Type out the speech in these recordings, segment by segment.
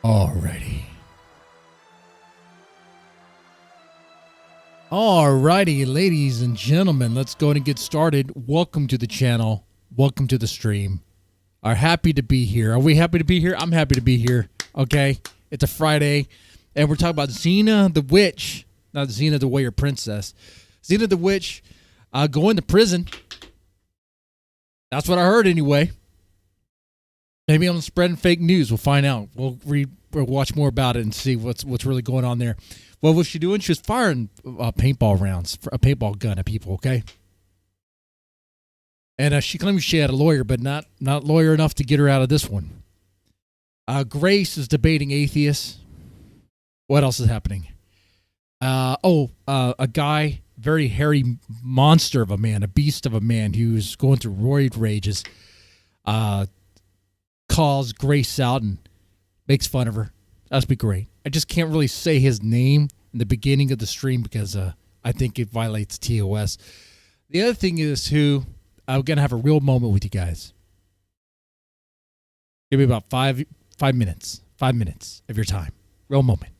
Alrighty. Alrighty, ladies and gentlemen, let's go ahead and get started. Welcome to the channel. Welcome to the stream. Are happy to be here. Are we happy to be here? I'm happy to be here. Okay. It's a Friday. And we're talking about Xena the Witch. Not Xena the Warrior Princess. Xena the Witch going to prison. That's what I heard anyway. Maybe I'm spreading fake news. We'll find out. We'll watch more about it and see what's really going on there. What was she doing? She was firing paintball rounds, a paintball gun at people, okay? And she claimed she had a lawyer, but not lawyer enough to get her out of this one. Grace is debating Atheists. What else is happening? A guy, very hairy monster of a man, a beast of a man who's going through roid rages, calls Grace out and makes fun of her. That'd be great. I just can't really say his name in the beginning of the stream because I think it violates TOS. The other thing is who I'm going to have a real moment with you guys. Give me about five minutes. 5 minutes of your time. Real moment.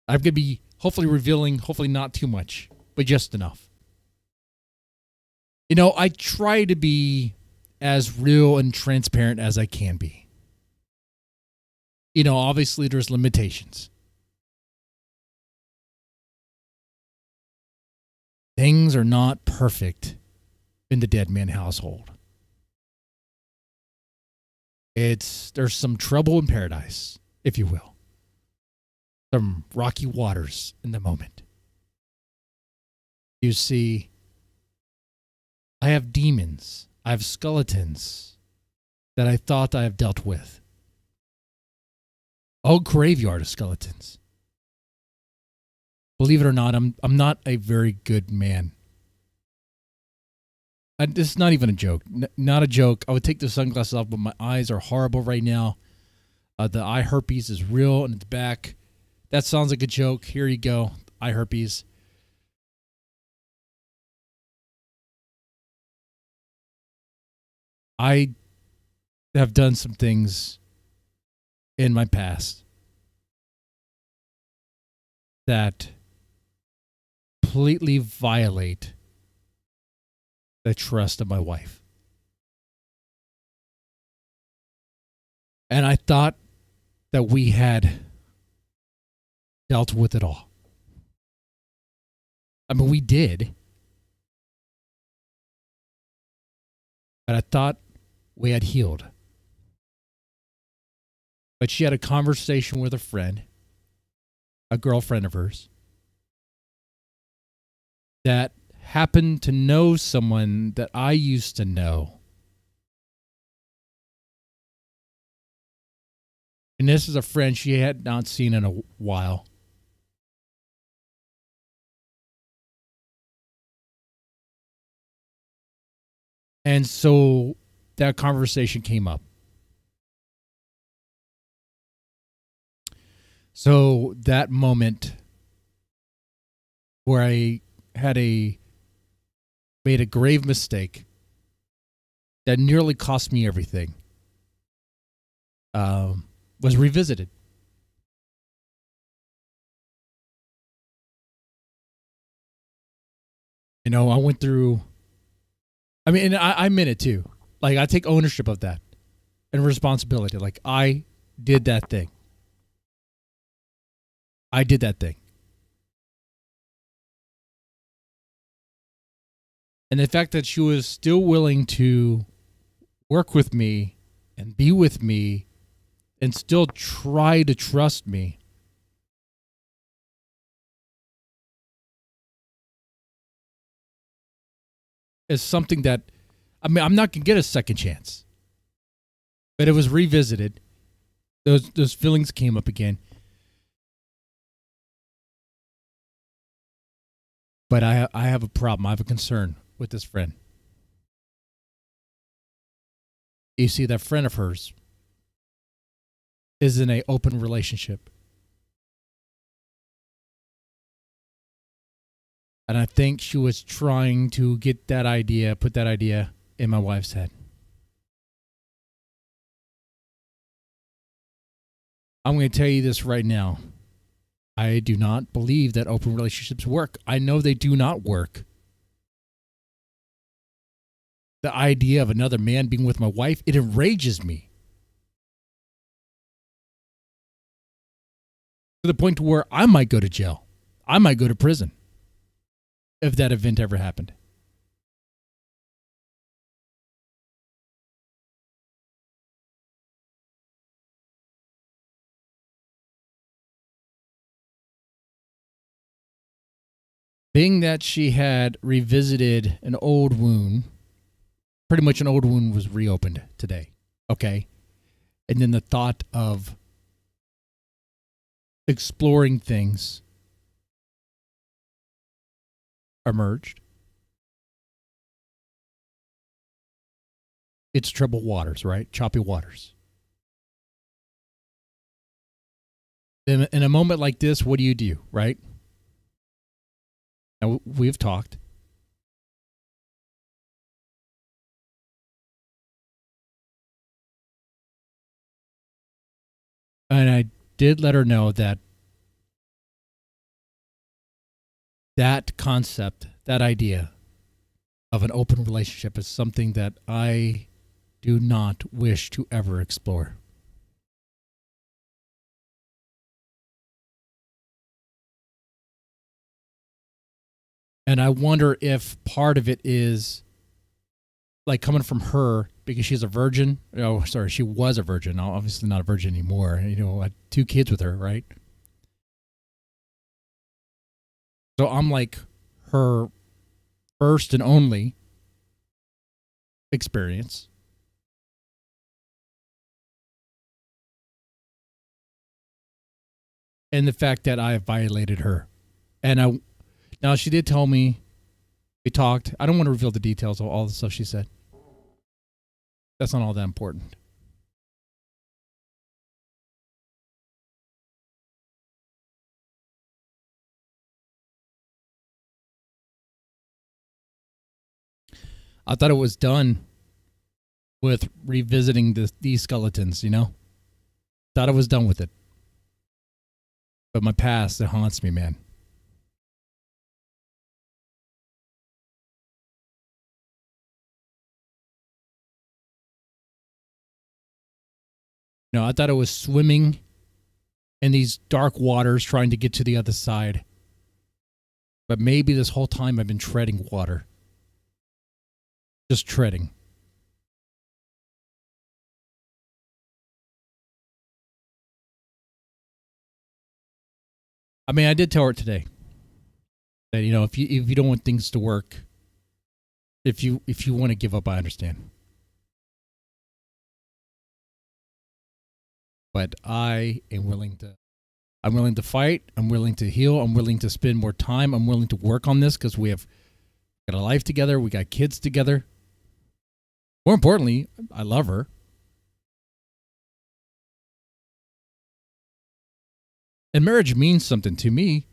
I'm going to be hopefully revealing, hopefully not too much, but just enough. You know, I try to be as real and transparent as I can be. You know, obviously there's limitations. Things are not perfect in the Dead Man household. There's some trouble in paradise, if you will. Some rocky waters in the moment. You see, I have demons. I have skeletons that I thought I have dealt with. Oh, graveyard of skeletons. Believe it or not, I'm not a very good man. This is not even a joke. Not a joke. I would take the sunglasses off, but my eyes are horrible right now. The eye herpes is real and it's back. That sounds like a joke. Here you go. Eye herpes. I have done some things in my past that completely violate the trust of my wife. And I thought that we had dealt with it all. I mean, we did. But I thought we had healed. But she had a conversation with a friend, a girlfriend of hers, that happened to know someone that I used to know. And this is a friend she had not seen in a while. And so that conversation came up. So that moment where I made a grave mistake that nearly cost me everything was revisited. You know, I went through, I mean, and I meant it too. Like, I take ownership of that and responsibility. Like, I did that thing. I did that thing. And the fact that she was still willing to work with me and be with me and still try to trust me is something that, I mean, I'm not going to get a second chance. But it was revisited. Those feelings came up again. But I have a problem. I have a concern with this friend. You see, that friend of hers is in an open relationship. And I think she was trying to get that idea, put that idea in my wife's head. I'm going to tell you this right now. I do not believe that open relationships work. I know they do not work. The idea of another man being with my wife, it enrages me. To the point where I might go to jail. I might go to prison if that event ever happened. Being that she had revisited an old wound, pretty much an old wound was reopened today. Okay. And then the thought of exploring things emerged. It's troubled waters, right? Choppy waters. In a moment like this, what do, right? Now, we've talked. And I did let her know that that concept, that idea of an open relationship is something that I do not wish to ever explore. And I wonder if part of it is like coming from her because she's a virgin. Oh, sorry, she was a virgin. Obviously not a virgin anymore. You know, I had 2 kids with her, right? So I'm like her first and only experience. And the fact that I violated her. And now she did tell me, we talked. I don't want to reveal the details of all the stuff she said. That's not all that important. I thought it was done with revisiting these skeletons, you know? Thought I was done with it. But my past, it haunts me, man. No, I thought it was swimming in these dark waters trying to get to the other side. But maybe this whole time I've been treading water. Just treading. I mean, I did tell her today that, you know, if you don't want things to work, if you want to give up, I understand. But I'm willing to fight. I'm willing to heal. I'm willing to spend more time. I'm willing to work on this because we have got a life together. We got kids together. More importantly, I love her. And marriage means something to me.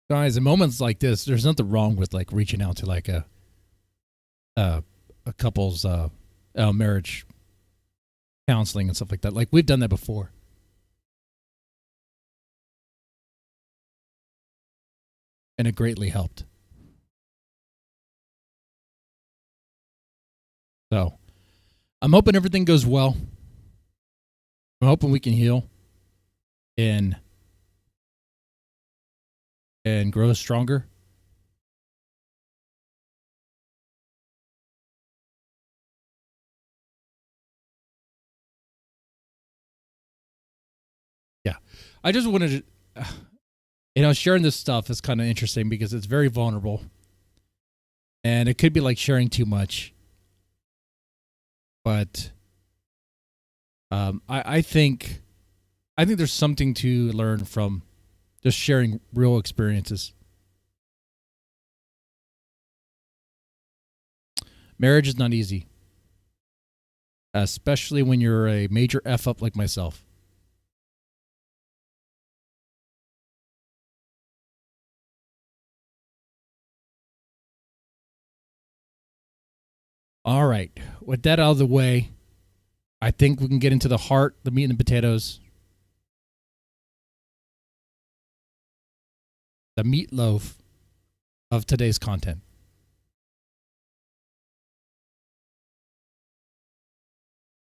Guys, in moments like this, there's nothing wrong with like reaching out to like a couple's marriage counseling and stuff like that. Like we've done that before. And it greatly helped. So I'm hoping everything goes well. I'm hoping we can heal and grow stronger. Yeah. I just wanted to, you know, sharing this stuff is kind of interesting because it's very vulnerable. And it could be like sharing too much. But I think there's something to learn from just sharing real experiences. Marriage is not easy. especially when you're a major F up like myself. All right, with that out of the way, I think we can get into the heart, the meat and the potatoes. The meatloaf of today's content.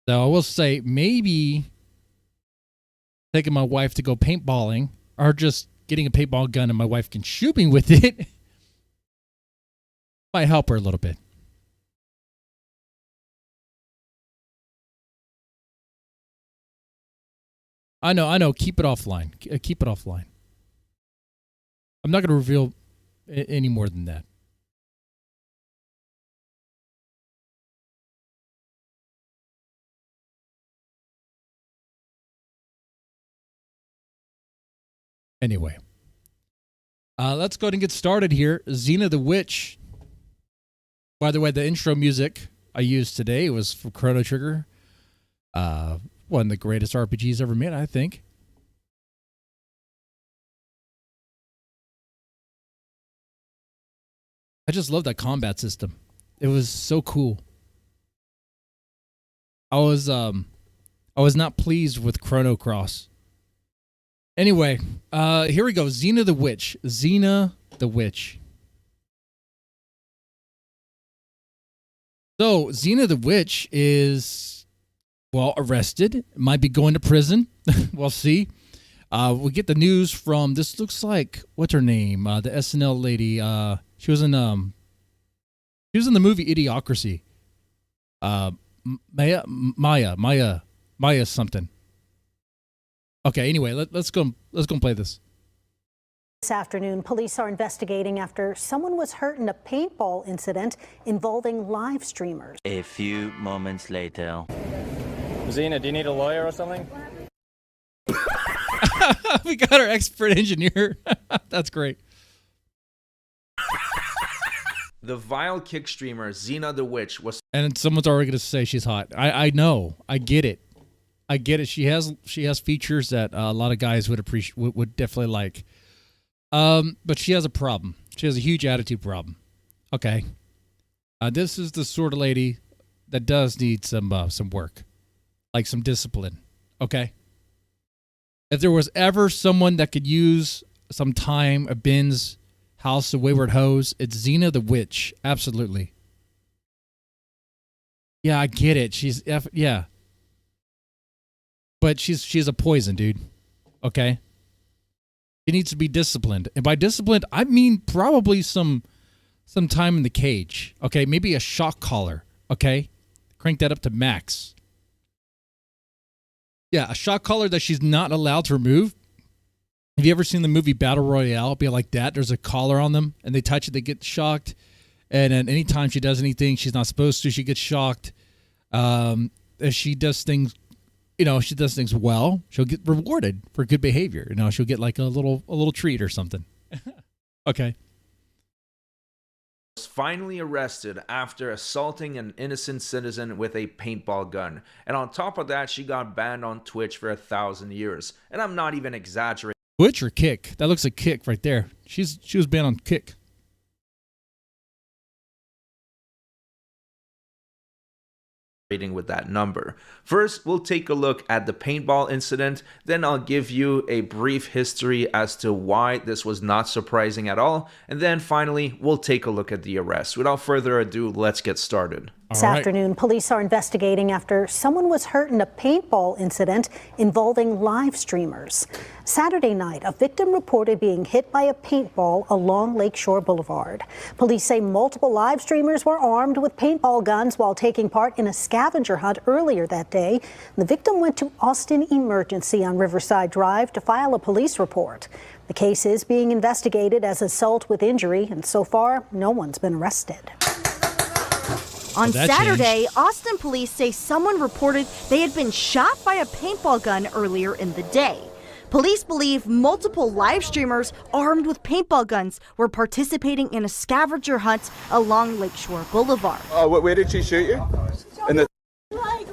So I will say maybe taking my wife to go paintballing or just getting a paintball gun and my wife can shoot me with it might help her a little bit. I know. Keep it offline. Keep it offline. I'm not going to reveal any more than that. Anyway, let's go ahead and get started here. Xena the Witch. By the way, the intro music I used today was from Chrono Trigger. One of the greatest RPGs ever made, I think. I just love that combat system. It was so cool. I was not pleased with Chrono Cross. Anyway, here we go. Xena the Witch. Xena the Witch. So, Xena the Witch is, well, arrested. Might be going to prison. We'll see. We get the news from, this looks like, what's her name? The SNL lady. She was in the movie Idiocracy. Maya something. Okay, anyway, let's go and play this. This afternoon, police are investigating after someone was hurt in a paintball incident involving live streamers. A few moments later. Xena, do you need a lawyer or something? We got our expert engineer. That's great. The vile kick streamer Xena the Witch was, and someone's already going to say she's hot. I know. I get it. I get it. She has features that a lot of guys would appreciate, would definitely like. But she has a problem. She has a huge attitude problem. Okay. This is the sort of lady that does need some work, like some discipline. Okay. If there was ever someone that could use some time, a bin's House of Wayward Hoes, it's Xena the Witch. Absolutely. Yeah, I get it. Yeah. But she's a poison, dude. Okay? She needs to be disciplined. And by disciplined, I mean probably some time in the cage. Okay? Maybe a shock collar. Okay? Crank that up to max. Yeah, a shock collar that she's not allowed to remove. Have you ever seen the movie Battle Royale? It'll be like that. There's a collar on them, and they touch it, they get shocked. And then anytime she does anything she's not supposed to, she gets shocked. If she does things, she does things well, she'll get rewarded for good behavior. She'll get like a little treat or something. Okay. was finally arrested after assaulting an innocent citizen with a paintball gun. And on top of that, she got banned on Twitch for 1,000 years. And I'm not even exaggerating. Twitch or Kick? That looks like Kick right there. She was banned on Kick. With that number. First, we'll take a look at the paintball incident, then I'll give you a brief history as to why this was not surprising at all, and then finally, we'll take a look at the arrest. Without further ado, let's get started. This afternoon, police are investigating after someone was hurt in a paintball incident involving live streamers. Saturday night, a victim reported being hit by a paintball along Lakeshore Boulevard. Police say multiple live streamers were armed with paintball guns while taking part in a scavenger hunt earlier that day. The victim went to Austin Emergency on Riverside Drive to file a police report. The case is being investigated as assault with injury, and so far, no one's been arrested. On Saturday, Austin police say someone reported they had been shot by a paintball gun earlier in the day. Police believe multiple live streamers armed with paintball guns were participating in a scavenger hunt along Lakeshore Boulevard. Oh, where did she shoot you? In the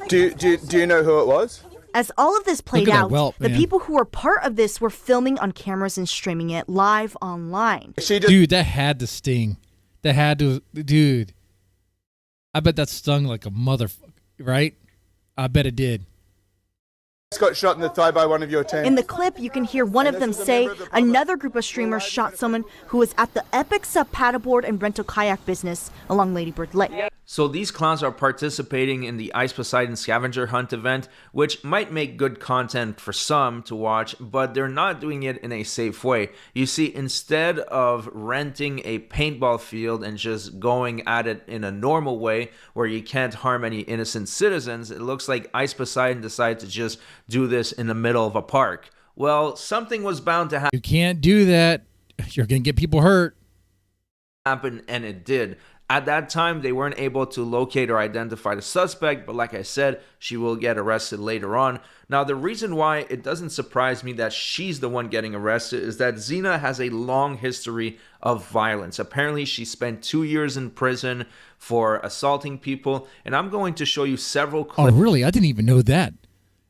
Do you know who it was? As all of this played Look at that out, whelp, the man. people who were part of this were filming on cameras and streaming it live online. Dude, that had to sting. That had to, dude. I bet that stung like a motherfucker, right? I bet it did. Got shot in the thigh by one of your team. In the clip, you can hear one of them say another group of streamers shot someone who was at the Epic Sub paddleboard and rental kayak business along Lady Bird Lake. So these clowns are participating in the Ice Poseidon scavenger hunt event, which might make good content for some to watch, but they're not doing it in a safe way. You see, instead of renting a paintball field and just going at it in a normal way where you can't harm any innocent citizens, it looks like Ice Poseidon decided to just do this in the middle of a park. Well, something was bound to You can't do that. You're going to get people hurt. happen, and it did. At that time, they weren't able to locate or identify the suspect, but like I said, she will get arrested later on. Now, the reason why it doesn't surprise me that she's the one getting arrested is that Xena has a long history of violence. Apparently, she spent 2 years in prison for assaulting people, and I'm going to show you several clips. Oh, really? I didn't even know that.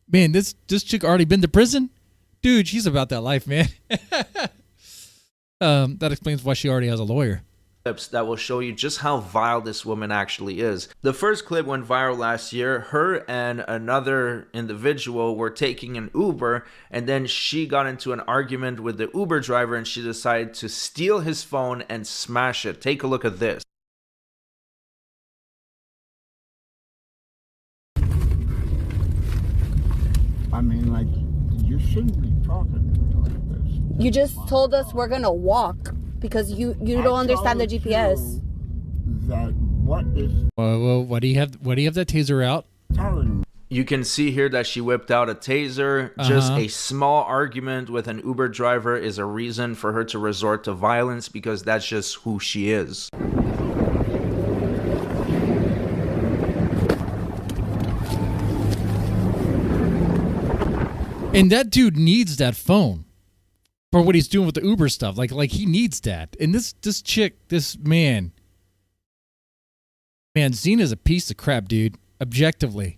Man, this chick already been to prison? Dude, she's about that life, man. That explains why she already has a lawyer. That will show you just how vile this woman actually is. The first clip went viral last year. Her and another individual were taking an Uber, and then she got into an argument with the Uber driver, and she decided to steal his phone and smash it. Take a look at this. I mean, like, you shouldn't be talking to me like this. You just told us we're gonna walk because you don't understand the GPS. That what is Well, what do you have? What do you have that taser out? telling me? You can see here that she whipped out a taser. Just a small argument with an Uber driver is a reason for her to resort to violence because that's just who she is. And that dude needs that phone for what he's doing with the Uber stuff. Like he needs that. And this chick, this man, Xena's a piece of crap, dude. Objectively.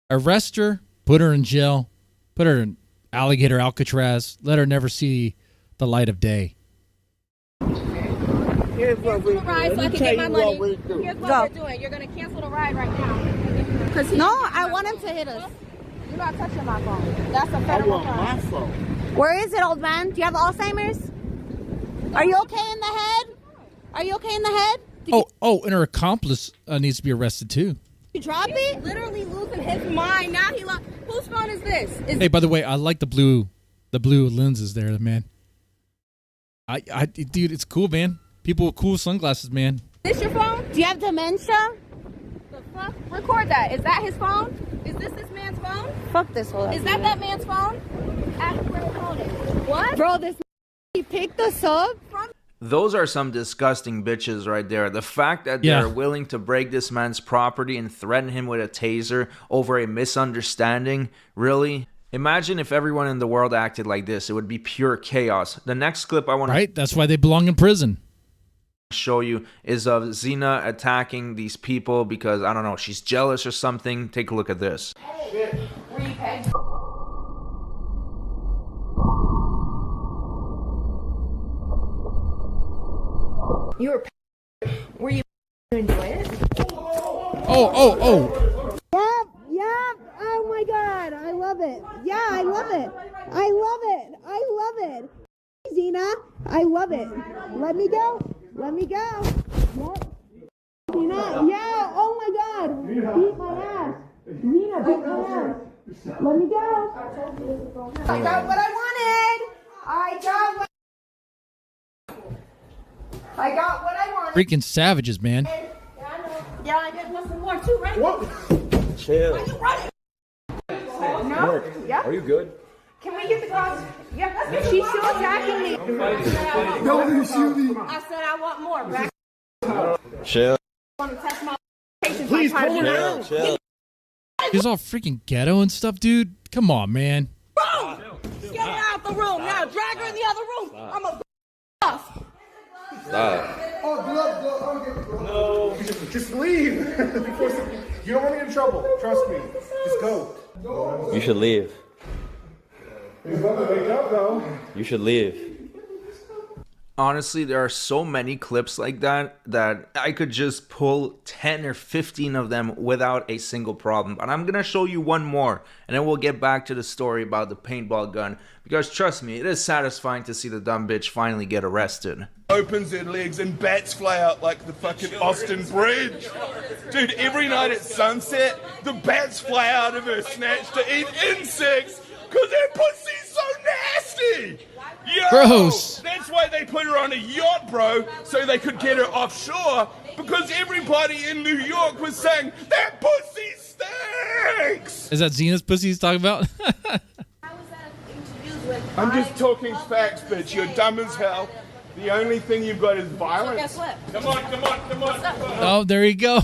Arrest her, put her in jail, put her in alligator Alcatraz, let her never see the light of day. Here's what we do. Ride so I Let me can tell get my you money. what we do. Here's what we're doing. You're gonna cancel the ride right now. Cause no, I want him to hit us. You're not touching my phone. That's a I federal want my crime. phone. Where is it, old man? Do you have Alzheimer's? Are you okay in the head? Are you okay in the head? Oh, and her accomplice needs to be arrested too. You drop it? Literally losing his mind. Now he lost. Whose phone is this? Hey, by the way, I like the blue lenses there, man. Dude, it's cool, man. People with cool sunglasses, man. Is this your phone? Do you have dementia? The fuck? Record that. Is that his phone? Is this man's phone? Fuck this whole. Is that man's phone? Ask where the phone is. What? Bro, this he picked us up from. Those are some disgusting bitches right there. The fact that they're willing to break this man's property and threaten him with a taser over a misunderstanding, really? Imagine if everyone in the world acted like this. It would be pure chaos. The next clip I want to That's why they belong in prison. show you is of Xena attacking these people because, I don't know, she's jealous or something. Take a look at this. You were you enjoy it? Oh. Yep. Oh my god, I love it. Yeah, I love it. I love it. Xena, I love it. Let me go. Yep. Xena, yeah. Oh my god. Beat my ass. Xena, beat my ass. Let me go. I got what I wanted. I got what I wanted. Freaking savages, man. Yeah, I get some more too, right? What? Chill. Why you running? No? Yeah? Are you good? Can we get the cops? Yeah, she's still attacking me. No, you shoot me. I said I want more, Brack. Chill. I want to test my patience. Please, chill. He's all freaking ghetto and stuff, dude. Come on, man. Boom! Get her out the room now. Drag her in the other room. I'm a off. Stop. Oh, no. Just leave. You don't want to get in trouble. Trust me. Just go. You should leave. He's about to wake up, though. You should leave. Honestly, there are so many clips like that I could just pull 10 or 15 of them without a single problem. But I'm going to show you one more, and then we'll get back to the story about the paintball gun. Because trust me, it is satisfying to see the dumb bitch finally get arrested. Opens her legs and bats fly out like the fucking Austin Bridge. Dude, every night at sunset, the bats fly out of her snatch to eat insects because her pussy's so nasty. Yo, Gross. That's why they put her on a yacht, bro, so they could get her offshore, because everybody in New York was saying, that pussy stinks! Is that Xena's pussy he's talking about? I'm just talking facts, bitch. You're dumb as hell. The only thing you've got is violence. Guess what? Come on. Oh, there you go.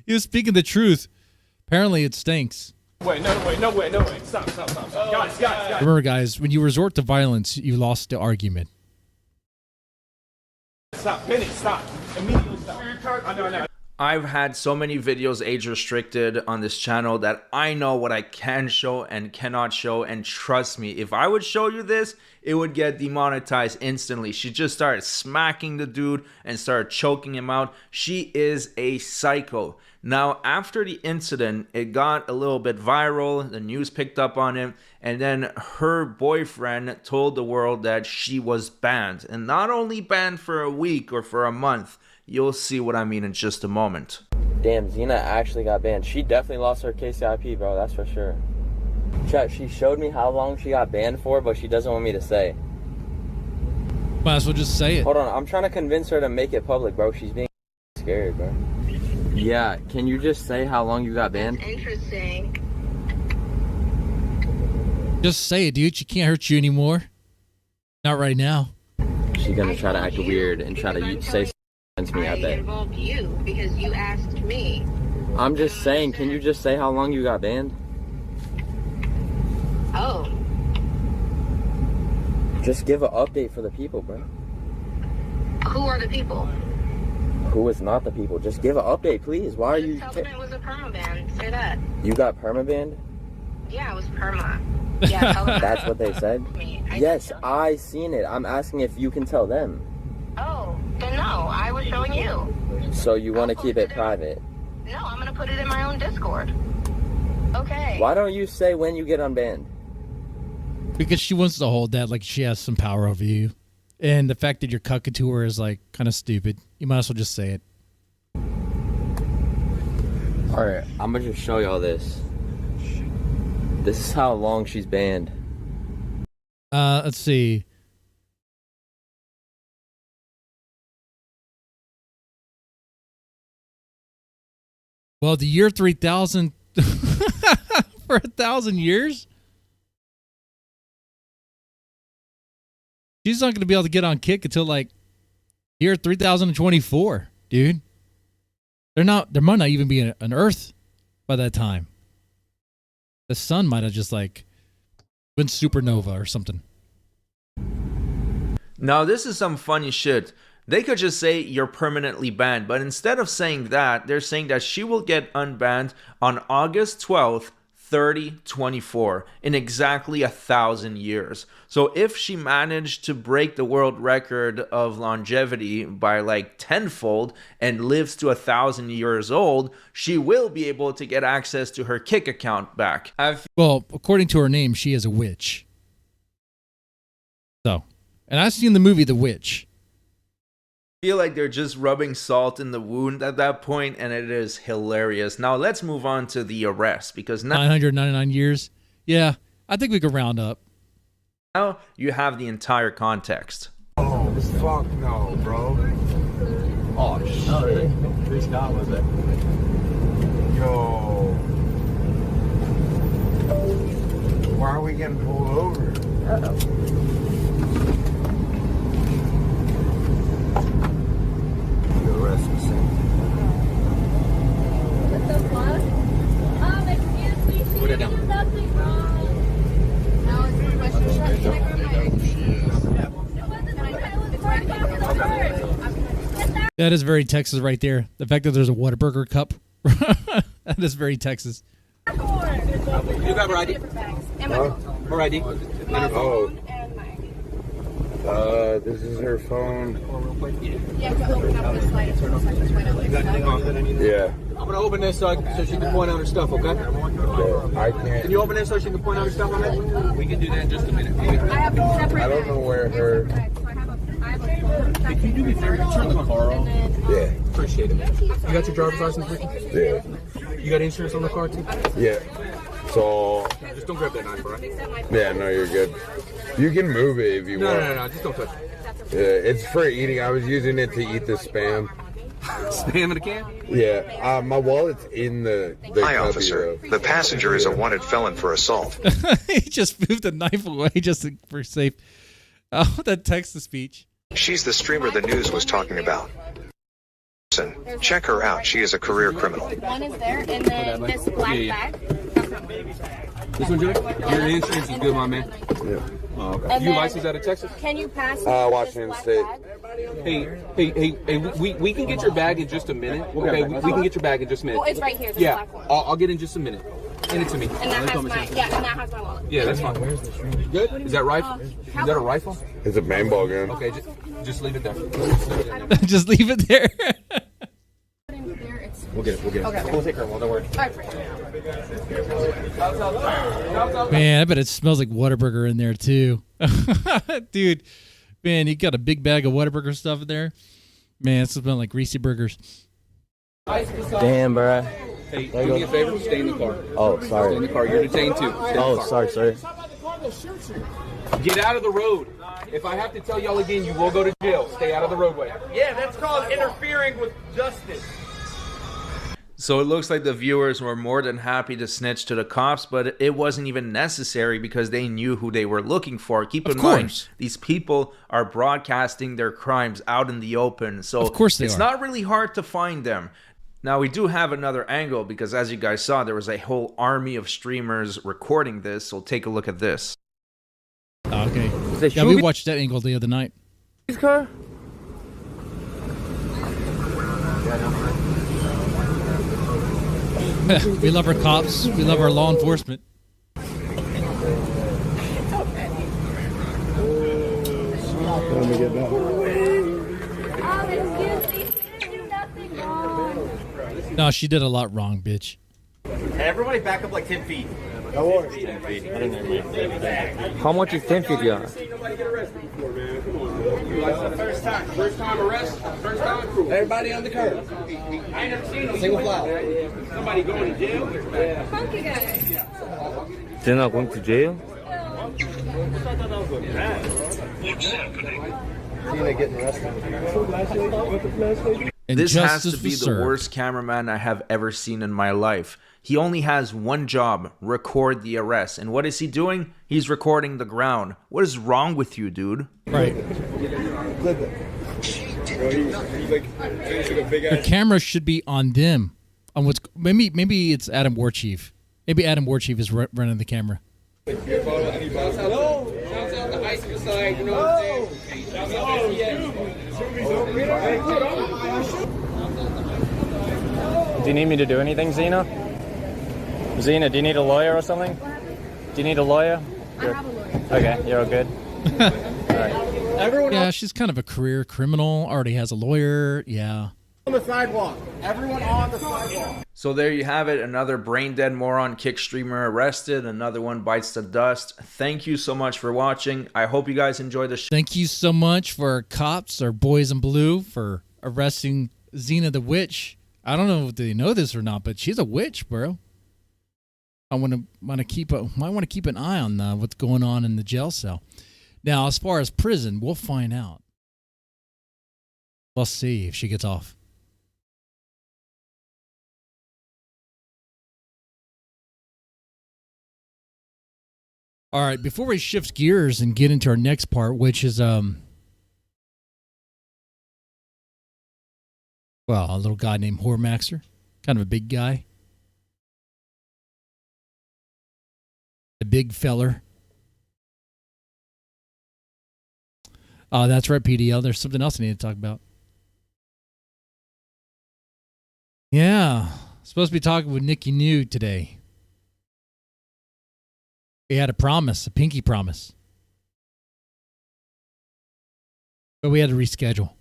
He was speaking the truth. Apparently it stinks. Wait, no way. Stop. Guys. Remember, guys, when you resort to violence, you lost the argument. Stop, Benny, stop. Immediately stop. I know. I've had so many videos age restricted on this channel that I know what I can show and cannot show, and trust me, if I would show you this, it would get demonetized instantly. She just started smacking the dude and started choking him out. She is a psycho. Now, after the incident, it got a little bit viral, the news picked up on it, and then her boyfriend told the world that she was banned, and not only banned for a week or for a month. You'll see what I mean in just a moment. Damn, Xena actually got banned. She definitely lost her KCIP, bro. That's for sure. Chat, she showed me how long she got banned for, but she doesn't want me to say. Might as well just say it. Hold on, I'm trying to convince her to make it public, bro. She's being scared, bro. Yeah, can you just say how long you got banned? That's interesting. Just say it, dude. She can't hurt you anymore. Not right now. She's gonna try to act weird and try to say against me, I bet. Involved you because you asked me. I'm just saying, can you just say how long you got banned? Oh. Just give an update for the people, bro. Who are the people? Who is not the people? Just give an update, please. Why are you... Tell them it was a permaban. Say that. You got permabanned? Yeah, it was perma. Yeah, tell them That's what they said? Yes, I seen it. I'm asking if you can tell them. Oh, then no, I was showing you. So you want to keep it private? No, I'm going to put it in my own Discord. Okay. Why don't you say when you get unbanned? Because she wants to hold that like she has some power over you. And the fact that you're cucking to her is like kind of stupid. You might as well just say it. Alright, I'm gonna just show y'all this. This is how long she's banned. Let's see. Well, the year 3000 for 1,000 years? She's not going to be able to get on Kick until like year 3024, dude. There might not even be an Earth by that time. The sun might have just like went supernova or something. Now, this is some funny shit. They could just say you're permanently banned, but instead of saying that, they're saying that she will get unbanned on August 12th, 3024, in exactly 1,000 years. So if she managed to break the world record of longevity by like tenfold and lives to 1,000 years old, she will be able to get access to her Kick account back. Well, according to her name, she is a witch. So, and I've seen the movie The Witch. I feel like they're just rubbing salt in the wound at that point, and it is hilarious. Now let's move on to the arrest, because now 999 years. Yeah, I think we could round up. Now you have the entire context. Oh, fuck no, bro. Oh, shit. Whose car was it? Yo. Why are we getting pulled over? Put it down. That is very Texas right there. The fact that there's a Whataburger cup That is very Texas. You got her ID? Her ID? Oh. This is her phone. Yeah. I'm gonna open this so she can point out her stuff, okay? I can't. Can you open it so she can point out her stuff on it? We can do that in just a minute. I don't know where her. Can you do me a favor? Turn the car off. Yeah. Appreciate it. You got your driver's license with you? Yeah. You got insurance on the car too? Yeah. So. Just don't grab that knife, bro. Yeah, no, you're good. You can move it if you want. No. Just don't touch it. Yeah, it's for eating. I was using it to eat the Spam. Spam in a can? Yeah. My wallet's in the Hi, officer. The passenger is a wanted felon for assault. He just moved the knife away just for safe. Oh, that Texas speech. She's the streamer the news was talking about. Check her out. She is a career criminal. One is there, and then this black bag. This one, Jimmy? Your insurance is good, my man. Yeah. Oh, okay. You licensed out of Texas? Can you pass Washington State. Hey, we can get your bag in just a minute. Okay, we can get your bag in just a minute. Well, it's right here. Yeah, I'll get in just a minute. Hand it to me. And that has my wallet. Yeah, that's fine. Good? Is that rifle? Is that a rifle? It's a paintball gun. Okay, just leave it there. Just leave it there. We'll get it. Okay. We'll take her. Well, don't worry. Man, I bet it smells like Whataburger in there too. Dude, man, you got a big bag of Whataburger stuff in there. Man, it smells like Reese burgers. Damn, bro. Hey, do me a favor. Stay in the car. Oh, sorry. Stay in the car. You're detained too. Sorry. Get out of the road. If I have to tell y'all again, you will go to jail. Stay out of the roadway. Yeah, that's called interfering with justice. So it looks like the viewers were more than happy to snitch to the cops, but it wasn't even necessary because they knew who they were looking for. Keep in mind, these people are broadcasting their crimes out in the open, so of course it's not really hard to find them. Now, we do have another angle because, as you guys saw, there was a whole army of streamers recording this, so take a look at this. Okay. Yeah, we watched that angle the other night. His car? We love our cops. We love our law enforcement. Let me get back. No, she did a lot wrong, bitch. Hey, everybody back up like 10 feet. 10 feet. How much is 10 feet, yeah? First time arrest. First time. Everybody on the curb. I ain't never seen a single fly. Somebody going to jail? Funky guy. They're not going to jail? What's happening? This has to be the worst cameraman I have ever seen in my life. He only has one job, record the arrest. And what is he doing? He's recording the ground. What is wrong with you, dude? Right. The camera should be on them. On what's maybe it's Adam Warchief. Maybe Adam Warchief is running the camera. Hello. Shouts out the ice side. You know what I'm saying? Do you need me to do anything, Xena? Xena, do you need a lawyer or something? Do you need a lawyer? I have a lawyer. Okay, you're all good. All right. Yeah, she's kind of a career criminal. Already has a lawyer. Yeah. On the sidewalk. Everyone on the sidewalk. So there you have it. Another brain dead moron kick streamer arrested. Another one bites the dust. Thank you so much for watching. I hope you guys enjoyed the show. Thank you so much for our cops, our boys in blue, for arresting Xena the Witch. I don't know if they know this or not, but she's a witch, bro. I might want to keep an eye on what's going on in the jail cell. Now, as far as prison, we'll find out. We'll see if she gets off. All right, before we shift gears and get into our next part, which is well, a little guy named Hormaxer, kind of a big guy. A big feller. Oh, that's right, PDL. There's something else I need to talk about. Yeah. Supposed to be talking with Nikki New today. We had a promise, a pinky promise. But we had to reschedule.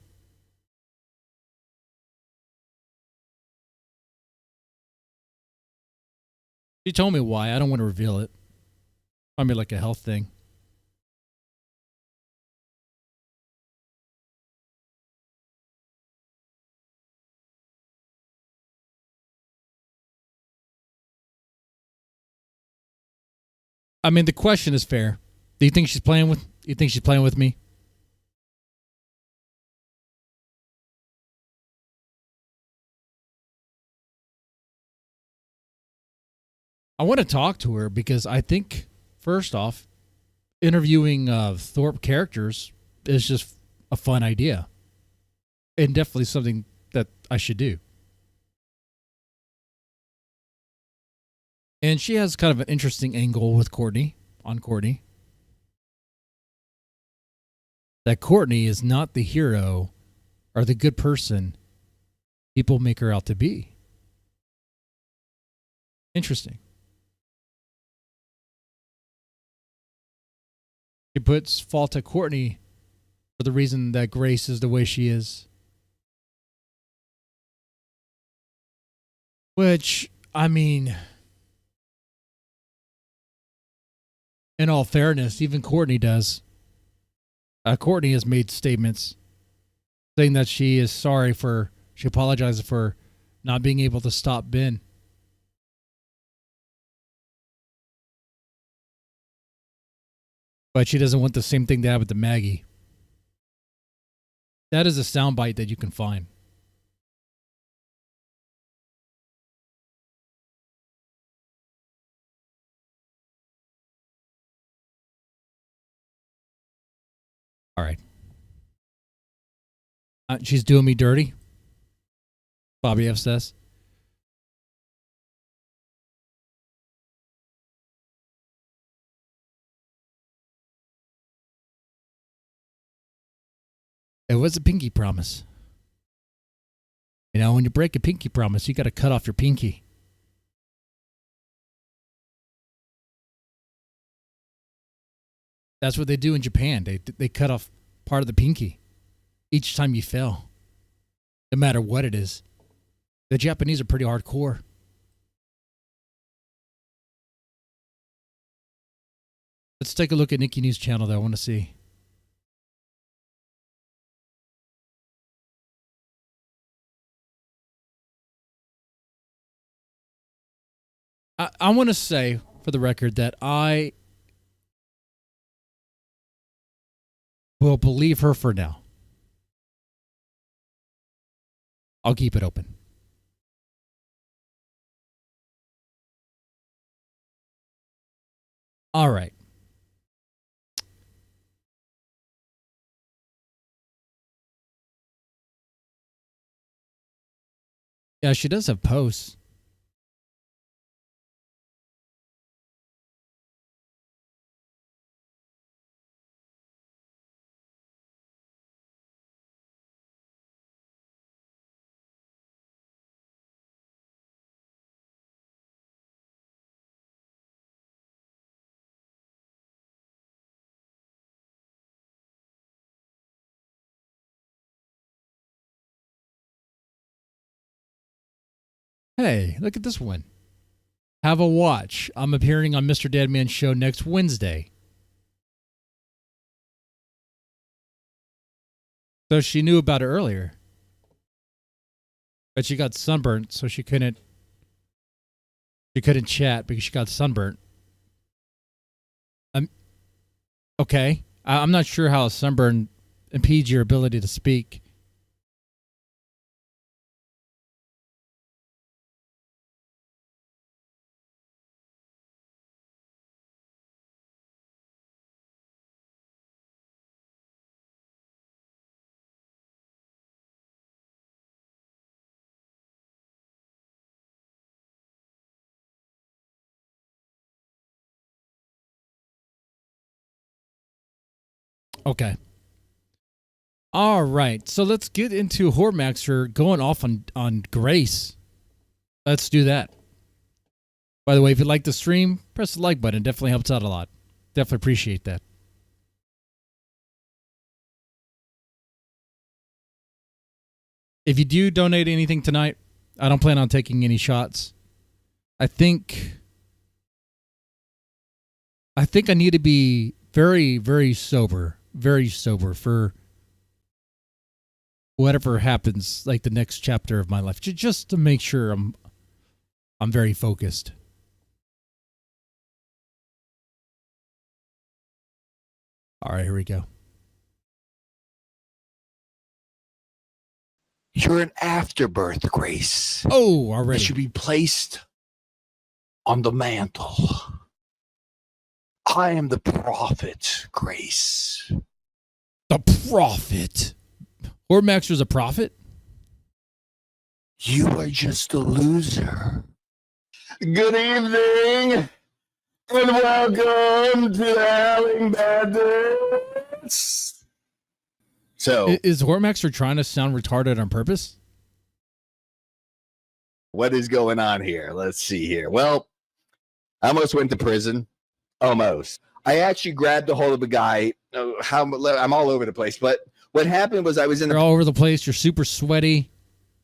She told me why. I don't want to reveal it. Probably like a health thing. I mean, the question is fair. Do you think she's playing with? You think she's playing with me? I want to talk to her because I think, first off, interviewing Thorp characters is just a fun idea, and definitely something that I should do. And she has kind of an interesting angle with Courtney, on Courtney. That Courtney is not the hero or the good person people make her out to be. Interesting. She puts fault at Courtney for the reason that Grace is the way she is. Which, I mean, in all fairness, even Courtney does. Courtney has made statements saying that she apologizes for not being able to stop Ben. But she doesn't want the same thing to happen to Maggie. That is a soundbite that you can find. All right. She's doing me dirty. Bobby F says. It was a pinky promise. You know, when you break a pinky promise, you got to cut off your pinky. That's what they do in Japan. They cut off part of the pinky each time you fail, no matter what it is. The Japanese are pretty hardcore. Let's take a look at Nikki News channel that I want to see. I want to say, for the record, that I will believe her for now. I'll keep it open. All right. Yeah, she does have posts. Hey, look at this one. Have a watch. I'm appearing on Mr. Deadman's show next Wednesday. So she knew about it earlier. But she got sunburnt, so she couldn't chat because she got sunburnt. Okay. I'm not sure how a sunburn impedes your ability to speak. Okay. All right. So let's get into Hormaxer going off on Grace. Let's do that. By the way, if you like the stream, press the like button. It definitely helps out a lot. Definitely appreciate that. If you do donate anything tonight, I don't plan on taking any shots. I think I need to be very, very sober for whatever happens, like the next chapter of my life, just to make sure I'm very focused. All right, here we go. You're an afterbirth, Grace. Oh, already. That should be placed on the mantle. I am the prophet, Grace. The prophet? Hormaxer's a prophet? You are just a loser. Good evening, and welcome to the Howling Bandits. So, Is Hormaxer trying to sound retarded on purpose? what is going on here? Let's see here. Well, I almost went to prison. Almost. I actually grabbed a hold of a guy. I'm all over the place, but what happened was I was in You're all over the place. You're super sweaty,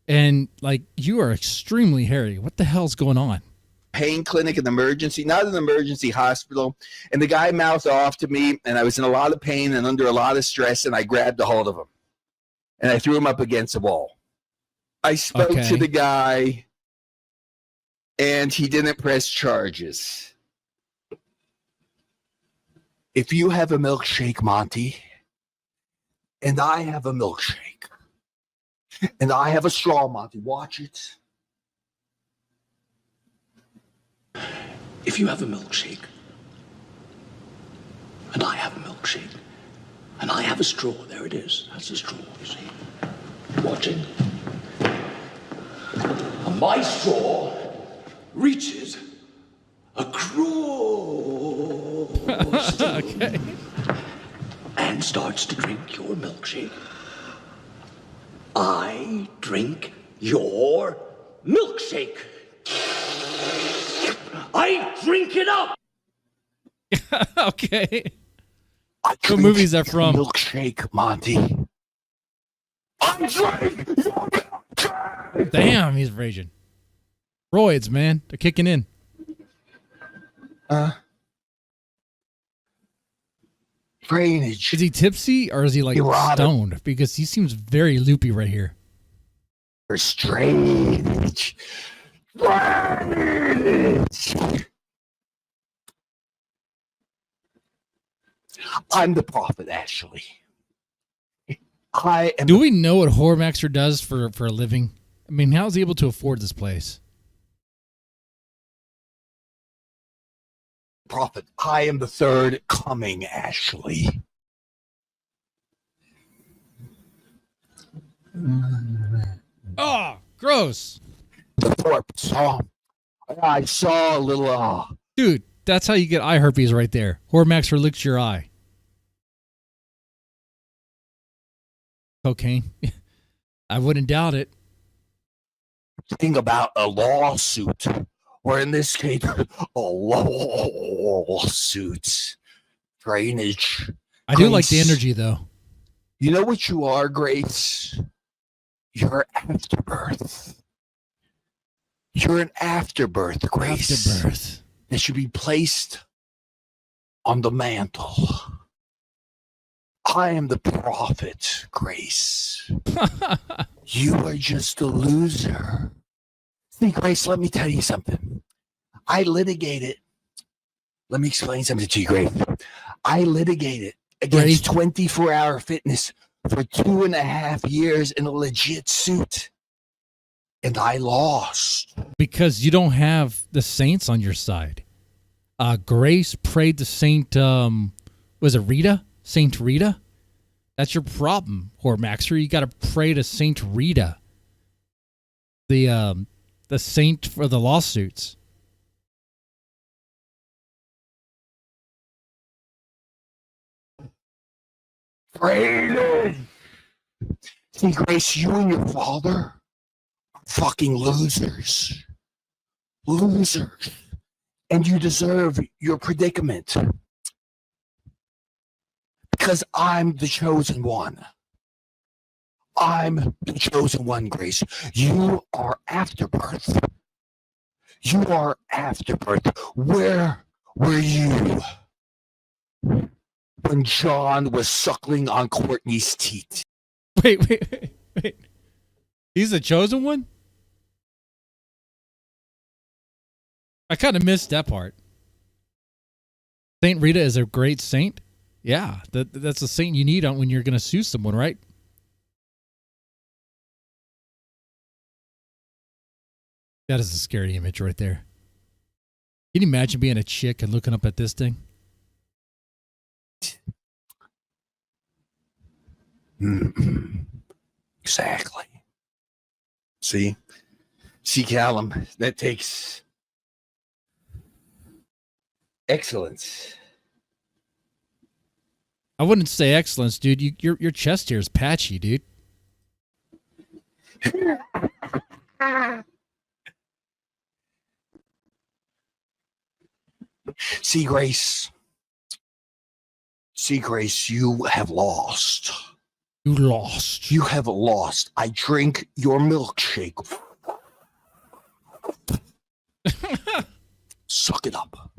and like you are extremely hairy. What the hell's going on? pain clinic, an emergency, not an emergency hospital. And the guy mouthed off to me, and I was in a lot of pain and under a lot of stress, and I grabbed a hold of him. And I threw him up against the wall. I spoke to the guy, and he didn't press charges. If you have a milkshake, Monty, and I have a milkshake, and I have a straw, Monty, watch it. If you have a milkshake, and I have a milkshake, and I have a straw, there it is. That's a straw, you see. Watching. And my straw reaches across okay. And starts to drink your milkshake. I drink your milkshake. I drink it up. Okay. What movie is that from? Milkshake, Monty. I drink your milkshake. Damn, he's raging. Roids, man, they're kicking in. Drainage. Is he tipsy or is he like stoned? Because he seems very loopy right here. Strange. I'm the prophet, actually. I am. Do we know what Hormaxer does for a living? I mean, how is he able to afford this place? Prophet. I am the third coming, Ashley. Oh, gross. The Thorp song. I saw a little. Dude, that's how you get eye herpes right there. Hormaxer licks your eye. Cocaine. I wouldn't doubt it. Thing about a lawsuit, or in this case, a lawsuit. Drainage. I do like the energy, though. You know what you are, Grace? You're afterbirth. You're an afterbirth, Grace. Afterbirth. That should be placed on the mantle. I am the prophet, Grace. You are just a loser. See, Grace, let me tell you something. I litigated. Let me explain something to you, Grace. I litigated against 24-Hour Fitness for 2.5 years in a legit suit. And I lost. Because you don't have the saints on your side. Grace prayed to Saint, was it Rita? Saint Rita? That's your problem, Hormaxer. You got to pray to Saint Rita. The saint for the lawsuits. Brady! See, Grace, you and your father are fucking losers. losers, and you deserve your predicament. Because I'm the chosen one. I'm the chosen one, Grace. You are afterbirth. You are afterbirth. Where were you when John was suckling on Courtney's teeth? Wait. He's the chosen one? I kind of missed that part. Saint Rita is a great saint. Yeah, that's a saint you need on when you're going to sue someone, right? That is a scary image right there. Can you imagine being a chick and looking up at this thing? Exactly. See, Callum, that takes excellence. I wouldn't say excellence, dude. Your chest here is patchy, dude. See, Grace, you have lost. You lost. You have lost. I drink your milkshake. Suck it up.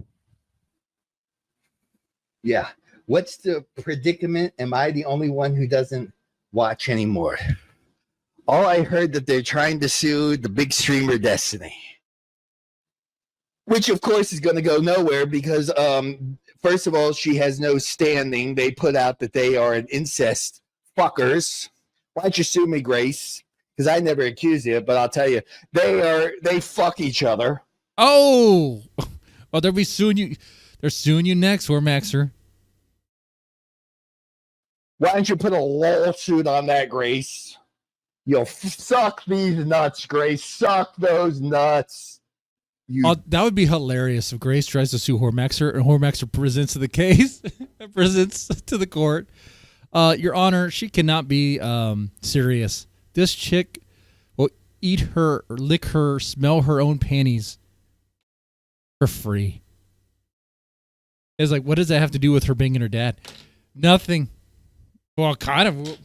Yeah. What's the predicament? Am I the only one who doesn't watch anymore? All I heard that they're trying to sue the big streamer Destiny. Which, of course, is going to go nowhere because, first of all, she has no standing. They put out that they are an incest fuckers. Why don't you sue me, Grace? Because I never accused you, but I'll tell you, they fuck each other. Oh, they'll be suing you. They're suing you next, Hormaxer. Why don't you put a lawsuit on that, Grace? You'll suck these nuts, Grace. Suck those nuts. That would be hilarious if Grace tries to sue Hormaxer and Hormaxer presents to the case, presents to the court. Your Honor, she cannot be serious. This chick will eat her, or lick her, smell her own panties for free. It's like, what does that have to do with her banging her dad? Nothing. Well, kind of.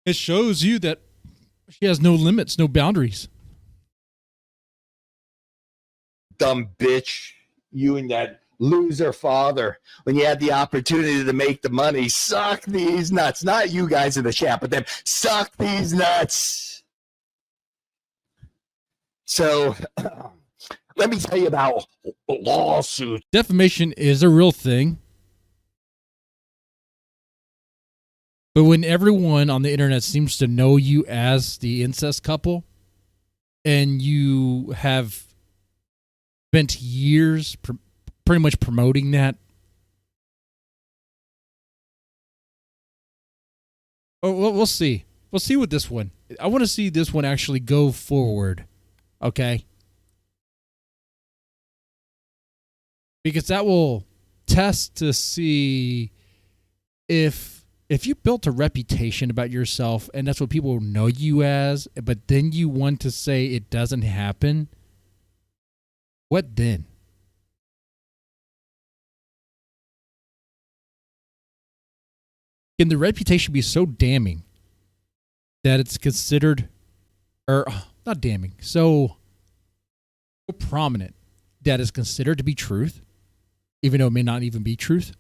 It shows you that she has no limits, no boundaries. Dumb bitch. You and that loser father, when you had the opportunity to make the money, suck these nuts. Not you guys in the chat, but them. Suck these nuts. So, let me tell you about lawsuits. Defamation is a real thing. But when everyone on the internet seems to know you as the incest couple, and you have spent years pretty much promoting that, we'll see. We'll see with this one. I want to see this one actually go forward, okay? Because that will test to see if you built a reputation about yourself and that's what people know you as, but then you want to say it doesn't happen, what then? Can the reputation be so damning that it's considered, or not damning, so prominent that it's considered to be truth, even though it may not even be truth?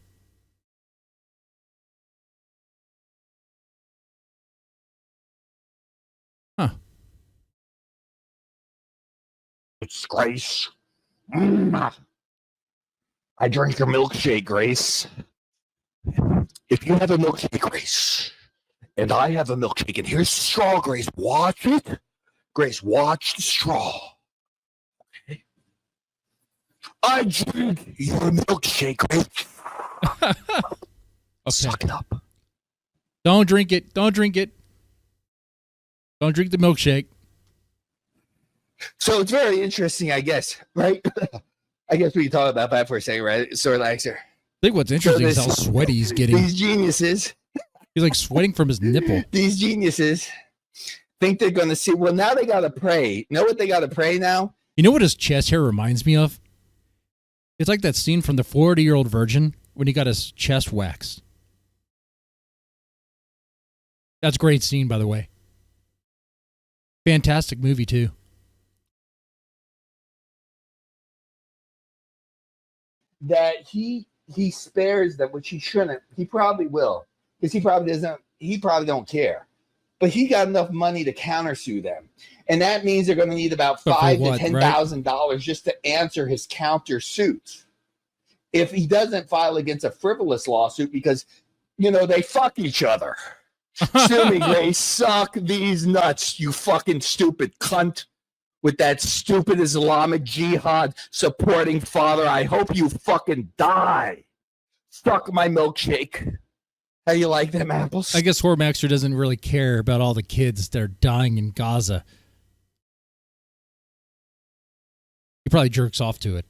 Huh. It's Grace. I drink your milkshake, Grace. If you have a milkshake, Grace, and I have a milkshake, and here's the straw, Grace, watch it. Grace, watch the straw. Okay. I drink your milkshake, Grace. Okay. Suck it up. Don't drink it. Don't drink it. Don't drink the milkshake. So it's very interesting, I guess, right? I guess we can talk about that for a second, right? So relaxer. I think what's interesting is how sweaty he's getting. These geniuses. He's like sweating from his nipple. These geniuses think they're going to see. Well, now they got to pray. Know what they got to pray now? You know what his chest hair reminds me of? It's like that scene from the 40-Year-Old Virgin when he got his chest waxed. That's a great scene, by the way. Fantastic movie, too. That he spares them, which he shouldn't. He probably will, because he probably don't care. But he got enough money to countersue them, and that means they're going to need about $5,000 to $10,000 just to answer his countersuit. If he doesn't file against a frivolous lawsuit, because they fuck each other. Sue me, Grace. Suck these nuts, you fucking stupid cunt. With that stupid Islamic jihad supporting father, I hope you fucking die. Suck my milkshake. How you like them apples? I guess Hormaxer doesn't really care about all the kids that are dying in Gaza. He probably jerks off to it.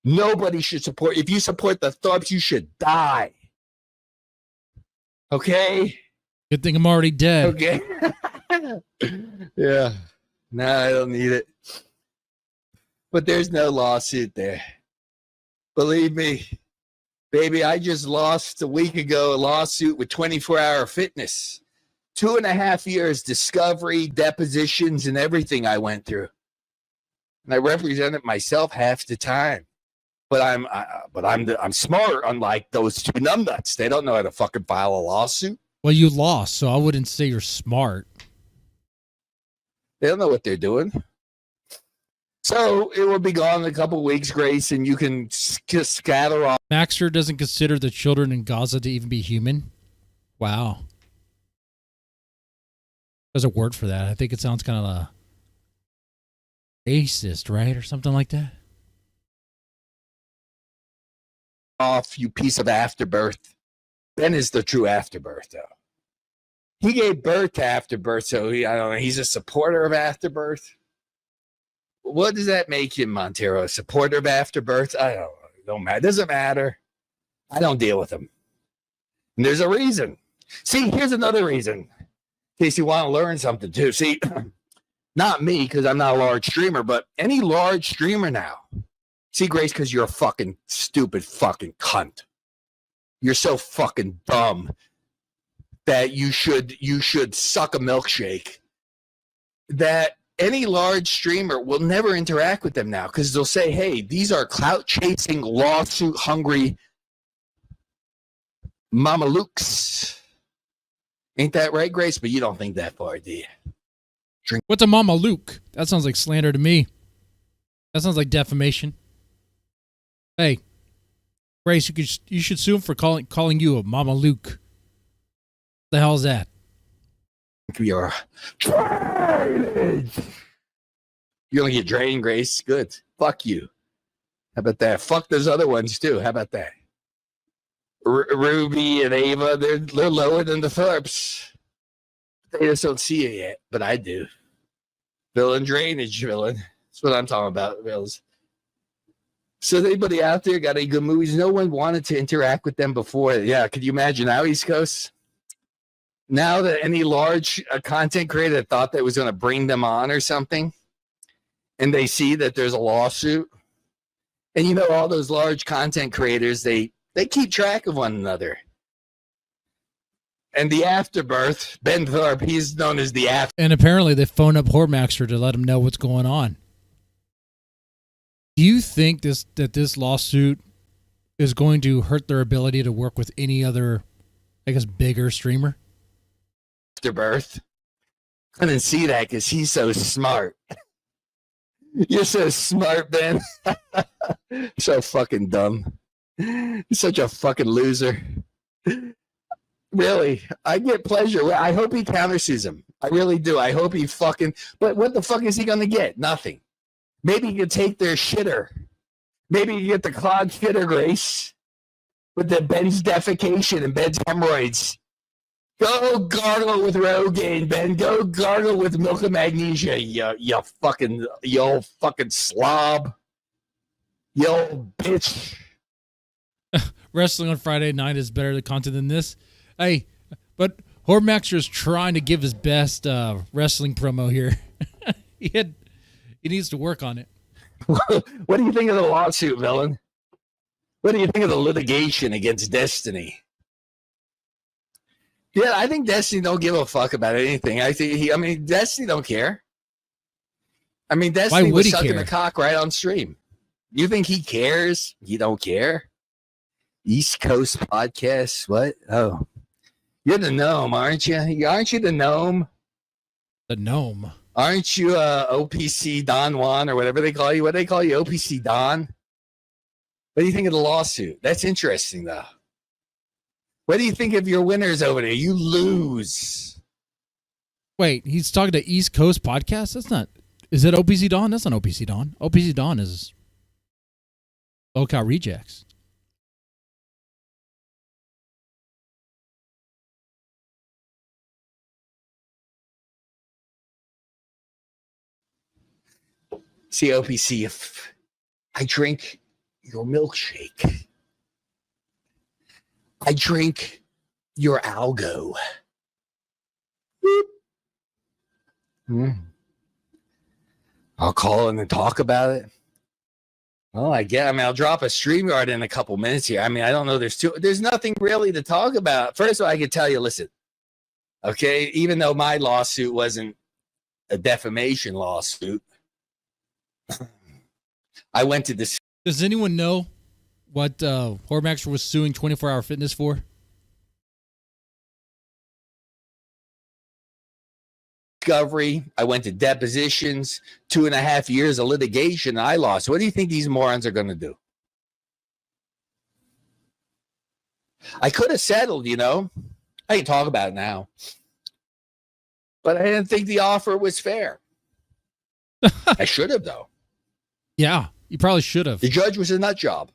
Nobody should support. If you support the Thorps, you should die. Okay? Good thing I'm already dead. Okay. Yeah. No, I don't need it. But there's no lawsuit there. Believe me, baby, I just lost a week ago a lawsuit with 24-Hour Fitness. 2.5 years discovery, depositions, and everything I went through. And I represented myself half the time. But I'm smart, unlike those two numbnuts. They don't know how to fucking file a lawsuit. Well, you lost, so I wouldn't say you're smart. They don't know what they're doing. So it will be gone in a couple weeks, Grace, and you can just scatter off. Maxter doesn't consider the children in Gaza to even be human? Wow. There's a word for that. I think it sounds kind of racist, right? Or something like that. Off, you piece of afterbirth. Ben is the true afterbirth, though. He gave birth to afterbirth, so I don't know. He's a supporter of afterbirth. What does that make him, Montero? A supporter of afterbirth? I don't know. It don't matter. It doesn't matter. I don't deal with him. And there's a reason. See, here's another reason. In case you want to learn something, too. See, not me, because I'm not a large streamer, but any large streamer now. See, Grace, because you're a fucking stupid fucking cunt. You're so fucking dumb that you should suck a milkshake. That any large streamer will never interact with them now because they'll say, hey, these are clout-chasing, lawsuit-hungry mamalukes. Ain't that right, Grace? But you don't think that far, do you? What's a Mama Luke? That sounds like slander to me. That sounds like defamation. Hey, Grace, you should sue him for calling you a Mama Luke. The hell's that? You're drainage. You're gonna get drained, Grace. Good. Fuck you. How about that? Fuck those other ones too. How about that? Ruby and Ava, they're lower than the Thorps. They just don't see it yet, but I do. Villain drainage, villain. That's what I'm talking about, villains. So anybody out there got any good movies? No one wanted to interact with them before. Yeah, could you imagine now, East Coast? Now that any large content creator thought that was going to bring them on or something, and they see that there's a lawsuit, and all those large content creators, they keep track of one another. And the afterbirth, Ben Thorp, he's known as the after. And apparently they phoned up Hormaxer to let him know what's going on. Do you think that this lawsuit is going to hurt their ability to work with any other, I guess, bigger streamer? Afterbirth. Couldn't see that because he's so smart. You're so smart, Ben. So fucking dumb. You're such a fucking loser. Really, I get pleasure. I hope he countersues him. I really do. I hope he fucking. But what the fuck is he gonna get? Nothing. Maybe he could take their shitter. Maybe you get the clogged shitter, Grace, with the Ben's defecation and Ben's hemorrhoids. Go gargle with Rogaine, Ben. Go gargle with milk of magnesia, you old fucking slob. You old bitch. Wrestling on Friday night is better content than this. Hey, but Hormaxer's trying to give his best wrestling promo here. He needs to work on it. What do you think of the lawsuit, villain? What do you think of the litigation against Destiny? Yeah, I think Destiny don't give a fuck about anything. I mean, Destiny don't care. I mean, Destiny was sucking the cock right on stream. You think he cares? He don't care. East Coast podcast. What? Oh, you're the gnome, aren't you? Aren't you the gnome? The gnome. Aren't you OPC Don Juan or whatever they call you? What do they call you? OPC Don? What do you think of the lawsuit? That's interesting, though. What do you think of your winners over there? You lose. Wait, he's talking to East Coast podcast? That's not... Is it OPC Dawn? That's not OPC Dawn. OPC Dawn is Local Rejects. See, OPC, if I drink your milkshake, I drink your algo. I'll call in and talk about it. Well, I'll drop a StreamYard in a couple minutes here. I mean, I don't know. There's nothing really to talk about. First of all, I can tell you, listen, okay, even though my lawsuit wasn't a defamation lawsuit, I went to this. Does anyone know what Hormaxer was suing 24 Hour Fitness for? Discovery. I went to depositions, 2.5 years of litigation. I lost. What do you think these morons are going to do? I could have settled, you know. I can talk about it now. But I didn't think the offer was fair. I should have, though. Yeah, you probably should have. The judge was a nut job.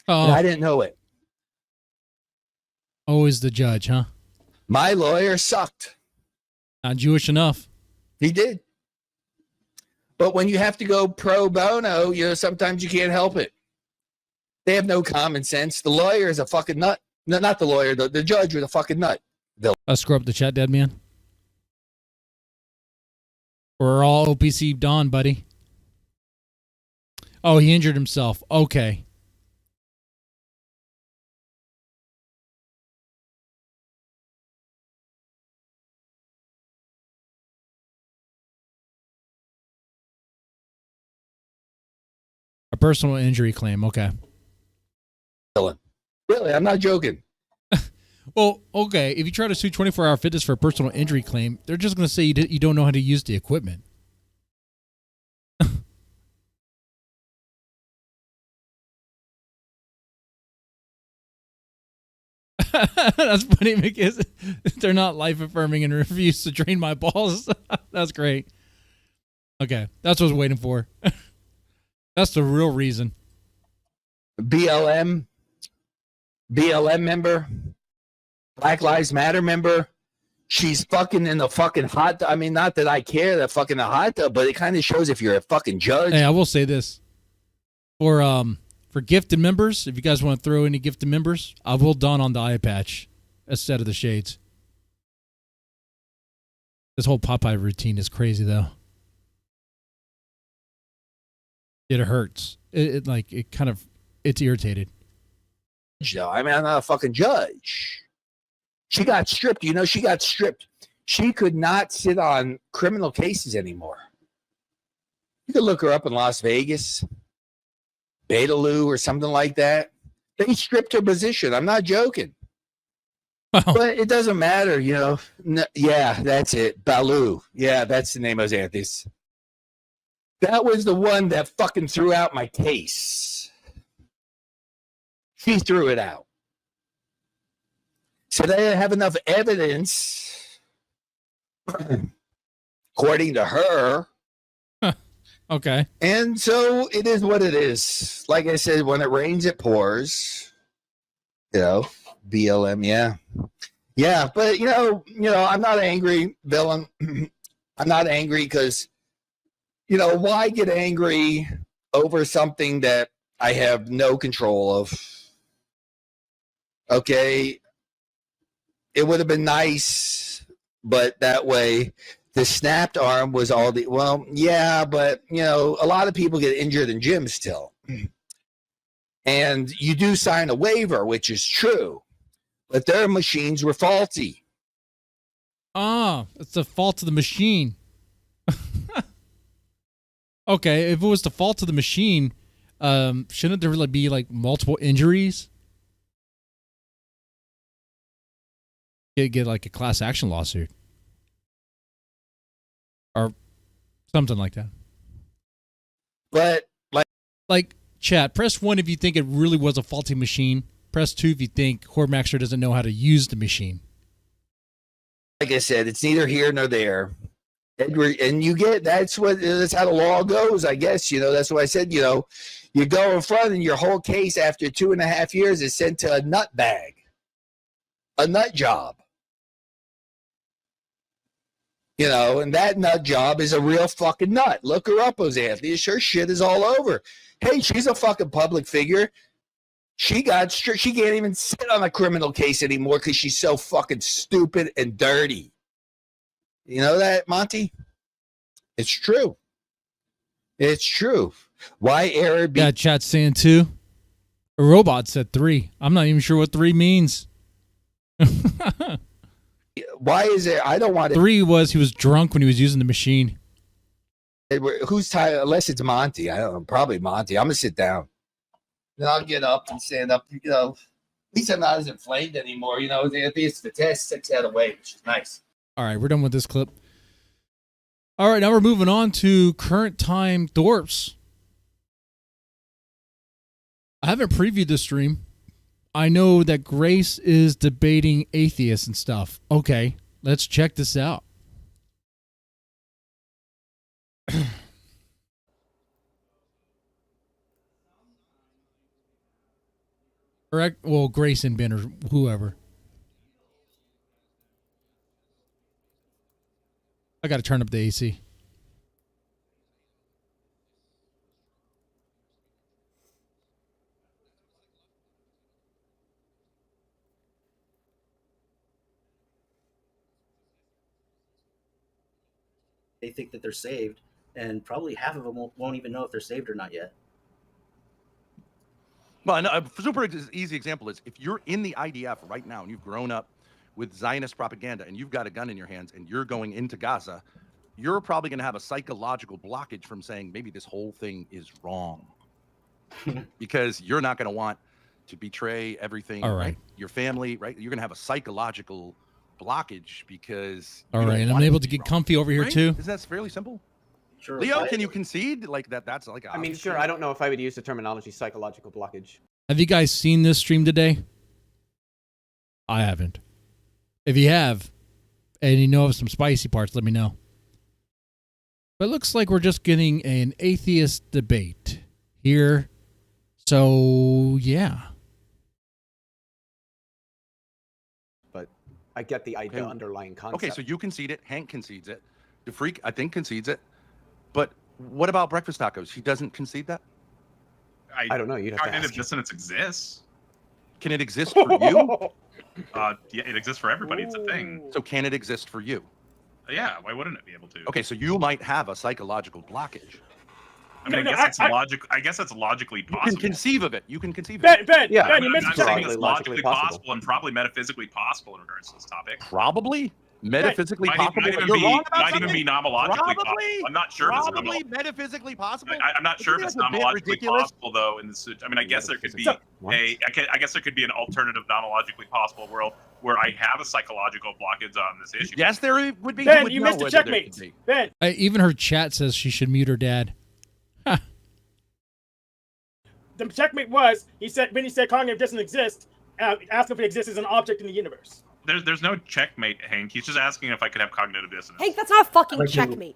Oh, and I didn't know it. Always the judge, huh? My lawyer sucked. Not Jewish enough. He did. But when you have to go pro bono, you know, sometimes you can't help it. They have no common sense. The lawyer is a fucking nut. No, not the lawyer. The judge was a fucking nut. Let's screw up the chat, dead man. We're all OPC Don, buddy. Oh, he injured himself. Okay. A personal injury claim. Okay. Really, I'm not joking. Well, okay. If you try to sue 24 Hour Fitness for a personal injury claim, they're just going to say you don't know how to use the equipment. That's funny because they're not life affirming and refuse to drain my balls. That's great. Okay. That's what I was waiting for. That's the real reason. BLM member, Black Lives Matter member. She's fucking in the fucking hot tub. I mean, not that I care that fucking the hot tub, but it kind of shows if you're a fucking judge. Hey, I will say this. For gifted members, if you guys want to throw any gifted members, I will don on the eye patch instead of the shades. This whole Popeye routine is crazy, though. It hurts. It's irritated. I mean, I'm not a fucking judge. She got stripped. You know, she got stripped. She could not sit on criminal cases anymore. You could look her up in Las Vegas, Betaloo, or something like that. They stripped her position. I'm not joking. Wow. But it doesn't matter, you know. Yeah, that's it. Baloo. Yeah, that's the name of those atheists. That was the one that fucking threw out my case. She threw it out. So they didn't have enough evidence, according to her. Huh. Okay. And so it is what it is. Like I said, when it rains, it pours. You know, BLM, yeah. Yeah, but, you know, I'm not angry, villain. I'm not angry because, you know, why get angry over something that I have no control of? Okay. it would have been nice, but that way the snapped arm was all the, well, yeah, but, you know, a lot of people get injured in gyms still. And you do sign a waiver, which is true, but their machines were faulty. Ah, it's the fault of the machine. Okay, if it was the fault of the machine, shouldn't there really be like multiple injuries? Get like a class action lawsuit or something like that. But like chat, press 1 if you think it really was a faulty machine. Press 2 if you think Hormaxer doesn't know how to use the machine. Like I said, it's neither here nor there. And you get, that's how the law goes, I guess. You know, that's what I said. You know, you go in front and your whole case after 2.5 years is sent to a nut bag, a nut job. You know, and that nut job is a real fucking nut. Look her up, Atheists. Her shit is all over. Hey, she's a fucking public figure. She can't even sit on a criminal case anymore because she's so fucking stupid and dirty. You know that, Monty? It's true. It's true. Why error? Yeah, chat's saying 2. A robot said 3. I'm not even sure what 3 means. Why is there? I don't want to. 3 was he was drunk when he was using the machine. Who's tired? Unless it's Monty. I don't know. Probably Monty. I'm going to sit down. Then I'll get up and stand up. You know, at least I'm not as inflamed anymore. You know, it's the test 6 out of weight, which is nice. All right, we're done with this clip. All right, now we're moving on to current time Thorps. I haven't previewed this stream. I know that Grace is debating atheists and stuff. Okay, let's check this out. Correct. Well, Grace and Ben or whoever. I got to turn up the AC. They think that they're saved, and probably half of them won't even know if they're saved or not yet. Well, a super easy example is if you're in the IDF right now and you've grown up with Zionist propaganda and you've got a gun in your hands and you're going into Gaza, you're probably going to have a psychological blockage from saying maybe this whole thing is wrong because you're not going to want to betray everything. All right. Your family, right? You're going to have a psychological blockage because. All right. And I'm able to get comfy over here too. Isn't that fairly simple? Sure. Leo, can you concede like that? That's like. I mean, sure. I don't know if I would use the terminology psychological blockage. Have you guys seen this stream today? I haven't. If you have, and you know of some spicy parts, let me know. But it looks like we're just getting an atheist debate here. So, yeah. But I get the idea underlying concept. Okay, so you concede it. Hank concedes it. The Freak, I think, concedes it. But what about breakfast tacos? He doesn't concede that? I don't know. You'd have to Cognitive ask. dissonance exists. Can it exist for you? Yeah, it exists for everybody. It's a thing. So can it exist for you? Yeah, why wouldn't it be able to? Okay, so you might have a psychological blockage. I mean, I guess it's logically possible. You can conceive of it. You can conceive of it. Ben, you missed I'm saying it's logically possible and probably metaphysically possible in regards to this topic. Probably metaphically possible. Might even be nomologically possible. I'm not sure if it's Probably metaphysically possible. I'm not sure if it's nomologically possible though. In this, I mean, I guess there could be I guess there could be an alternative nomologically possible world where I have a psychological blockage on this issue. Yes, there would be. Ben, you missed a checkmate. Ben, Even her chat says she should mute her dad. the checkmate was Benny said cognitive doesn't exist. Ask if it exists as an object in the universe. There's no checkmate, Hank. He's just asking if I could have cognitive dissonance. Hank, that's not a fucking checkmate.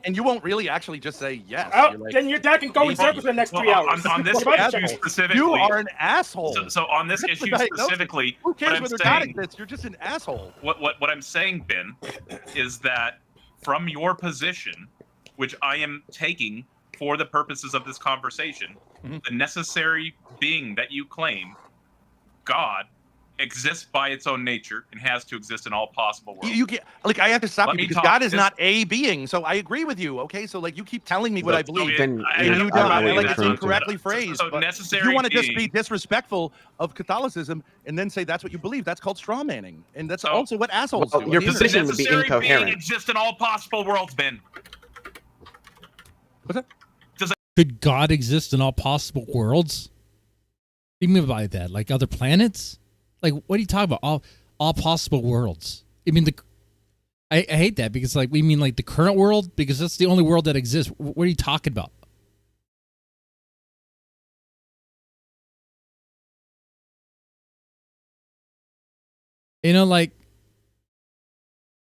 And you won't really actually just say yes. Oh, then your dad can go in circles for the next 3 hours. On this issue specifically, you are an asshole. So on this issue specifically, who cares what whether I'm God saying, exists? You're just an asshole. What I'm saying, Ben, is that from your position, which I am taking for the purposes of this conversation, the necessary being that you claim, God, exists by its own nature and has to exist in all possible worlds. You get like I have to stop Let you me because talk. God is This- not a being. So I agree with you. Okay, so like you keep telling me what I believe, then and you I don't know I what like you're it's referring to. incorrectly phrased. So but necessary if you want to just be being- disrespectful of Catholicism and then say that's what you believe, that's called straw manning, and that's also what assholes do. Your position would be incoherent. Being exists in all possible worlds, Ben. What's that? Could God exist in all possible worlds? What do you mean by that? Like other planets? Like what are you talking about? All possible worlds. I mean I hate that because like we mean like the current world because that's the only world that exists. What are you talking about? You know, like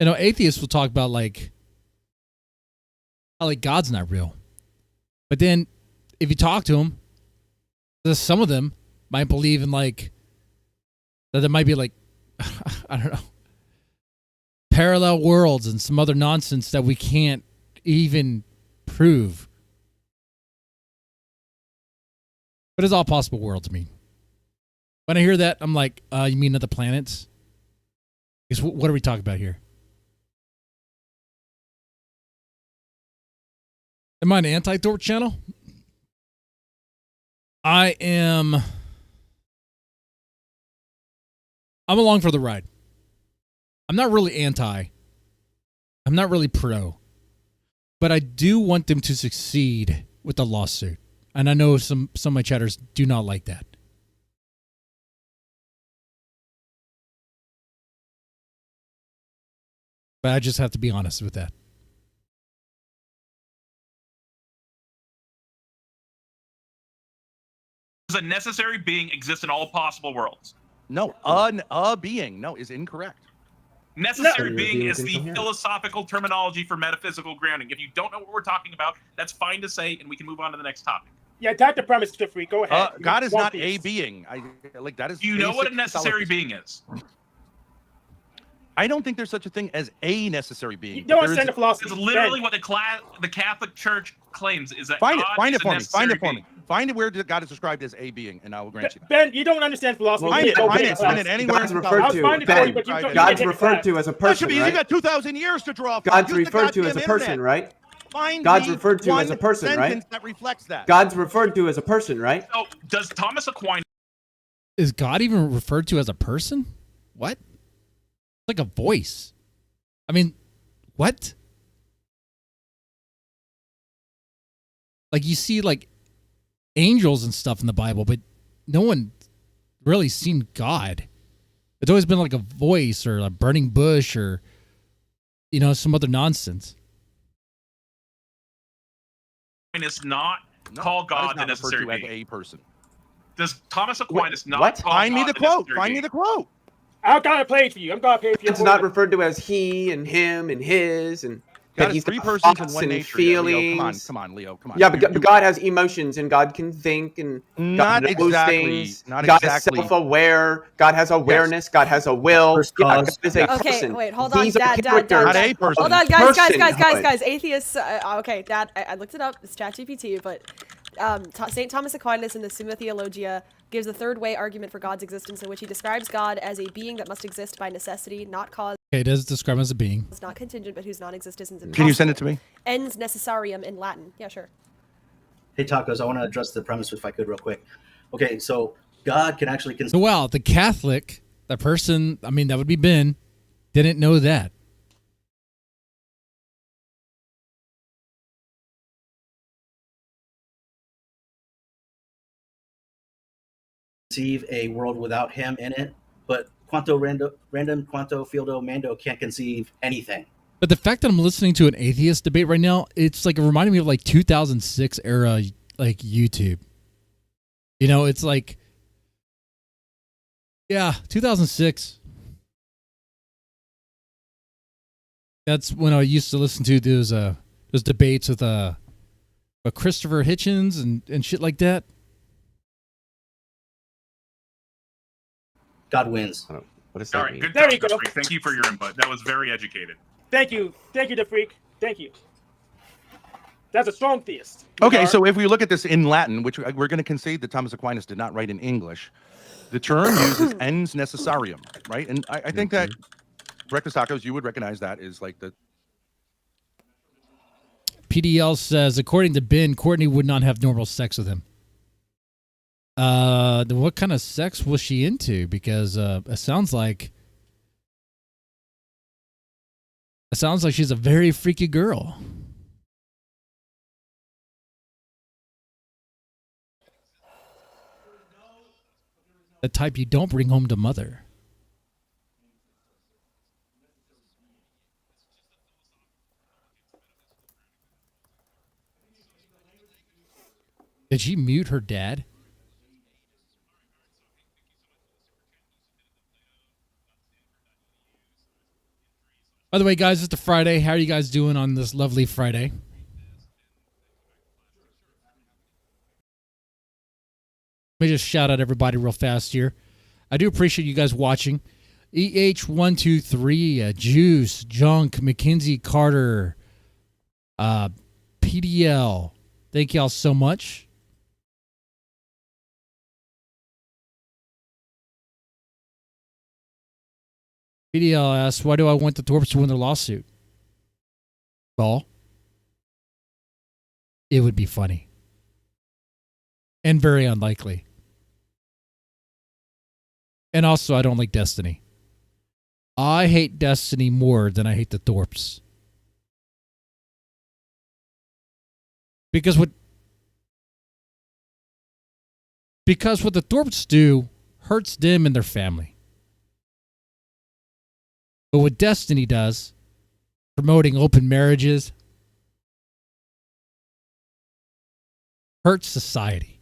atheists will talk about like how like God's not real. But then if you talk to them, some of them might believe in like that there might be like I don't know, parallel worlds and some other nonsense that we can't even prove. What does all possible worlds mean? When I hear that, I'm like, you mean other planets? Because what are we talking about here? Am I an anti-Thorp channel? I'm along for the ride. I'm not really anti. I'm not really pro. But I do want them to succeed with the lawsuit. And I know some of my chatters do not like that. But I just have to be honest with that. Does a necessary being exist in all possible worlds? No, a being is incorrect. Necessary being is the philosophical terminology for metaphysical grounding. If you don't know what we're talking about, that's fine to say, and we can move on to the next topic. Yeah, attack the premise, Jeffrey. Go ahead. God is not a being. That is. Do you know what a necessary being is? I don't think there's such a thing as a necessary being. You don't understand the philosophy. It's literally what the Catholic Church claims is that find God it is for a me. necessary Find it for being. me. Find it where God is described as a being, and I will grant you that. Ben, you don't understand philosophy. Find it anywhere. God's referred to. Ben, God's referred to as a person, You right? got 2,000 years to draw from. God's referred to as a person, right? God's referred to as a person, right? That reflects that. God's referred to as a person, right? So, does Thomas Aquinas? Is God even referred to as a person? What? It's like a voice. I mean, what? Like you see like angels and stuff in the Bible, but no one really seen God. It's always been like a voice or a burning bush or, some other nonsense. Not call God the necessary as being. a person. Does Thomas Aquinas not call Find me God the necessary quote. Find me being? the quote. I'm gonna play it for you. It's not referred to as he and him and his and God that is he's three got persons in thoughts one and nature. feelings. Come on, Leo. Come on. Yeah, but God has emotions and God can think and God knows things. God is self-aware. God has awareness. God has a will. God is a Okay, person. wait, hold on, These are Dad. characters. Not a person. Hold on, guys. Personhood. Atheists. Okay, Dad, I looked it up. It's ChatGPT, but St. Thomas Aquinas in the Summa Theologia gives a third way argument for God's existence in which he describes God as a being that must exist by necessity, not cause. Okay, it does describe him as a being. It's not contingent, but whose non-existence is impossible. Can you send it to me? Ens necessarium in Latin. Yeah, sure. Hey, Tacos, I want to address the premise if I could real quick. Okay, so God can actually Well, the Catholic, the person, that would be Ben, didn't know that. conceive a world without him in it, but random quanto fieldo mando can't conceive anything. But the fact that I'm listening to an atheist debate right now, it's like reminding me of like 2006 era like YouTube. It's like, yeah, 2006. That's when I used to listen to those debates with Christopher Hitchens and shit like that. God wins. What does All that right, mean? good There job, you go. Jeffrey. Thank you for your input. That was very educated. Thank you, the freak. Thank you. That's a strong theist. Okay, so if we look at this in Latin, which we're going to concede that Thomas Aquinas did not write in English, the term uses ens necessarium, right? And I think that Breakfast Tacos, you would recognize that is like the... PDL says, according to Ben, Courtney would not have normal sex with him. Then what kind of sex was she into? Because it sounds like she's a very freaky girl. The type you don't bring home to mother. Did she mute her dad? By the way, guys, it's a Friday. How are you guys doing on this lovely Friday? Let me just shout out everybody real fast here. I do appreciate you guys watching. EH123, Juice, Junk, Mackenzie Carter, PDL. Thank y'all so much. PDL asks, why do I want the Thorps to win their lawsuit? Well, it would be funny. And very unlikely. And also, I don't like Destiny. I hate Destiny more than I hate the Thorps. Because what the Thorps do hurts them and their family. But what Destiny does, promoting open marriages, hurts society.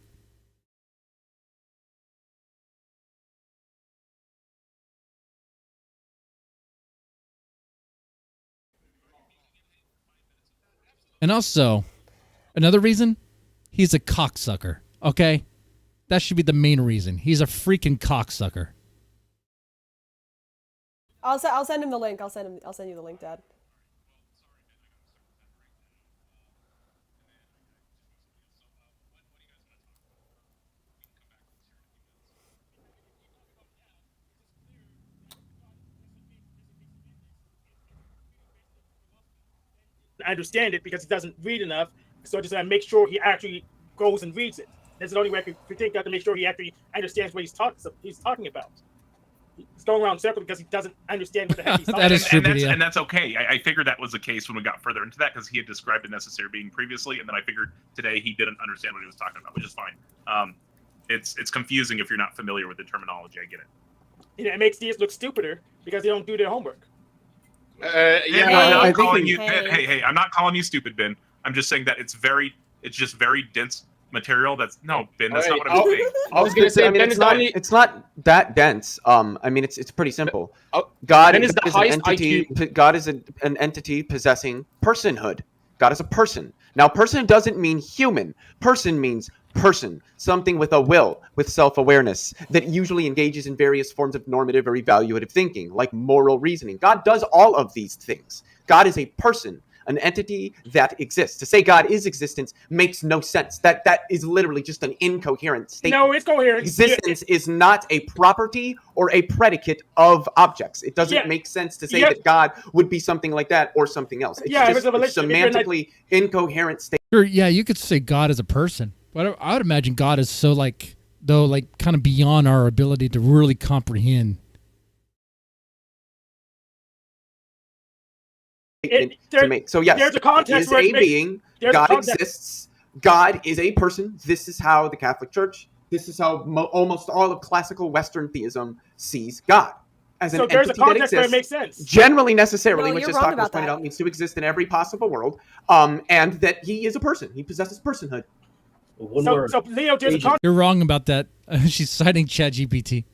And also, another reason, he's a cocksucker, okay? That should be the main reason. He's a freaking cocksucker. I'll send him the link. I'll send you the link, Dad. I understand it because he doesn't read enough. So I just gotta make sure he actually goes and reads it. That's the only way I can think of to make sure he actually understands what he's talking about. He's going around in circles because he doesn't understand what the heck he's talking about. And that's okay. I figured that was the case when we got further into that because he had described a necessary being previously, and then I figured today he didn't understand what he was talking about, which is fine. It's confusing if you're not familiar with the terminology. I get it. It makes these look stupider because they don't do their homework. I'm not calling you stupid, Ben. I'm just saying that it's just very dense material. Ben, that's not what I'm saying. I was going to say, it's not that dense. I mean, it's pretty simple. God is an entity. God is an entity possessing personhood. God is a person. Now, person doesn't mean human. Person means person, something with a will, with self-awareness, that usually engages in various forms of normative or evaluative thinking, like moral reasoning. God does all of these things. God is a person, an entity that exists. To say God is existence makes no sense. That is literally just an incoherent statement. No, it's coherent. Existence is not a property or a predicate of objects. It doesn't make sense to say that God would be something like that or something else. It's just a semantically incoherent statement. Sure, yeah, you could say God is a person. But I would imagine God is so kind of beyond our ability to really comprehend. So yes, there's a context is a being. God exists. God is a person. This is how the Catholic Church, this is how almost all of classical Western theism sees God. As an entity that exists, where it makes sense. Generally, necessarily, which as Tacos pointed out, needs to exist in every possible world, and that he is a person. He possesses personhood. So Leo, you're wrong about that. She's citing ChatGPT,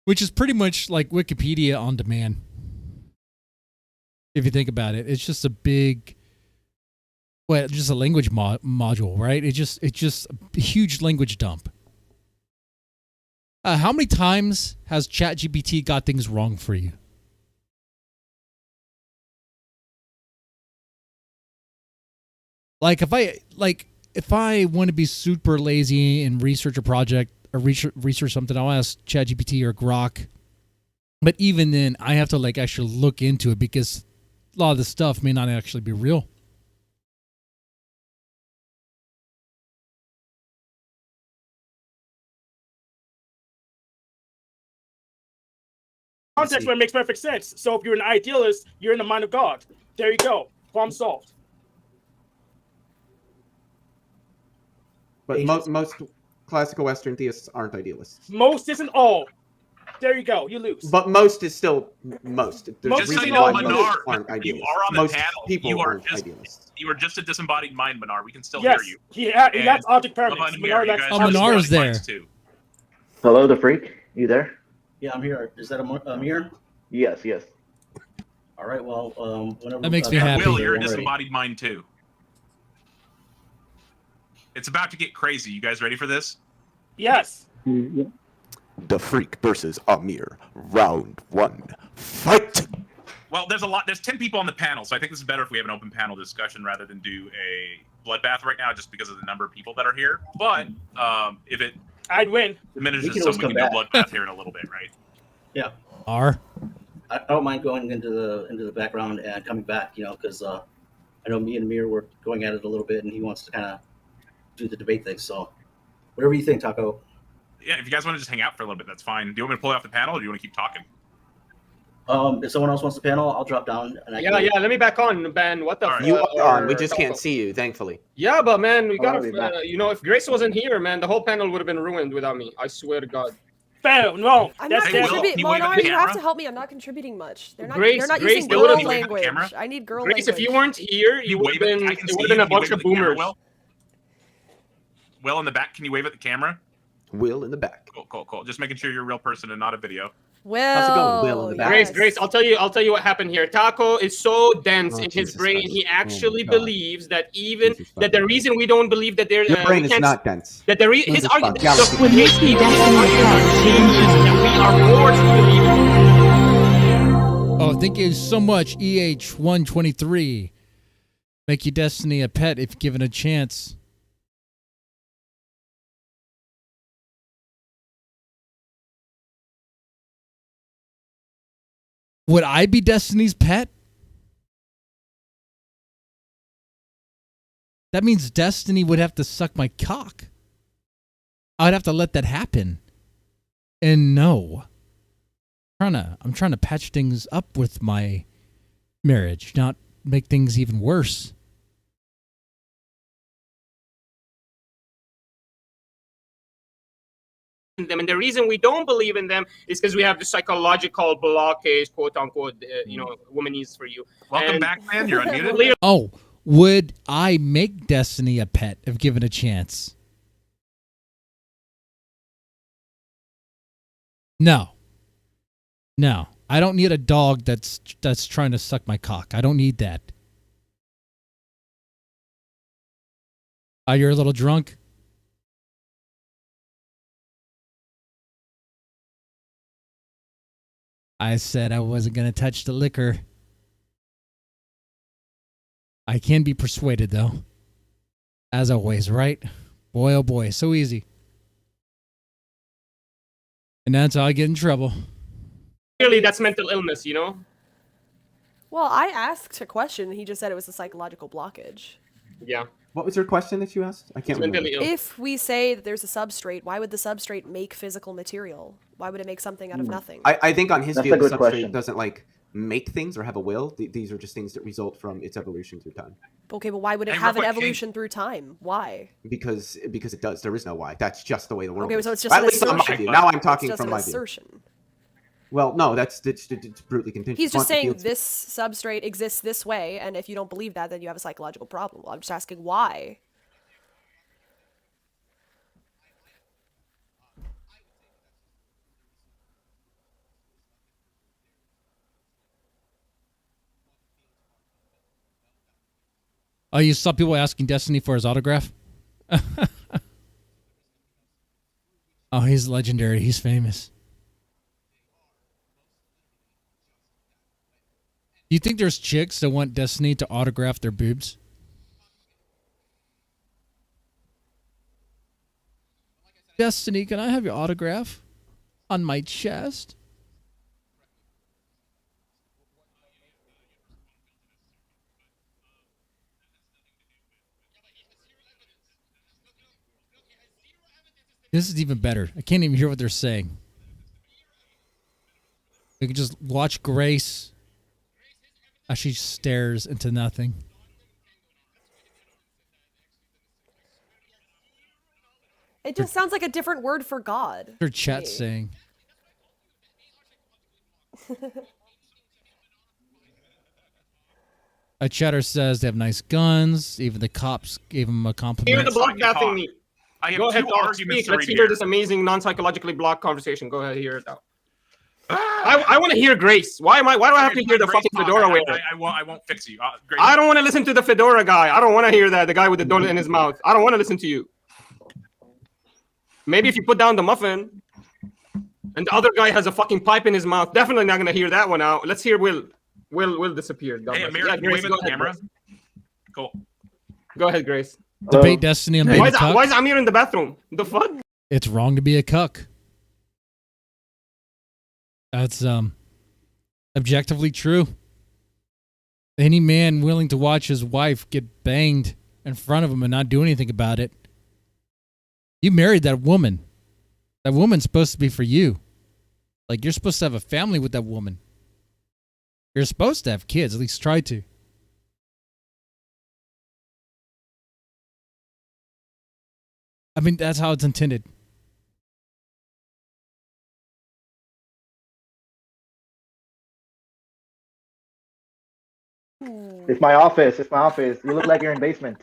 which is pretty much like Wikipedia on demand. If you think about it, it's just a big, just a language module, right? It's just a huge language dump. How many times has ChatGPT got things wrong for you? Like if I want to be super lazy and research a project or research something, I'll ask ChatGPT or Grok. But even then, I have to like actually look into it because a lot of the stuff may not actually be real. Context where it makes perfect sense. So if you're an idealist, you're in the mind of God. There you go. Problem solved. But most classical Western theists aren't idealists. Most isn't all. There you go. You lose. But most is still most. There's Most a reason is why all. most aren't You idealists. are on the Most panel. people You are aren't just idealists. you are just a disembodied mind, Minar. We can still Yes. hear you. He has object Love permanence. and Amir, you guys Oh, are Minar is disembodied there. minds too. Hello, the freak. You there? Yeah, I'm here. Is that Amir? Yes, yes. All right. Well, whenever That makes me And happy. Will, you're a I'm ready. disembodied mind too. It's about to get crazy. You guys ready for this? Yes. The Freak versus Amir. Round 1. Fight! Well, there's 10 people on the panel, so I think this is better if we have an open panel discussion rather than do a bloodbath right now, just because of the number of people that are here. But if it I'd win. diminishes We can some, always we can come do a bloodbath here in a little bit, right? Yeah. R. I don't mind going into the background and coming back, because I know me and Amir were going at it a little bit, and he wants to kind of do the debate thing. So, whatever you think, Taco. Yeah, if you guys want to just hang out for a little bit, that's fine. Do you want me to pull you off the panel, or do you want to keep talking? If someone else wants the panel, I'll drop down. And Yeah, let me back on, Ben. What the? You are on. We just can't see you, thankfully. Yeah, but man, we gotta. I'll be back. If Grace wasn't here, man, the whole panel would have been ruined without me. I swear to God. Fail. No. I'm That's not it. contributing. Can you wave at Monar, the you have camera? to help me. I'm not contributing much. They're not. Grace- they're not Grace, using Will, girl can you wave at the language. camera? I need girl Grace, language. if you weren't here, Can you would wave have at- been. I It can see would you. have been a Can you bunch wave of at the camera, boomers. Will? Will in the back, can you wave at the camera? Will in the back. Cool. Just making sure you're a real person and not a video. Will. How's it going, Will, in the back? Grace, I'll tell you what happened here. Taco is so dense Oh, in his Jesus brain, Christ. he actually Oh, my God. believes that even Jesus that the fucking reason we don't believe that there Your brain we is can't- not dense. that the his Jesus argument fuck, galaxy. his argument that we are forced to believe. Oh, thank you so much, EH123. Make your destiny a pet if given a chance. Would I be Destiny's pet? That means Destiny would have to suck my cock. I'd have to let that happen. And no. I'm trying to patch things up with my marriage, not make things even worse. Them, and the reason we don't believe in them is because we have the psychological blockage, quote unquote. Woman needs for you. Welcome back, man. You're unmuted. Oh, would I make Destiny a pet if given a chance? No. I don't need a dog that's trying to suck my cock. I don't need that. You're a little drunk? I said I wasn't going to touch the liquor. I can be persuaded, though. As always, right? Boy, oh boy, so easy. And that's how I get in trouble. Clearly, that's mental illness, you know. Well, I asked a question, and he just said it was a psychological blockage. Yeah. What was your question that you asked? I can't remember. If we say that there's a substrate, why would the substrate make physical material? Why would it make something out of nothing? I think on his That's view, a the good substrate question. doesn't like make things or have a will. These are just things that result from its evolution through time. Okay, but why would it Hey, have an real quick, evolution through time? Why? Because it does. There is no why. That's just the way the world Okay, is. so it's just At an least on my assertion. view. Now I'm talking It's just from an my view. assertion. Well, no, it's brutally contingent. He's just Quantum saying fields- this substrate exists this way, and if you don't believe that, then you have a psychological problem. Well, I'm just asking why. Oh, you saw people asking Destiny for his autograph? Oh, he's legendary. He's famous. Do you think there's chicks that want Destiny to autograph their boobs? Destiny, can I have your autograph on my chest? This is even better. I can't even hear what they're saying. We can just watch Grace as she stares into nothing. It just sounds like a different word for God. Her chat saying. A chatter says they have nice guns. Even the cops gave him a compliment. Hear the block capping me. I have Go ahead, two dog. arguments Speak. to Let's read hear here. this amazing non-psychologically blocked conversation. Go ahead, hear it out. I want to hear Grace. Why do I have to hear the fucking fedora wearer? I won't fix you. Grace. I don't want to listen to the fedora guy. I don't want to hear that. The guy with the donut in his mouth. I don't want to listen to you. Maybe if you put down the muffin and the other guy has a fucking pipe in his mouth, definitely not going to hear that one out. Let's hear Will. Will disappear. Hey, Amir, Yeah, Grace, wave at go the ahead, camera. Grace. Cool. Go ahead, Grace. Debate Destiny on being a cuck. Why is Amir in the bathroom? The fuck? It's wrong to be a cuck. That's objectively true. Any man willing to watch his wife get banged in front of him and not do anything about it. You married that woman. That woman's supposed to be for you. Like, you're supposed to have a family with that woman. You're supposed to have kids, at least try to. I mean, that's how it's intended. It's my office. It's my office. You look like you're in basement.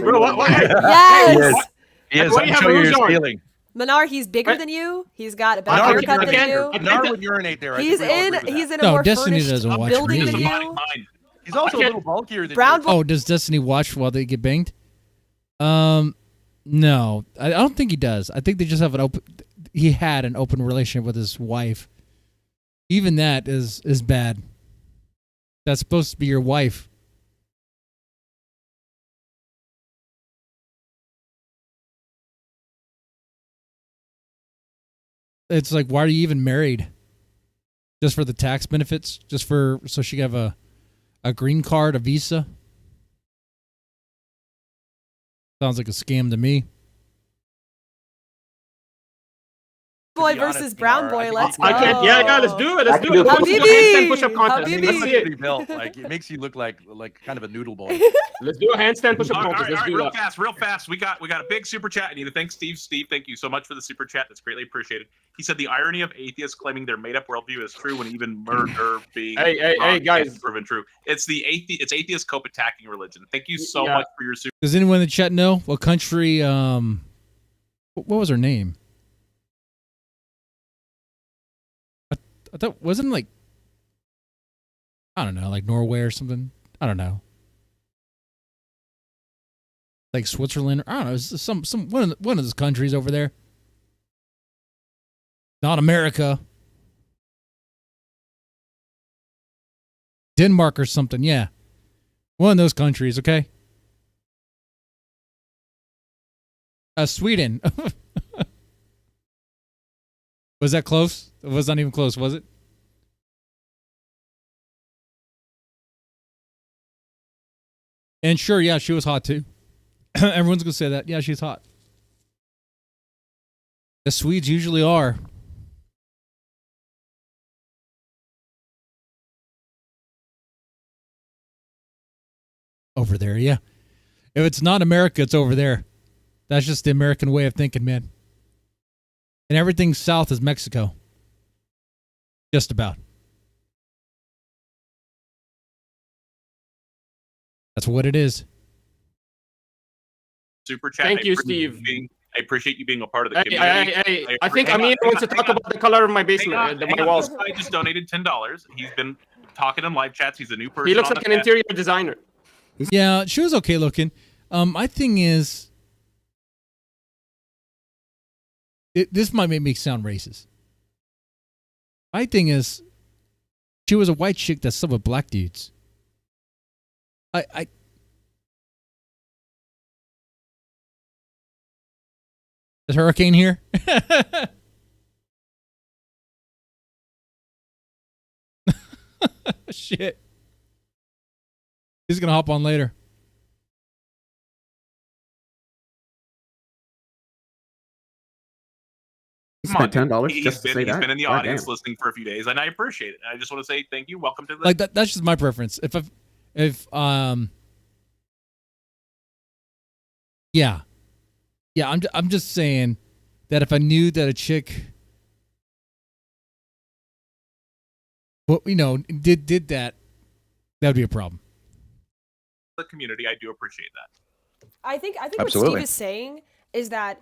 Bro, what? Yes! He is. Why do you have Show you rouge your on? ceiling. Minar, he's bigger than you. He's got a better Minar haircut would than urinate- you. Minar would urinate there. I He's think we all in. agree with He's that. in a No, more Destiny furnished doesn't watch building me. than you. He's also a little bulkier than Brown you. Oh, does Destiny watch while they get banged? No. I don't think he does. I think they just have an open... He had an open relationship with his wife. Even that is bad. That's supposed to be your wife. It's like, why are you even married? Just for the tax benefits? Just for so she can have a green card, a visa? Sounds like a scam to me. Boy versus brown boy. Let's go. I can't. Yeah, let's do it. Let's do it. Let's do a handstand push-up contest. Let's see it. Built. Like, it makes you look like kind of a noodle boy. Let's do a handstand push-up All contest. right, Let's do real that. fast. We got a big super chat. I need to thank Steve. Steve, thank you so much for the super chat. That's greatly appreciated. He said the irony of atheists claiming their made-up worldview is true when even murder being Hey, guys. is proven true. It's atheists cope attacking religion. Thank you so much for your super. Does anyone in the chat know what country? What was her name? I thought wasn't like, I don't know, like Norway or something. I don't know, like Switzerland. I don't know. It's some one of those countries over there. Not America. Denmark or something. Yeah, one of those countries. Okay. Sweden. Was that close? It was not even close, was it? And sure, yeah, she was hot too. Everyone's gonna say that. Yeah, she's hot. The Swedes usually are. Over there, yeah. If it's not America, it's over there. That's just the American way of thinking, man. And everything south is Mexico. Just about. That's what it is. Super chat. Thank you, Steve. I appreciate you being a part of the Hey, community. I think Amir wants to talk about the color of my basement, my walls. This guy just donated $10. He's been talking in live chats. He's a new person. He looks on like the an chat. interior designer. Yeah, she was okay looking. My thing is, this might make me sound racist. My thing is, she was a white chick that slept with black dudes. Is Hurricane here? Shit. He's gonna hop on later. He spent $10 He's just to been, say he's that. been in the God audience damn. listening for a few days, and I appreciate it. I just want to say thank you. Welcome to the Like that's just my preference. Yeah, I'm just saying that if I knew that a chick, did that would be a problem. the community. I do appreciate that. I think Absolutely. what Steve is saying is that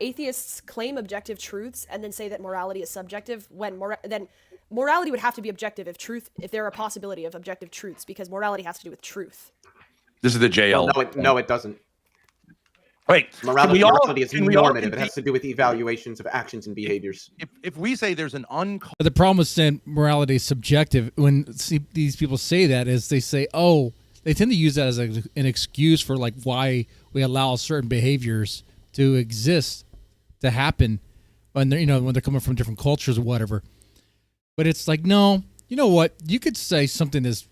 atheists claim objective truths and then say that morality is subjective when then morality would have to be objective if there are a possibility of objective truths, because morality has to do with truth. This is the JL. Well, no, it doesn't. Wait, morality is can we all normative. It has to do with evaluations of actions and behaviors. If we say there's an But the problem with saying morality is subjective, when these people say that, is they say, oh, they tend to use that as an excuse for like why we allow certain behaviors to exist, to happen, when they're when they're coming from different cultures or whatever. But it's like, no, you know what? You could say something is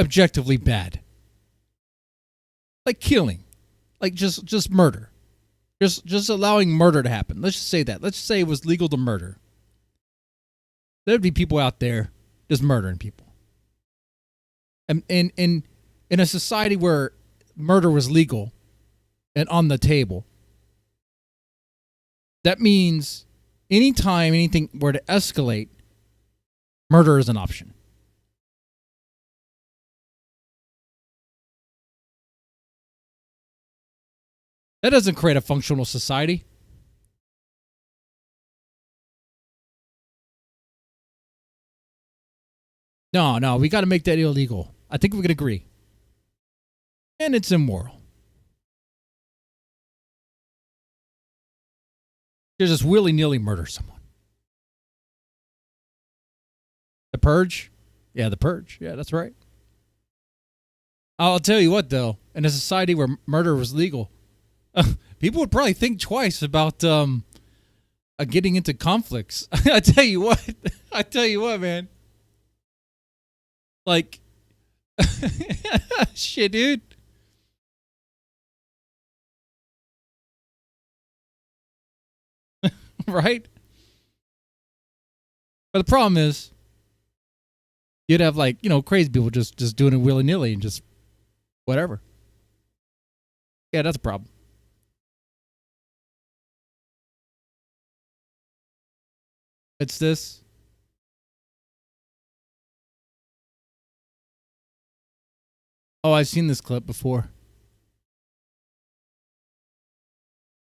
objectively bad, like killing, like just murder, just allowing murder to happen. Let's just say that. Let's say it was legal to murder. There'd be people out there just murdering people. And in a society where murder was legal and on the table, that means anytime anything were to escalate, murder is an option. That doesn't create a functional society. No, we got to make that illegal. I think we can agree. And it's immoral. You just willy-nilly murder someone. The Purge? Yeah, The Purge. Yeah, that's right. I'll tell you what, though. In a society where murder was legal, people would probably think twice about getting into conflicts. I tell you what, man. Like, shit, dude. Right? But the problem is, you'd have like, crazy people just doing it willy-nilly and just whatever. Yeah, that's a problem. It's this. Oh, I've seen this clip before.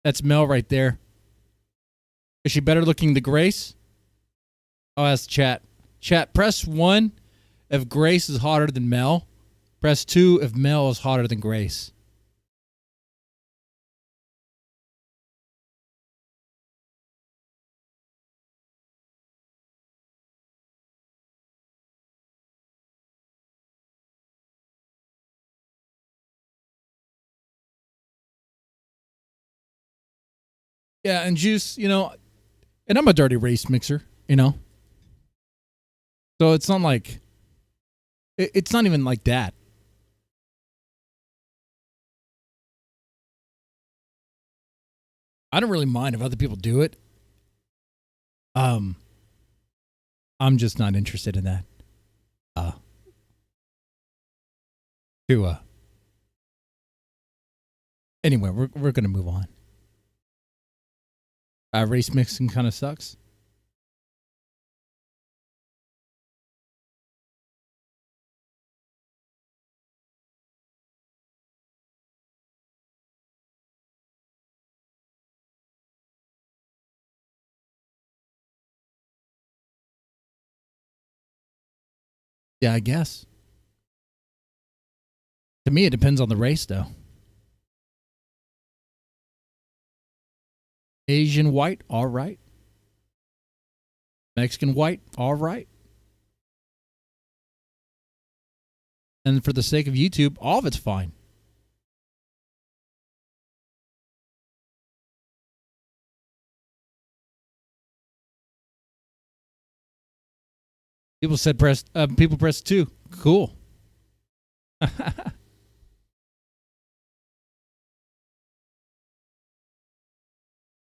That's Mel right there. Is she better looking than Grace? Oh, that's chat. Chat, press 1 if Grace is hotter than Mel. Press 2 if Mel is hotter than Grace. Yeah, and Juice, and I'm a dirty race mixer, So it's not like, it's not even like that. I don't really mind if other people do it. I'm just not interested in that. Anyway, we're gonna move on. Race mixing kind of sucks. Yeah, I guess. To me, it depends on the race, though. Asian white, all right. Mexican white, all right. And for the sake of YouTube, all of it's fine. People said press. People pressed 2. Cool.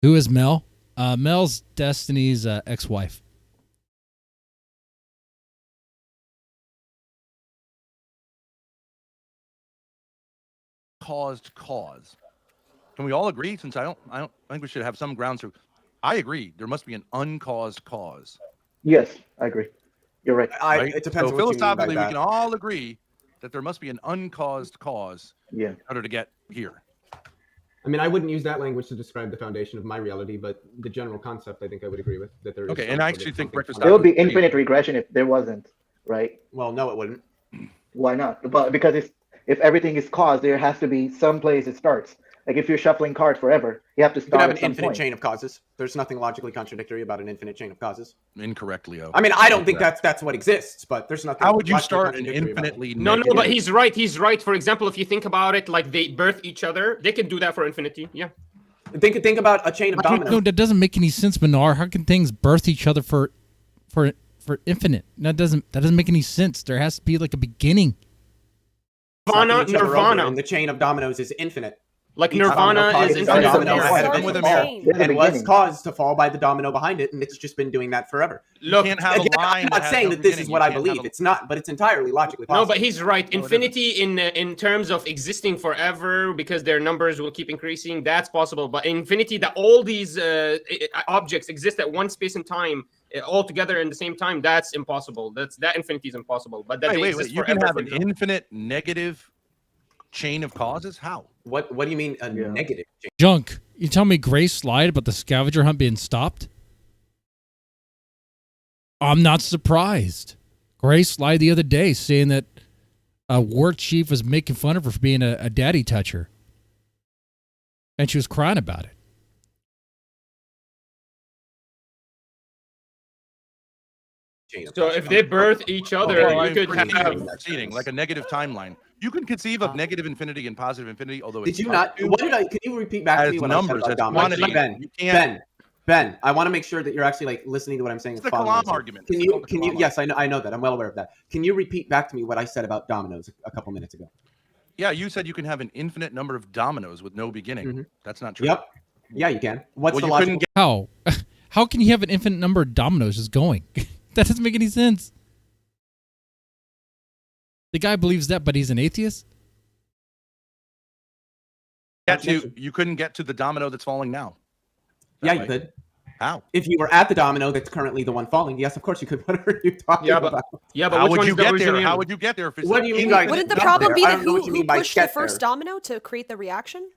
Who is Mel? Mel's Destiny's ex-wife. Caused cause. Can we all agree? Since I don't think we should have some grounds to. I agree. There must be an uncaused cause. Yes, I agree. You're right. Right? It depends So on what you mean by philosophically, we that. can all agree that there must be an uncaused cause Yeah. in order to get here. I mean, I wouldn't use that language to describe the foundation of my reality, but the general concept, I think I would agree with that there is. Okay, some and I sort of actually think something breakfast There would be tacos- infinite regression if there wasn't, right? Well, no, it wouldn't. Why not? But because if everything is caused, there has to be some place it starts. Like if you're shuffling cards forever, you have to You could start have at an some infinite point. chain of causes. There's nothing logically contradictory about an infinite chain of causes. Incorrect, Leo. I mean, I don't think that's what exists, but there's nothing. How would you logically start an contradictory about it. infinitely No, negative? but he's right. He's right. For example, if you think about it, like they birth each other, they can do that for infinity. Yeah. Think about a chain of dominoes. No, that doesn't make any sense, Minar. How can things birth each other for infinite? That doesn't make any sense. There has to be like a beginning. Nirvana. And the chain of dominoes is infinite. Like Each Nirvana domino is causes a infinite. domino Yes. ahead of Start it with to a fall, chain. There's a and was beginning. caused to fall by the domino behind it, and it's just been doing that forever. Look, You can't have a Again, line I'm that not has saying no that this is beginning. what You I can't have believe. a- It's not, but it's entirely logically possible. No, but he's right. Infinity in terms of existing forever because their numbers will keep increasing. That's possible. But infinity, that all these objects exist at one space and time all together in the same time, that's impossible. That infinity is impossible. But that they Wait. exist You can forever, have for an example. infinite negative chain of causes? How? What do you mean a negative chain? Junk. You tell me Grace lied about the scavenger hunt being stopped? I'm not surprised. Grace lied the other day saying that War Chief was making fun of her for being a daddy toucher. And she was crying about it. So if they birth each other, Well, you could have. Proceeding, like a negative timeline. You can conceive of negative infinity and positive infinity, although Did it's you not? What did I? Can you repeat back to as me what numbers, I said as about quantity. dominoes? You can't- Ben, I want to make sure that you're actually like listening to what I'm saying. It's and the following Kalam what I'm saying. argument. Can It's you? called the Can you? Kalam Yes, I know that. I'm well aware of that. Can you repeat back to me what I said about dominoes a couple minutes ago? Yeah, you said you can have an infinite number of dominoes with no beginning. That's not true. Yep. Yeah, you can. What's Well, the you logical? couldn't get How? How can you have an infinite number of dominoes just going? That doesn't make any sense. The guy believes that, but he's an atheist? you couldn't get to the domino that's falling now. Yeah, That you way. could. How? If you were at the domino that's currently the one falling, yes, of course you could. What are you talking about? How which would one's you the get there? original? How would you get there if it's What do you mean by Wouldn't the get problem there? be I that don't know what you who mean by pushed the get first there. domino to create the reaction?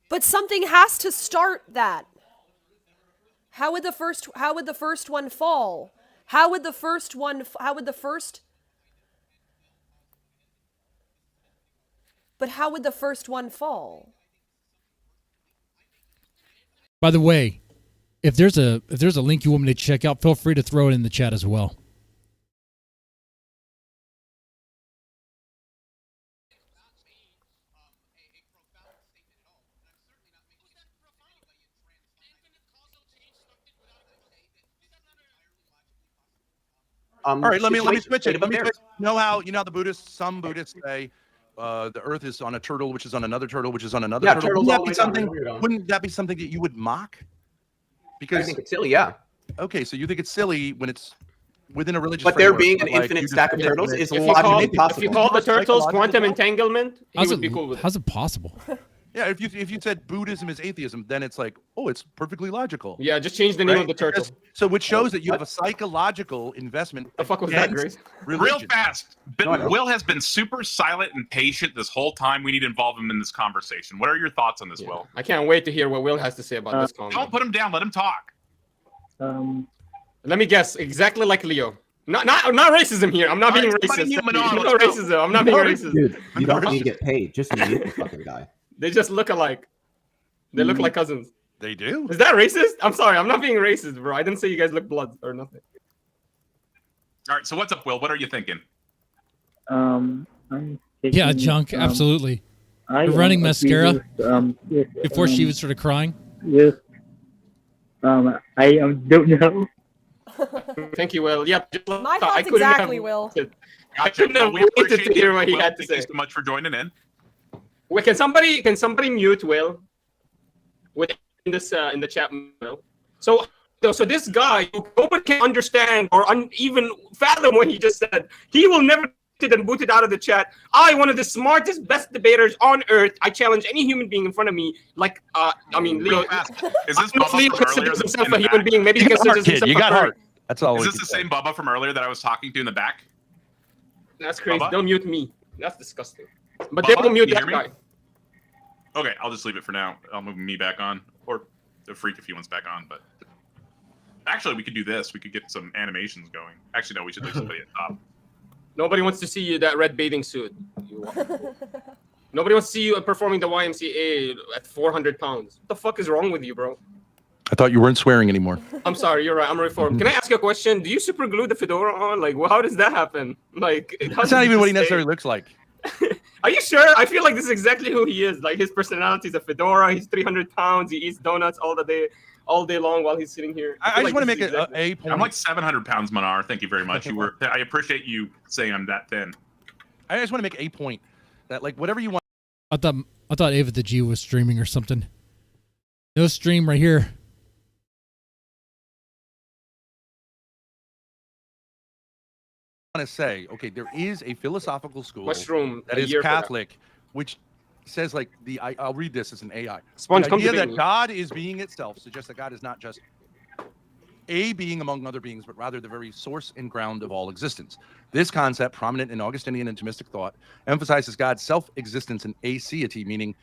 But something has to start that. How would the first one fall? How would the first one fall? By the way, if there's a link you want me to check out, feel free to throw it in the chat as well. All right, let me switch it. Wait, Let me but switch. You know how the Buddhists? Some Buddhists say the Earth is on a turtle, which is on another turtle, which is on another Yeah, turtle. turtles all the way down. Wouldn't that be something that you would mock? Because I think it's silly, yeah. Okay, so you think it's silly when it's within a religious. But there framework, being an like, infinite you just stack of said turtles that- is If logically you possible. call the turtles Psychological quantum law? entanglement, he would be cool with it. How's it possible? Yeah, if you said Buddhism is atheism, then it's like, oh, it's perfectly logical. Yeah, just change the name of the turtle. So which shows that you have a psychological investment. The fuck was that, Grace? Real fast. But No, I don't. Will has been super silent and patient this whole time. We need to involve him in this conversation. What are your thoughts on this, Will? I can't wait to hear what Will has to say about this comment. Don't put him down. Let him talk. Let me guess, exactly like Leo. Not racism here. I'm not being racist. No racism. I'm not being racist. Dude, you don't need to get paid. Just mute the fucking guy. They just look alike. They look like cousins. They do? Is that racist? I'm sorry. I'm not being racist, bro. I didn't say you guys look blood or nothing. All right, so what's up, Will? What are you thinking? Yeah, junk, absolutely. You're running mascara before she even started crying? Yes. I don't know. Thank you, Will. Yep. My thoughts exactly, Will. I couldn't have waited to hear what he had to say. Thank you so much for joining in. Wait, can somebody mute Will? In the chat, Will. So this guy, nobody can understand or even fathom what he just said. He will never and booted out of the chat. One of the smartest, best debaters on earth. I challenge any human being in front of me. Like, I mean, Leo. Is this Bubba Leo from considers earlier himself in a the human back? being. Maybe he considers himself You got a heart. That's all. Is this the same Bubba from earlier that I was talking to in the back? That's crazy. Bubba? Don't mute me. That's disgusting. But Bubba, they will mute can you that hear me? guy. Okay, I'll just leave it for now. I'll move me back on, or the freak if he wants back on. But actually, we could do this. We could get some animations going. Actually, no, we should leave somebody at top. Nobody wants to see you that red bathing suit. Nobody wants to see you performing the YMCA at 400 pounds. What the fuck is wrong with you, bro? I thought you weren't swearing anymore. I'm sorry, you're right. I'm reformed. Can I ask you a question? Do you super glue the fedora on? Like, how does that happen? Like, That's not even what he necessarily looks like. Are you sure? I feel like this is exactly who he is. Like, his personality is a fedora. He's 300 pounds. He eats donuts all day long while he's sitting here. I just want to make a point. I'm like 700 pounds, Manar. Thank you very much. I appreciate you saying I'm that thin. I just want to make a point that, like, whatever you want. I thought Ava the G was streaming or something. No stream right here. Want to say, okay, there is a philosophical school Mushroom, that a is year for that. Catholic, which says, like, I'll read this as an AI. Sponge, the come to idea that me. God is being itself suggests that God is not just a being among other beings, but rather the very source and ground of all existence. This concept, prominent in Augustinian and Thomistic thought, emphasizes God's self-existence and aseity, meaning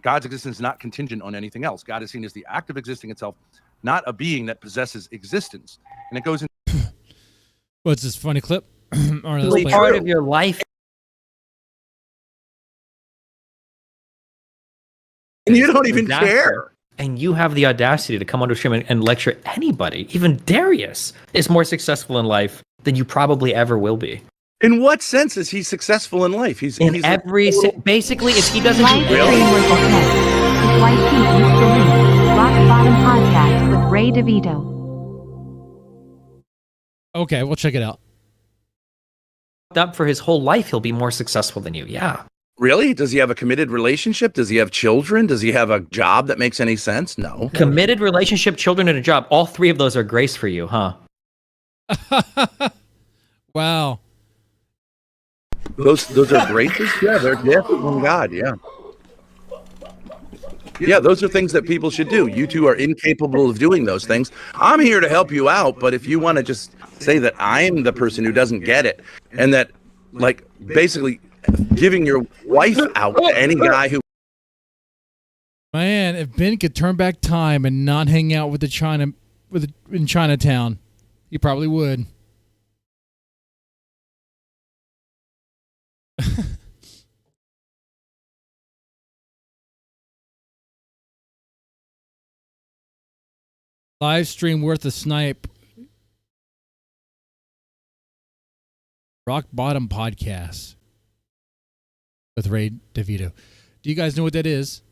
God's existence is not contingent on anything else. God is seen as the act of existing itself, not a being that possesses existence. And it goes in. What's this funny clip? All right, It's part of your life. And you don't even Disaster. care. And you have the audacity to come onto stream and lecture anybody. Even Darius is more successful in life than you probably ever will be. In what sense is he successful in life? He's Every basically, if he doesn't Life do really? Rock Bottom Podcast with Ray DeVito. Okay, we'll check it out. up for his whole life, he'll be more successful than you. Yeah. Really? Does he have a committed relationship? Does he have children? Does he have a job that makes any sense? No. Committed relationship, children, and a job. All three of those are grace for you, huh? Wow. Those are graces? Yeah, they're gifts from God, yeah. Yeah, those are things that people should do. You two are incapable of doing those things. I'm here to help you out, but if you want to just say that I'm the person who doesn't get it, and that, like, basically giving your wife out to any guy who... Man, if Ben could turn back time and not hang out with in Chinatown, he probably would. Live stream worth a snipe. Rock Bottom Podcast with Ray DeVito. Do you guys know what that is?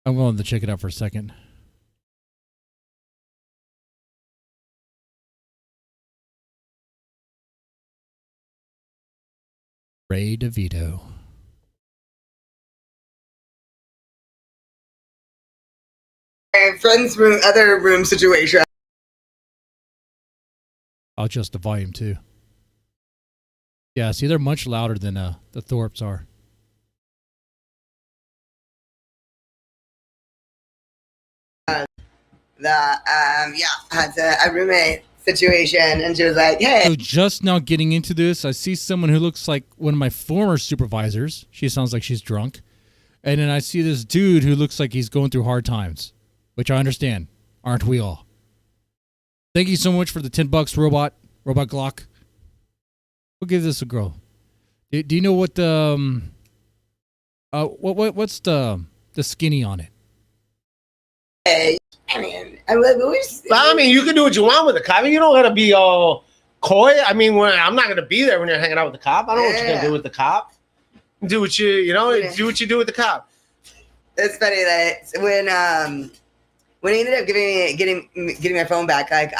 I'm willing to check it out for a second. Ray DeVito. Friends room, other room situation. I'll adjust the volume too. Yeah, see, they're much louder than the Thorps are. Had a roommate situation, and she was like, "Hey." So just now getting into this, I see someone who looks like one of my former supervisors. She sounds like she's drunk. And then I see this dude who looks like he's going through hard times, which I understand. Aren't we all? Thank you so much for the $10, Robot Glock. We'll give this a go. Do you know what the what's the skinny on it? I mean, you can do what you want with the cop. I mean, you don't gotta be all coy. I mean, I'm not gonna be there when you're hanging out with the cop. I don't know what you're gonna do with the cop. Do what you know. Do what you do with the cop. It's funny that when he ended up getting my phone back, like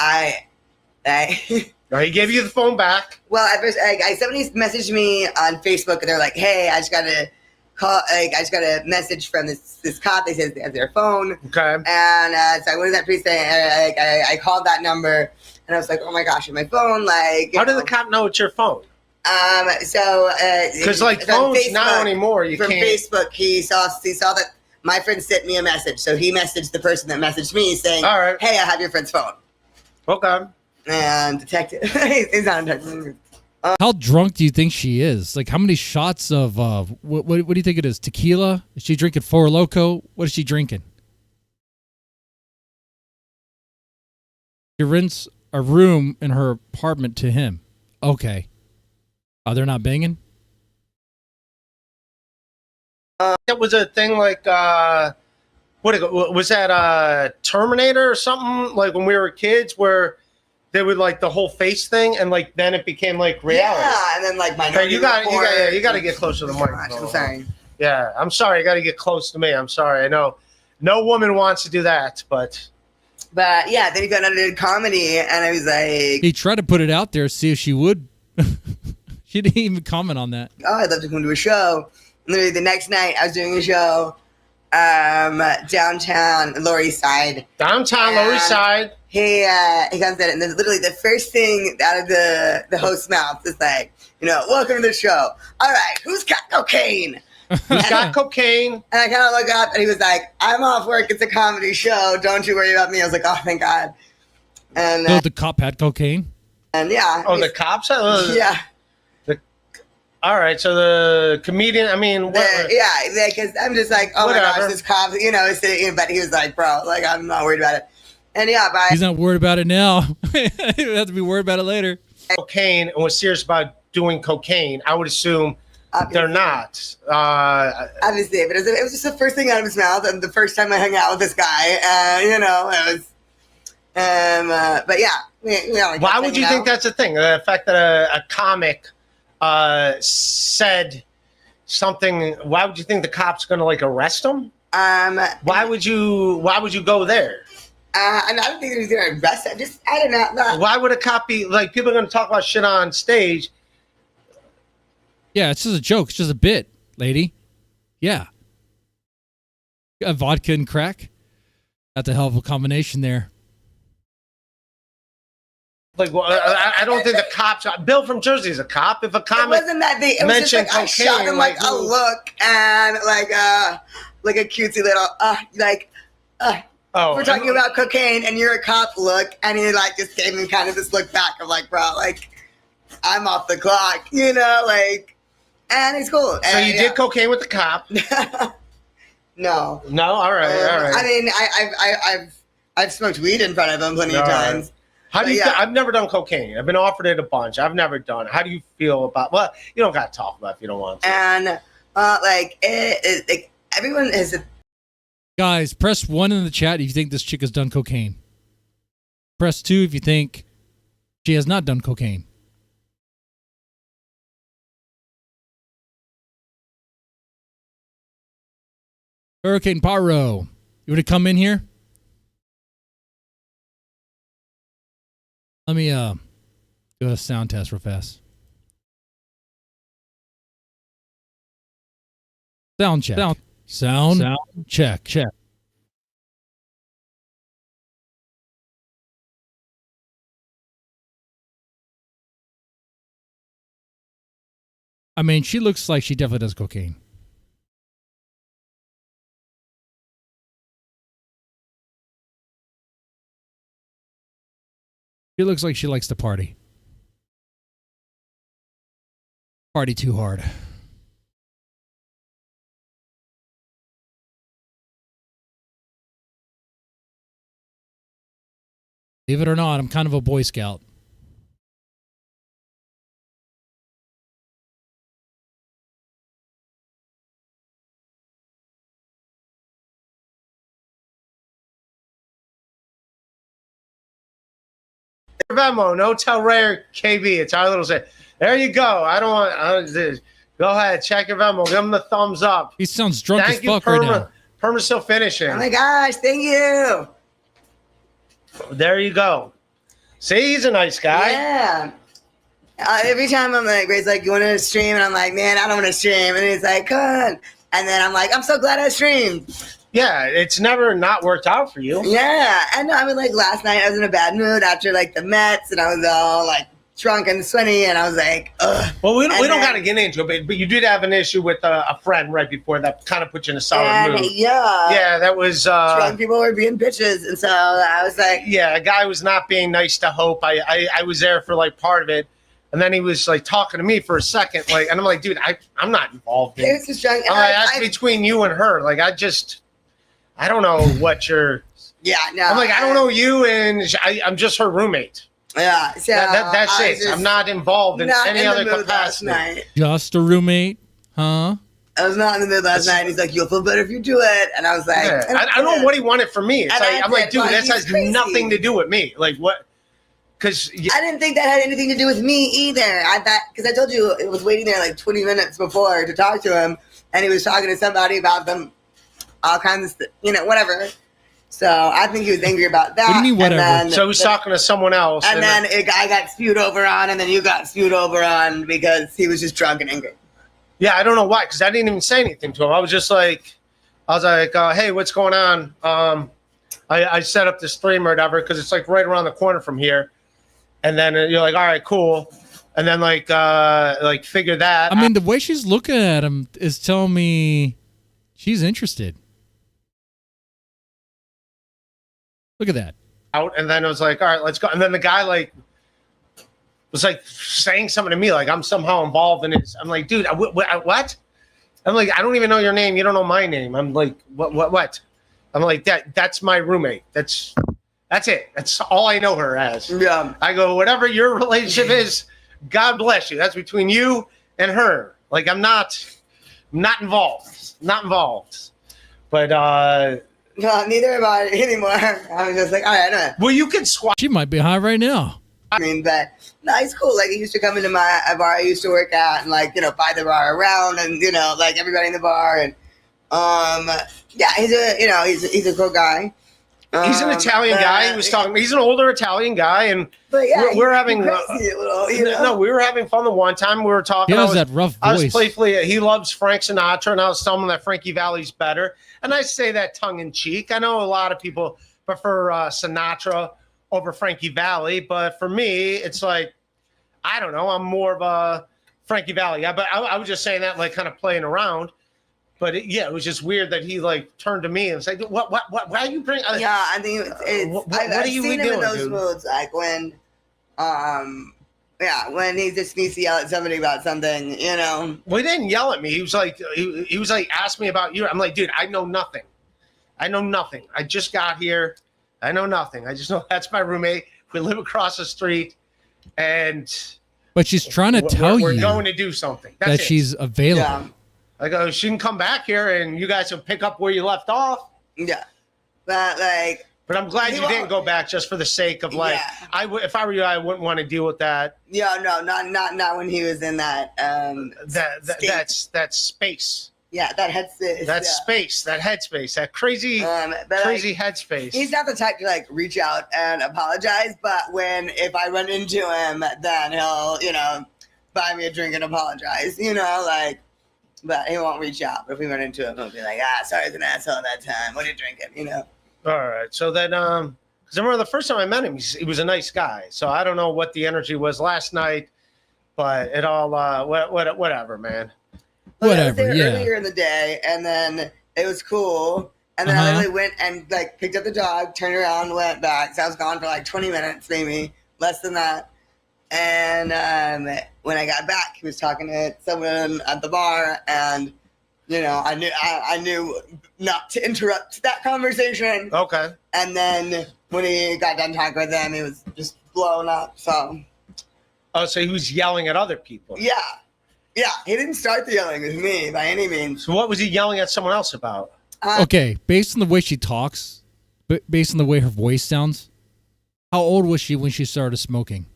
he gave you the phone back. Well, at first, somebody messaged me on Facebook, and they're like, "Hey, I just got a call. I just got a message from this cop. They said they have their phone." Okay. And so I went to that precinct. And I called that number, and I was like, "Oh my gosh, my phone!" Like, how did the cop know it's your phone? Because like phones now anymore, you from can't. Facebook, he saw that my friend sent me a message, so he messaged the person that messaged me saying, "All right, hey, I have your friend's phone." Okay. And detective, he's not a detective. How drunk do you think she is? Like, how many shots of what do you think it is? Tequila? Is she drinking Four Loko? What is she drinking? She rents a room in her apartment to him. Okay. Oh, they're not banging? That was a thing like what was that Terminator or something, like when we were kids, where they would like the whole face thing, and like then it became like reality. Yeah, and then like my you got to get closer to the microphone. I'm sorry. Yeah, I'm sorry. You got to get close to me. I'm sorry. I know no woman wants to do that, but yeah, then he found out I did comedy, and I was like, He tried to put it out there, see if she would. She didn't even comment on that. "Oh, I'd love to come to a show." And literally the next night, I was doing a show downtown Lower East Side. Downtown Lower East Side. He comes in, and then literally the first thing out of the host's mouth is like, "Welcome to the show. All right, who's got cocaine?" Who's got cocaine? And I kind of look up, and he was like, "I'm off work. It's a comedy show. Don't you worry about me." I was like, "Oh, thank God." And So the cop had cocaine? and yeah. Oh, the cops? Yeah. All right, so the comedian, I mean, because I'm just like, oh Whatever. my gosh, this cop, is sitting, but he was like, bro, like, I'm not worried about it. And yeah, but He's not worried about it now. He don't have to be worried about it later. Cocaine and was serious about doing cocaine, I would assume they're not. Obviously, but it was just the first thing out of his mouth, and the first time I hung out with this guy, it was, but yeah. Why would you think that's a thing? The fact that a comic said something, why would you think the cop's gonna like arrest him? Why would you go there? And I don't think he was gonna arrest him. I don't know. Why would a cop be like, people are gonna talk about shit on stage? Yeah, it's just a joke. It's just a bit, lady. Yeah. Vodka and crack. That's a hell of a combination there. Like, well, I don't think the cops. Bill from Jersey is a cop. If a comic it wasn't that big. It was just like I shot him like a look and like a cutesy little we're talking about cocaine and you're a cop look, and he like just gave me kind of this look back of like, bro, like I'm off the clock, and he's cool. So you did cocaine with the cop? No. No, all right. I mean, I've smoked weed in front of him plenty of times. How do you? I've never done cocaine. I've been offered it a bunch. I've never done it. How do you feel about? Well, you don't got to talk about it if you don't want to. And everyone is. Guys, press 1 in the chat if you think this chick has done cocaine. Press 2 if you think she has not done cocaine. Hurricane Pyro, you want to come in here? Let me do a sound test real fast. Sound check. Sound check. I mean, she looks like she definitely does cocaine. She looks like she likes to party. Party too hard. Believe it or not, I'm kind of a Boy Scout. Venmo, no tell rare KB. It's our little say. There you go. I don't want. Go ahead, check your Venmo. Give him the thumbs up. He sounds drunk Thank as you, fuck right now. Perma still finishing. Oh my gosh, thank you. There you go. See, he's a nice guy. Yeah. Every time I'm like, Ray's like, you want to stream? And I'm like, man, I don't want to stream. And he's like, come on. And then I'm like, I'm so glad I streamed. Yeah, it's never not worked out for you. Yeah. And I mean, like last night I was in a bad mood after like the Mets and I was all like drunk and sweaty and I was like, ugh. Well, we don't got to get into it, but you did have an issue with a friend right before that kind of put you in a sour mood. Yeah. Yeah, that was... drunk people were being bitches. And so I was like... Yeah, a guy was not being nice to Hope. I was there for like part of it. And then he was like talking to me for a second. Like, and I'm like, dude, I'm not involved in it. It was just drunk. I'm like, that's between you and her. Like, I don't know what you're... Yeah, no. I'm like, I don't know you, and I'm just her roommate. Yeah, so that's it. I'm not involved in any other capacity. Just a roommate, huh? I was not in the mood last night. He's like, you'll feel better if you do it. And I was like... Yeah. I don't know what he wanted from me. It's And like, I I'm like, said, dude, well, that he's has crazy. nothing to do with me. Like, what? Because I didn't think that had anything to do with me either. I thought, because I told you it was waiting there like 20 minutes before to talk to him, and he was talking to somebody about them, all kinds of, whatever. So I think he was angry about that. What do you mean, whatever? And then so he was talking to someone else. And then I got spewed over on, and then you got spewed over on because he was just drunk and angry. Yeah, I don't know why, because I didn't even say anything to him. I was like, hey, what's going on? I set up this stream or whatever because it's like right around the corner from here. And then you're like, all right, cool. And then like figure that. I mean, the way she's looking at him is telling me she's interested. Look at that. Out, and then it was like, all right, let's go. And then the guy like was like saying something to me like I'm somehow involved in it. I'm like, dude, what? I'm like, I don't even know your name. You don't know my name. I'm like, what? I'm like, that's my roommate. That's it. That's all I know her as. Yeah. I go, whatever your relationship is, God bless you. That's between you and her. Like, I'm not involved. Not involved. But No, neither am I anymore. I was just like, all right, I know. Well, you can squat. She might be high right now. I mean, but no, he's cool. Like, he used to come into my bar I used to work at and, like, buy the bar around and, like, everybody in the bar. And, yeah, he's a cool guy. He's an Italian guy. He was talking. He's an older Italian guy, and But yeah, we're having. crazy a little, No, we were having fun the one time. We were talking. He has that rough I was voice. playfully. He loves Frank Sinatra, and I was telling him that Frankie Valli's better. And I say that tongue in cheek. I know a lot of people prefer Sinatra over Frankie Valli, but for me, it's like I don't know. I'm more of a Frankie Valli guy. But I was just saying that, like, kind of playing around. But it was just weird that he like turned to me and said, "What? Why are you bringing?" Yeah, I think I've seen him in those moods, like when, when he just needs to yell at somebody about something, Well, he didn't yell at me. He was like, ask me about you. I'm like, dude, I know nothing. I just got here. I know nothing. I just know that's my roommate. We live across the street, and. But she's trying to tell we're you going to do something. that That's it. she's available. Yeah. I go, she can come back here and you guys can pick up where you left off. Yeah. But like. But I'm glad you didn't go back just for the sake of like, if I were you, I wouldn't want to deal with that. Yeah, no, not when he was in that. That's space. Yeah, that headspace. That's space. That headspace. That crazy headspace. He's not the type to like reach out and apologize, but if I run into him, then he'll buy me a drink and apologize. But he won't reach out. But if we run into him, he'll be like, sorry, I was an asshole that time. What are you drinking? All right. So then, because I remember the first time I met him, he was a nice guy. So I don't know what the energy was last night, but it all, whatever, man. Well, I was there earlier in the day, and then it was cool. And then I literally went and like picked up the dog, turned around, went back. So I was gone for like 20 minutes, maybe less than that. And when I got back, he was talking to someone at the bar, and I knew not to interrupt that conversation. Okay. And then when he got done talking with them, he was just blown up. So. Oh, so he was yelling at other people. Yeah. Yeah, he didn't start the yelling with me by any means. So what was he yelling at someone else about? Okay, based on the way she talks, based on the way her voice sounds, how old was she when she started smoking?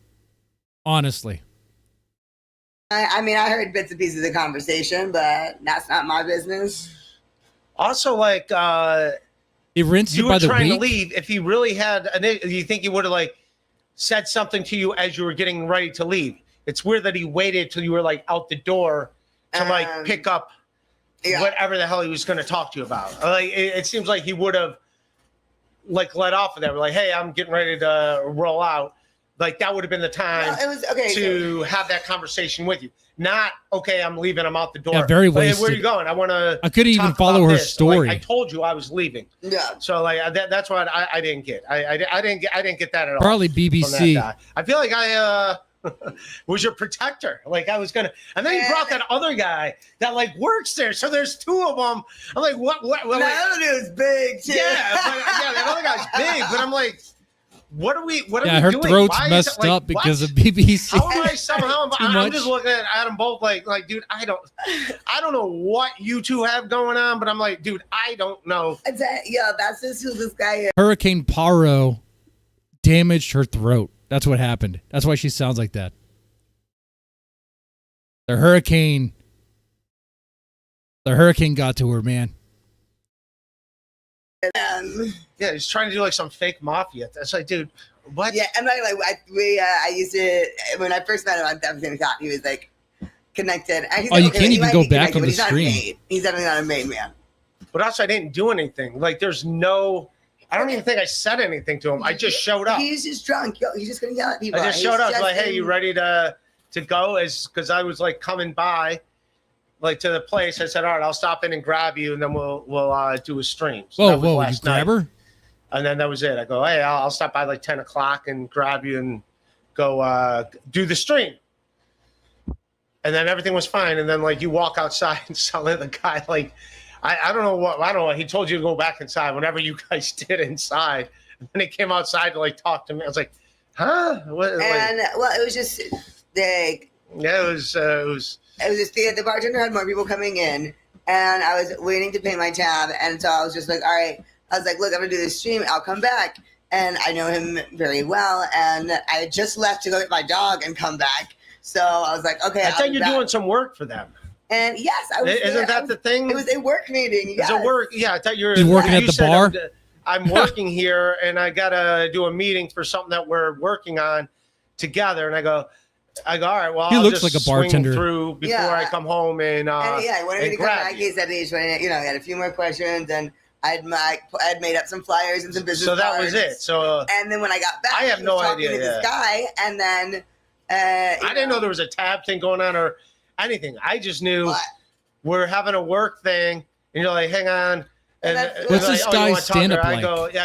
Honestly. I mean, I heard bits and pieces of conversation, but that's not my business. Also, like, He rinsed you you by were the trying to week. leave. If he really had, you think he would have like said something to you as you were getting ready to leave? It's weird that he waited till you were like out the door to like pick up whatever the hell he was going to talk to you about. Like, it seems like he would have like let off of that. Like, hey, I'm getting ready to roll out. Like that would have been the time to have that conversation with you. Not okay. I'm leaving. I'm out the door. Yeah, very Like, hey, where are wasted. you going? I want to. I couldn't even follow her story. Like, I told you I was leaving. Yeah. So like that's what I didn't get. I didn't get that at all. Probably from BBC. that guy. I feel like I was your protector. Like I was gonna. And then you brought that other guy that like works there. So there's two of them. I'm like, what? That other dude's big too. Yeah, that other guy's big. But I'm like. What are we Yeah, her doing? throat's Why is messed it, like, up because what? of BBC. How am I somehow? Too I'm much. just looking at them both like, dude, I don't know what you two have going on, but I'm like, dude, I don't know. That's just who this guy is. Hurricane Paro damaged her throat. That's what happened. That's why she sounds like that. The hurricane got to her, man. Yeah, he's trying to do like some fake mafia. That's like, dude, what? Yeah, and I used to when I first met him. I definitely thought he was like connected. And he's Oh, like, you okay, can't he even might go be back connected, on but the he's not a stream. maid. He's definitely not a maid man. But also, I didn't do anything. Like, there's no. I don't even think I said anything to him. I just showed up. He's just drunk. He's just gonna yell at people. I just showed up. Like, hey, you ready to go? Because I was like coming by. Like to the place, I said, "All right, I'll stop in and grab you, and then we'll do a stream." So that was Whoa, you last grab night. her? And then that was it. I go, "Hey, I'll stop by like 10 o'clock and grab you and go do the stream." And then everything was fine. And then like you walk outside and suddenly the guy like, I don't know. He told you to go back inside. Whenever you guys did inside, and then he came outside to like talk to me. I was like, "Huh?" What, And well, it was just like. Yeah, it was. It was just the bartender had more people coming in, and I was waiting to pay my tab, and so I was just like, all right. I was like, look, I'm gonna do this stream. I'll come back, and I know him very well, and I just left to go get my dog and come back. So I was like, okay. I thought you're doing some work for them. And yes, I was. Isn't that the thing? It was a work meeting. It's a work. Yeah, I thought you were. He's working at you the said, bar? I'm working here, and I gotta do a meeting for something that we're working on together. And I go, all right. Well, He I'll looks just like a bartender. swing through before I come home and yeah, whenever and he come grab back, you. he said he had a few more questions, and I'd made up some flyers and some business. So that cards. was it. So and then when I got back, I have he no was talking idea, to this yeah. guy, and then I didn't know there was a tab thing going on or anything. I just knew we're having a work thing, and you're like, hang on. And What's they're this like, "Oh, you guy's wanna talk to her?" stand-up I like?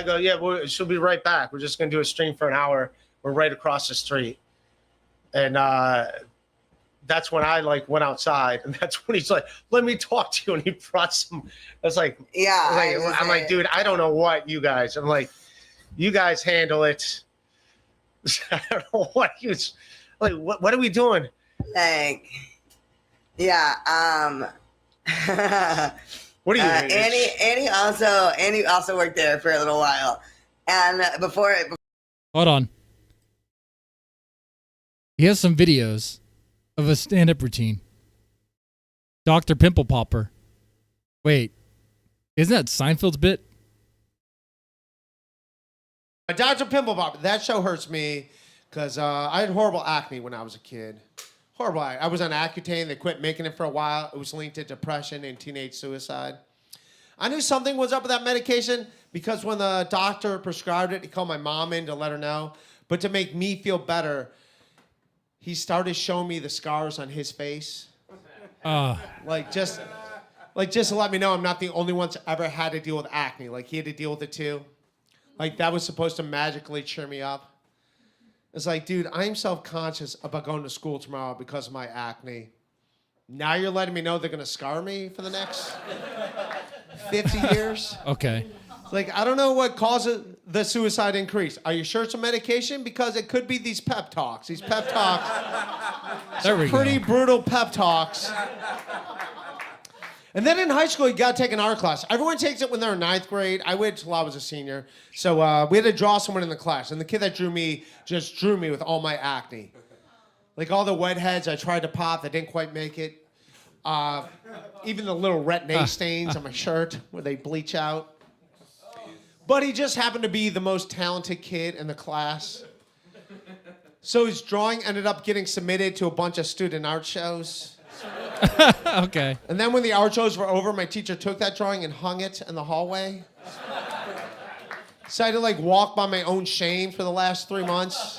go, yeah, she'll be right back. We're just gonna do a stream for an hour. We're right across the street, and that's when I like went outside, and that's when he's like, "Let me talk to you," and he brought some. I was like, I'm like, dude, I don't know what you guys. I'm like, you guys handle it. I don't know what you like. What are we doing? like, yeah, What are you? Annie also worked there for a little while, and before Hold on. He has some videos of a stand-up routine. Dr. Pimple Popper. Wait, isn't that Seinfeld's bit? Dr. Pimple Popper, that show hurts me because I had horrible acne when I was a kid. Horrible acne. I was on Accutane. They quit making it for a while. It was linked to depression and teenage suicide. I knew something was up with that medication because when the doctor prescribed it, he called my mom in to let her know. But to make me feel better, he started showing me the scars on his face. Like just to let me know I'm not the only one that's ever had to deal with acne. Like he had to deal with it too. Like that was supposed to magically cheer me up. It's like, dude, I'm self-conscious about going to school tomorrow because of my acne. Now you're letting me know they're going to scar me for the next 50 years? Okay. Like, I don't know what causes the suicide increase. Are you sure it's a medication? Because it could be these pep talks. These pep talks. There we Pretty go. brutal pep talks. And then in high school, you got to take an art class. Everyone takes it when they're in ninth grade. I waited till I was a senior. So we had to draw someone in the class. And the kid that drew me just drew me with all my acne. Like all the wet heads I tried to pop that didn't quite make it. Even the little retin-A stains on my shirt where they bleach out. But he just happened to be the most talented kid in the class. So his drawing ended up getting submitted to a bunch of student art shows. Okay. And then when the art shows were over, my teacher took that drawing and hung it in the hallway. So I had to like walk by my own shame for the last 3 months.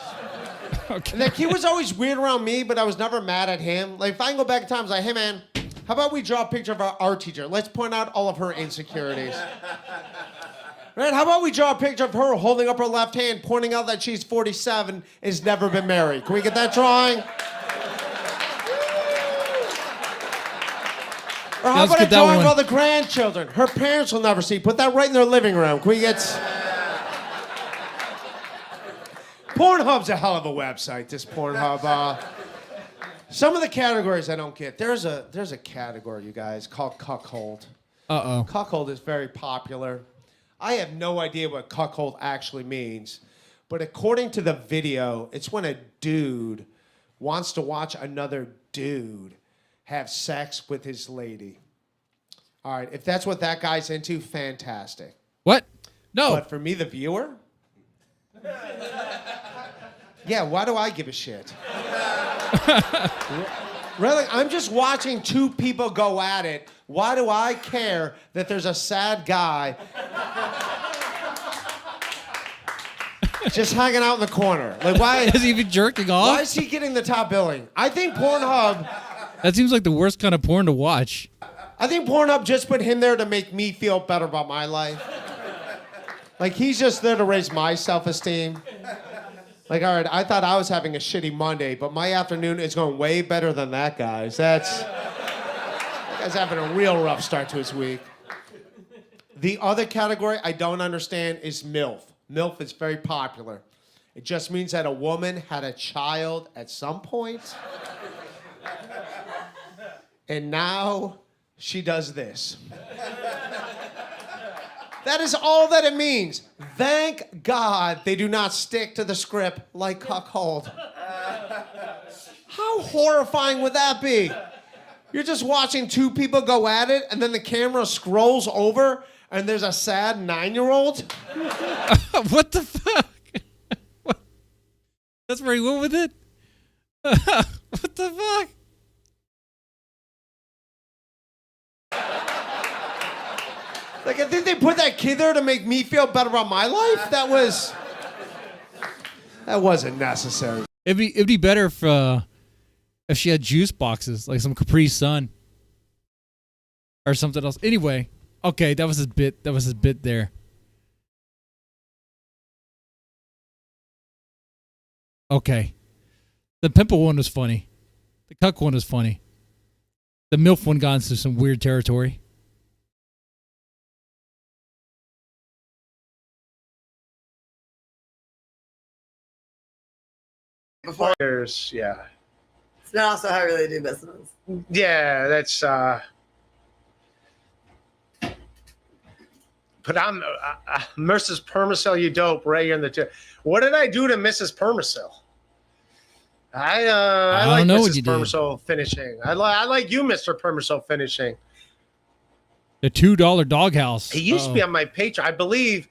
Okay. And like he was always weird around me, but I was never mad at him. Like if I can go back in time, I was like, hey man, how about we draw a picture of our art teacher? Let's point out all of her insecurities. Right? How about we draw a picture of her holding up her left hand, pointing out that she's 47 and has never been married? Can we get that drawing? Or how about a drawing of all the grandchildren? Her parents will never see. Put that right in their living room. Can we get... Pornhub's a hell of a website, this Pornhub. Some of the categories I don't get. There's a category, you guys, called cuckold. Uh-oh. Cuckold is very popular. I have no idea what cuckold actually means. But according to the video, it's when a dude wants to watch another dude have sex with his lady. All right, if that's what that guy's into, fantastic. What? No. But for me, the viewer? Yeah, why do I give a shit? Really? I'm just watching two people go at it. Why do I care that there's a sad guy just hanging out in the corner? Like, why is he even jerking off? Why is he getting the top billing? I think Pornhub... That seems like the worst kind of porn to watch. I think Pornhub just put him there to make me feel better about my life. Like, he's just there to raise my self-esteem. Like, all right, I thought I was having a shitty Monday, but my afternoon is going way better than that guy's. That guy's having a real rough start to his week. The other category I don't understand is MILF. MILF is very popular. It just means that a woman had a child at some point, and now she does this. That is all that it means. Thank God they do not stick to the script like cuckold. How horrifying would that be? You're just watching two people go at it, and then the camera scrolls over, and there's a sad 9-year-old? What the fuck? What? That's where he went with it? What the fuck? Like, I think they put that kid there to make me feel better about my life. That wasn't necessary. It'd be better if she had juice boxes, like some Capri Sun or something else. Anyway, okay, that was his bit. That was his bit there. Okay, the pimple one was funny. The cuck one was funny. The MILF one got into some weird territory. Yeah. It's not also how I really do business. Yeah, that's but I'm Mrs. Permacil, you dope, right here in the chair. What did I do to Mrs. Permacil? I like know Mrs. what you did. Permacil finishing. I like you, Mr. Permacil finishing. The $2 doghouse. He used to be on my Patreon. I believe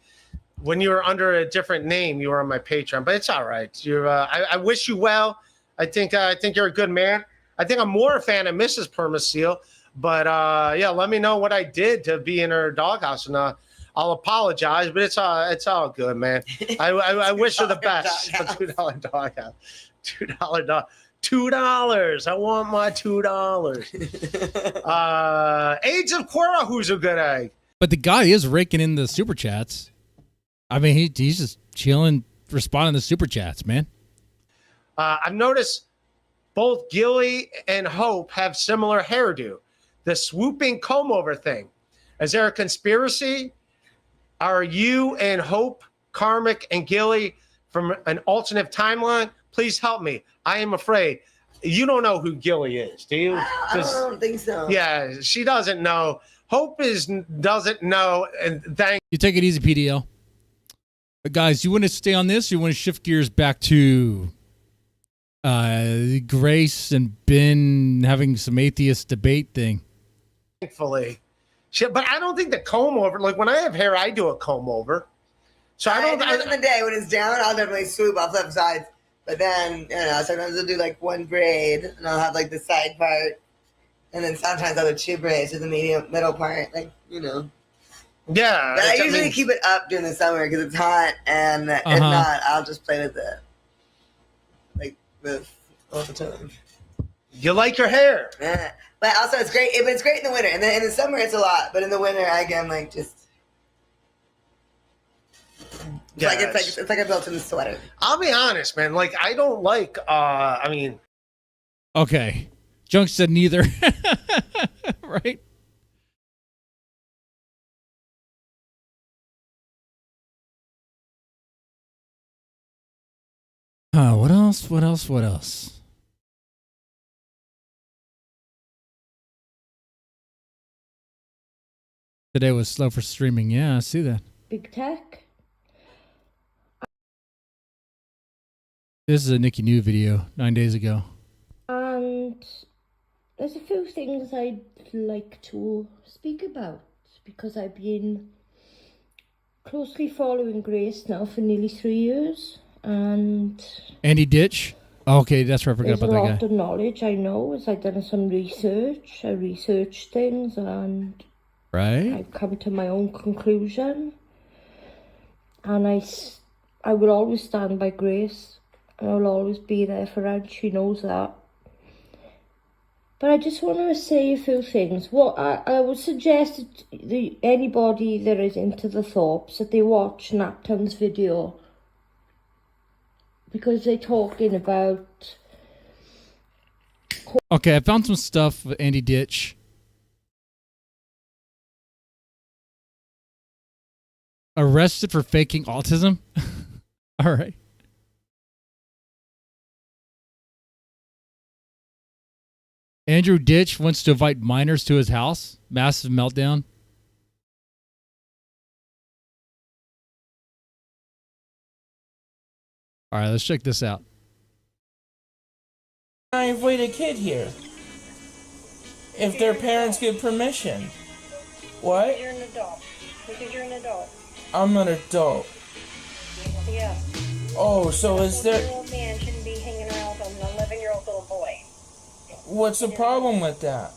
when you were under a different name, you were on my Patreon, but it's all right. You're. I wish you well. I think you're a good man. I think I'm more a fan of Mrs. Permacil, but yeah, let me know what I did to be in her doghouse, and I'll apologize. But it's all good, man. I wish her the best. A $2 doghouse, $2 dog. $2. I want my $2. Aids of Quora, who's a good egg. But the guy is raking in the super chats. I mean, he's just chilling, responding to super chats, man. I've noticed both Gilly and Hope have similar hairdo. The swooping comb over thing. Is there a conspiracy? Are you and Hope, Karmic, and Gilly from an alternate timeline? Please help me. I am afraid. You don't know who Gilly is, do you? I don't think so. Yeah, she doesn't know. Hope doesn't know. And You take it easy, PDL. But guys, you want to stay on this? Or you want to shift gears back to Grace and Ben having some atheist debate thing. Thankfully. Shit, but I don't think the comb over, like when I have hair, I do a comb over. So I don't. Depends on the day. When it's down, I'll definitely swoop. I'll flip sides. But then, you know, sometimes I'll do like one braid, and I'll have like the side part, and then sometimes I'll do two braids with the middle part, like, you know. Yeah. But I usually keep it up during the summer because it's hot, and if not, I'll just play with it, like with all the time. You like your hair? Yeah. But also, it's great. But it's great in the winter, and then in the summer it's a lot. But in the winter, again, like just. It's like a built-in sweater. I'll be honest, man. Like, I don't like, I mean. Okay. Junk said neither. Right? What else? What else? What else? Today was slow for streaming. Yeah, I see that. Big tech. This is a Nicky New video 9 days ago. And there's a few things I'd like to speak about because I've been closely following Grace now for nearly 3 years. And Andy Ditch? Okay, that's right. I forgot there's about a that lot guy. of knowledge I know as I've done some research. I researched things and Right? I've come to my own conclusion. And I will always stand by Grace. And I'll always be there for her, and she knows that. But I just want to say a few things. What I would suggest that anybody that is into the Thorps, that they watch Naptown's video. Because they're talking about... Okay, I found some stuff with Andy Ditch. Arrested for faking autism? All right. Andrew Ditch wants to invite minors to his house. Massive meltdown. All right, let's check this out. I invite a kid here. If their parents give permission. What? You're an adult. Because you're an adult. I'm an adult. Yeah. Oh, so is there... An old man shouldn't be hanging around with an 11-year-old little boy. What's the problem with that?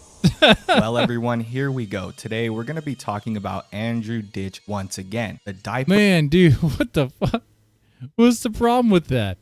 Well, everyone, here we go. Today, we're going to be talking about Andrew Ditch once again. The diaper... Man, dude, what the fuck? What's the problem with that?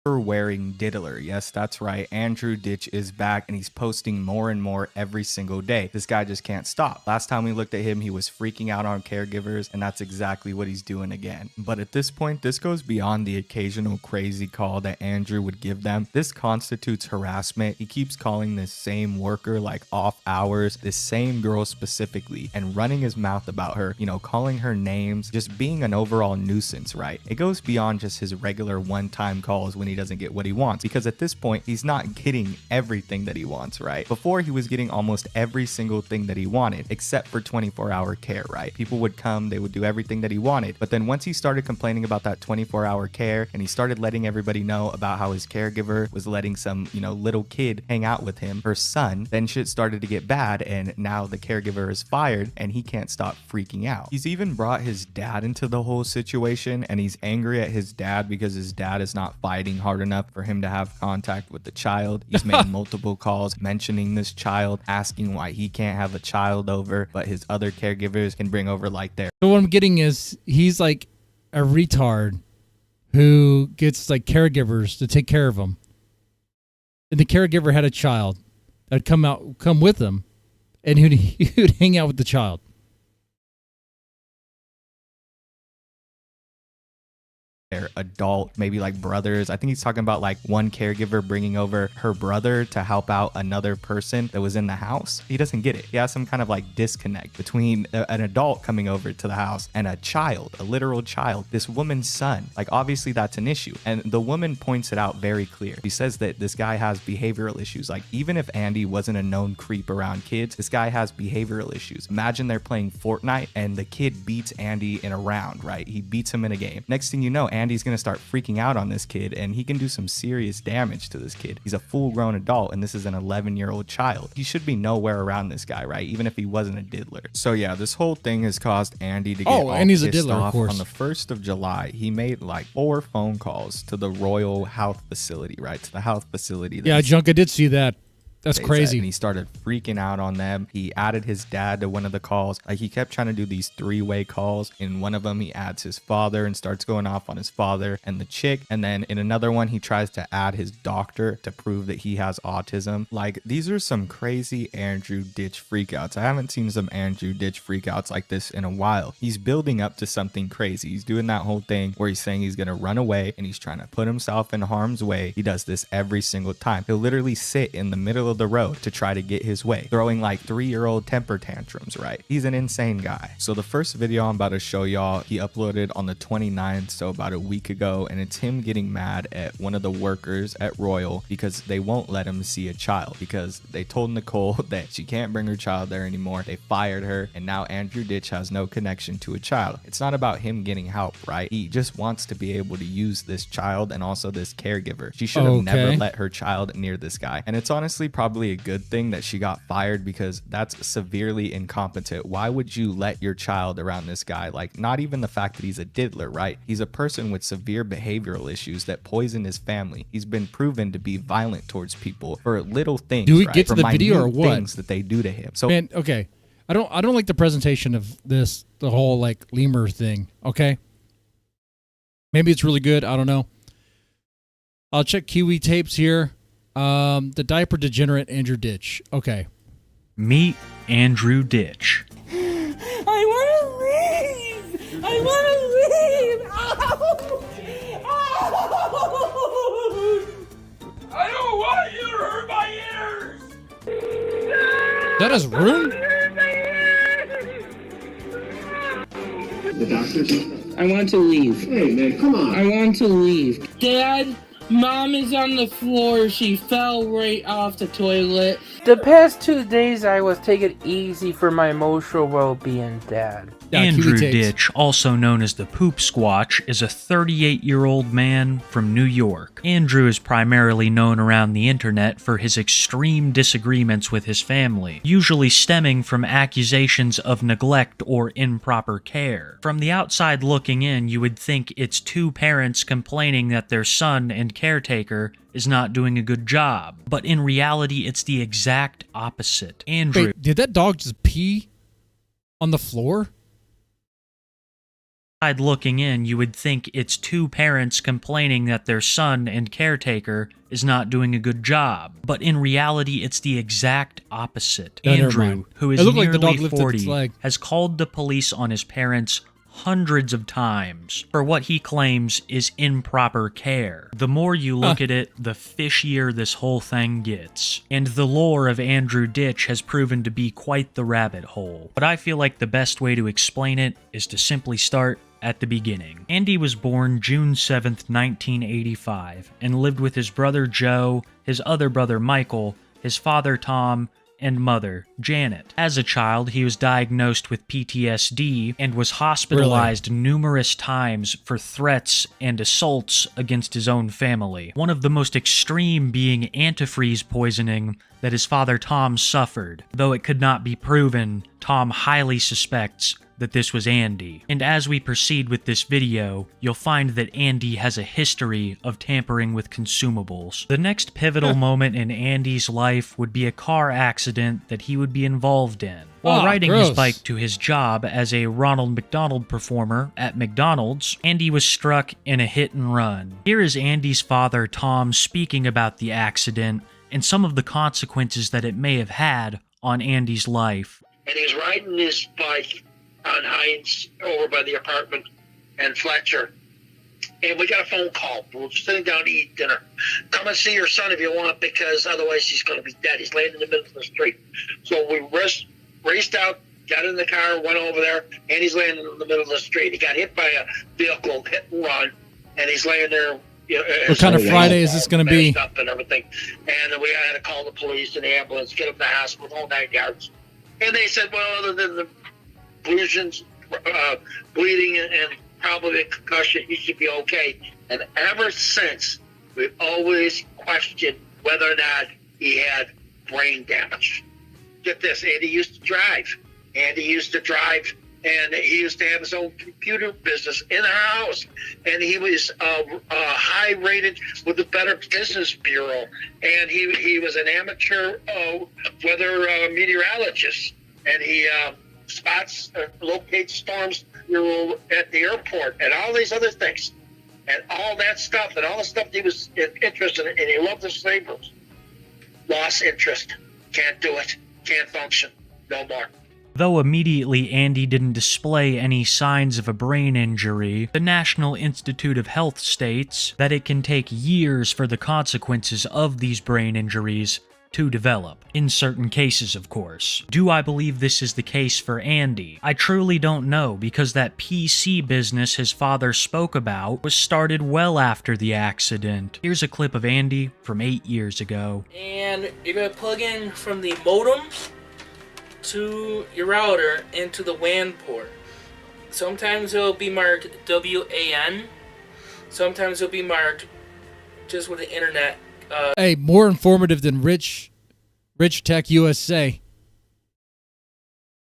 Wearing diddler. Yes, that's right. Andrew Ditch is back and he's posting more and more every single day. This guy just can't stop. Last time we looked at him, he was freaking out on caregivers, and that's exactly what he's doing again. But at this point, this goes beyond the occasional crazy call that Andrew would give them. This constitutes harassment. He keeps calling this same worker like off hours, this same girl specifically, and running his mouth about her, you know, calling her names, just being an overall nuisance, right? It goes beyond just his regular one-time calls when he doesn't get what he wants, because at this point he's not getting everything that he wants, right? Before, he was getting almost every single thing that he wanted except for 24-hour care, right? People would come, they would do everything that he wanted, but then once he started complaining about that 24-hour care and he started letting everybody know about how his caregiver was letting some, you know, little kid hang out with him, her son, then shit started to get bad, and now the caregiver is fired and he can't stop freaking out. He's even brought his dad into the whole situation, and he's angry at his dad because his dad is not fighting hard enough for him to have contact with the child. He's made multiple calls mentioning this child, asking why he can't have a child over, but his other caregivers can bring over like their... So what I'm getting is he's like a retard who gets like caregivers to take care of him. And the caregiver had a child that'd come with him, and who'd hang out with the child. adult, maybe like brothers. I think he's talking about like one caregiver bringing over her brother to help out another person that was in the house. He doesn't get it. He has some kind of like disconnect between an adult coming over to the house and a child, a literal child, this woman's son. Like obviously that's an issue. And the woman points it out very clear. She says that this guy has behavioral issues. Like even if Andy wasn't a known creep around kids, this guy has behavioral issues. Imagine they're playing Fortnite and the kid beats Andy in a round, right? He beats him in a game. Next thing you know, Andy Andy's gonna start freaking out on this kid, and he can do some serious damage to this kid. He's a full-grown adult, and this is an 11-year-old child. He should be nowhere around this guy, right? Even if he wasn't a diddler. So yeah, this whole thing has caused Andy to get all and he's a pissed diddler, of off. course. On the 1st of July, he made like 4 phone calls to the Royal Health Facility, right? To the health facility. Yeah, Junk, I did see that. That's crazy. And he started freaking out on them. He added his dad to one of the calls. Like, he kept trying to do these 3-way calls. In one of them, he adds his father and starts going off on his father and the chick. And then in another one, he tries to add his doctor to prove that he has autism. Like, these are some crazy Andrew Ditch freakouts. I haven't seen some Andrew Ditch freakouts like this in a while. He's building up to something crazy. He's doing that whole thing where he's saying he's going to run away and he's trying to put himself in harm's way. He does this every single time. He'll literally sit in the middle of the road to try to get his way, throwing like 3-year-old temper tantrums, right? He's an insane guy. So the first video I'm about to show y'all, he uploaded on the 29th, so about a week ago, and it's him getting mad at one of the workers at Royal because they won't let him see a child, because they told Nicole that she can't bring her child there anymore. They fired her, and now Andrew Ditch has no connection to a child. It's not about him getting help, right? He just wants to be able to use this child and also this caregiver. She should have never let her child near this guy. And it's honestly probably a good thing that she got fired, because that's severely incompetent. Why would you let your child around this guy? Like, not even the fact that he's a diddler, right? He's a person with severe behavioral issues that poisoned his family. He's been proven to be violent towards people for little things. Do we right? get to For the video or minute what? things that they do to him. So Man, okay. I don't like the presentation of this, the whole like lemur thing. Okay. Maybe it's really good. I don't know. I'll check Kiwi tapes here. The diaper degenerate Andrew Ditch. Okay. Meet Andrew Ditch. I want to leave. I want to leave. Ow. I don't want you to hurt my ears. That is rude. The doctor. I want to leave. Hey, man, come on. I want to leave. Dad, Mom is on the floor. She fell right off the toilet. The past 2 days I was taking it easy for my emotional well-being, Dad. Andrew Ditch, also known as the Poop Squatch, is a 38-year-old man from New York. Andrew is primarily known around the internet for his extreme disagreements with his family, usually stemming from accusations of neglect or improper care. From the outside looking in, you would think it's 2 parents complaining that their son and caretaker is not doing a good job, but in reality, it's the exact opposite. Andrew... Wait, did that dog just pee on the floor? Looking in, you would think it's 2 parents complaining that their son and caretaker is not doing a good job, but in reality, it's the exact opposite. No, never Andrew, mind. who It is looked like the dog nearly lifted its 40, leg. has called the police on his parents hundreds of times for what he claims is improper care. The more you look at it, the fishier this whole thing gets. And the lore of Andrew Ditch has proven to be quite the rabbit hole. But I feel like the best way to explain it is to simply start at the beginning. Andy was born June 7th, 1985, and lived with his brother Joe, his other brother Michael, his father Tom, and mother, Janet. As a child, he was diagnosed with PTSD and was hospitalized numerous times for threats and assaults against his own family. One of the most extreme being antifreeze poisoning that his father Tom suffered. Though it could not be proven, Tom highly suspects that this was Andy. And as we proceed with this video, you'll find that Andy has a history of tampering with consumables. The next pivotal moment in Andy's life would be a car accident that he would be involved in. While riding his bike to his job as a Ronald McDonald performer at McDonald's, Andy was struck in a hit and run. Here is Andy's father Tom speaking about the accident and some of the consequences that it may have had on Andy's life. And he was riding his bike on Hines over by the apartment and Fletcher. And we got a phone call. We're sitting down to eat dinner. Come and see your son if you want, because otherwise he's going to be dead. He's laying in the middle of the street. So we raced out, got in the car, went over there, and he's laying in the middle of the street. He got hit by a vehicle, hit and run, and he's laying there. You know, What kind of Friday is this going to be? Up and everything. And we had to call the police and the ambulance, get him to the hospital, whole 9 yards. And they said, well, other than the bleeding and probably a concussion. He should be okay. And ever since, we've always questioned whether or not he had brain damage. Get this, Andy used to drive. And he used to have his own computer business in our house. And he was high rated with the Better Business Bureau. And he was an amateur weather meteorologist. And he locates storms at the airport and all these other things. And all that stuff and all the stuff he was interested in. And he loved his neighbors. Lost interest. Can't do it. Can't function. No more. Though immediately Andy didn't display any signs of a brain injury, the National Institute of Health states that it can take years for the consequences of these brain injuries to develop. In certain cases, of course. Do I believe this is the case for Andy? I truly don't know, because that PC business his father spoke about was started well after the accident. Here's a clip of Andy from 8 years ago. And you're going to plug in from the modem to your router into the WAN port. Sometimes it'll be marked WAN. Sometimes it'll be marked just with the internet. Hey, more informative than Rich Tech USA.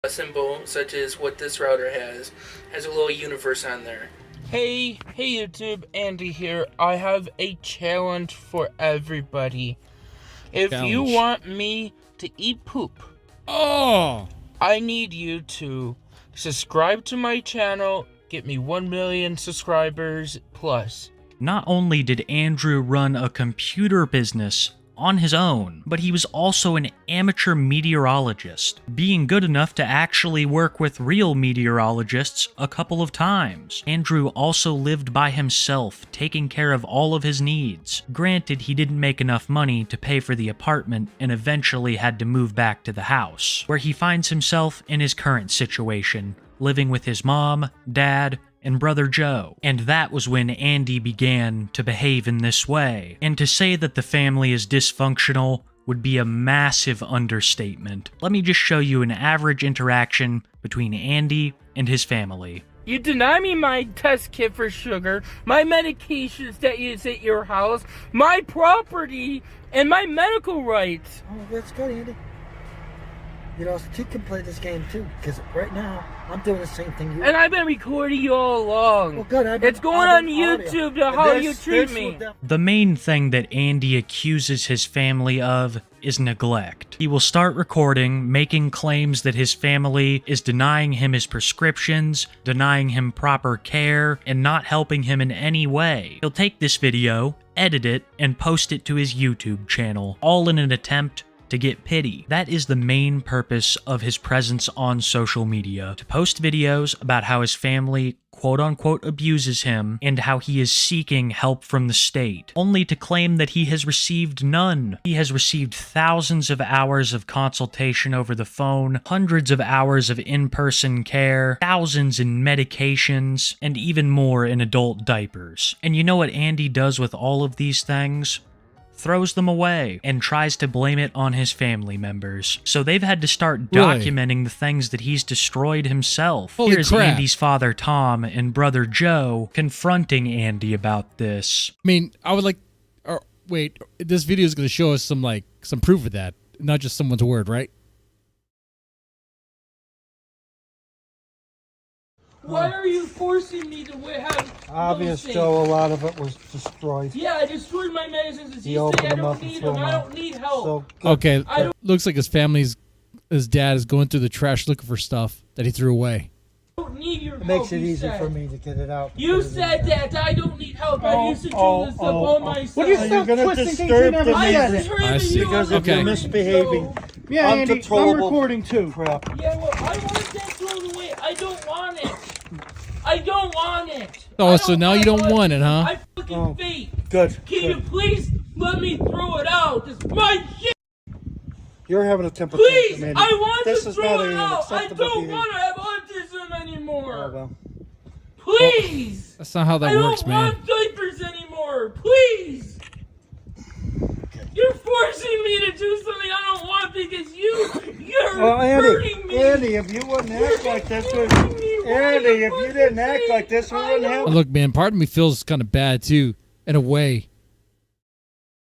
A symbol such as what this router has a little universe on there. Hey YouTube, Andy here. I have a challenge for everybody. If you want me to eat poop, I need you to subscribe to my channel, get me 1 million subscribers plus. Not only did Andrew run a computer business on his own, but he was also an amateur meteorologist, being good enough to actually work with real meteorologists a couple of times. Andrew also lived by himself, taking care of all of his needs. Granted, he didn't make enough money to pay for the apartment and eventually had to move back to the house, where he finds himself in his current situation, living with his mom, dad, and brother Joe. And that was when Andy began to behave in this way. And to say that the family is dysfunctional would be a massive understatement. Let me just show you an average interaction between Andy and his family. You deny me my test kit for sugar, my medications that is at your house, my property, and my medical rights. Oh, that's good, Andy. You know, you can play this game too, because right now, I'm doing the same thing you are. And I've been recording you all along. Well, good. It's going on YouTube to how you treat me. The main thing that Andy accuses his family of is neglect. He will start recording, making claims that his family is denying him his prescriptions, denying him proper care, and not helping him in any way. He'll take this video, edit it, and post it to his YouTube channel, all in an attempt to get pity. That is the main purpose of his presence on social media, to post videos about how his family quote-unquote abuses him and how he is seeking help from the state, only to claim that he has received none. He has received thousands of hours of consultation over the phone, hundreds of hours of in-person care, thousands in medications, and even more in adult diapers. And you know what Andy does with all of these things? Throws them away and tries to blame it on his family members. So they've had to start documenting the things that he's destroyed himself. Holy Here's crap. Andy's father Tom and brother Joe confronting Andy about this. I mean, I would like... wait, this video is going to show us some proof of that, not just someone's word, right? Why are you forcing me to have Obvious, those Joe, a things? lot of it was destroyed. Yeah, I destroyed my medicines. He You opened say I them up don't and need threw them. them I out. don't need help. So, Okay, I don't looks like his dad is going through the trash looking for stuff that he threw away. need your It help. makes it you easy said. for me to get it out. You said that I don't need help. I used to do this stuff all myself. What are you still twisting things you never said? I see. Because if Okay. you're misbehaving, Yeah, Andy, I'm uncontrollable recording too. Crap. Yeah, well, I want that thrown away. I don't want it. I don't want it. Oh, so now you don't want it, huh? I fucking fake. Good. Can you please let me throw it out? This is my shit. You're having a temper Please, tantrum, Andy. I want This to is throw not it an out. I acceptable don't behavior. want to have autism anymore. Oh, well. Please. That's not how that works, I man. don't want diapers anymore. Please. You're forcing me to do something I don't want because you're Well, hurting me. Andy, if you wouldn't act like that, You're making me Andy, if you didn't act like this, we wouldn't have. Look, man, part of me feels kind of bad too, in a way.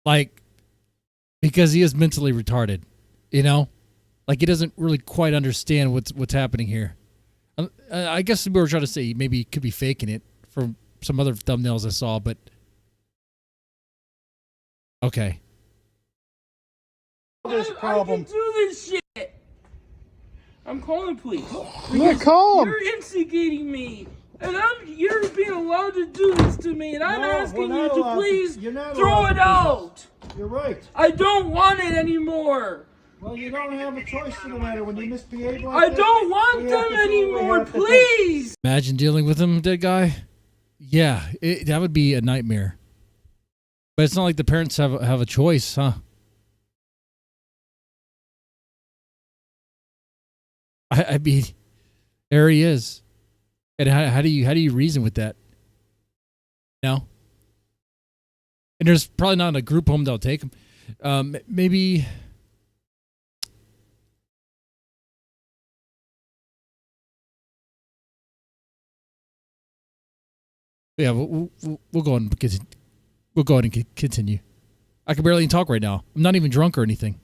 Like, because he is mentally retarded, you know? Like, he doesn't really quite understand what's happening here. I guess we were trying to say maybe he could be faking it from some other thumbnails I saw, but okay. This problem. I can do this shit. I'm calling police. Yeah, call 'em. You're instigating me. And you're being allowed to do this to me, and I'm asking you to please throw it out. You're right. I don't want it anymore. Well, you don't have a choice in the matter when you misbehave like I don't want them anymore, please. Imagine dealing with him, dead guy. Yeah, that would be a nightmare. But it's not like the parents have a choice, huh? I mean, there he is. And how do you reason with that? No. And there's probably not a group home that'll take him. Maybe. Yeah, we'll go on. We'll go ahead and continue. I can barely even talk right now. I'm not even drunk or anything.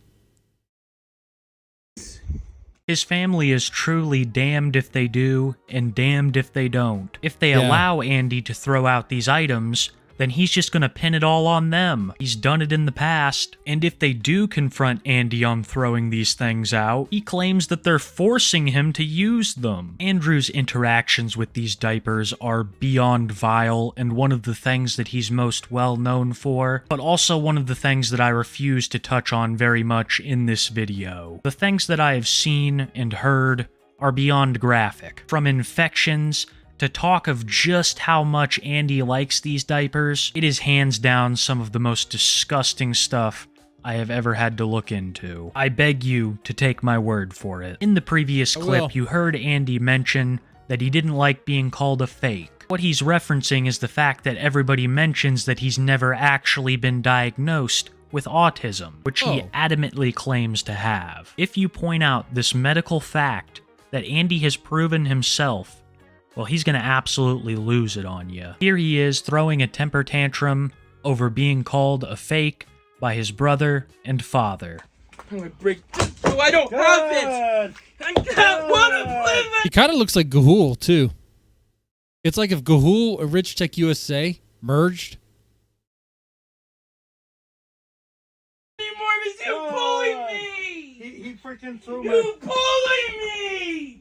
His family is truly damned if they do and damned if they don't. If they allow Andy to throw out these items, then he's just gonna pin it all on them. He's done it in the past. And if they do confront Andy on throwing these things out, he claims that they're forcing him to use them. Andrew's interactions with these diapers are beyond vile and one of the things that he's most well known for, but also one of the things that I refuse to touch on very much in this video. The things that I have seen and heard are beyond graphic. From infections to talk of just how much Andy likes these diapers, it is hands down some of the most disgusting stuff I have ever had to look into. I beg you to take my word for it. In the previous clip, you heard Andy mention that he didn't like being called a fake. What he's referencing is the fact that everybody mentions that he's never actually been diagnosed with autism, which he adamantly claims to have. If you point out this medical fact that Andy has proven himself, well, he's going to absolutely lose it on you. Here he is throwing a temper tantrum over being called a fake by his brother and father. I'm gonna break this so I don't have it. I can't want to live it. He kind of looks like Gahul, too. It's like if Gahul and Rich Tech USA merged. Anymore because you bullied me. He freaking threw You bullied me.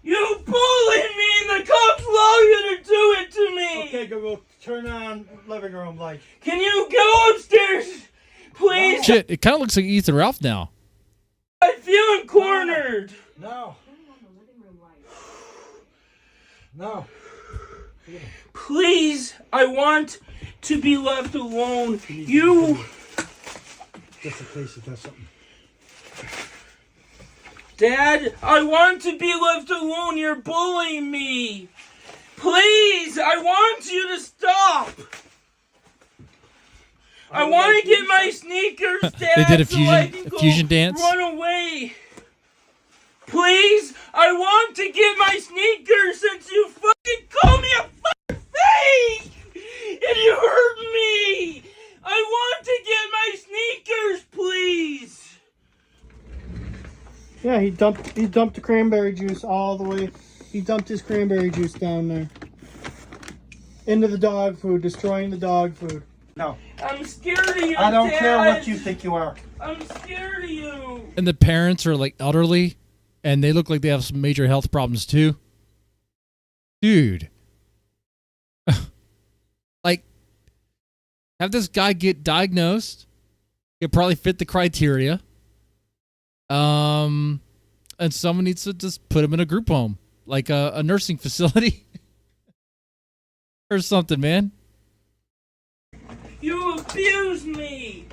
You bullied me and the cops allow you to do it to me! Okay, Google, turn on living room light. Can you go upstairs, please? Shit, it kind of looks like Ethan Ralph now. I feel cornered! No. No. Please, I want to be left alone. You... Just in case it does something. Dad, I want to be left alone. You're bullying me. Please, I want you to stop. I want to get my sneakers, Dad, They did a so I fusion, can go fusion dance. run away. Please, I want to get my sneakers since you fucking called me a fucking fake and you hurt me. I want to get my sneakers, please. Yeah, he dumped the cranberry juice all the way. He dumped his cranberry juice down there. Into the dog food, destroying the dog food. No. I'm scared of you, I don't Dad. care what you think you are. I'm scared of you. And the parents are like elderly, and they look like they have some major health problems too. Dude. Like, have this guy get diagnosed. He'll probably fit the criteria. And someone needs to just put him in a group home, like a nursing facility or something, man. You abuse me.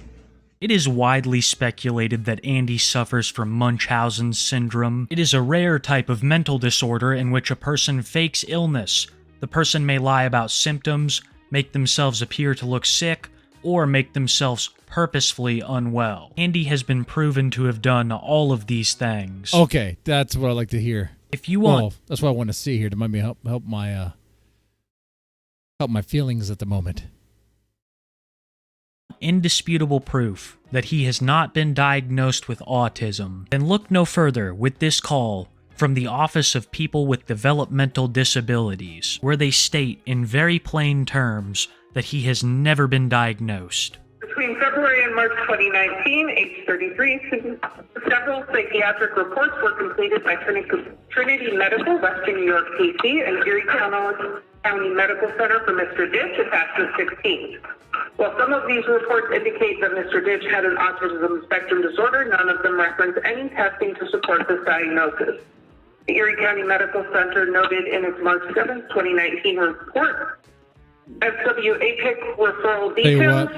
It is widely speculated that Andy suffers from Munchausen's syndrome. It is a rare type of mental disorder in which a person fakes illness. The person may lie about symptoms, make themselves appear to look sick, or make themselves purposefully unwell. Andy has been proven to have done all of these things. Okay, that's what I like to hear. If you want, that's what I want to see here to maybe help my feelings at the moment. Indisputable proof that he has not been diagnosed with autism, then look no further with this call from the Office of People with Developmental Disabilities, where they state in very plain terms that he has never been diagnosed. Between February and March 2019, age 33, several psychiatric reports were completed by Trinity Medical, Western New York, PC, and Erie County Medical Center for Mr. Ditch, attached to 16. While some of these reports indicate that Mr. Ditch had an autism spectrum disorder, none of them reference any testing to support this diagnosis. The Erie County Medical Center noted in its March 7, 2019 report, SW-APIC referral details.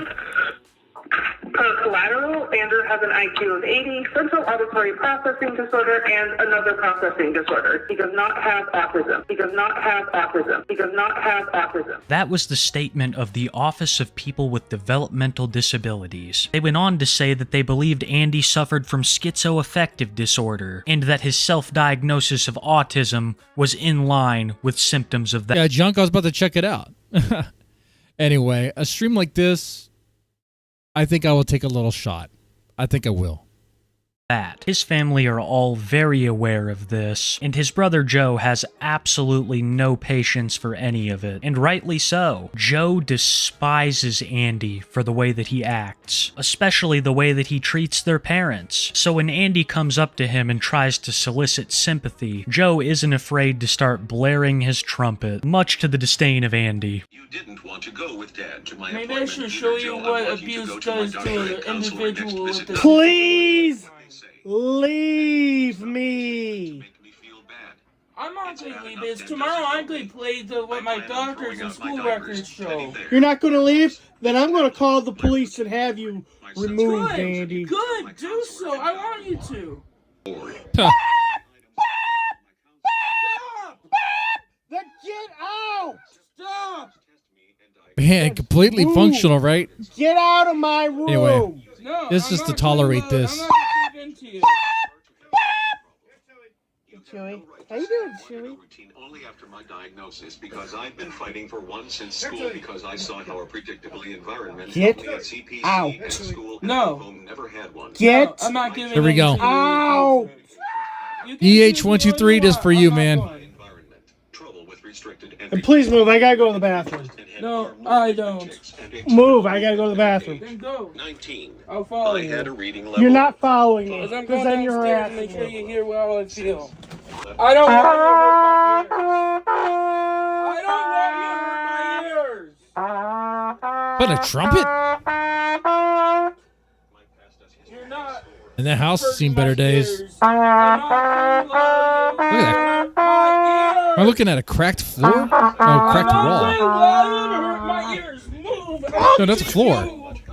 Per collateral, Andrew has an IQ of 80, central auditory processing disorder, and another processing disorder. He does not have autism. He does not have autism. He does not have autism. That was the statement of the Office of People with Developmental Disabilities. They went on to say that they believed Andy suffered from schizoaffective disorder, and that his self-diagnosis of autism was in line with symptoms of that. Yeah, Junk, I was about to check it out. Anyway, a stream like this, I think I will take a little shot. I think I will. His family are all very aware of this, and his brother Joe has absolutely no patience for any of it, and rightly so. Joe despises Andy for the way that he acts, especially the way that he treats their parents. So when Andy comes up to him and tries to solicit sympathy, Joe isn't afraid to start blaring his trumpet, much to the disdain of Andy. Didn't want to go with Dad to my Maybe I should show you what abuse does to an individual with this. Please leave me. I'm not going to leave this. Tomorrow I'm going to play what my doctors and school records show. You're not going to leave? Then I'm going to call the police and have you removed, Andy. Good, do so. I want you to. Then get out! Stop! Man, completely functional, right? Get out of my room! Anyway, No, this is to tolerate this. I'm not going to give in to you. Chewy. How you doing, Chewy? only after my diagnosis because I've been fighting for one since school because I saw how a predictably environment Get only at CPC out. and school No. home never had one. Get I'm not giving There we in go. to you. out! EH123 just for you, man. And please move. I gotta go to the bathroom. No, I don't. Move. I gotta go to the bathroom. Then go. 19. I'll follow I had a you. reading level. You're not following me. Because I'm Because going then you're downstairs to make harassing sure me. you hear how I feel. I don't want you to hurt my ears. I don't want you to hurt my ears. But a trumpet? You're not. And that house has seen better days. Look I'm not at that. Am I looking at a cracked floor? Oh, cracked wall. I hurt my ears. Move. No, that's a floor.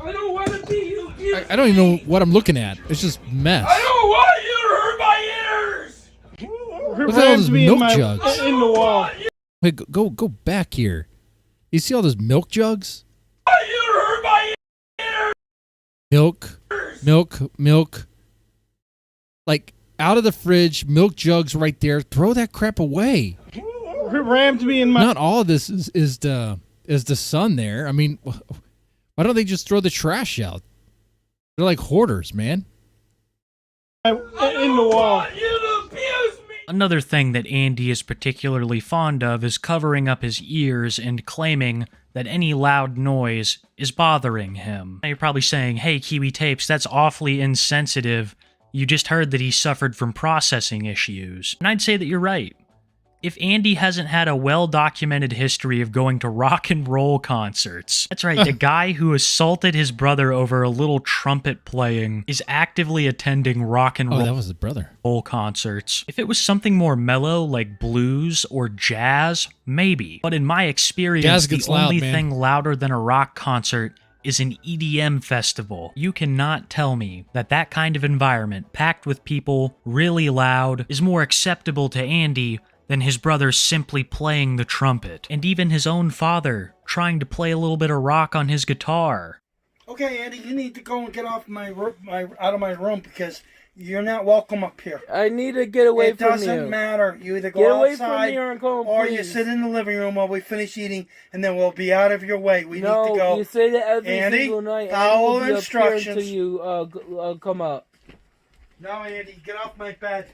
I don't want to be you. I don't even know what I'm looking at. It's just mess. I don't want you to hurt my ears. Look at all those milk in jugs. in the wall. Wait, go back here. You see all those milk jugs? You hurt my ears. Milk. Like, out of the fridge, milk jugs right there. Throw that crap away. Rammed me in my. Not all of this is the sun there. I mean, why don't they just throw the trash out? They're like hoarders, man. In the wall. Another thing that Andy is particularly fond of is covering up his ears and claiming that any loud noise is bothering him. Now you're probably saying, hey, Kiwi Tapes, that's awfully insensitive. You just heard that he suffered from processing issues. And I'd say that you're right. If Andy hasn't had a well-documented history of going to rock and roll concerts, that's right, the guy who assaulted his brother over a little trumpet playing is actively attending rock and roll. Oh, that was his brother. Concerts. If it was something more mellow like blues or jazz, maybe. But in my experience, Jazz the gets loud, only man. thing louder than a rock concert is an EDM festival. You cannot tell me that that kind of environment, packed with people, really loud, is more acceptable to Andy than his brother simply playing the trumpet, and even his own father trying to play a little bit of rock on his guitar. Okay, Andy, you need to go and get off out of my room because you're not welcome up here. I need to get away from you. It doesn't matter. You either Get go away outside from me or go, or you please. sit in the living room while we finish eating, and then we'll be out of your way. We No, need to go. you say that every Andy, single night. follow Andy will be up here instructions. until you come up. No, Andy, get off my bed.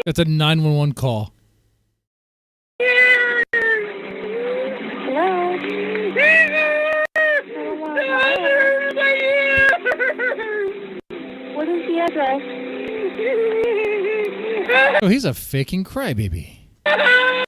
That's a 911 call. What is the address? Oh, he's a faking crybaby. Hello?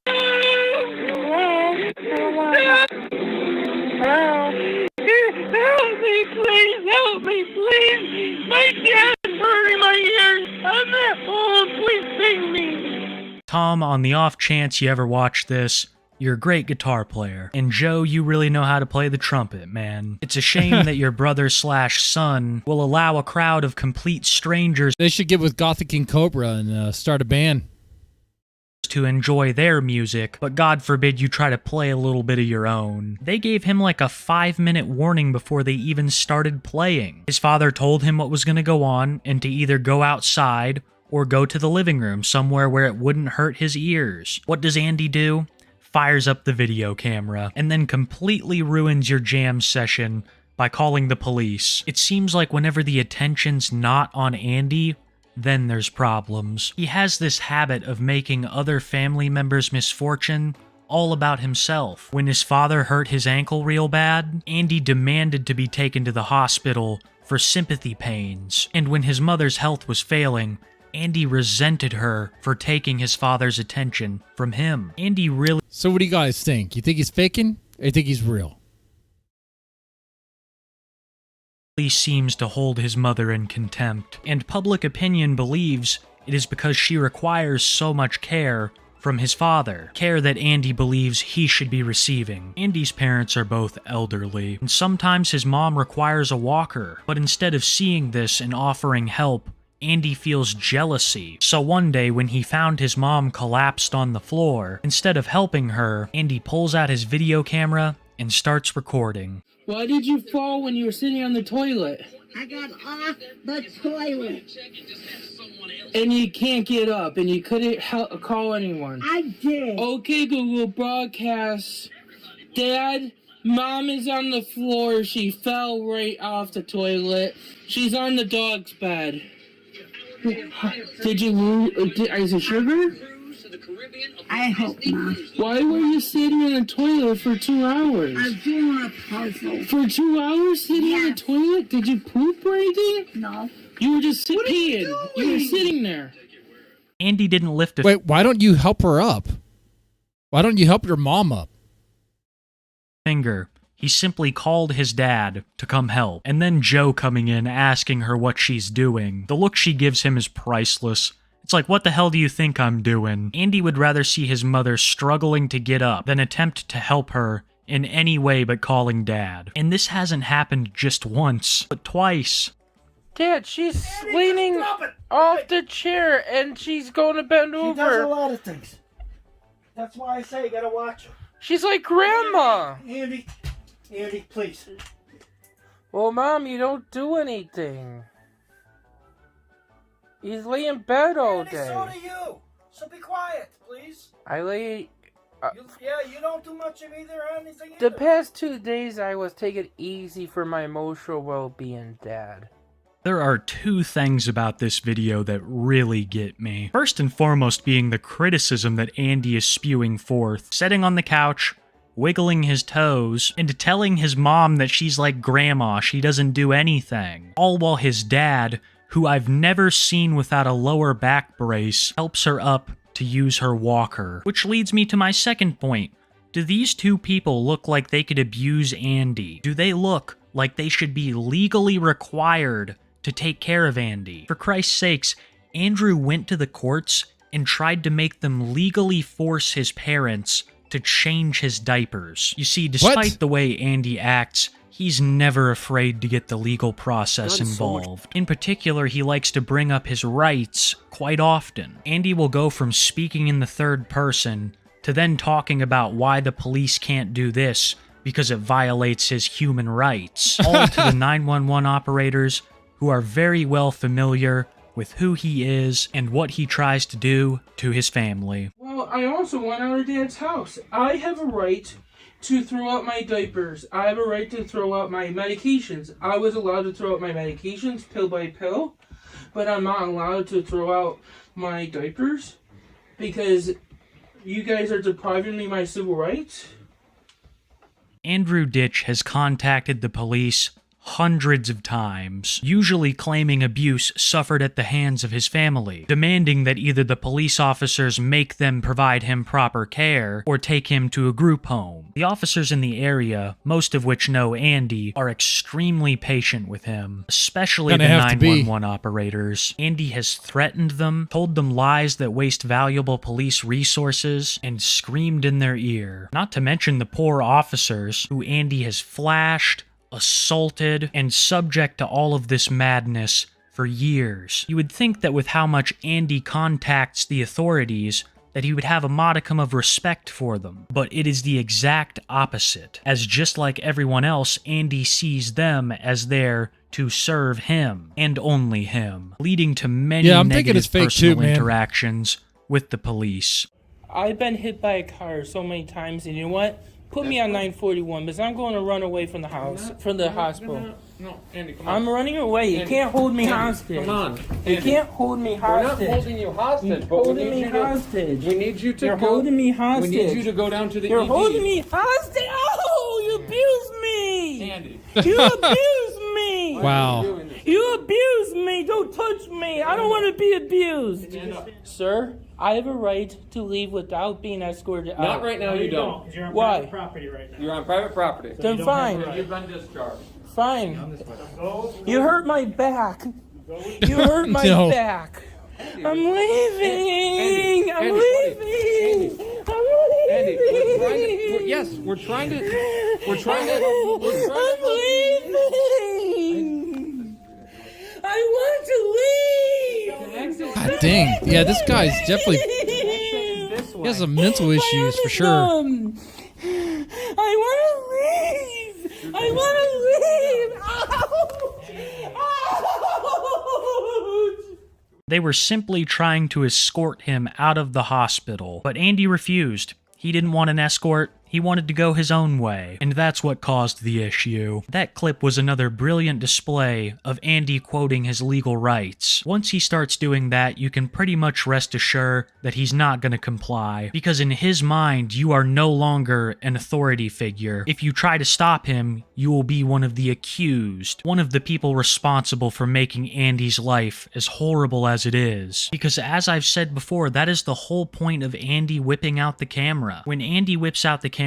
Help me, please! Help me, please! My dad's hurting my ears! I'm at home! Please save me! Tom, on the off chance you ever watch this, you're a great guitar player. And Joe, you really know how to play the trumpet, man. It's a shame that your brother/son will allow a crowd of complete strangers They should get with Gothic King Cobra and start a band. to enjoy their music, but God forbid you try to play a little bit of your own. They gave him like a 5-minute warning before they even started playing. His father told him what was going to go on and to either go outside or go to the living room somewhere where it wouldn't hurt his ears. What does Andy do? Fires up the video camera and then completely ruins your jam session by calling the police. It seems like whenever the attention's not on Andy, then there's problems. He has this habit of making other family members' misfortune all about himself. When his father hurt his ankle real bad, Andy demanded to be taken to the hospital for sympathy pains. And when his mother's health was failing, Andy resented her for taking his father's attention from him. Andy really... So what do you guys think? You think he's faking or you think he's real? seems to hold his mother in contempt, and public opinion believes it is because she requires so much care from his father, care that Andy believes he should be receiving. Andy's parents are both elderly, and sometimes his mom requires a walker, but instead of seeing this and offering help, Andy feels jealousy. So one day when he found his mom collapsed on the floor, instead of helping her, Andy pulls out his video camera and starts recording. Why did you fall when you were sitting on the toilet? I got off the toilet. And you can't get up, and you couldn't call anyone. I did. Okay, Google broadcast. Dad, Mom is on the floor. She fell right off the toilet. She's on the dog's bed. Did you lose? Is it sugar? I hope not. Why were you sitting in the toilet for 2 hours? I'm doing a puzzle. For 2 hours sitting in the toilet? Did you poop or anything? No. You were just peeing. You were sitting there. Andy didn't lift a Wait, why don't you help her up? Why don't you help your mom up? finger. He simply called his dad to come help. And then Joe coming in asking her what she's doing. The look she gives him is priceless. It's like, what the hell do you think I'm doing? Andy would rather see his mother struggling to get up than attempt to help her in any way but calling Dad. And this hasn't happened just once, but twice. Dad, she's leaning off the chair and she's going to bend over. She does a lot of things. That's why I say you gotta watch her. She's like Grandma. Andy, please. Well, Mom, you don't do anything. You lay in bed all day. So do you. So be quiet, please. I lay... you don't do much of either or anything The either. past 2 days, I was taking it easy for my emotional well-being, Dad. There are two things about this video that really get me. First and foremost being the criticism that Andy is spewing forth. Sitting on the couch, wiggling his toes, and telling his mom that she's like Grandma, she doesn't do anything. All while his dad, who I've never seen without a lower back brace, helps her up to use her walker. Which leads me to my second point. Do these two people look like they could abuse Andy? Do they look like they should be legally required to take care of Andy? For Christ's sakes, Andrew went to the courts and tried to make them legally force his parents to change his diapers. You see, despite the way Andy acts, he's never afraid to get the legal process involved. In particular, he likes to bring up his rights quite often. Andy will go from speaking in the third person to then talking about why the police can't do this because it violates his human rights. All to the 911 operators who are very well familiar with who he is and what he tries to do to his family. Well, I also went out of Dad's house. I have a right to throw out my diapers. I have a right to throw out my medications. I was allowed to throw out my medications pill by pill, but I'm not allowed to throw out my diapers because you guys are depriving me of my civil rights. Andrew Ditch has contacted the police hundreds of times, usually claiming abuse suffered at the hands of his family, demanding that either the police officers make them provide him proper care or take him to a group home. The officers in the area, most of which know Andy, are extremely patient with him, especially the 911 operators. Andy has threatened them, told them lies that waste valuable police resources, and screamed in their ear. Not to mention the poor officers who Andy has flashed, assaulted, and subject to all of this madness for years. You would think that with how much Andy contacts the authorities, that he would have a modicum of respect for them. But it is the exact opposite, as just like everyone else, Andy sees them as there to serve him, and only him, leading to many negative personal interactions with the police. I've been hit by a car so many times, and you know what? Put me on 941, because I'm going to run away from the house, from the hospital. No, Andy, come on. I'm running away. You can't hold me Andy, hostage. Come on. You can't hold me hostage. We're not holding you hostage, You're but holding me hostage. We need you to You're go. holding me hostage. We need you to go down to the You're ED. holding me hostage. Oh, you abuse me. Andy. You abuse me. Wow. You abuse me. Don't touch me. I don't want to be abused. Sir, I have a right to leave without being escorted out. Not right now, you don't. You're on private property right now. You're on private property. Then fine. You've been discharged. Fine. You hurt my back. You hurt my No. back. I'm leaving. I'm leaving. I'm leaving. Andy, we're trying to. I'm leaving. I want to leave. God dang. Yeah, this guy's definitely... He has some mental issues for sure. I want to leave. I want to leave. Ouch. They were simply trying to escort him out of the hospital, but Andy refused. He didn't want an escort. He wanted to go his own way, and that's what caused the issue. That clip was another brilliant display of Andy quoting his legal rights. Once he starts doing that, you can pretty much rest assured that he's not going to comply, because in his mind, you are no longer an authority figure. If you try to stop him, you will be one of the accused, one of the people responsible for making Andy's life as horrible as it is. Because as I've said before, that is the whole point of Andy whipping out the camera. When Andy whips out the camera,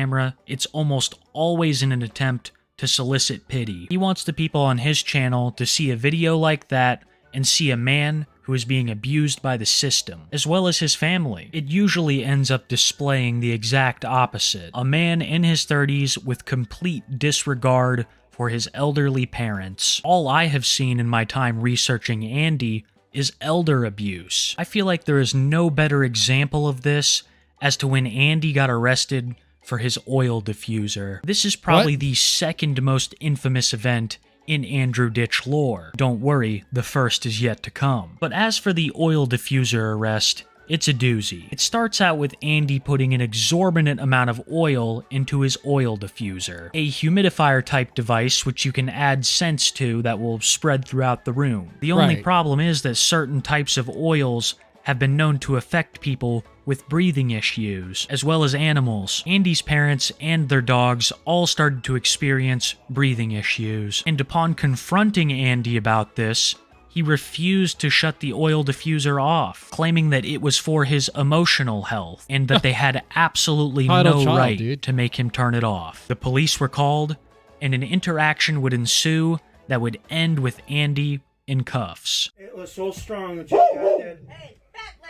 it's almost always in an attempt to solicit pity. He wants the people on his channel to see a video like that and see a man who is being abused by the system, as well as his family. It usually ends up displaying the exact opposite. A man in his 30s with complete disregard for his elderly parents. All I have seen in my time researching Andy is elder abuse. I feel like there is no better example of this as to when Andy got arrested for his oil diffuser. This is probably the second most infamous event in Andrew Ditch lore. Don't worry, the first is yet to come. But as for the oil diffuser arrest, it's a doozy. It starts out with Andy putting an exorbitant amount of oil into his oil diffuser, a humidifier type device which you can add scents to that will spread throughout the room. The only problem is that certain types of oils have been known to affect people with breathing issues, as well as animals. Andy's parents and their dogs all started to experience breathing issues, and upon confronting Andy about this, he refused to shut the oil diffuser off, claiming that it was for his emotional health, and that they had absolutely no right to make him turn it off. The police were called, and an interaction would ensue that would end with Andy in cuffs. It was so strong that you got that.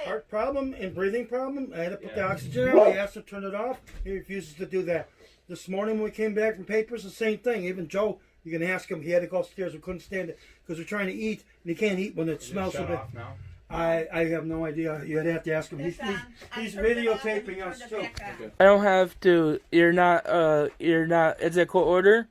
heart problem and breathing problem. I had to put the oxygen on. We asked him to turn it off. He refuses to do that. This morning when we came back from papers, the same thing. Even Joe, you can ask him. He had to go upstairs. We couldn't stand it because we're trying to eat, and he can't eat when it smells so bad. I have no idea. You'd have to ask him. He's videotaping us too. I don't have to. You're not. It's a court order.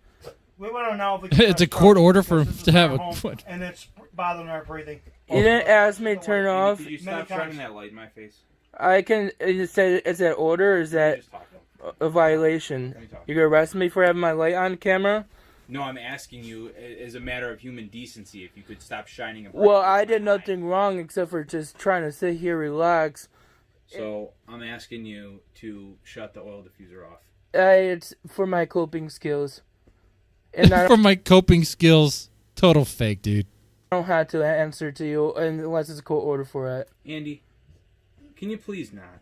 We want to know if It's a court order for to have a home, and it's bothering our breathing. You didn't ask me to turn off. Could you stop shining that light in my face? I can. Is that order or is that a violation? You gonna arrest me for having my light on camera? No, I'm asking you as a matter of human decency if you could stop shining a bright Well, light. I did nothing wrong except for just trying to sit here, relax. So I'm asking you to shut the oil diffuser off. It's for my coping skills. And I For my coping skills, total fake, dude. don't have to answer to you unless it's a court order for it. Andy, can you please not?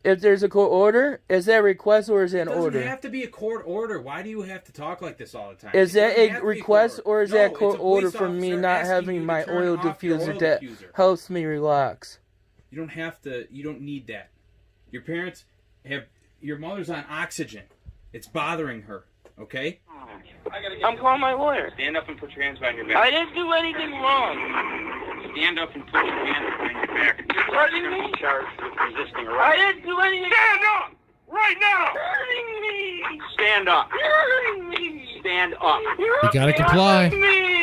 If there's a court order, is that a request or is it an It doesn't order? have to be a court order. Why do you have to talk like this all the time? Is It that doesn't a have to be request or is No, that a it's court a order police for me officer not asking having you to my turn oil off your diffuser oil that diffuser. helps me relax? You don't have to. You don't need that. Your parents have. Your mother's on oxygen. It's bothering her. Okay. I'm calling my lawyer. Stand up and put your hands behind your back. I didn't do anything wrong. Stand up and put your hands behind your back. What do you mean? Charged with resisting I arrest. didn't do anything. Stand up! Right now! Hurting me! Stand up. Hurting me! Stand up. You gotta comply.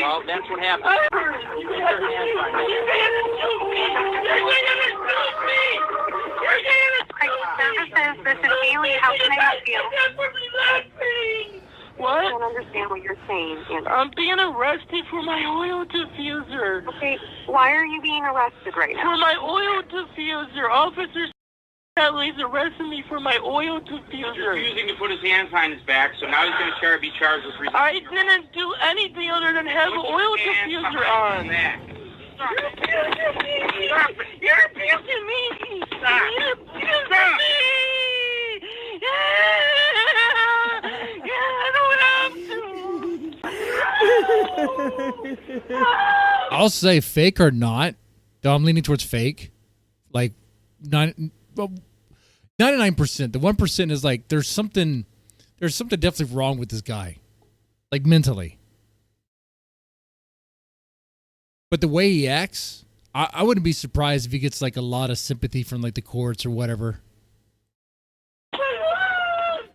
Well, that's what happened. You put your hands behind your Services, this is Haley. How can I help you? What? I don't understand what you're saying. I'm being arrested for my oil diffuser. Okay, why are you being arrested right now? For my oil diffuser. Officer is arresting me for my oil diffuser. Refusing to put his hands behind his back, so now he's going to be charged with resisting I didn't do anything other than have an oil diffuser on. You're abusing me! You're abusing me! Stop! You're abusing me! I don't have to! I'll say fake or not. Though I'm leaning towards fake. Like 99%. The 1% is like there's something definitely wrong with this guy. Like mentally. But the way he acts, I wouldn't be surprised if he gets like a lot of sympathy from like the courts or whatever.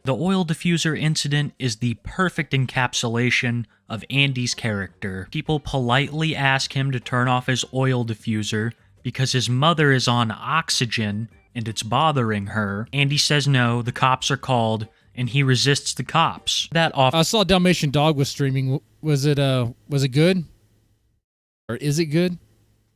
The oil diffuser incident is the perfect encapsulation of Andy's character. People politely ask him to turn off his oil diffuser because his mother is on oxygen and it's bothering her. Andy says no, the cops are called, and he resists the cops. I saw Dalmatian Dog was streaming. Was it good? Or is it good?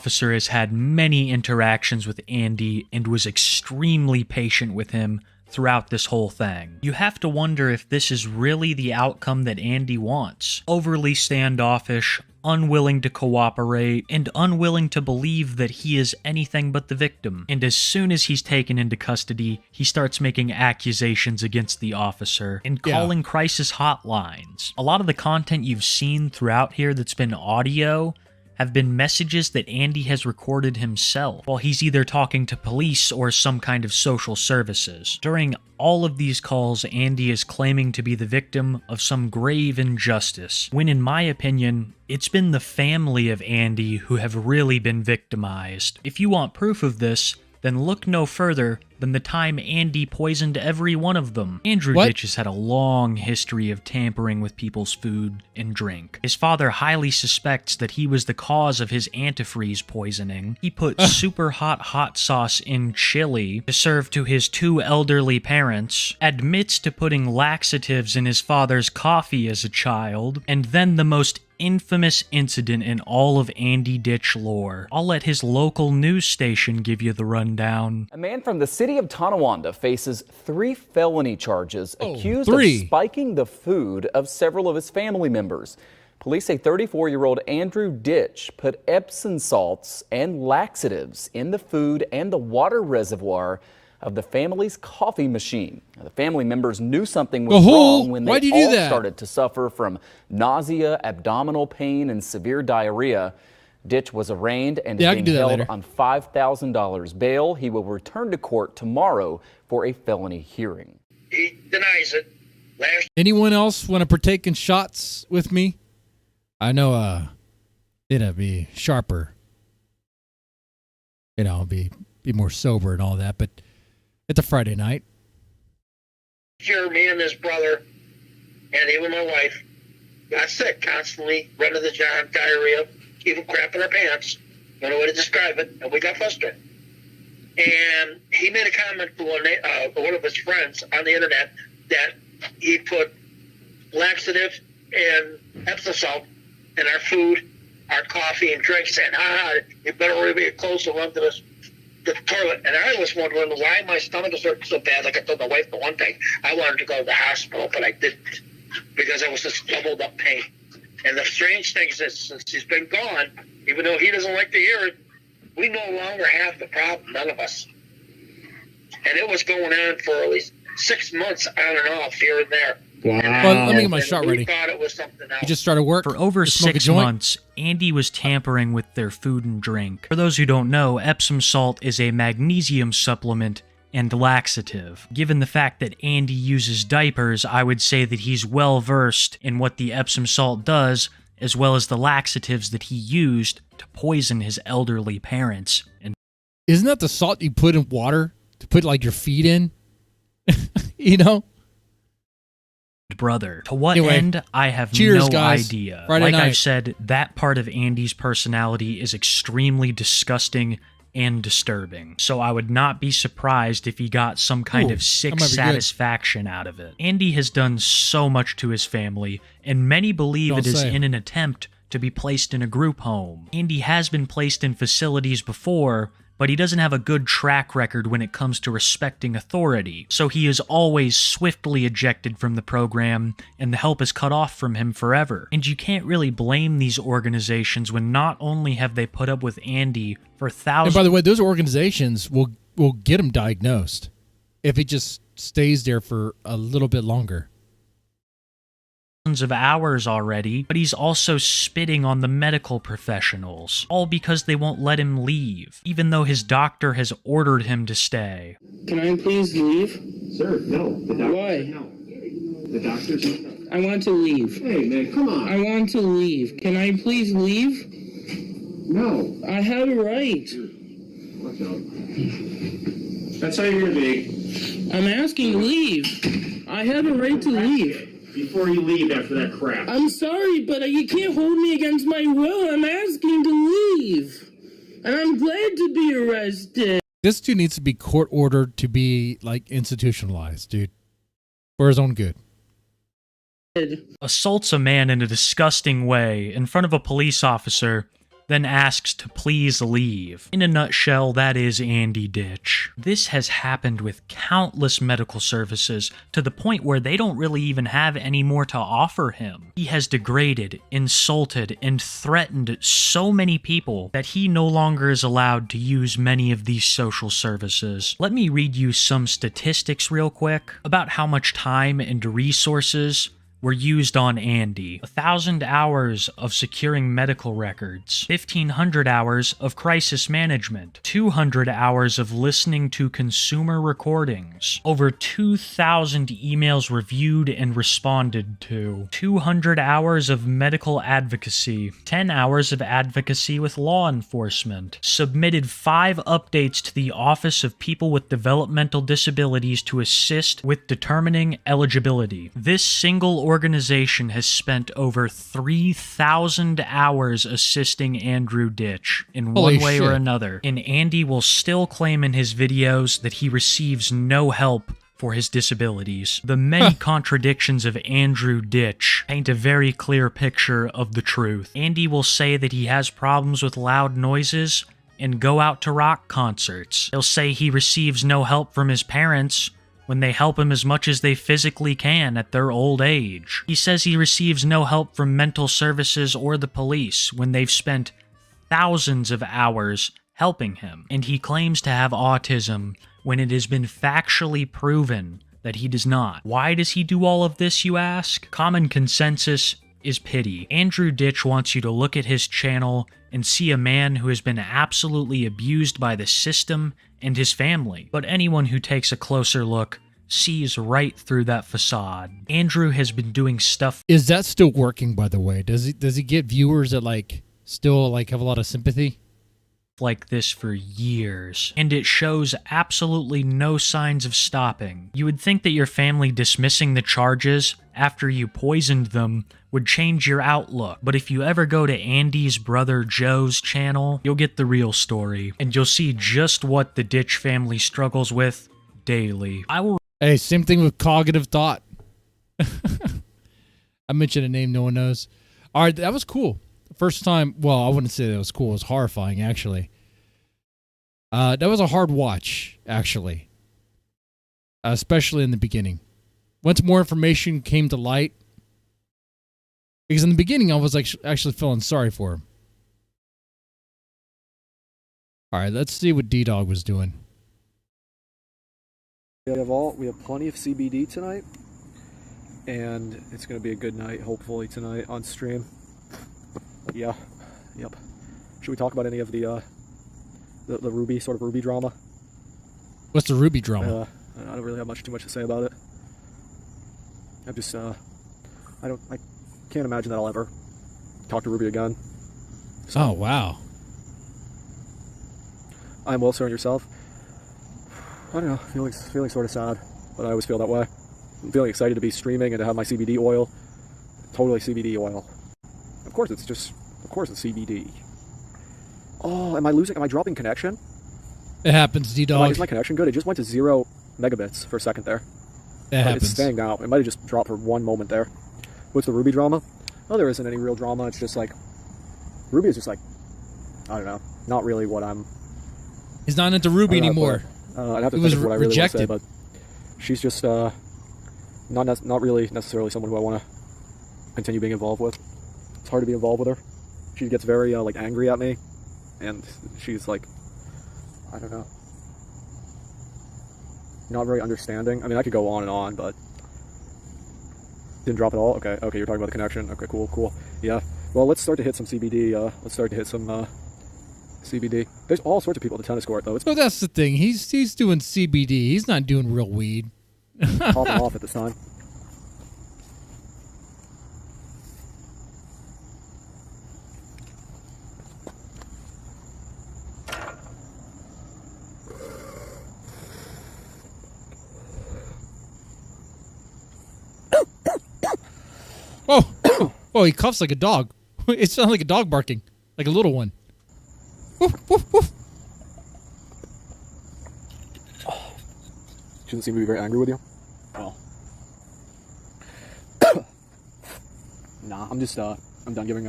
Officer has had many interactions with Andy and was extremely patient with him throughout this whole thing. You have to wonder if this is really the outcome that Andy wants. Overly standoffish, unwilling to cooperate, and unwilling to believe that he is anything but the victim. And as soon as he's taken into custody, he starts making accusations against the officer and calling crisis hotlines. A lot of the content you've seen throughout here that's been audio have been messages that Andy has recorded himself while he's either talking to police or some kind of social services. During all of these calls, Andy is claiming to be the victim of some grave injustice, when in my opinion, it's been the family of Andy who have really been victimized. If you want proof of this, then look no further than the time Andy poisoned every one of them. Andrew Ditch has had a long history of tampering with people's food and drink. His father highly suspects that he was the cause of his antifreeze poisoning. He put super hot sauce in chili to serve to his two elderly parents, admits to putting laxatives in his father's coffee as a child, and then the most infamous incident in all of Andy Ditch lore. I'll let his local news station give you the rundown. A man from the city of Tonawanda faces 3 felony charges accused of spiking the food of several of his family members. Police say 34-year-old Andrew Ditch put Epsom salts and laxatives in the food and the water reservoir of the family's coffee machine. The family members knew something was wrong when they all started to suffer from nausea, abdominal pain, and severe diarrhea. Ditch was arraigned and Yeah, I is can being do that held later. on $5,000 bail. He will return to court tomorrow for a felony hearing. He denies it. Anyone else want to partake in shots with me? I know, it'd be sharper. You know, be more sober and all that, but it's a Friday night. Year, me and his brother, and even my wife, got sick constantly, running the job, diarrhea, even crap in our pants. Don't know way to describe it, and we got frustrated. And he made a comment to one of his friends on the internet that he put laxative and Epsom salt in our food, our coffee and drinks, saying, you better really be close and run to the toilet. And I was wondering why my stomach is hurting so bad. Like I told my wife the one thing, I wanted to go to the hospital, but I didn't because I was just doubled up pain. And the strange thing is that since he's been gone, even though he doesn't like to hear it, we no longer have the problem, none of us. And it was going on for at least 6 months on and off here and there. Well, let me get my shot ready. We thought it was something else. You just started work? For over Just smoke a 6 joint? months, Andy was tampering with their food and drink. For those who don't know, Epsom salt is a magnesium supplement and laxative. Given the fact that Andy uses diapers, I would say that he's well versed in what the Epsom salt does, as well as the laxatives that he used to poison his elderly parents. And Isn't that the salt you put in water to put like your feet in? You know? brother. To what Anyway, end, I have cheers, no guys. idea. Friday Like night. I've said, that part of Andy's personality is extremely disgusting and disturbing. So I would not be surprised if he got some kind Ooh, of sick that might be good. satisfaction out of it. Andy has done so much to his family, and many believe Don't it is say. in an attempt to be placed in a group home. Andy has been placed in facilities before, but he doesn't have a good track record when it comes to respecting authority, so he is always swiftly ejected from the program, and the help is cut off from him forever. And you can't really blame these organizations when not only have they put up with Andy for And thousands... by the way, those organizations will get him diagnosed if he just stays there for a little bit longer. of hours already, but he's also spitting on the medical professionals, all because they won't let him leave, even though his doctor has ordered him to stay. Can I please leave? Sir, no. The doctor Why? said no. The doctor said no. I want to leave. Hey, man, come on. I want to leave. Can I please leave? No. I have a right. Watch out. That's how you're gonna be. I'm asking to leave. I have a right to leave. Before you leave after that crap. I'm sorry, but you can't hold me against my will. I'm asking to leave. And I'm glad to be arrested. This dude needs to be court ordered to be like institutionalized, dude, for his own good. Assaults a man in a disgusting way in front of a police officer, then asks to please leave. In a nutshell, that is Andy Ditch. This has happened with countless medical services to the point where they don't really even have any more to offer him. He has degraded, insulted, and threatened so many people that he no longer is allowed to use many of these social services. Let me read you some statistics real quick about how much time and resources were used on Andy. 1,000 hours of securing medical records, 1,500 hours of crisis management, 200 hours of listening to consumer recordings, over 2,000 emails reviewed and responded to, 200 hours of medical advocacy, 10 hours of advocacy with law enforcement, submitted 5 updates to the Office of People with Developmental Disabilities to assist with determining eligibility. This single organization has spent over 3,000 hours assisting Andrew Ditch in Holy one way or shit. another, and Andy will still claim in his videos that he receives no help for his disabilities. The many contradictions of Andrew Ditch paint a very clear picture of the truth. Andy will say that he has problems with loud noises and go out to rock concerts. He'll say he receives no help from his parents when they help him as much as they physically can at their old age. He says he receives no help from mental services or the police when they've spent thousands of hours helping him. And he claims to have autism when it has been factually proven that he does not. Why does he do all of this, you ask? Common consensus is pity. Andrew Ditch wants you to look at his channel and see a man who has been absolutely abused by the system and his family. But anyone who takes a closer look sees right through that facade. Andrew has been doing stuff. Is that still working, by the way? Does he get viewers that like still like have a lot of sympathy? Like this for years, and it shows absolutely no signs of stopping. You would think that your family dismissing the charges after you poisoned them would change your outlook, but if you ever go to Andy's brother Joe's channel, you'll get the real story, and you'll see just what the Ditch family struggles with daily. Hey, same thing with cognitive thought. I mentioned a name no one knows. All right, that was cool. First time, well, I wouldn't say that was cool. It was horrifying, actually. That was a hard watch, actually. Especially in the beginning. Once more information came to light. Because in the beginning, I was actually feeling sorry for him. All right, let's see what D-Dog was doing. We have plenty of CBD tonight. And it's going to be a good night, hopefully, tonight on stream. Yeah, yep. Should we talk about any of the Ruby, sort of Ruby drama? What's the Ruby drama? I don't really have too much to say about it. I'm just, I can't imagine that I'll ever talk to Ruby again. So, oh, wow. I'm well, sir, and yourself? I don't know, feeling sort of sad, but I always feel that way. I'm feeling excited to be streaming and to have my CBD oil. Totally CBD oil. Of course it's CBD. Oh, am I dropping connection? It happens, D-Dog. Is my connection good? It just went to 0 megabits for a second there. It happens. It's staying now. It might have just dropped for one moment there. What's the Ruby drama? Oh, there isn't any real drama. It's just like, Ruby is just like, I don't know, not really what I'm... He's not into Ruby anymore. I'd have to think of what I really want to say, but she's just not really necessarily someone who I want to continue being involved with. It's hard to be involved with her. She gets very like angry at me, and she's like, I don't know, not very understanding. I mean, I could go on and on, but didn't drop at all. Okay, you're talking about the connection. Okay, cool. Yeah. Well, let's start to hit some CBD. Let's start to hit some CBD. There's all sorts of people at the tennis court, though. So that's the thing. He's doing CBD. He's not doing real weed. Popping off at this time. Oh, he coughs like a dog. It sounds like a dog barking, like a little one. Woof, woof, woof. She doesn't seem to be very angry with you. Oh. Nah, I'm just I'm done giving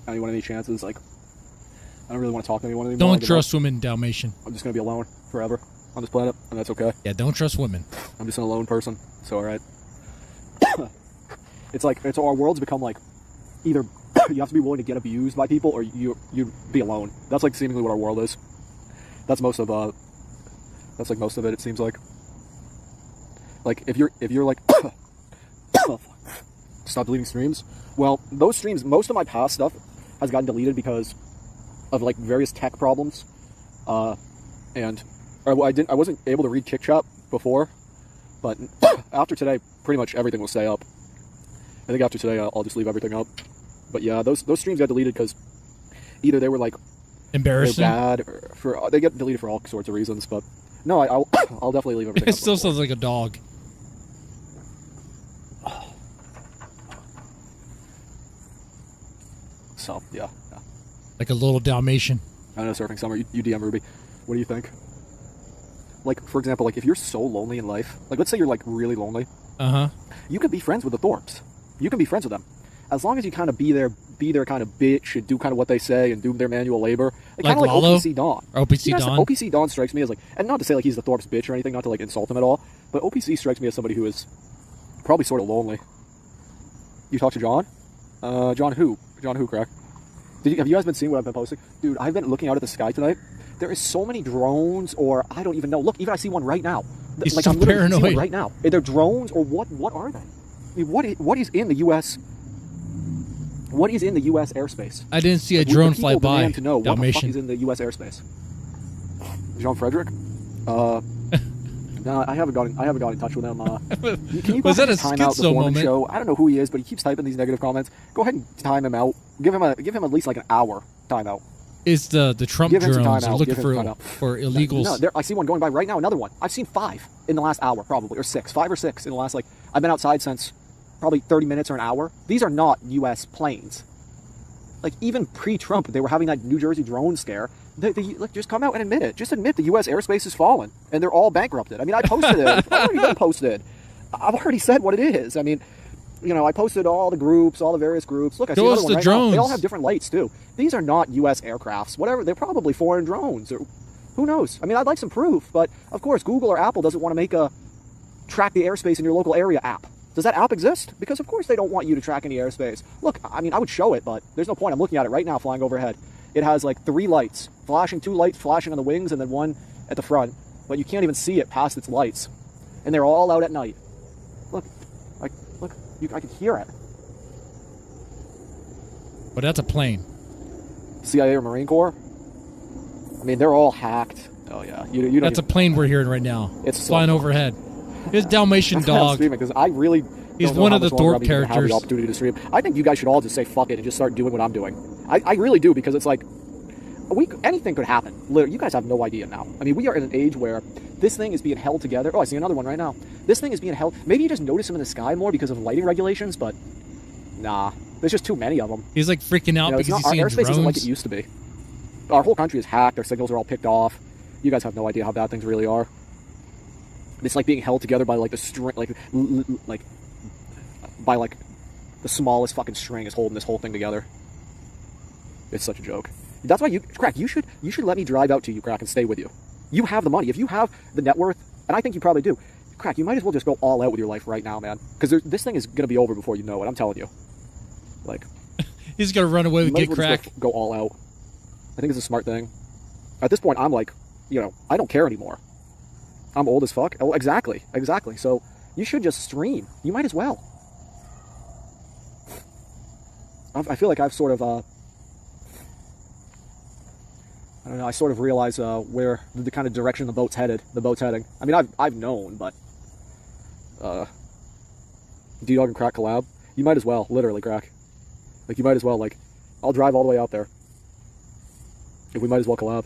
anyone any chances. Like, I don't really want to talk to anyone anymore. Don't trust women, Dalmatian. I'm just gonna be alone forever on this planet, and that's okay. Yeah, don't trust women. I'm just an alone person, so alright. It's our world's become like, either you have to be willing to get abused by people, or you be alone. That's like seemingly what our world is. That's most of it. It seems like if you're like stop deleting streams. Well, those streams, most of my past stuff has gotten deleted because of like various tech problems, and I wasn't able to read Kick Chat before, but after today, pretty much everything will stay up. I think after today, I'll just leave everything up. But yeah, those streams got deleted because either they were like embarrassing, bad, or they get deleted for all sorts of reasons. But no, I'll definitely leave everything. It still sounds like a dog. So yeah, like a little Dalmatian. I know, Surfing Summer. You DM Ruby. What do you think? Like, for example, like if you're so lonely in life, like let's say you're like really lonely. You can be friends with the Thorps. You can be friends with them. As long as you kind of be their kind of bitch and do kind of what they say and do their manual labor. Like, kind of like OPC Dawn. OPC Dawn? OPC Dawn strikes me as like, and not to say like he's the Thorp's bitch or anything, not to like insult him at all, but OPC strikes me as somebody who is probably sort of lonely. You talk to John? John who, crack? Have you guys been seeing what I've been posting? Dude, I've been looking out at the sky tonight. There is so many drones, or I don't even know. Look, even I see one right now. He's like, so I'm literally paranoid. seeing one right now. Are there drones, or what are they? I mean, what is in the U.S.? What is in the U.S. airspace? I didn't see a Like, drone the people fly by. demand to know what the fuck Dalmatian. is in the U.S. airspace. Jean Frederick? No, I haven't got in touch with him. Can you go Was ahead that and a time out the schizo Foreman moment? show? I don't know who he is, but he keeps typing these negative comments. Go ahead and time him out. Give him at least like an hour timeout. It's the Trump Give him some drones time are out. looking Give him some time out. for illegals. No, I see one going by right now. Another one. I've seen 5 in the last hour, probably, or 6, 5 or 6 in the last I've been outside since probably 30 minutes or an hour. These are not U.S. planes. Like even pre-Trump, they were having that New Jersey drone scare. They just come out and admit it. Just admit the U.S. airspace is fallen, and they're all bankrupted. I mean, I posted it. I've already been posted. I've already said what it is. I mean, I posted all the groups, all the various groups. Look, I see another one right now. They all have different lights too. These are not U.S. aircrafts. Whatever, they're probably foreign drones. Or who knows? I mean, I'd like some proof, but of course, Google or Apple doesn't want to make a track the airspace in your local area app. Does that app exist? Because of course they don't want you to track any airspace. Look, I mean, I would show it, but there's no point. I'm looking at it right now flying overhead. It has like 3 lights, flashing 2 lights flashing on the wings and then 1 at the front, but you can't even see it past its lights. And they're all out at night. Look, I can hear it. But that's a plane. CIA or Marine Corps? I mean, they're all hacked. Oh yeah, you don't That's a plane we're hearing right now. It's flying overhead. His Dalmatian dog. Because I really He's don't know one how of the much longer Thorp I'm even gonna have characters. the opportunity to stream. I think you guys should all just say fuck it and just start doing what I'm doing. I really do, because it's like anything could happen. Literally, you guys have no idea now. I mean, we are in an age where this thing is being held together. Oh, I see another one right now. This thing is being held. Maybe you just notice them in the sky more because of lighting regulations, but nah, there's just too many of them. He's like freaking out because he's seeing our airspace isn't like it drones. used to be. Our whole country is hacked. Our signals are all picked off. You guys have no idea how bad things really are. It's like being held together by like the string, like by like the smallest fucking string is holding this whole thing together. It's such a joke. That's why Crack, you should let me drive out to you, Crack, and stay with you. You have the money. If you have the net worth, and I think you probably do, Crack, you might as well just go all out with your life right now, man. Because this thing is gonna be over before you know it. I'm telling you. Like, He's gonna run away with might as Get well Crack. just go all out. I think it's a smart thing. At this point, I'm like, I don't care anymore. I'm old as fuck. Oh, exactly. So you should just stream. You might as well. I feel like I've sort of, I don't know, I sort of realize where the kind of direction the boat's heading. I mean, I've known, but D-Dog and Crack collab. You might as well, literally, Crack. Like, you might as well, like, I'll drive all the way out there. If we might as well collab.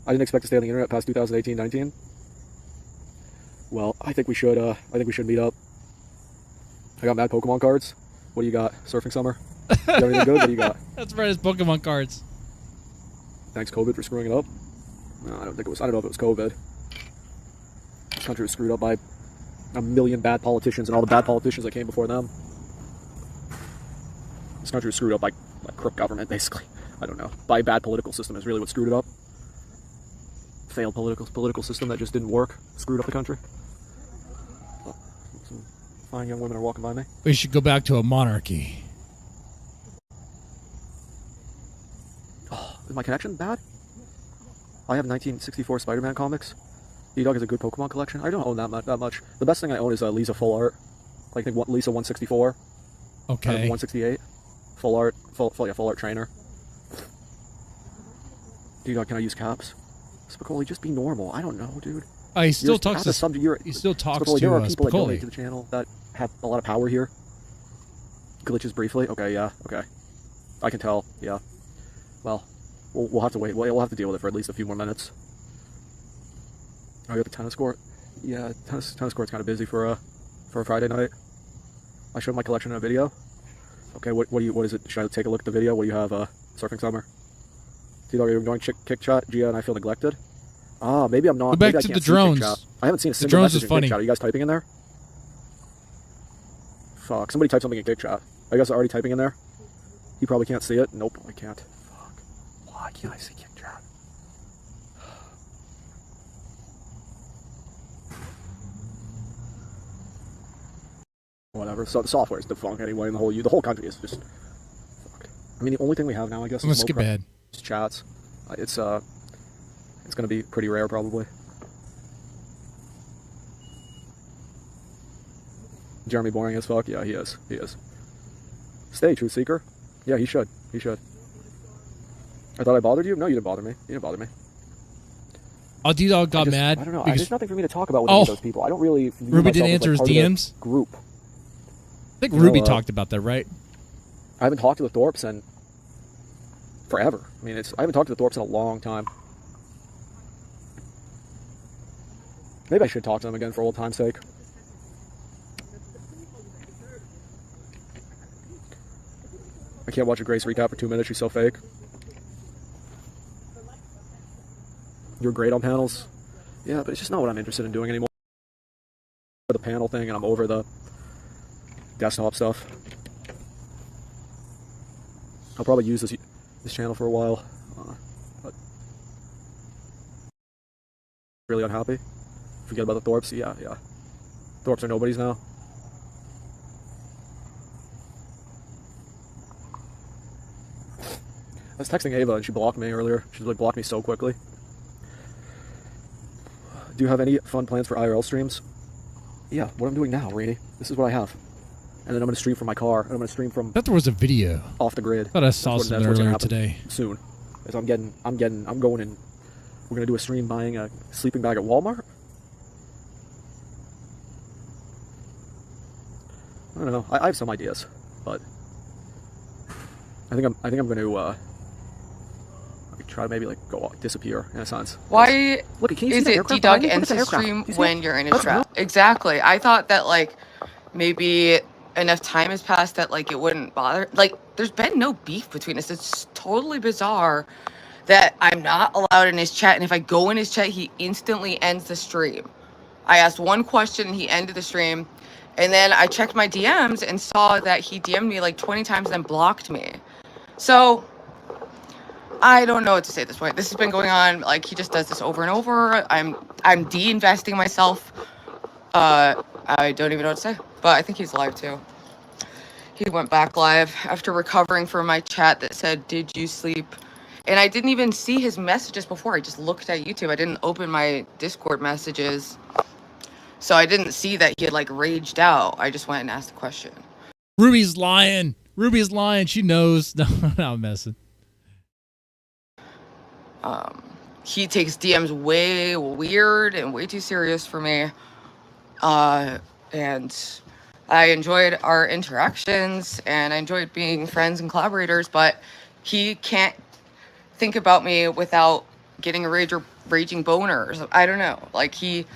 I didn't expect to stay on the internet past 2018-19. Well, I think we should meet up. I got mad Pokemon cards. What do you got? Surfing Summer? You got anything good? What do you got? That's right, his Pokemon cards. Thanks, COVID, for screwing it up. No, I don't know if it was COVID. This country was screwed up by a million bad politicians and all the bad politicians that came before them. This country was screwed up by crook government, basically. I don't know. By a bad political system is really what screwed it up. Failed political system that just didn't work. Screwed up the country. Oh, some fine young women are walking by me. We should go back to a monarchy. Oh, is my connection bad? I have 1964 Spider-Man comics. D-Dog has a good Pokemon collection. I don't own that much. The best thing I own is Lisa Full Art. Like, I think Lisa 164. Okay. 168. Full art trainer. D-Dog, can I use caps? Spicoli, just be normal. I don't know, dude. He still talks to Spicoli, there are people that donate to the channel that have a lot of power here. Glitches briefly. Okay, yeah. Okay. I can tell. Yeah. Well, we'll have to wait. We'll have to deal with it for at least a few more minutes. Oh, you got the tennis court? Yeah, tennis court's kind of busy for a Friday night. I showed my collection in a video. Okay, what is it? Should I take a look at the video? What do you have? Surfing Summer. D-Dog, are you enjoying kick chat? Gia and I feel neglected. Ah, maybe I'm not. Go back maybe I to can't the see drones. Kick chat. I haven't seen a The single drones message is in funny. Kick chat. Are you guys typing in there? Fuck, somebody type something in Kick chat. Are you guys already typing in there? You probably can't see it. Nope, I can't. Fuck. Why can't I see Kick chat? Whatever. So the software is defunct anyway, and the whole country is just fucked. I mean, the only thing we have now, I guess, I'm gonna is skip ahead. Chats. It's gonna be pretty rare, probably. Jeremy boring as fuck. Yeah, he is. Stay, Truth Seeker. Yeah, he should. He should. I thought I bothered you? No, you didn't bother me. You didn't bother me. Oh, D-Dog got mad. I don't know. because- There's nothing for me to talk about with any of those people. I don't really view Ruby myself didn't as, answer his part of the DMs? Group. I think You Ruby know, talked about that, right? I haven't talked to the Thorps in forever. I mean, I haven't talked to the Thorps in a long time. Maybe I should talk to them again for old time's sake. I can't watch a Grace recap for 2 minutes. She's so fake. You're great on panels. Yeah, but it's just not what I'm interested in doing anymore. The panel thing, and I'm over the desktop stuff. I'll probably use this channel for a while, but really unhappy. Forget about the Thorps. Yeah. Thorps are nobodies now. I was texting Ava and she blocked me earlier. She like blocked me so quickly. Do you have any fun plans for IRL streams? Yeah, what I'm doing now, Rainy. This is what I have. And then I'm going to stream from my car. And I'm going to stream from... I thought there was a video. Off the grid. I thought I saw something earlier today. Soon. As I'm going and we're going to do a stream buying a sleeping bag at Walmart. I don't know. I have some ideas, but I think I'm going to try to maybe like disappear in a sense. Why Look, can you is see the it aircraft D-Dog behind me? Look at ends the his aircraft. stream Do you see when it? you're in a That's trap? Exactly. I thought that like maybe enough time has passed that like it wouldn't bother. Like there's been no beef between us. It's totally bizarre that I'm not allowed in his chat, and if I go in his chat, he instantly ends the stream. I asked one question and he ended the stream, and then I checked my DMs and saw that he DM'd me like 20 times and then blocked me. So I don't know what to say at this point. This has been going on, like he just does this over and over. I'm de-investing myself. I don't even know what to say, but I think he's live too. He went back live after recovering from my chat that said, "Did you sleep?" And I didn't even see his messages before. I just looked at YouTube. I didn't open my Discord messages. So I didn't see that he had like raged out. I just went and asked the question. Ruby's lying. Ruby's lying. She knows. No, I'm messing. He takes DMs way weird and way too serious for me. And I enjoyed our interactions and I enjoyed being friends and collaborators, but he can't think about me without getting a raging boner or something. I don't know. Like he's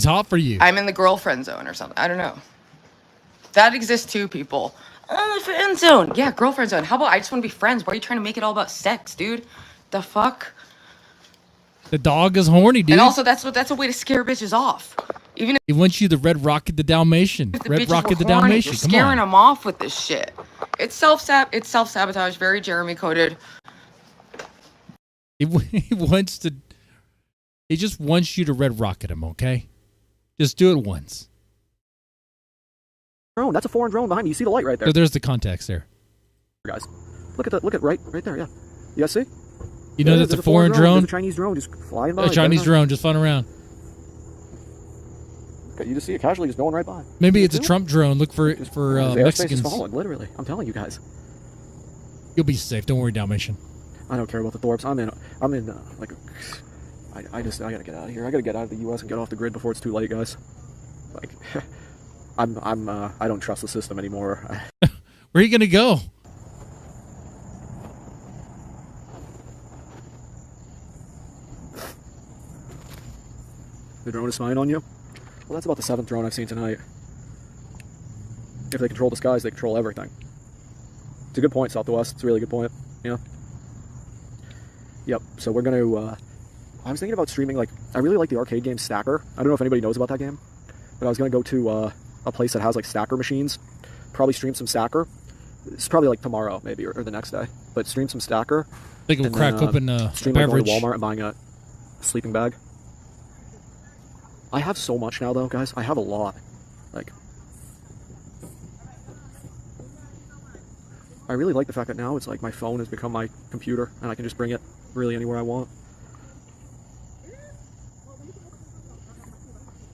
hot for you. I'm in the girlfriend zone or something. I don't know. That exists too, people. Friend zone. Yeah, girlfriend zone. How about I just want to be friends? Why are you trying to make it all about sex, dude? The fuck? The dog is horny, dude. And also, that's a way to scare bitches off. Even if He wants you the Red Rocket the Dalmatian. the Red bitches Rocket were the horny, Dalmatian. you're Come scaring on. them off with this shit. It's self-sabotage. Very Jeremy coded. He wants to. He just wants you to Red Rocket him, okay? Just do it once. Drone. That's a foreign drone behind me. You see the light right there. So there's the context there. Guys, look at right there. Yeah, you guys see? You know Yeah, that's there's a foreign drone? There's a Chinese drone just flying by. A Chinese drone just flying around. Okay, you just see it casually just going right by. Maybe You it's a see it? Trump drone. Look for His airspace is Mexicans. falling, literally. I'm telling you guys. You'll be safe. Don't worry, Dalmatian. I don't care about the Thorps. I'm in like, I gotta get out of here. I gotta get out of the U.S. and get off the grid before it's too late, guys. Like, I don't trust the system anymore. Where are you gonna go? The drone is spying on you? Well, that's about the 7th drone I've seen tonight. If they control the skies, they control everything. It's a good point, Southwest. It's a really good point. Yeah. Yep. So we're going to... I was thinking about streaming, like... I really like the arcade game Stacker. I don't know if anybody knows about that game. But I was going to go to a place that has, like, Stacker machines. Probably stream some Stacker. It's probably, like, tomorrow, maybe, or the next day. But stream some Stacker. Think we'll crack open a stream like going beverage. to Walmart and buying a sleeping bag. I have so much now, though, guys. I have a lot. Like, I really like the fact that now it's like my phone has become my computer, and I can just bring it really anywhere I want.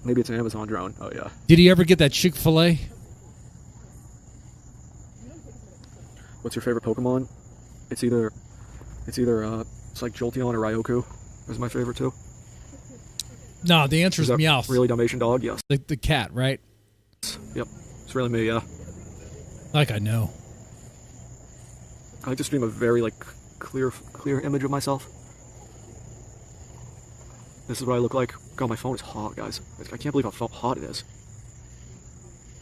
Maybe it's an Amazon drone. Oh, yeah. Did he ever get that Chick-fil-A? what's your favorite Pokemon? It's either it's like Jolteon or Ryoku. Is my favorite too. No, the answer is Meowth. Really Dalmatian dog? Yes. The cat, right? Yep. It's really me, yeah. Like I know. I like to stream a very like clear image of myself. This is what I look like. God, my phone is hot, guys. I can't believe how hot it is.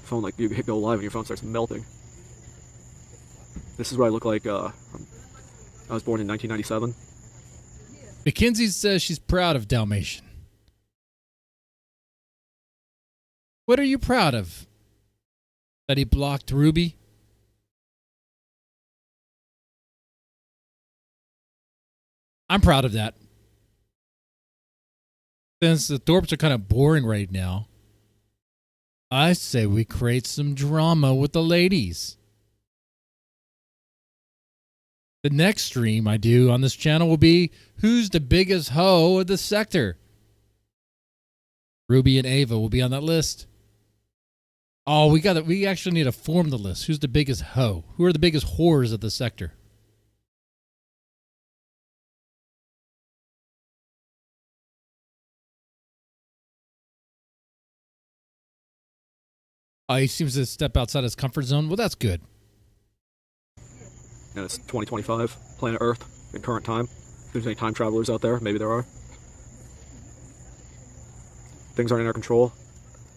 Phone, like, you hit go live and your phone starts melting. This is what I look like. I was born in 1997. Mackenzie says she's proud of Dalmatian. What are you proud of? That he blocked Ruby? I'm proud of that. Since the Thorps are kind of boring right now, I say we create some drama with the ladies. The next stream I do on this channel will be who's the biggest hoe of the sector. Ruby and Ava will be on that list. Oh, we actually need to form the list. Who's the biggest hoe? Who are the biggest whores of the sector? He seems to step outside his comfort zone. Well, that's good. And it's 2025, planet Earth, in current time. If there's any time travelers out there, maybe there are. Things aren't in our control.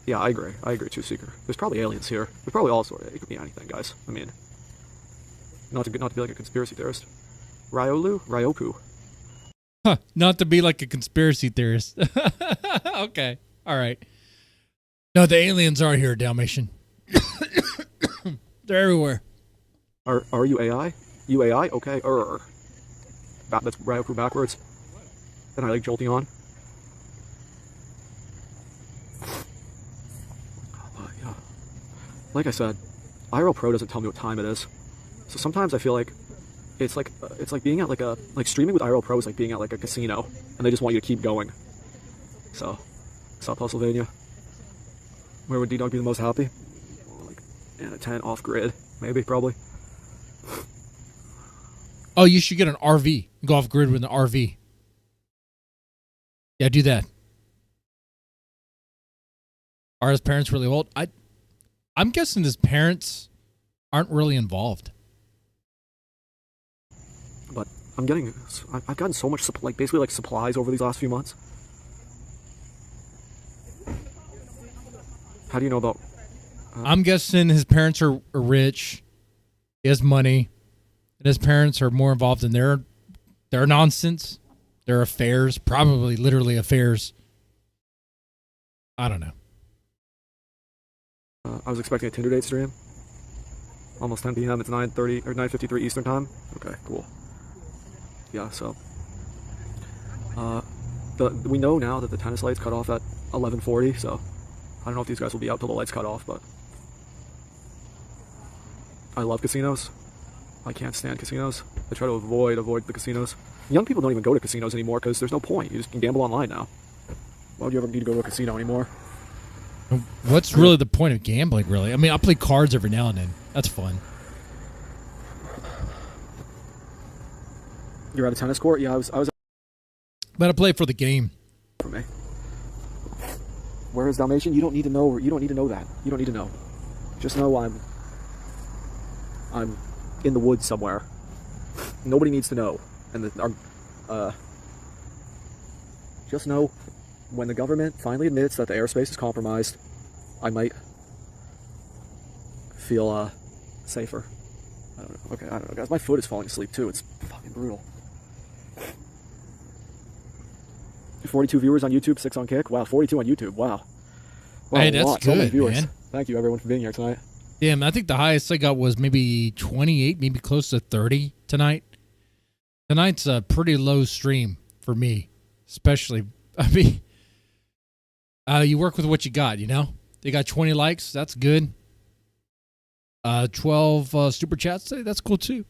Yeah, I agree. I agree, Two Seeker. There's probably aliens here. There's probably all sorts. It could be anything, guys. I mean, not to be like a conspiracy theorist. Ryoku. Huh, not to be like a conspiracy theorist. Okay, all right. No, the aliens are here, Dalmatian. They're everywhere. Are you AI? You AI? Okay. That's Ryoku backwards. And I like Jolteon. But yeah, like I said, IRL Pro doesn't tell me what time it is. So sometimes I feel like it's like being at like streaming with IRL Pro is like being at like a casino, and they just want you to keep going. So, South Pennsylvania. Where would D-Dog be the most happy? Like in a tent off grid, maybe, probably. Oh, you should get an RV. Go off grid with an RV. Yeah, do that. Are his parents really old? I'm guessing his parents aren't really involved. But I've gotten so much basically like supplies over these last few months. How do you know about? I'm guessing his parents are rich. He has money, and his parents are more involved in their nonsense, their affairs, probably literally affairs. I don't know. I was expecting a Tinder date stream. Almost 10 p.m. It's 9:30 or 9:53 Eastern time. Okay, cool. Yeah, so we know now that the tennis lights cut off at 11:40. So I don't know if these guys will be out till the lights cut off, but I love casinos. I can't stand casinos. I try to avoid the casinos. Young people don't even go to casinos anymore because there's no point. You just can gamble online now. Why would you ever need to go to a casino anymore? What's really the point of gambling, really? I mean, I play cards every now and then. That's fun. You're at a tennis court? Yeah, I was. But I play for the game. For me. Where is Dalmatian? You don't need to know. You don't need to know that. You don't need to know. Just know I'm in the woods somewhere. Nobody needs to know. And just know when the government finally admits that the airspace is compromised, I might feel safer. I don't know. Okay, I don't know, guys. My foot is falling asleep too. It's fucking brutal. 42 viewers on YouTube, 6 on Kick. Wow, 42 on YouTube. Wow. Hey, that's good, so many viewers. Man. Thank you, everyone, for being here tonight. Damn, I think the highest I got was maybe 28, maybe close to 30 tonight. Tonight's a pretty low stream for me, especially. I mean, you work with what you got, you know? They got 20 likes. That's good. 12 super chats today. That's cool, too.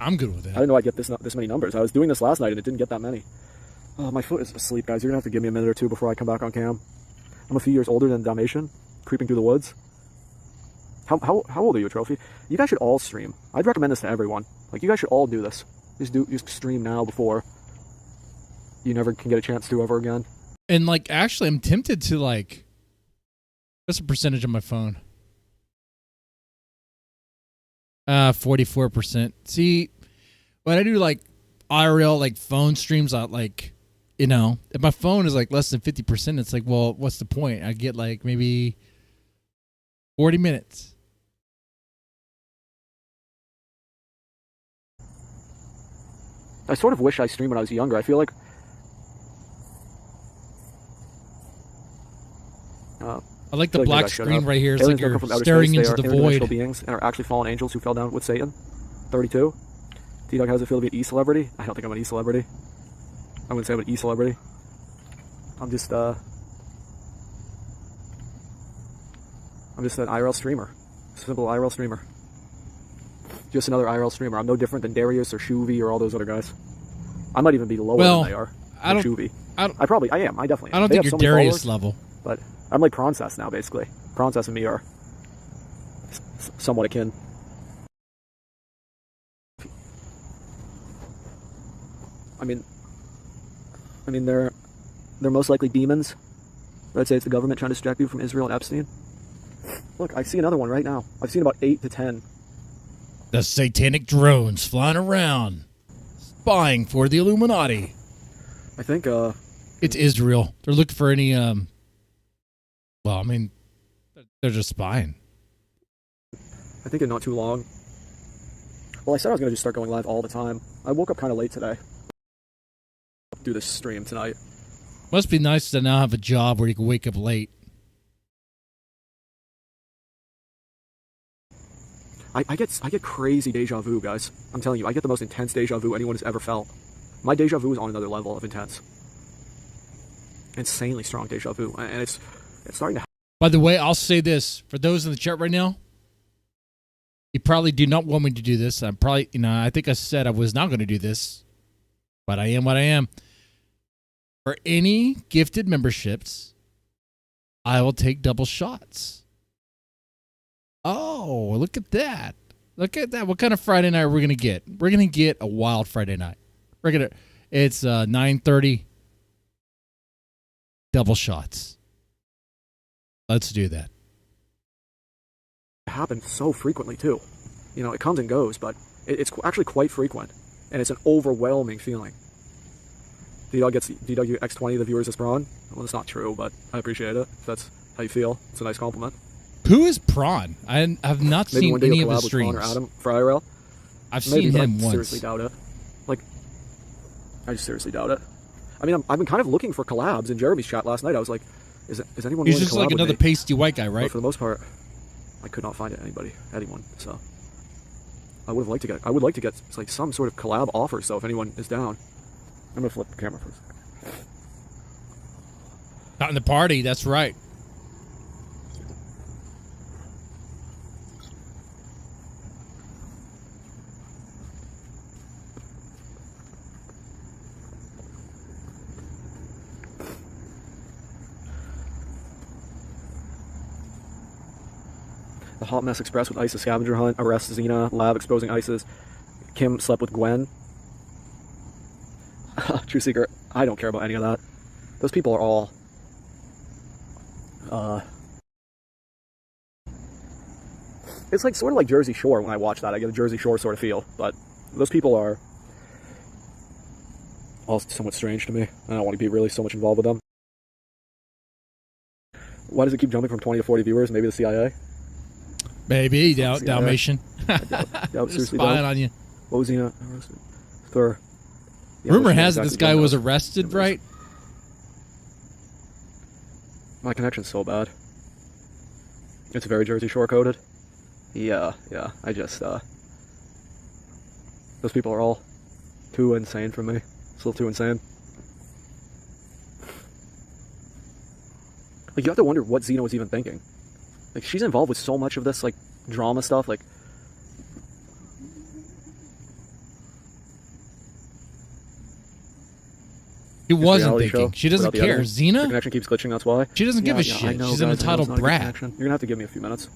I'm good with that. I didn't know I'd get this many numbers. I was doing this last night and it didn't get that many. Oh, my foot is asleep, guys. You're going to have to give me a minute or two before I come back on cam. I'm a few years older than Dalmatian. creeping through the woods. How old are you, Trophy? You guys should all stream. I'd recommend this to everyone. Like, you guys should all do this. Just stream now before you never can get a chance to ever again. And like, actually, I'm tempted to like. What's the percentage on my phone? 44%. See, when I do like IRL like phone streams, I like, you know, if my phone is like less than 50%, it's like, well, what's the point? I get like maybe 40 minutes. I sort of wish I streamed when I was younger. I feel like I like the black screen right here. It's aliens like you're come from outer staring space. They into are the void. interdimensional beings and are actually fallen angels who fell down with Satan. 32. T-Dog, how does it feel to be an E-celebrity? I don't think I'm an E-celebrity. I wouldn't say I'm an E-celebrity. I'm just an IRL streamer. Simple IRL streamer. Just another IRL streamer. I'm no different than Darius or Shuvi or all those other guys. I might even be lower than they are. I don't. Shuvi. I am. I definitely am. I don't They think have you're so many Darius followers, level. But I'm like Prancess now, basically. Prancess and me are somewhat akin. I mean, they're most likely demons. I'd say it's the government trying to distract you from Israel and Epstein. Look, I see another one right now. I've seen about 8 to 10. The satanic drones flying around, spying for the Illuminati. I think it's Israel. They're looking for any well, I mean, they're just spying. I think in not too long. Well, I said I was going to just start going live all the time. I woke up kind of late today. Do this stream tonight. Must be nice to now have a job where you can wake up late. I get crazy deja vu, guys. I'm telling you, I get the most intense deja vu anyone has ever felt. My deja vu is on another level of intense. Insanely strong deja vu, and it's starting to. By the way, I'll say this for those in the chat right now. You probably do not want me to do this. I'm probably, I think I said I was not going to do this, but I am what I am. For any gifted memberships, I will take double shots. Oh, look at that. Look at that. What kind of Friday night are we going to get? We're going to get a wild Friday night. It's 9:30. Double shots. Let's do that. It happens so frequently, too. It comes and goes, but it's actually quite frequent. And it's an overwhelming feeling. D-Dog you X20 the viewers is Braun. Well, it's not true, but I appreciate it. If that's how you feel. It's a nice compliment. Who is Prawn? I have not seen any of his streams. Or Adam for IRL. I've seen him once. I seriously doubt it. I just seriously doubt it. I mean, I've been kind of looking for collabs in Jeremy's chat last night. I was like, is anyone He's willing just to collab like with another me? pasty white guy, right? But for the most part, I could not find anyone. So I would like to get like some sort of collab offer. So if anyone is down, I'm gonna flip the camera for a second. Not in the party. That's right. The Hot Mess Express with ISIS scavenger hunt, arrest Xena, lab exposing ISIS, Kim slept with Gwen. True Secret, I don't care about any of that. Those people are all... It's like sort of like Jersey Shore when I watch that. I get a Jersey Shore sort of feel, but those people are all somewhat strange to me. I don't want to be really so much involved with them. Why does it keep jumping from 20 to 40 viewers? Maybe the CIA? Maybe, Dalmatian. Seriously, spying on you. What was he arrested? For... Rumor has it this guy was arrested, right? My connection's so bad. It's very Jersey Shore coded. Yeah, I just, those people are all too insane for me. It's a little too insane. Like, you have to wonder what Xena was even thinking. Like, she's involved with so much of this, like, drama stuff, like... He wasn't reality thinking. show She doesn't without the care. editing. Xena? The connection keeps glitching, that's why. She doesn't give a I shit. know, She's an guys, I know it's entitled not a good brat. connection. You're gonna have to give me a few minutes.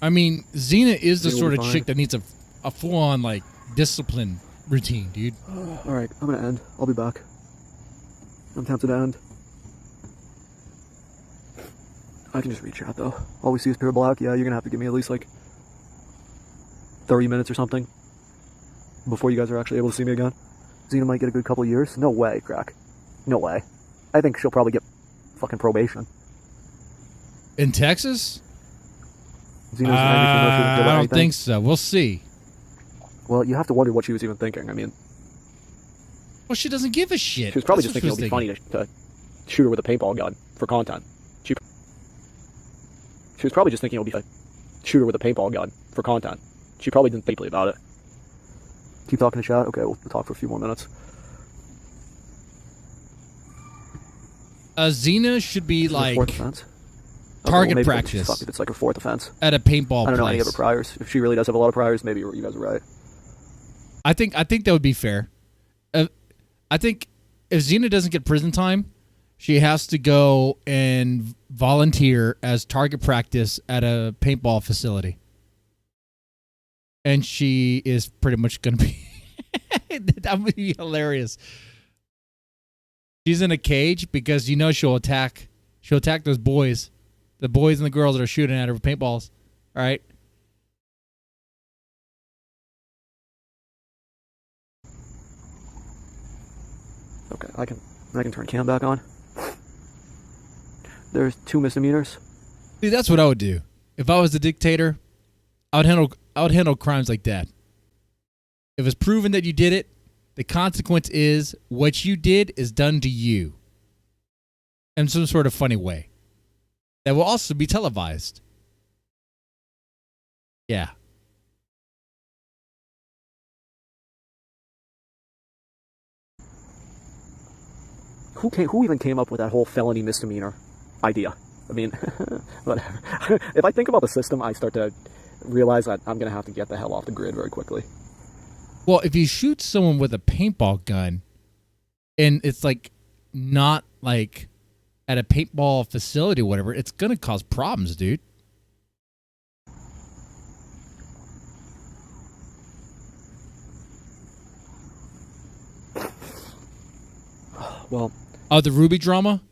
I mean, Xena is the Xena will sort be of fine. chick that needs a full-on, like, discipline routine, dude. Alright, I'm gonna end. I'll be back. I'm tempted to end. I can just read chat though. All we see is pure black. Yeah, you're gonna have to give me at least like 30 minutes or something before you guys are actually able to see me again. Xena might get a good couple years. No way, Crack. No way. I think she'll probably get fucking probation. In Texas? Xena's 90 for most of the I don't think so. We'll see. Well, you have to wonder what she was even thinking. I mean, well, she doesn't give a shit. she was probably That's just what thinking she it'll be was funny to shoot her with a paintball gun for content. She was probably just thinking it'll be shoot her with a paintball gun for content. She probably didn't think deeply about it. Keep talking to chat? Okay, we'll talk for a few more minutes. Xena should be This is her like fourth offense? Okay, target well, maybe practice fuck if it's like her fourth offense. at a paintball I don't know any of her place. priors. If she really does have a lot of priors, maybe you guys are right. I think that would be fair. I think if Xena doesn't get prison time, she has to go and volunteer as target practice at a paintball facility. And she is pretty much going to be... that would be hilarious. She's in a cage because you know she'll attack those boys. The boys and the girls that are shooting at her with paintballs. All right? Okay, I can turn cam back on. There's 2 misdemeanors. See, that's what I would do. If I was the dictator, I would handle crimes like that. If it's proven that you did it, the consequence is what you did is done to you. In some sort of funny way. That will also be televised. Yeah. Who even came up with that whole felony misdemeanor idea? I mean, whatever. If I think about the system, I start to realize that I'm going to have to get the hell off the grid very quickly. Well, if you shoot someone with a paintball gun, and it's like not like at a paintball facility or whatever, it's going to cause problems, dude. Well, the Ruby drama?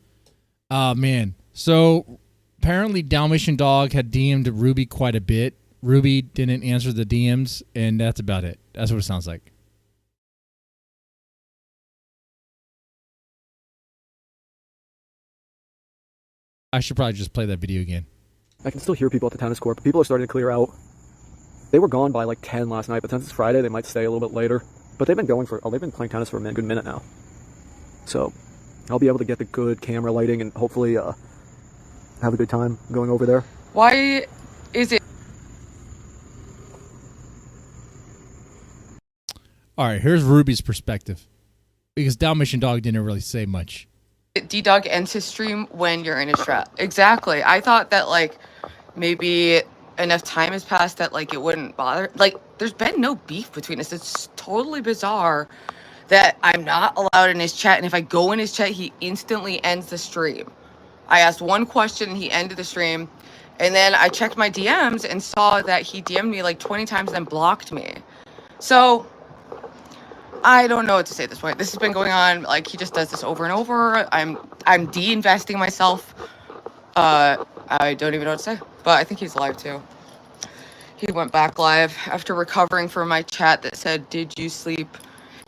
Oh, man. So, apparently Dalmatian Dog had DM'd Ruby quite a bit. Ruby didn't answer the DMs, and that's about it. That's what it sounds like. I should probably just play that video again. I can still hear people at the tennis court, but people are starting to clear out. They were gone by like 10 last night, but since it's Friday, they might stay a little bit later. But they've been playing tennis for a good minute now. So, I'll be able to get the good camera lighting and hopefully have a good time going over there. Why is it? All right, here's Ruby's perspective. Because Dalmatian Dog didn't really say much. D-Dog ends his stream when you're in his trap. Exactly. I thought that, like, maybe enough time has passed that, like, it wouldn't bother. Like, there's been no beef between us. It's totally bizarre that I'm not allowed in his chat. And if I go in his chat, he instantly ends the stream. I asked one question and he ended the stream. And then I checked my DMs and saw that he DM'd me like 20 times and then blocked me. So I don't know what to say at this point. This has been going on. Like, he just does this over and over. I'm de-investing myself. I don't even know what to say. But I think he's live too. He went back live after recovering from my chat that said, "Did you sleep?"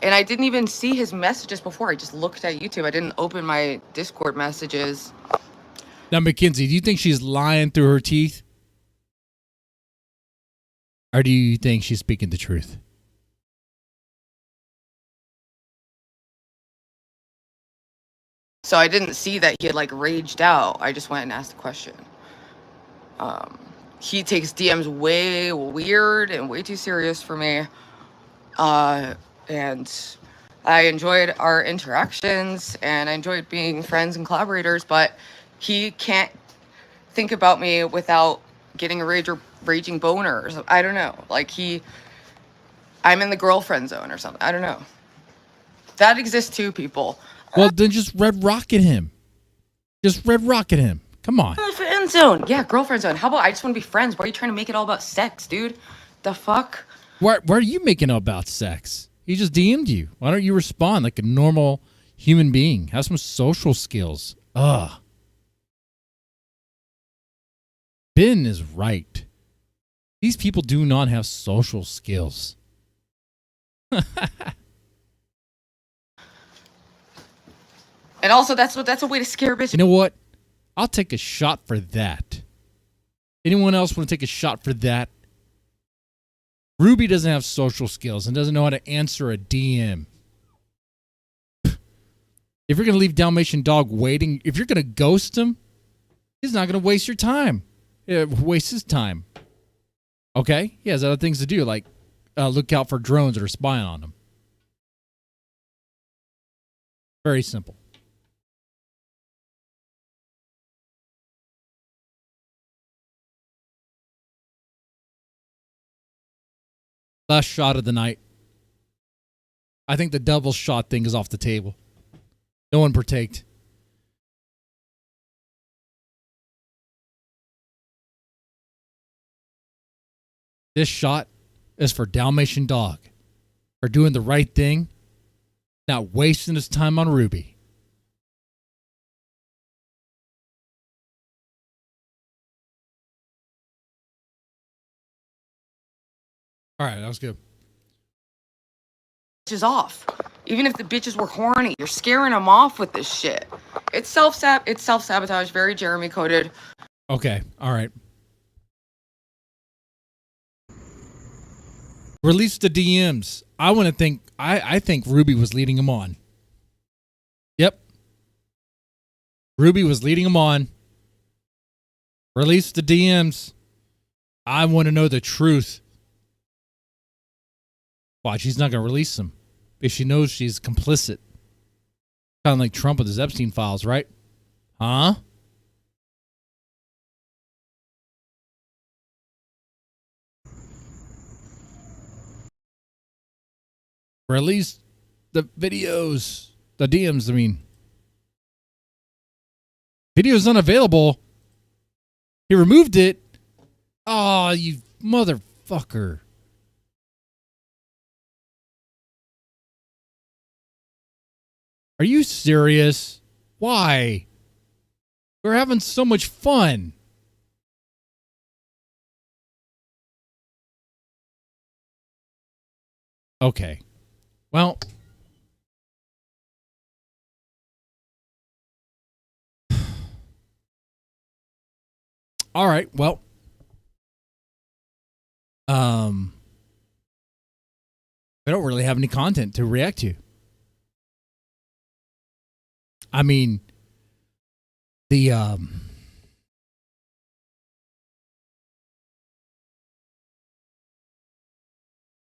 And I didn't even see his messages before. I just looked at YouTube. I didn't open my Discord messages. Now, Mackenzie, do you think she's lying through her teeth? Or do you think she's speaking the truth? So I didn't see that he had like raged out. I just went and asked the question. He takes DMs way weird and way too serious for me. And I enjoyed our interactions and I enjoyed being friends and collaborators, but he can't think about me without getting a raging boner. I don't know. Like I'm in the girlfriend zone or something. I don't know. That exists too, people. Well, then just red rocket him. Just red rocket him. Come on. Friend zone. Yeah, girlfriend zone. How about I just want to be friends? Why are you trying to make it all about sex, dude? The fuck? Why are you making it about sex? He just DM'd you. Why don't you respond like a normal human being? Have some social skills. Ugh. Ben is right. These people do not have social skills. And also, that's a way to scare bitches. You know what? I'll take a shot for that. Anyone else want to take a shot for that? Ruby doesn't have social skills and doesn't know how to answer a DM. If you're going to leave Dalmatian Dog waiting, if you're going to ghost him, he's not going to waste your time. Waste his time. Okay? He has other things to do, like look out for drones that are spying on him. Very simple. Last shot of the night. I think the double shot thing is off the table. No one partaked. This shot is for Dalmatian Dog. For doing the right thing. Not wasting his time on Ruby. All right, that was good. Bitches off. Even if the bitches were horny, you're scaring them off with this shit. It's self-sabotage, very Jeremy coded. Okay, all right. Release the DMs. I think Ruby was leading him on. Yep. Ruby was leading him on. Release the DMs. I want to know the truth. Watch, she's not going to release them. If she knows she's complicit. Kind of like Trump with his Epstein files, right? Huh? Release the videos. The DMs, I mean. Video's unavailable. He removed it. Oh, you motherfucker. Are you serious? Why? We're having so much fun. Okay. Well. All right. Well. I don't really have any content to react to. I mean, the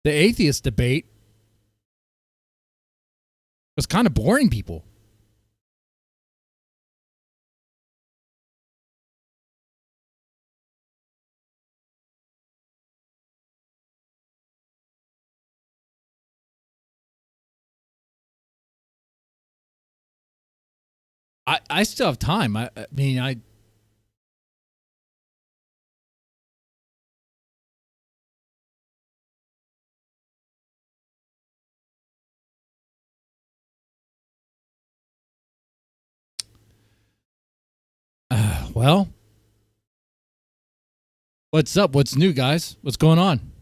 atheist debate was kind of boring people. I still have time. I mean, well, what's up? What's new, guys? What's going on?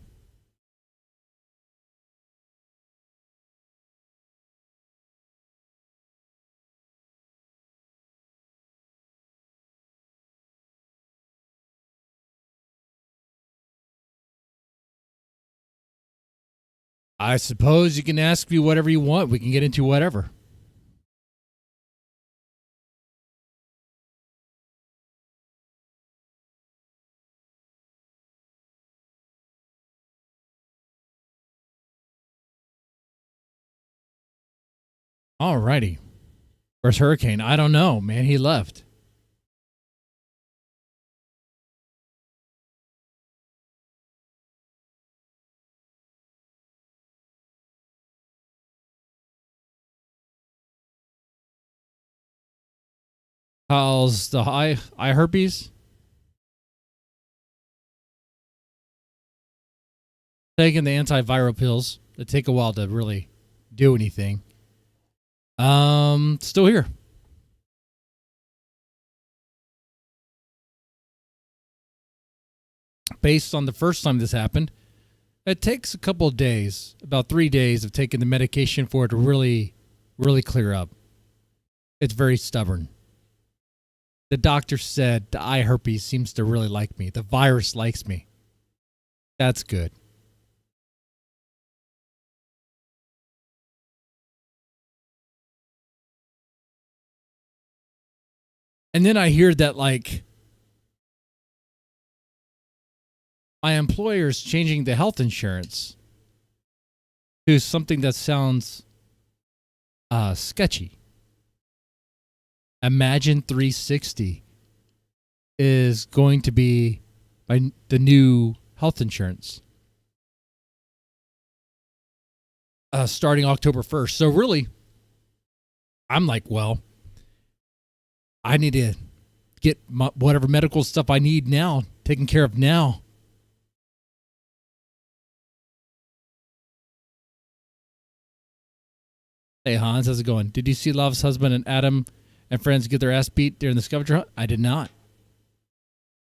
I suppose you can ask me whatever you want. We can get into whatever. Alrighty. Where's Hurricane? I don't know, man. He left. How's the eye herpes? Taking the antiviral pills that take a while to really do anything. Still here. Based on the first time this happened, it takes a couple of days, about 3 days of taking the medication for it to really clear up. It's very stubborn. The doctor said the eye herpes seems to really like me. The virus likes me. That's good. And then I hear that, like, my employer's changing the health insurance to something that sounds sketchy. Imagine 360 is going to be the new health insurance starting October 1st. So really, I'm like, well, I need to get whatever medical stuff I need now taken care of now. Hey Hans, how's it going? Did you see Love's husband and Adam and friends get their ass beat during the scavenger hunt? I did not.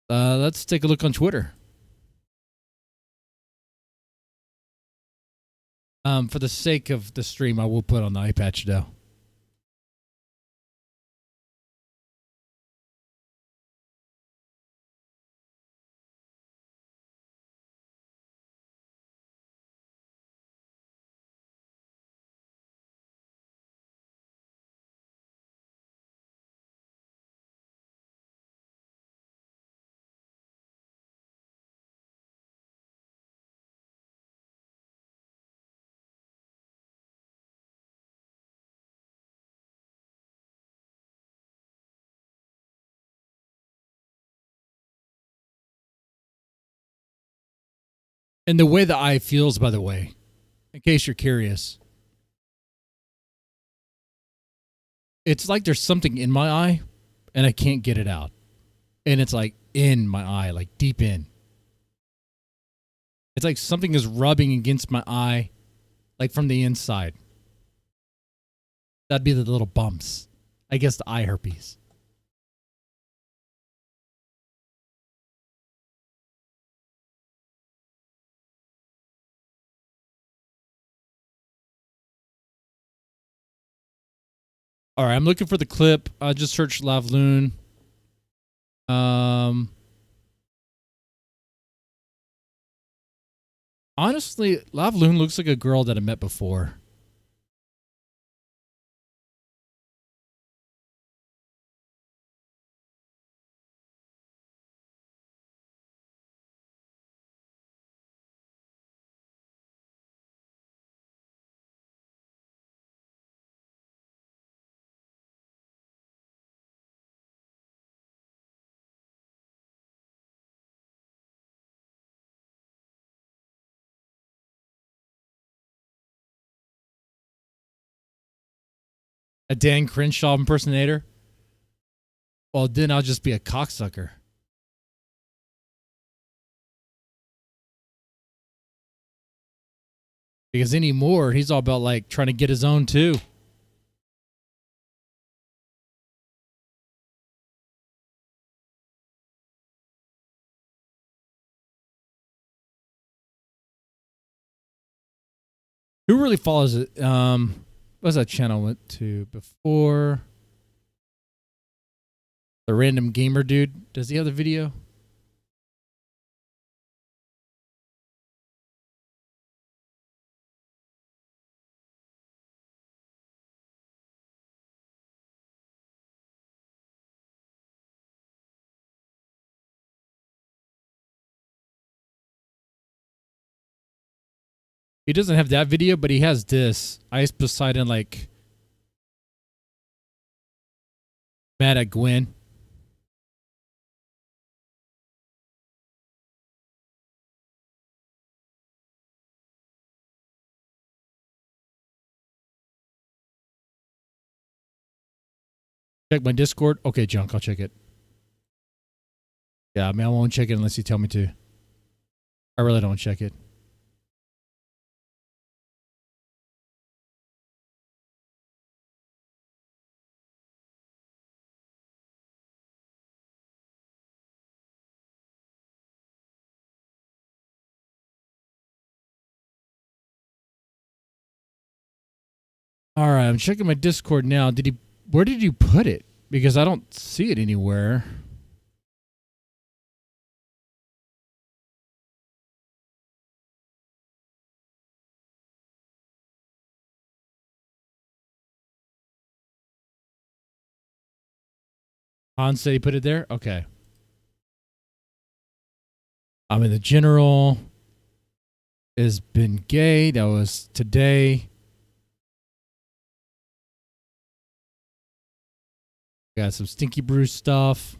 Let's take a look on Twitter. For the sake of the stream, I will put on the eye patch though. And the way the eye feels, by the way, in case you're curious, it's like there's something in my eye and I can't get it out. And it's like in my eye, like deep in. It's like something is rubbing against my eye, like from the inside. That'd be the little bumps. I guess the eye herpes. All right, I'm looking for the clip. I just searched Lavloon. Honestly, Lavloon looks like a girl that I met before. A Dan Crenshaw impersonator? Well, then I'll just be a cocksucker. Because anymore, he's all about like trying to get his own too. Who really follows it? What was that channel I went to before? The random gamer dude. Does he have the video? He doesn't have that video, but he has this. Ice Poseidon, like, mad at Gwen. Check my Discord. Okay, Junk, I'll check it. Yeah, I mean, I won't check it unless you tell me to. I really don't check it. All right, I'm checking my Discord now. Where did you put it? Because I don't see it anywhere. Han said he put it there? Okay. I'm in the general. Has been gay. That was today. Got some Stinky Brew stuff.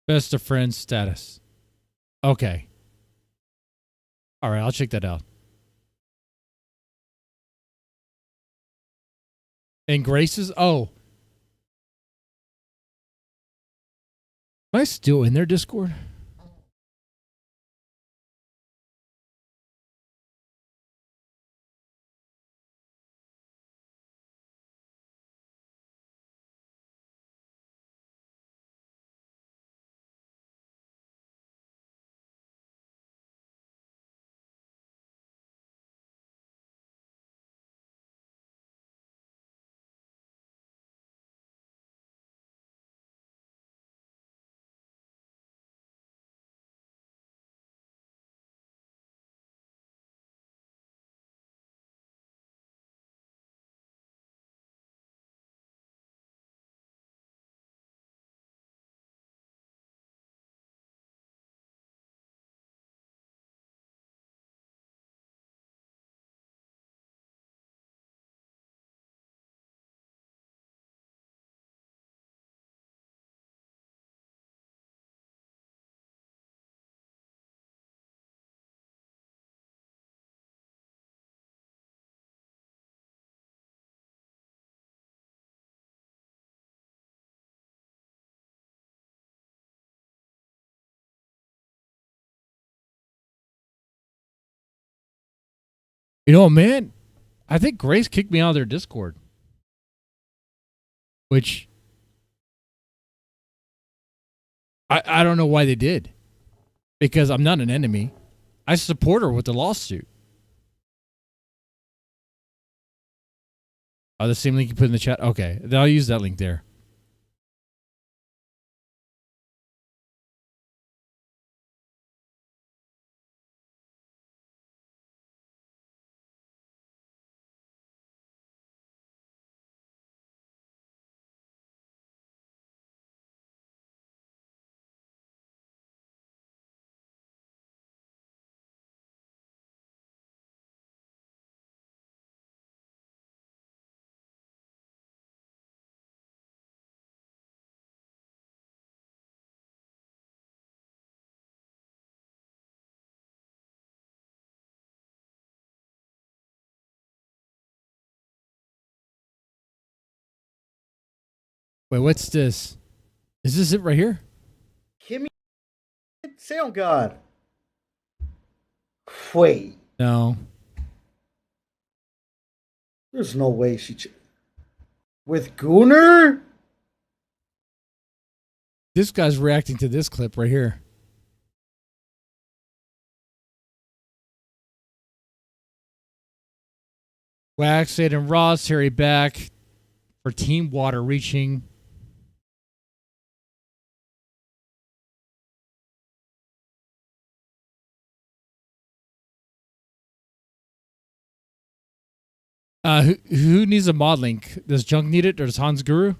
Best of friends status. Okay. All right, I'll check that out. And Grace's? Oh. Am I still in their Discord? You know, man, I think Grace kicked me out of their Discord. Which I don't know why they did. Because I'm not an enemy. I support her with the lawsuit. Oh, the same link you put in the chat? Okay, then I'll use that link there. Wait, what's this? Is this it right here? Kimmy, say on God. Wait, No. there's no way with Gooner. This guy's reacting to this clip right here. Wax, Ed, and Ross, Harry back for Team Water reaching. Who needs a mod link? Does Junk need it or does Hans Guru?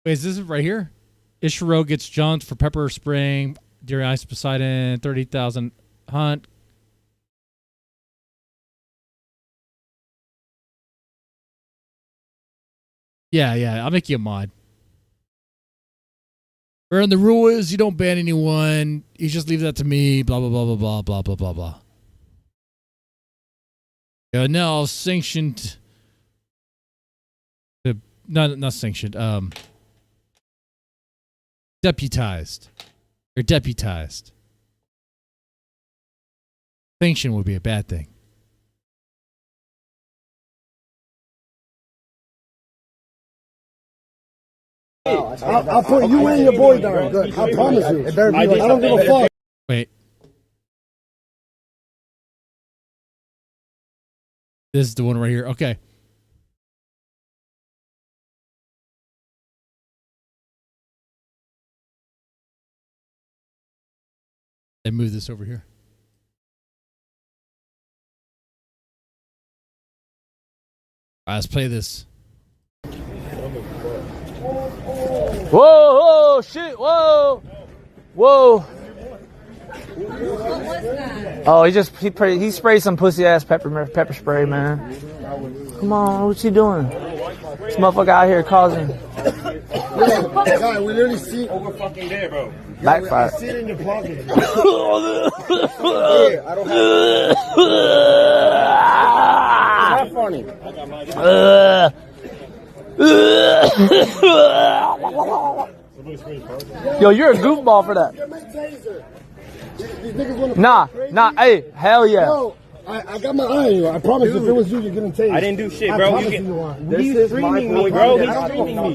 Wait, is this it right here? Ishiro gets jumped for pepper spraying during Ice Poseidon, 30,000 hunt. Yeah, I'll make you a mod. And the rule is you don't ban anyone. You just leave that to me. Blah, blah, blah, blah, blah, blah, blah, blah, blah. Now sanctioned. Not sanctioned. Deputized. Or deputized. Sanction would be a bad thing. I'll put you and your boy down. Good. I promise you. It better be like, I don't give a fuck. Wait. This is the one right here. Okay. And move this over here. All right, let's play this. Whoa, whoa, shit, whoa, whoa. Oh, he sprayed some pussy ass pepper spray, man. Come on, what's he doing? This motherfucker out here causing. God, we literally see over fucking there, bro. Backfire. See it in your pocket. I don't have Not funny. Yo, you're a goofball for that. Nah, hey, hell yeah. Yo, I got my eye on you. I promise if it was you, you're getting tased. I didn't do shit, bro. He's streaming me, bro. He's streaming me.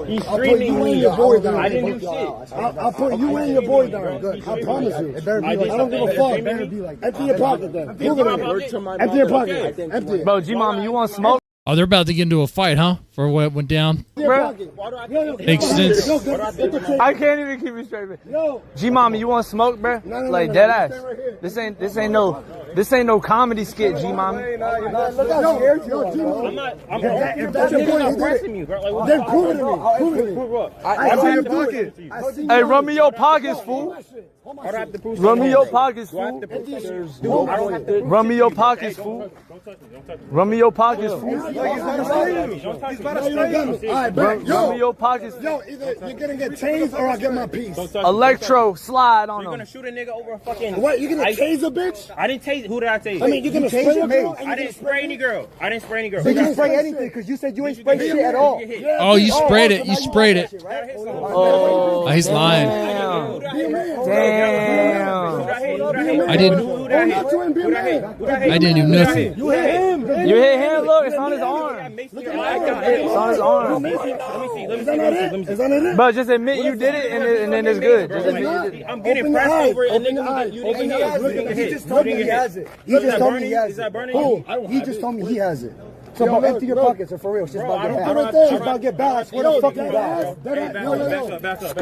He's streaming me. I didn't do shit. I'll put you and your boy down. Good. I promise you. It better be like, I don't give a fuck. It better be like, empty your pocket then. Empty your pocket. Empty it. Bro, G-Mom, you want smoke? Oh, they're about to get into a fight, huh? For what went down? Makes sense. I can't even keep it straight, man. G-Mom, you want smoke, bro? Like dead ass. This ain't no comedy skit, G-Mom. Look how scared you are. I'm not pressing you, bro. Then prove it to me. I see your pocket. Hey, run me your pockets, fool. Run me your pockets, fool. Run me your pockets, fool. Run me your pockets, fool. Run me your pockets. Yo, either you're gonna get tased or I'll get my piece. Electro slide on him. You're gonna shoot a nigga over a fucking. What? You gonna tase a bitch? I didn't tase. Who did I tase? I mean, you gonna spray a girl? I didn't spray any girl. I didn't spray any girl. You didn't spray anything because you said you ain't sprayed shit at all. Oh, you sprayed it. You sprayed it. Oh, he's lying. Damn. I didn't do nothing. You hit him. You hit him. Look, it's on his arm. It's on his arm. Let me see. But just admit you did it, and then it's good. Just admit you did it. I'm getting pressed over it, and nigga, you didn't get hit. He just told me he has it. He just told me he has it. Who? He just told me he has it. So about empty your pockets, or for real, she's about to get bad. She's about to get bad. I swear to fucking God. Back up.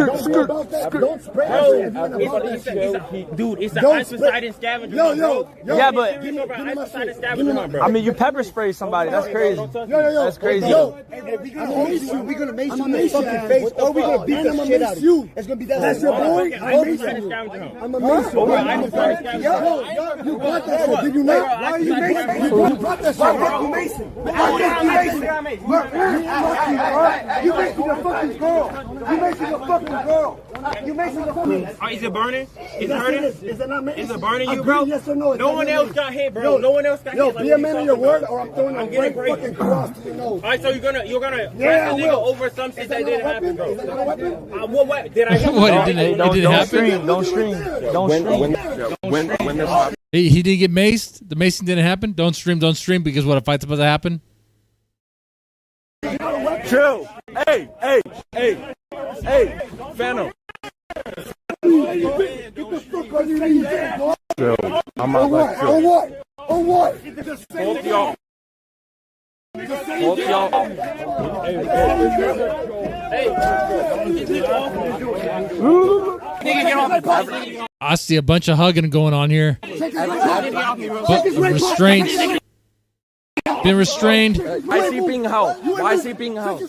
Don't spray that. Dude, it's an isocidin scavenger hunt, bro. Yeah, but Give me an isocidin scavenger hunt, bro. I mean, you pepper spray somebody. That's crazy. That's crazy. We're gonna mace you in the fucking face, or we're gonna beat the shit out of you. It's gonna be that. That's your boy. I'm a mace you. You brought that shit. Did you not? Why are you macing? You brought that shit. Why are you macing? You macing the fucking girl. You macing the fucking girl. You macing the fucking. Is it burning? Is it hurting? Is it not? Is it burning you, bro? Yes or no? No one else got hit, bro. No one else got hit. Yo, be a man of your word, or I'm throwing a great fucking cross to your nose. All right, so you're gonna press the nigga over some shit that didn't happen, bro. What weapon? Did I hit him? What? It didn't happen? Don't stream. When this happened. He didn't get maced? The macing didn't happen? Don't stream because what, a fight's about to happen? Chill. Hey, Phantom. Chill. I'm not like chill. On what? Both y'all. I see a bunch of hugging going on here. But restraints. Been restrained. Why is he being held? Why is he being held? Chill.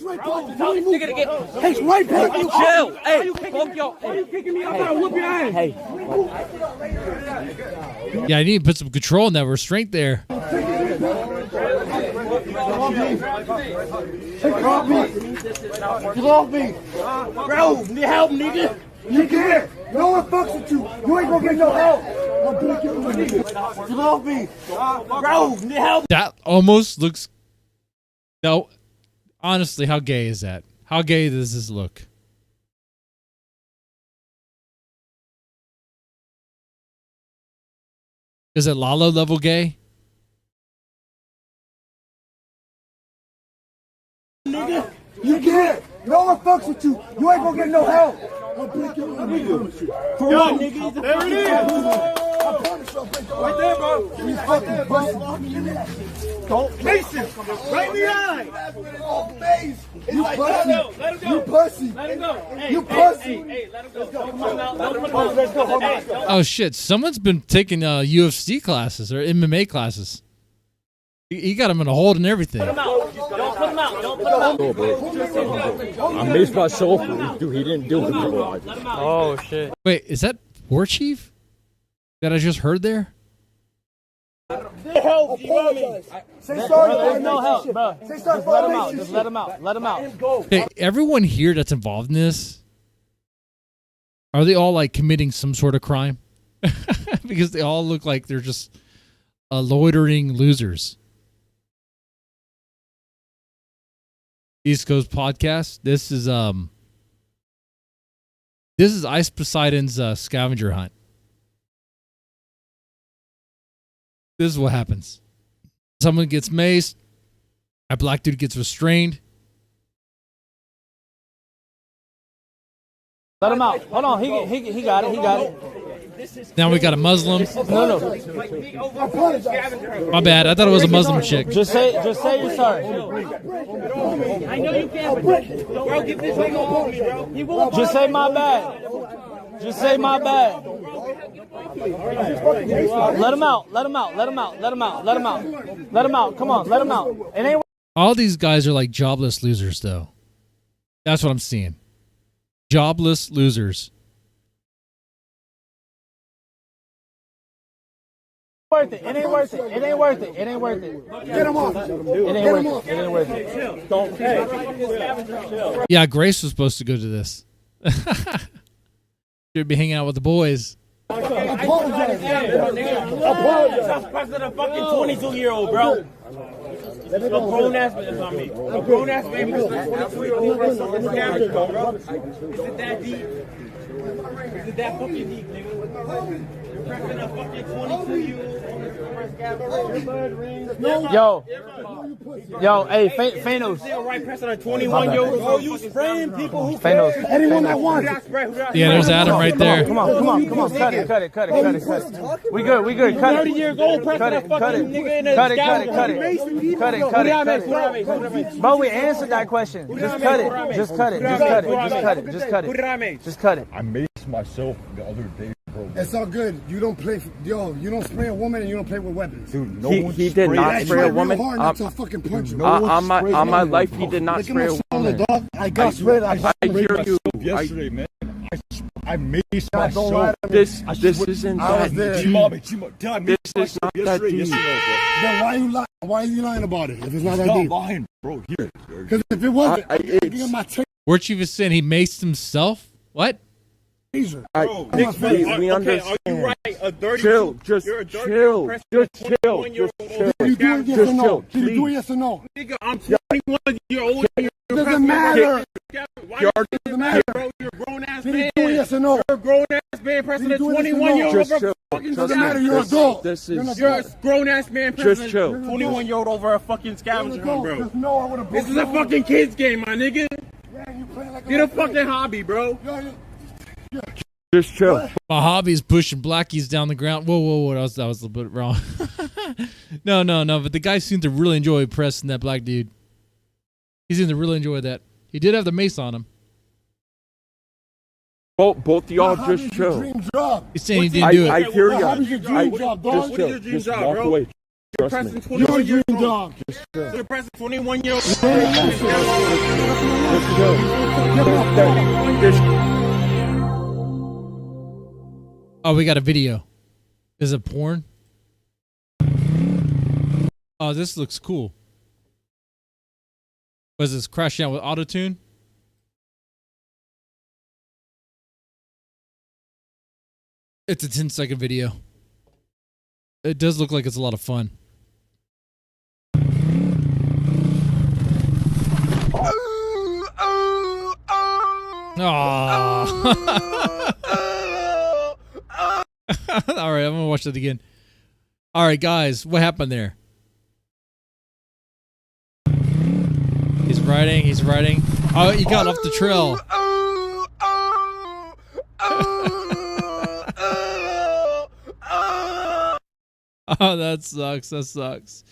Hey, fuck y'all. Why you kicking me out? I'll whoop your ass. Hey. Yeah, I need to put some control in that restraint there. Get off me! Get off me! Bro, need help, nigga! You can't! No one fucks with you! You ain't gonna get no help! Get off me! Bro, need help! That almost looks... No, honestly, how gay is that? How gay does this look? Is it Lalo level gay? Nigga, you can't! No one fucks with you! You ain't gonna get no help! For what, nigga? There it is! Right there, bro! You fucking busted! Don't Mason! Right in the eye! You pussy! You pussy! Let him go! You pussy! Hey, let him go! Come on, let's go! Oh shit, someone's been taking UFC classes or MMA classes. He got him in a hold and everything. Put him out. Don't put him out. Don't put him out. Oh, bro. I missed myself. Dude, he didn't do it, bro. Oh shit. Wait, is that War Chief that I just heard there? Help! Say sorry. No help, bro. Say sorry. Just let him out. Just let him out. Let him out. Hey, everyone here that's involved in this, are they all like committing some sort of crime? Because they all look like they're just loitering losers. East Coast Podcast. This is Ice Poseidon's scavenger hunt. This is what happens. Someone gets maced. A black dude gets restrained. Let him out. Hold on. He got it. He got it. Now we got a Muslim. No. My bad. I thought it was a Muslim chick. Just say you're sorry. I know you can't. Bro, get this thing off me, bro. He won't. Just say my bad. Just say my bad. Let him out. Let him out. Let him out. Let him out. Let him out. Let him out. Come on. Let him out. It ain't. All these guys are like jobless losers, though. That's what I'm seeing. Jobless losers. Worth it. It ain't worth it. It ain't worth it. It ain't worth it. Get him off. It ain't worth it. It ain't worth it. Don't. Yeah, Grace was supposed to go to this. Should be hanging out with the boys. Apologize. Stop pressing a fucking 22-year-old, bro. A grown ass man on me. A grown ass man because a 22-year-old bro. Is it that deep? Is it that fucking deep, nigga? You're pressing a fucking 22-year-old. Yo, hey, Thanos. Right, pressing a 21-year-old. Oh, you spraying people who Thanos. Anyone that wants. Yeah, there's Adam right there. Come on. Cut it. We good. Cut it. 30 years old, pressing a fucking nigga in a Cut it. Bro, we answered that question. Just cut it. I maced myself the other day, bro. It's all good. You don't play. You don't spray a woman and you don't play with weapons. Dude, no one he did not spray a woman. On my life, he did not spray a woman. Dog. I got sprayed. I hear you. Yesterday, man. I maced myself. This isn't that deep. This is not that deep. Then why are you lying about it? If it's not that deep. Stop lying, bro. Here. Because if it wasn't, War Chief is saying he maced himself. What? We understand. Are you right? A dirty chill. Just chill. Just chill. Can you do it yes or no? Can you do it yes or no? Nigga, I'm 21 years old. It doesn't matter. Why doesn't matter, bro? You're a grown ass man. Can you do it yes or no? You're a grown ass man pressing a 21-year-old over a fucking doesn't matter. You're an adult. You're a grown ass man pressing a chill. 21-year-old over a fucking scavenger hunt, bro. Just know I would have. This is a fucking kids game, my nigga. Get a fucking hobby, bro. Just chill. My hobby is pushing blackies down the ground. Whoa. That was a little bit wrong. No. But the guy seemed to really enjoy pressing that black dude. He seemed to really enjoy that. He did have the mace on him. Both y'all just chill. He's saying he didn't do it. I hear What is your dream you. job, Just dog? chill. Just walk away. Trust me. You're a dream dog. Just chill. You're pressing 21-year-old. Just chill. Oh, we got a video. Is it porn? Oh, this looks cool. Was this crashing out with auto-tune? It's a 10-second video. It does look like it's a lot of fun. All right, I'm gonna watch that again. All right, guys, what happened there? He's riding. He's riding. Oh, he got off the trail. Oh, that sucks. That sucks.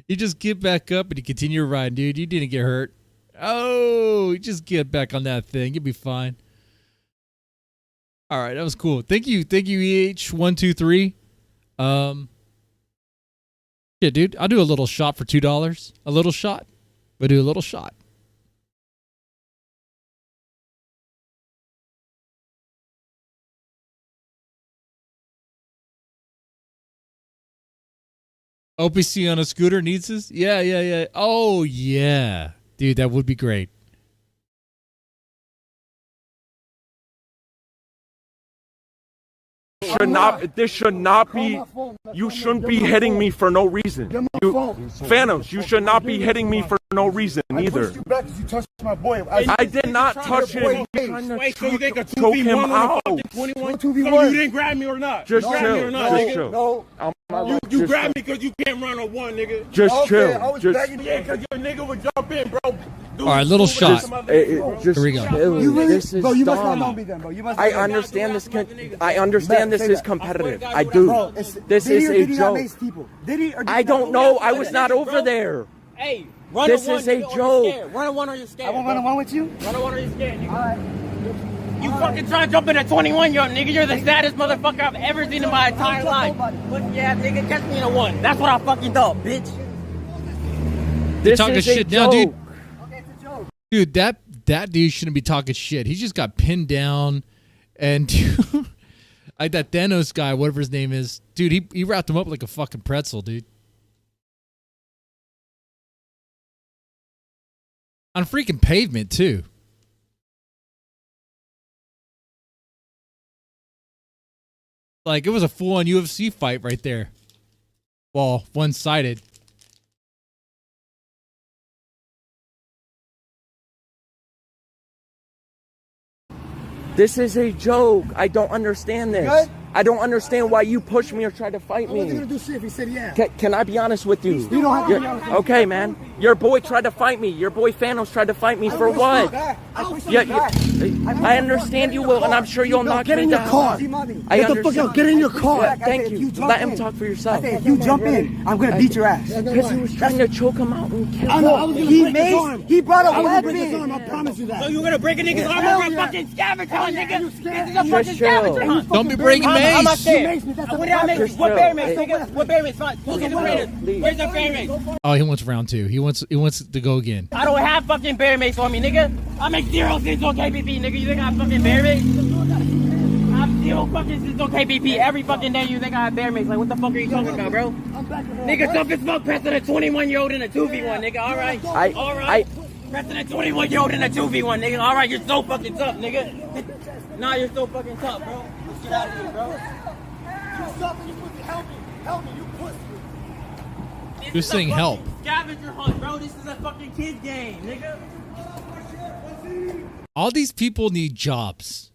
You just get back up and you continue riding, dude. You didn't get hurt. Oh, you just get back on that thing. You'll be fine. All right, that was cool. Thank you, EH123. Yeah, dude, I'll do a little shot for $2. A little shot. We'll do a little shot. OPC on a scooter needs this? Yeah. Oh, yeah. Dude, that would be great. This should not be. You shouldn't be hitting me for no reason. Phantoms, you should not be hitting me for no reason either. I did not touch him. Wait, so you think a Choke him 2v1 out. on a fucking 21? So you didn't grab me or not? Just grab chill. me or not, Just nigga? chill. No. You grabbed me because you can't run on one, nigga. Just chill. I was begging you because your nigga would jump in, bro. All right, little shot. Just Here we go. chill. You really, This is bro? You must dumb. not know me then, bro. You must. I understand this. I understand this is competitive. I do. Bro, This did he is or a did he not joke. mace people? Did he or did I he don't not? know. I was not over there. Hey, run This a one, is a nigga, or you're joke. scared. Run a one or you're scared. I won't run a one with you. Run a one or you're scared, nigga. You fucking try to jump in a 21-year-old, nigga. You're the saddest motherfucker I've ever seen in my entire life. But yeah, nigga, catch me in a one. That's what I fucking thought, bitch. You're talking is a shit now, dude. joke. Okay, it's a joke. Dude, that dude shouldn't be talking shit. He just got pinned down, and like that Thanos guy, whatever his name is, dude, he wrapped him up like a fucking pretzel, dude. On freaking pavement too. Like it was a full-on UFC fight right there. Well, one-sided. This is a joke. I don't understand this. Good? I don't understand why you pushed me or tried to fight I wasn't me. gonna do shit if he said yeah. Can I be honest with you? You don't have to be honest with me. Okay, man. Your boy tried to fight me. Your boy Phantoms tried to fight me for what? I understand you will, and I'm sure you'll knock Get me in your down. car. Get the fuck out. Get in your car. Yeah, thank you. Let him talk for yourself. If you jump in, I'm gonna beat your ass. Because he was trying to choke him out and kill him. He brought a weapon. I promise you that. So you're gonna break a nigga's arm over a fucking scavenger hunt, nigga? This is a fucking scavenger hunt. Don't be breaking I'm not mace. scared. What did I make? What bear mace, nigga? What bear mace? Who's in the Raiders? Where's the bear mace? Oh, he wants round two. He wants to go again. I don't have fucking bear mace on me, nigga. I make 0 cents on KBP, nigga. You think I have fucking bear mace? I have 0 fucking cents on KBP every fucking day. You think I have bear mace? Like, what the fuck are you talking about, bro? Nigga, something smoke pressing a 21-year-old in a 2v1, nigga. All right. All right. Pressing a 21-year-old in a 2v1, nigga. All right, you're so fucking tough, nigga. Nah, you're so fucking tough, bro. Let's get out of here, bro. Help me, you pussy. You're saying help. Scavenger hunt, bro. This is a fucking kid game, nigga. All these people need jobs.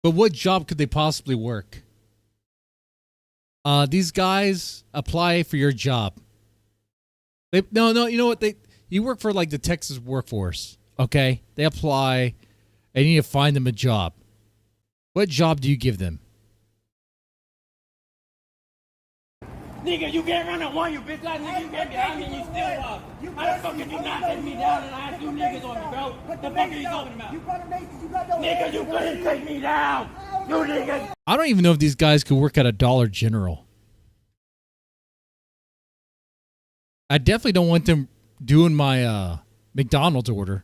But what job could they possibly work? These guys apply for your job. No, you know what? You work for like the Texas workforce, okay? They apply and you need to find them a job. What job do you give them? Nigga, you can't run at one, you bitch ass nigga. You can't be out me, you still walk. How the fuck did you not take me down and I had 2 niggas on me, bro? What the fuck are you talking about? Nigga, you couldn't take me down. You niggas. I don't even know if these guys could work at a Dollar General. I definitely don't want them doing my McDonald's order.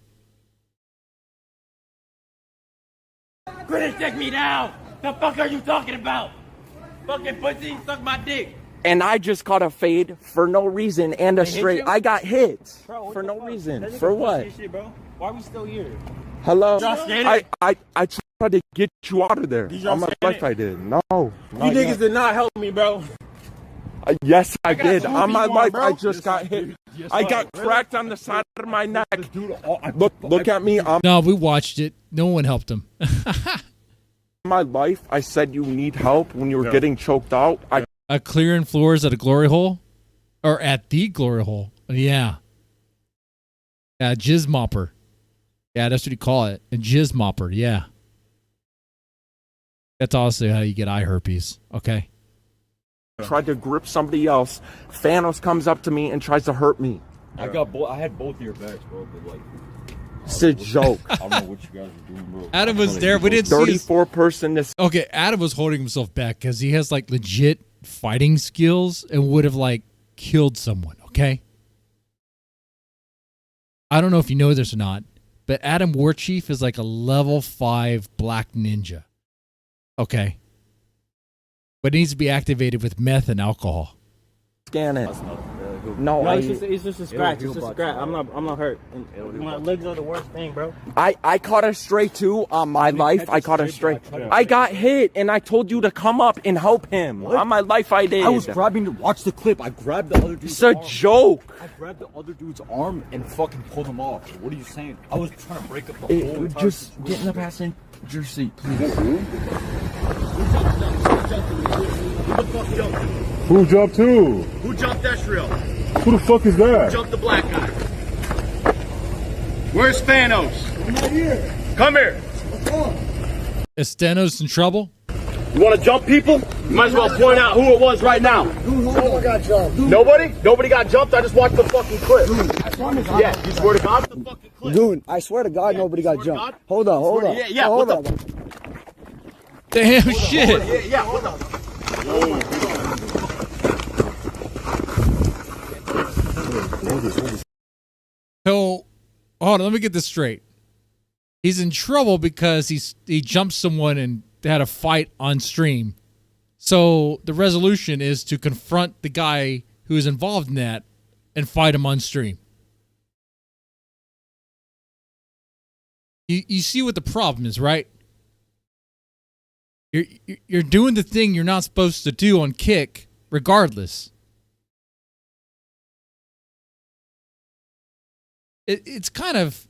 Couldn't take me down. The fuck are you talking about? Fucking pussy, suck my dick. And I just caught a fade for no reason and a straight. I got hit for no reason. For what? Shit, bro. Why are we still here? Hello? I tried to get you out of there. On my life I did. No. You niggas did not help me, bro. Yes, I did. On my life, I just got hit. I got cracked on the side of my neck. Look at me. No, we watched it. No one helped him. My life, I said you need help when you were getting choked out. Clearing floors at a glory hole? Or at the glory hole. Yeah. Yeah, jizz mopper. Yeah, that's what you call it. A jizz mopper, yeah. That's also how you get eye herpes. Okay. Tried to grip somebody else. Thanos comes up to me and tries to hurt me. I had both of your backs, bro, but like... It's a joke. I don't know what you guys are doing, bro. Adam was there. We didn't see 34 person. Okay, Adam was holding himself back because he has like legit fighting skills and would have like killed someone, okay? I don't know if you know this or not, but Adam Warchief is like a level 5 black ninja. Okay. But it needs to be activated with meth and alcohol. Scan it. No, it's just a scratch. It's just a scratch. I'm not hurt. My legs are the worst thing, bro. I caught a stray too. On my life, I caught a stray. I got hit, and I told you to come up and help him. What? On my life, I did. I was grabbing. Watch the clip. I grabbed the other dude's arm. It's a joke. I grabbed the other dude's arm and fucking pulled him off. What are you saying? I was trying to break up the whole. Just get in the passenger seat, please. Who jumped who? Who jumped Estriel? Who the fuck is that? Who jumped the black guy? Where's Thanos? I'm not here. Come here. What's up? Is Thanos in trouble? You want to jump people? You might as well point out who it was right now. Dude, nobody got jumped. Nobody? Nobody got jumped? I just watched the fucking clip. Yeah, you swear to God? The fucking clip. Dude, I swear to God, nobody got jumped. Hold on. Yeah, hold on. Damn shit. Yeah, hold on. So, hold on, let me get this straight. He's in trouble because he jumped someone and had a fight on stream. So the resolution is to confront the guy who is involved in that and fight him on stream. You see what the problem is, right? You're doing the thing you're not supposed to do on Kick regardless. It's kind of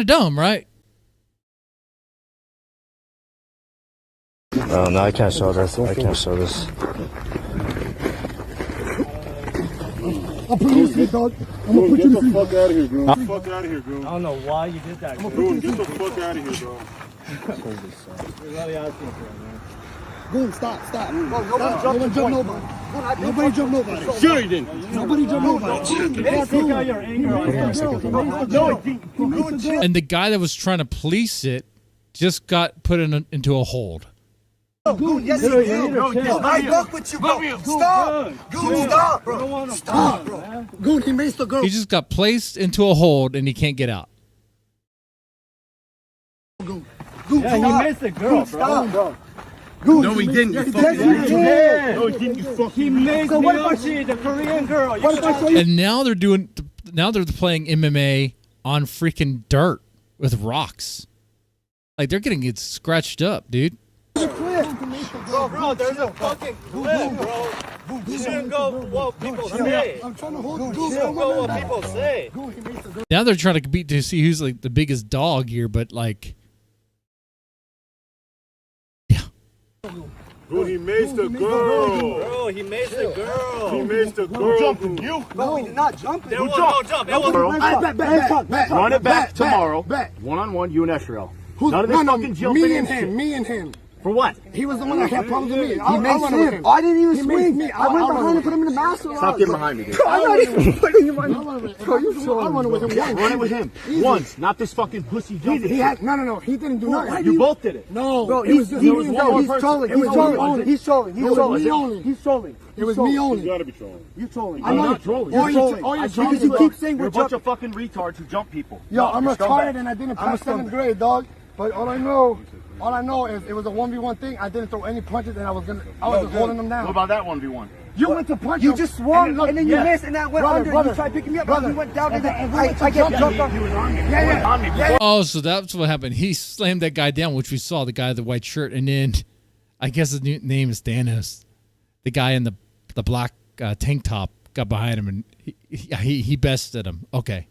dumb, right? Oh no, I can't show this. I can't show this. I'll put you in the dog. I'm gonna put you in the fuck out of here, bro. Get the fuck out of here, bro. I don't know why you did that. Bro, get the fuck out of here, bro. You're really asking for it, man. Boom, stop. Nobody jump nobody. Nobody jump nobody. Sure you didn't. Nobody jump nobody. Take out your anger on him. And the guy that was trying to police it just got put into a hold. Goon, yes, you did. I fuck with you, bro. Stop. Goon, stop, bro. Stop, bro. Goon, he maced the girl. He just got placed into a hold and he can't get out. Goon, he maced the girl, bro. Goon, no, he didn't. Yes, Yes, he did. No, he didn't. You fucking. He maced Miyoshi, the Korean girl. And now they're playing MMA on freaking dirt with rocks. Like they're getting it scratched up, dude. Bro, there's a fucking clip, bro. You shouldn't go what people say. I'm trying to hold you. You shouldn't go what people say. Now they're trying to compete to see who's like the biggest dog here, but like, Bro, he maced the girl. Bro, he maced the girl. He maced the girl. Jumping you? No, we did not jump. There was no jump. That was Run it back tomorrow. One-on-one, you and Estriel. None of this fucking jumping in shit. Me and him. For what? He was the one that had problems with me. He maced him. I didn't even swing. I went behind and put him in the master. Stop getting behind me, dude. I'm not even putting him on. I run with him once. Run it with him. Once, not this fucking pussy jumping. He had no. He didn't do nothing. You both did it. No, bro. He's trolling. He's trolling. He's trolling. It was me only. You gotta be trolling. You trolling. I'm not trolling. You're trolling. Because you keep saying You're we're a bunch of fucking retards who jump people. Yo, I'm retarded and I didn't pass 7th grade, dog. But all I know All I know is it was a 1v1 thing. I didn't throw any punches, and I was holding them down. What about that 1v1? You went to punch You him, just swung, look, and then you missed, and that went under, and you tried picking me up, and you went down, and then I get jumped off. Oh, so that's what happened. He slammed that guy down, which we saw, the guy in the white shirt, and then I guess his name is Thanos. The guy in the black tank top got behind him, and he bested him. Okay.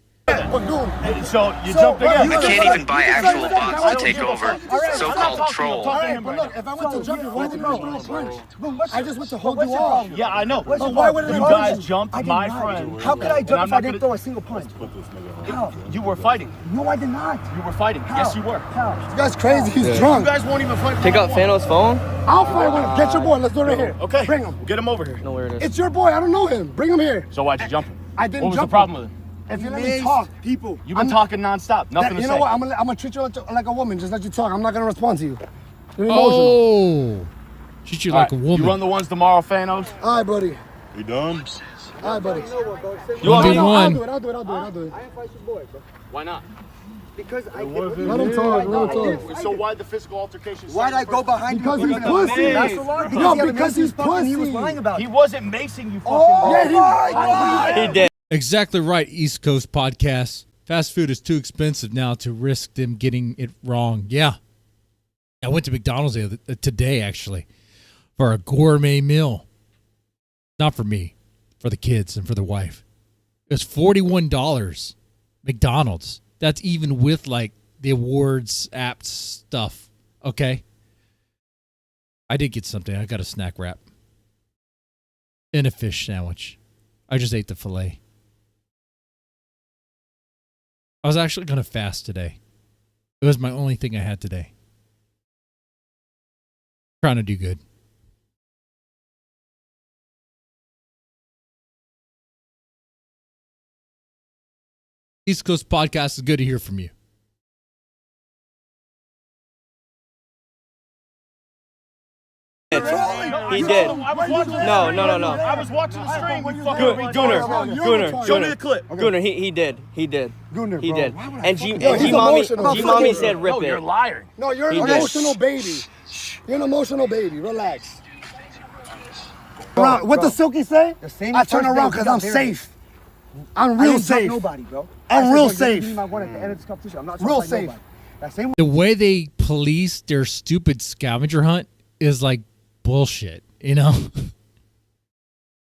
So you jumped again. I can't even buy actual bots to take over. So-called troll. But look, if I went to jump you, why didn't I punch? I just went to hold you off. Yeah, I know. But why would you guys jumped my friend? How could I jump if I didn't throw a single punch? How? You were fighting. No, I did not. You were fighting. How? Yes, you were. How? This guy's crazy. He's drunk. You guys won't even fight. Pick up Thanos' phone. I'll fight with him. Get your boy. Let's do it right here. Okay. Bring him. Get him over here. No, where it is. It's your boy. I don't know him. Bring him here. So why'd you jump him? I didn't What was jump the problem him. with him? If you let me talk, people. You've been talking nonstop. Nothing to you say. know what? I'm gonna treat you like a woman. Just let you talk. I'm not gonna respond to you. You're emotional. Oh, treat you like a woman. You run the ones tomorrow, Thanos. All right, buddy. You done? All right, buddy. You want me I'll one? do it. I'll do it. Why not? Because let him talk. Let him talk. So why the physical altercation? Why'd I go behind you? Because he's pussy. No, because he's pussy. He was lying about He wasn't macing you. Yeah, He did. Exactly right, East Coast podcast. Fast food is too expensive now to risk them getting it wrong. Yeah. I went to McDonald's today, actually, for a gourmet meal. Not for me, for the kids and for the wife. It was $41. McDonald's. That's even with, like, the awards app stuff. Okay? I did get something. I got a snack wrap. And a fish sandwich. I just ate the filet. I was actually going to fast today. It was my only thing I had today. Trying to do good. East Coast Podcast is good to hear from you. He did. No. I was watching the stream. Gooner. Show me the clip. Gooner, he did. Gooner, He bro. did. Why would I And fucking- G-Mommy said rip it. You're lying. No, you're an He did. emotional baby. You're an emotional baby. Relax. What does Silky say? I turn around because I'm safe. I'm real safe. Nobody, bro. I'm real safe. Real safe. The way they police their stupid scavenger hunt is like bullshit, you know?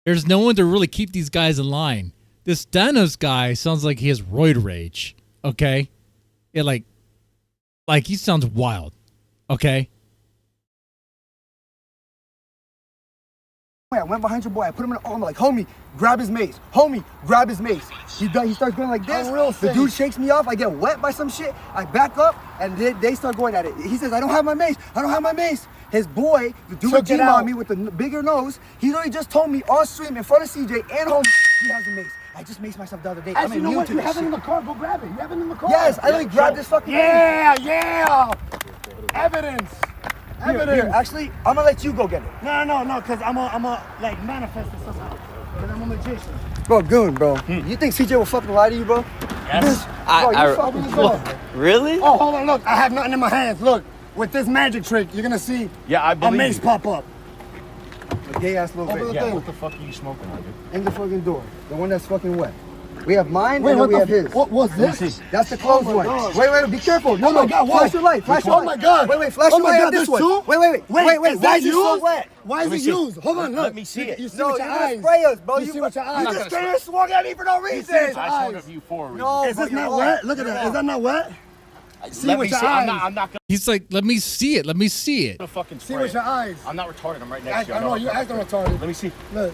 There's no one to really keep these guys in line. This Thanos guy sounds like he has roid rage, okay? Yeah, like he sounds wild, okay? I went behind your boy. I put him in the arm like, homie, grab his mace. Homie, grab his mace. He starts going like this. The dude shakes me off. I get wet by some shit. I back up, and they start going at it. He says, I don't have my mace. I don't have my mace. His boy, the dude with G-Mommy with the bigger nose, he literally just told me on stream in front of CJ and homie, he has a mace. I just maced myself the other day. I'm immune to this shit. You have it in the car. Go grab it. You have it in the car. Yes, I literally grabbed this fucking thing. Yeah. Evidence. Here, actually, I'm gonna let you go get it. No, because I'm a like manifest it somehow. Because I'm a magician. Bro, Goon, bro. You think CJ will fucking lie to you, bro? Yes. You fucking this up. Really? Oh, hold on, look. I have nothing in my hands. Look, with this magic trick, you're gonna see a mace pop up. A gay ass little bitch. Yeah, what the fuck are you smoking on, dude? In the fucking door. The one that's fucking wet. We have mine and Wait, then we have his. What's this? That's the closed one. Wait, be careful. No, my God, flash your light. Flash your light. Oh my God. Wait, flash your light on this one. Wait. Why is it so wet? Why is it used? Hold on, look. Let me see it. You see No, with your you're gonna eyes. spray us, bro. You see with your eyes. You just came and swung at me for no reason. I swung at you for a reason. No, Is this not wet? Look at that. Is that not wet? See Let with me your see. eyes. I'm not gonna He's like, let me see it. Let me see it. fucking See spray with your it. eyes. I'm not retarded. I'm right next to you. I know, you're acting retarded. Let me see. Look.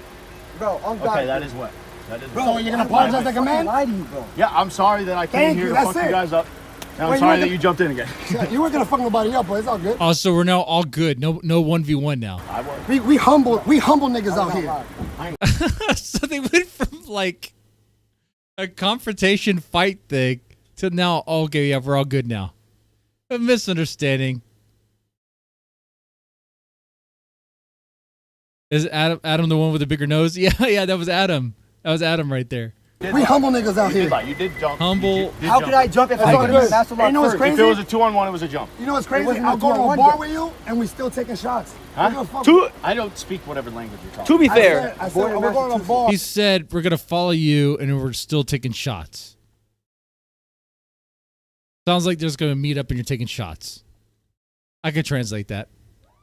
Bro, I'm Okay, that is wet. That is Bro, wet. you're gonna apologize like a man? lie to you, bro. Yeah, I'm sorry that I came Thank here you, to that's fuck you it. guys up. And I'm Wait, sorry you that you jumped in again. You weren't gonna fuck nobody up, but it's all good. Oh, so we're now all good. No 1v1 now. We humble niggas out here. So they went from like a confrontation fight thing to now, okay, yeah, we're all good now. A misunderstanding. Is Adam the one with the bigger nose? Yeah, that was Adam. That was Adam right there. We humble niggas out here. You did jump. Humble. How could I jump if I saw the master lock? You know what's crazy? If it was a 2-on-1, it was a jump. You know what's crazy? I'll go to a bar with you and we still taking shots. Huh? I don't speak whatever language you're talking. To be fair, I said we're going to a bar. He said we're gonna follow you, and we're still taking shots. Sounds like there's gonna meet up and you're taking shots. I can translate that.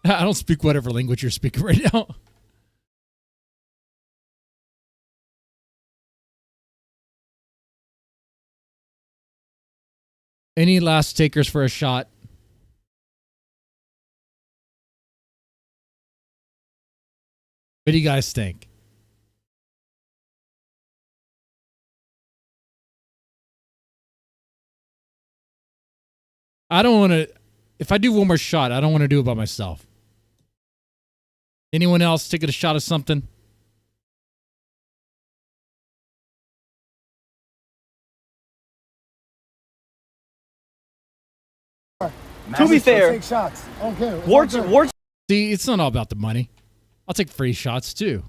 I don't speak whatever language you're speaking right now. Any last takers for a shot? What do you guys think? I don't want to. If I do one more shot, I don't want to do it by myself. Anyone else taking a shot of something? to be fair, Take shots. Okay. Warts. See, it's not all about the money. I'll take free shots too.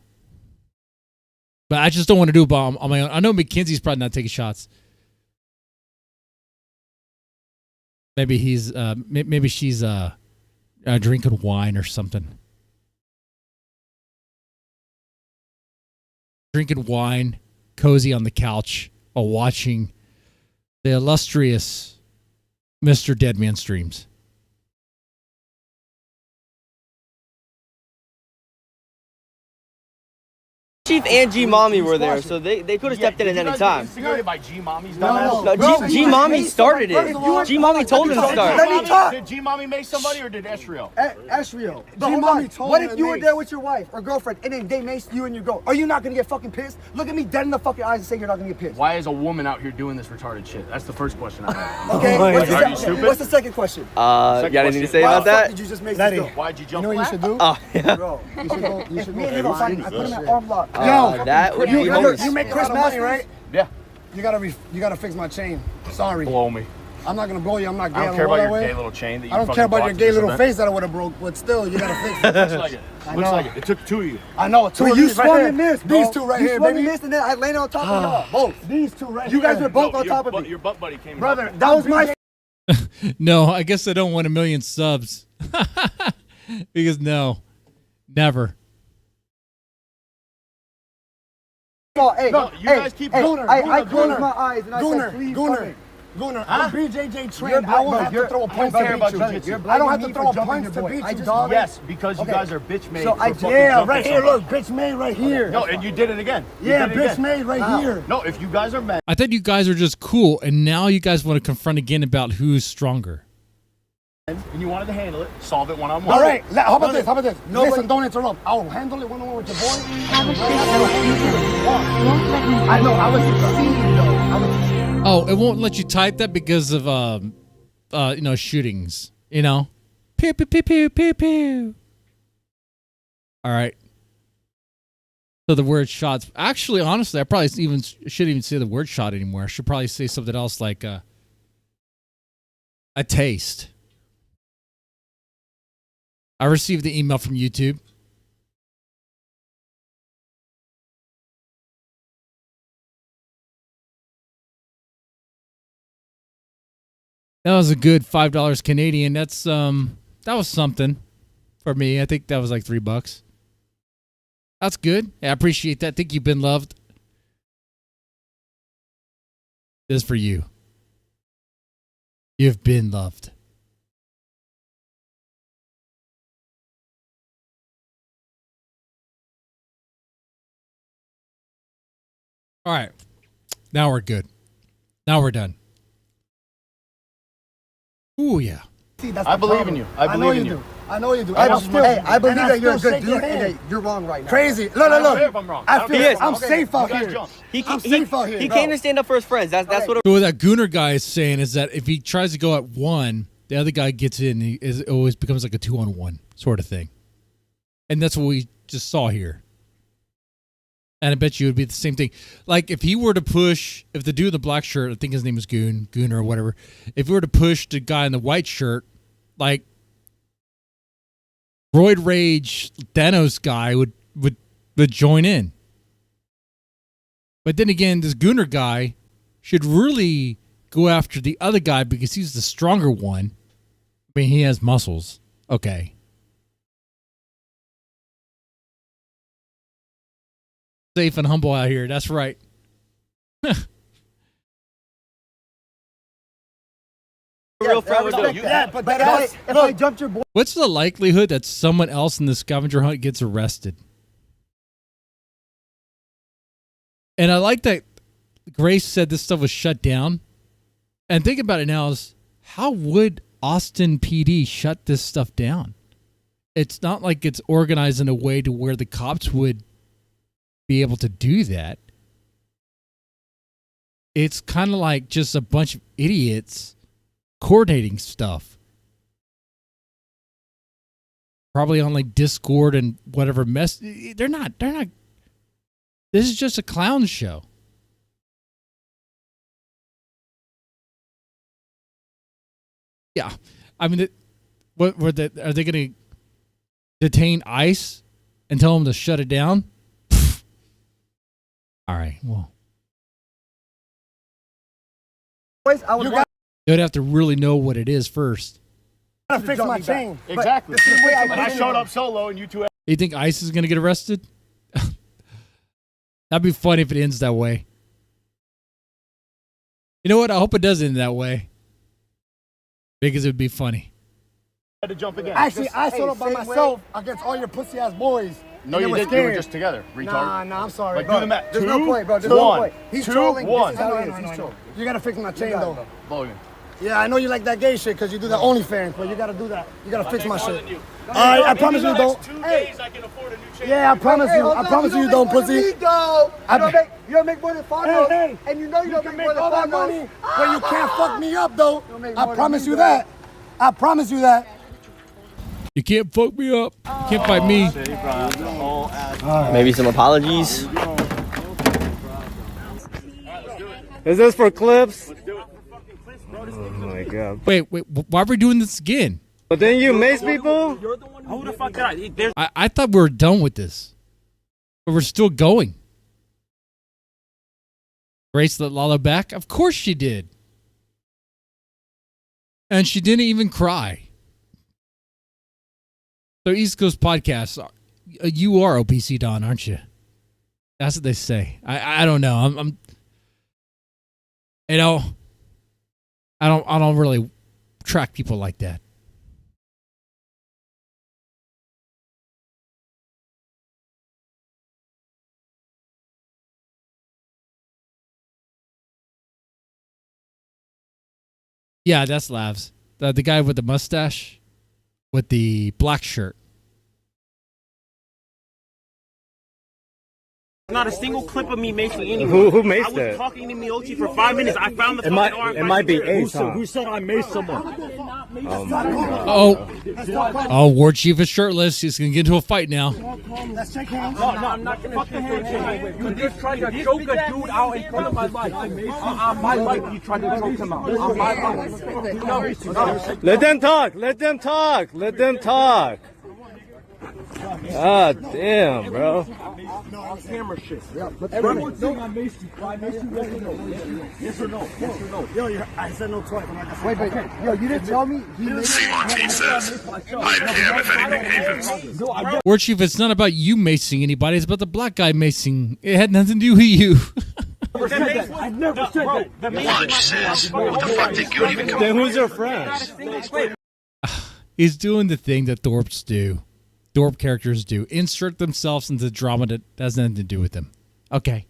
But I just don't want to do it on my own. I know McKenzie's probably not taking shots. Maybe he's maybe she's drinking wine or something. Drinking wine, cozy on the couch while watching the illustrious Mr. Deadman streams. Chief and G Mommy were there, so they could have stepped in at any time. Instigated by G Mommy's No, G Mommy started it. G Mommy told him to start. Let me talk. Did G Mommy make somebody or did Esriel? Esriel. What if you were there with your wife or girlfriend and then they maced you and your girl? Are you not gonna get fucking pissed? Look at me dead in the fucking eyes and say you're not gonna get pissed. Why is a woman out here doing this retarded shit? That's the first question I have. Okay. Are you stupid? What's the second question? You got anything to say about that? Did you just make this go? Why'd you jump? You know what you should do? Oh, yeah. Bro, you should go. You should go. I put him at arm lock. That would be You make Chris money, right? Yeah. You gotta fix my chain. Sorry. Blow me. I'm not gonna blow you. I'm not gay. I don't care about your gay little chain that you I don't care about your gay little face that I would have broke, but still, you gotta fix it. Looks like it. Looks like it. It took two of you. I know. Two of you swung and missed. These two right here, You swung baby. and Missed, and then I landed on top of y'all. Both. These two right here. You guys were both on top of me. Your butt buddy came. Brother, that was my. No, I guess I don't want 1 million subs. Because no, never. Hey, no, you guys keep Gooner. I closed my eyes and I said, please Gooner, I'm BJJ trained. I don't have to throw a punch to beat you. I don't have to throw a punch to beat you, dog. Yes, because you guys are bitch made. So right here, look, bitch made right here. No, and you did it again. Yeah, bitch made right here. No, if you guys are mad. I thought you guys were just cool, and now you guys want to confront again about who's stronger. And you wanted to handle it, solve it one-on-one. All right, how about this? Listen, don't interrupt. I'll handle it one-on-one with your boy. I know, I was succeeding though. Oh, it won't let you type that because of shootings. You know, pew pew pew pew pew pew. All right. So the word shots. Actually, honestly, I probably shouldn't even say the word shot anymore. I should probably say something else like a taste. I received the email from YouTube. That was a good $5 Canadian. That was something for me. I think that was like $3. That's good. Yeah, I appreciate that. Think you've been loved. This is for you. You've been loved. All right. Now we're good. Now we're done. Ooh, yeah. See, that's I believe in you. I believe in you. I know you do. I believe that you're a good dude and that you're wrong right now. Crazy. Look. I don't care if I'm wrong. I'm safe out here. I'm safe out here. He came to stand up for his friends. That's what. So what that Gooner guy is saying is that if he tries to go at one, the other guy gets in. It always becomes like a 2-on-1 sort of thing, and that's what we just saw here. And I bet you it would be the same thing. Like if he were to push, if the dude in the black shirt, I think his name is Gooner or whatever, if he were to push the guy in the white shirt, like Roid Rage Thanos guy would join in. But then again, this Gunner guy should really go after the other guy because he's the stronger one. I mean, he has muscles. Okay. Safe and humble out here. That's right. Real fella do. Yeah, but if I jumped your boy. What's the likelihood that someone else in the scavenger hunt gets arrested? And I like that Grace said this stuff was shut down. And think about it now is, how would Austin PD shut this stuff down? It's not like it's organized in a way to where the cops would be able to do that. It's kind of like just a bunch of idiots coordinating stuff. Probably on like Discord and whatever mess. They're not. This is just a clown show. Yeah. I mean, are they going to detain ICE and tell them to shut it down? All right. Well, they'd have to really know what it is first. I gotta fix my chain. Exactly. But I showed up solo and you two. You think ICE is going to get arrested? That'd be funny if it ends that way. You know what? I hope it does end that way. Because it would be funny. Had to jump again. Actually, I showed up by myself against all your pussy ass boys. No, you didn't. You were just together, retard. Nah, I'm sorry. Like, bro. do the math. There's no point, bro. There's no point. He's trolling. This is how he is. He's trolling. You gotta fix my chain, though. Logan. Yeah, I know you like that gay shit because you do the OnlyFans, but you gotta do that. You gotta fix my shit. All right, I promise you don't. 2 days I can afford a new chain. Yeah, I promise you. I promise you don't, pussy. You don't make more than $5, and you know you don't make more than $5. But you can't fuck me up, though. I promise you that. I promise you that. You can't fuck me up. You can't fight me. Maybe some apologies. Is this for clips? Oh my god. Wait, why are we doing this again? But then you mace people? Who the fuck did I thought we were done with this. But we're still going. Grace let Lala back? Of course she did. And she didn't even cry. So East Coast Podcast, you are OPC Don, aren't you? That's what they say. I don't know. I'm you know, I don't really track people like that. Yeah, that's Lavs. The guy with the mustache with the black shirt. Not a single clip of me macing anyone. Who maced I was it? talking to Miyochi for 5 minutes. I found the It might be Ace, huh? Who said I maced someone? Oh my god. Oh, War Chief is shirtless. He's going to get into a fight now. Let's shake hands. No, I'm not gonna fucking handshake. You just tried to choke a dude out in front of my life. On my life, you tried to choke him out. On my life. No. Let them talk. Let them talk. Let them talk. God damn, bro. No, on camera shit. Everyone think I maced you. I maced you, yes or no? Yes or no? Yo, I said no twice. Wait. Yo, you didn't tell me? C1T says, I PM if anything happens. War Chief, it's not about you macing anybody. It's about the black guy macing. It had nothing to do with you. I never said that. Lunch says, what the fuck did Goon even come Then who's your friend? He's doing the thing that Thorps do. Thorp characters do. Insert themselves into drama that has nothing to do with them. Okay.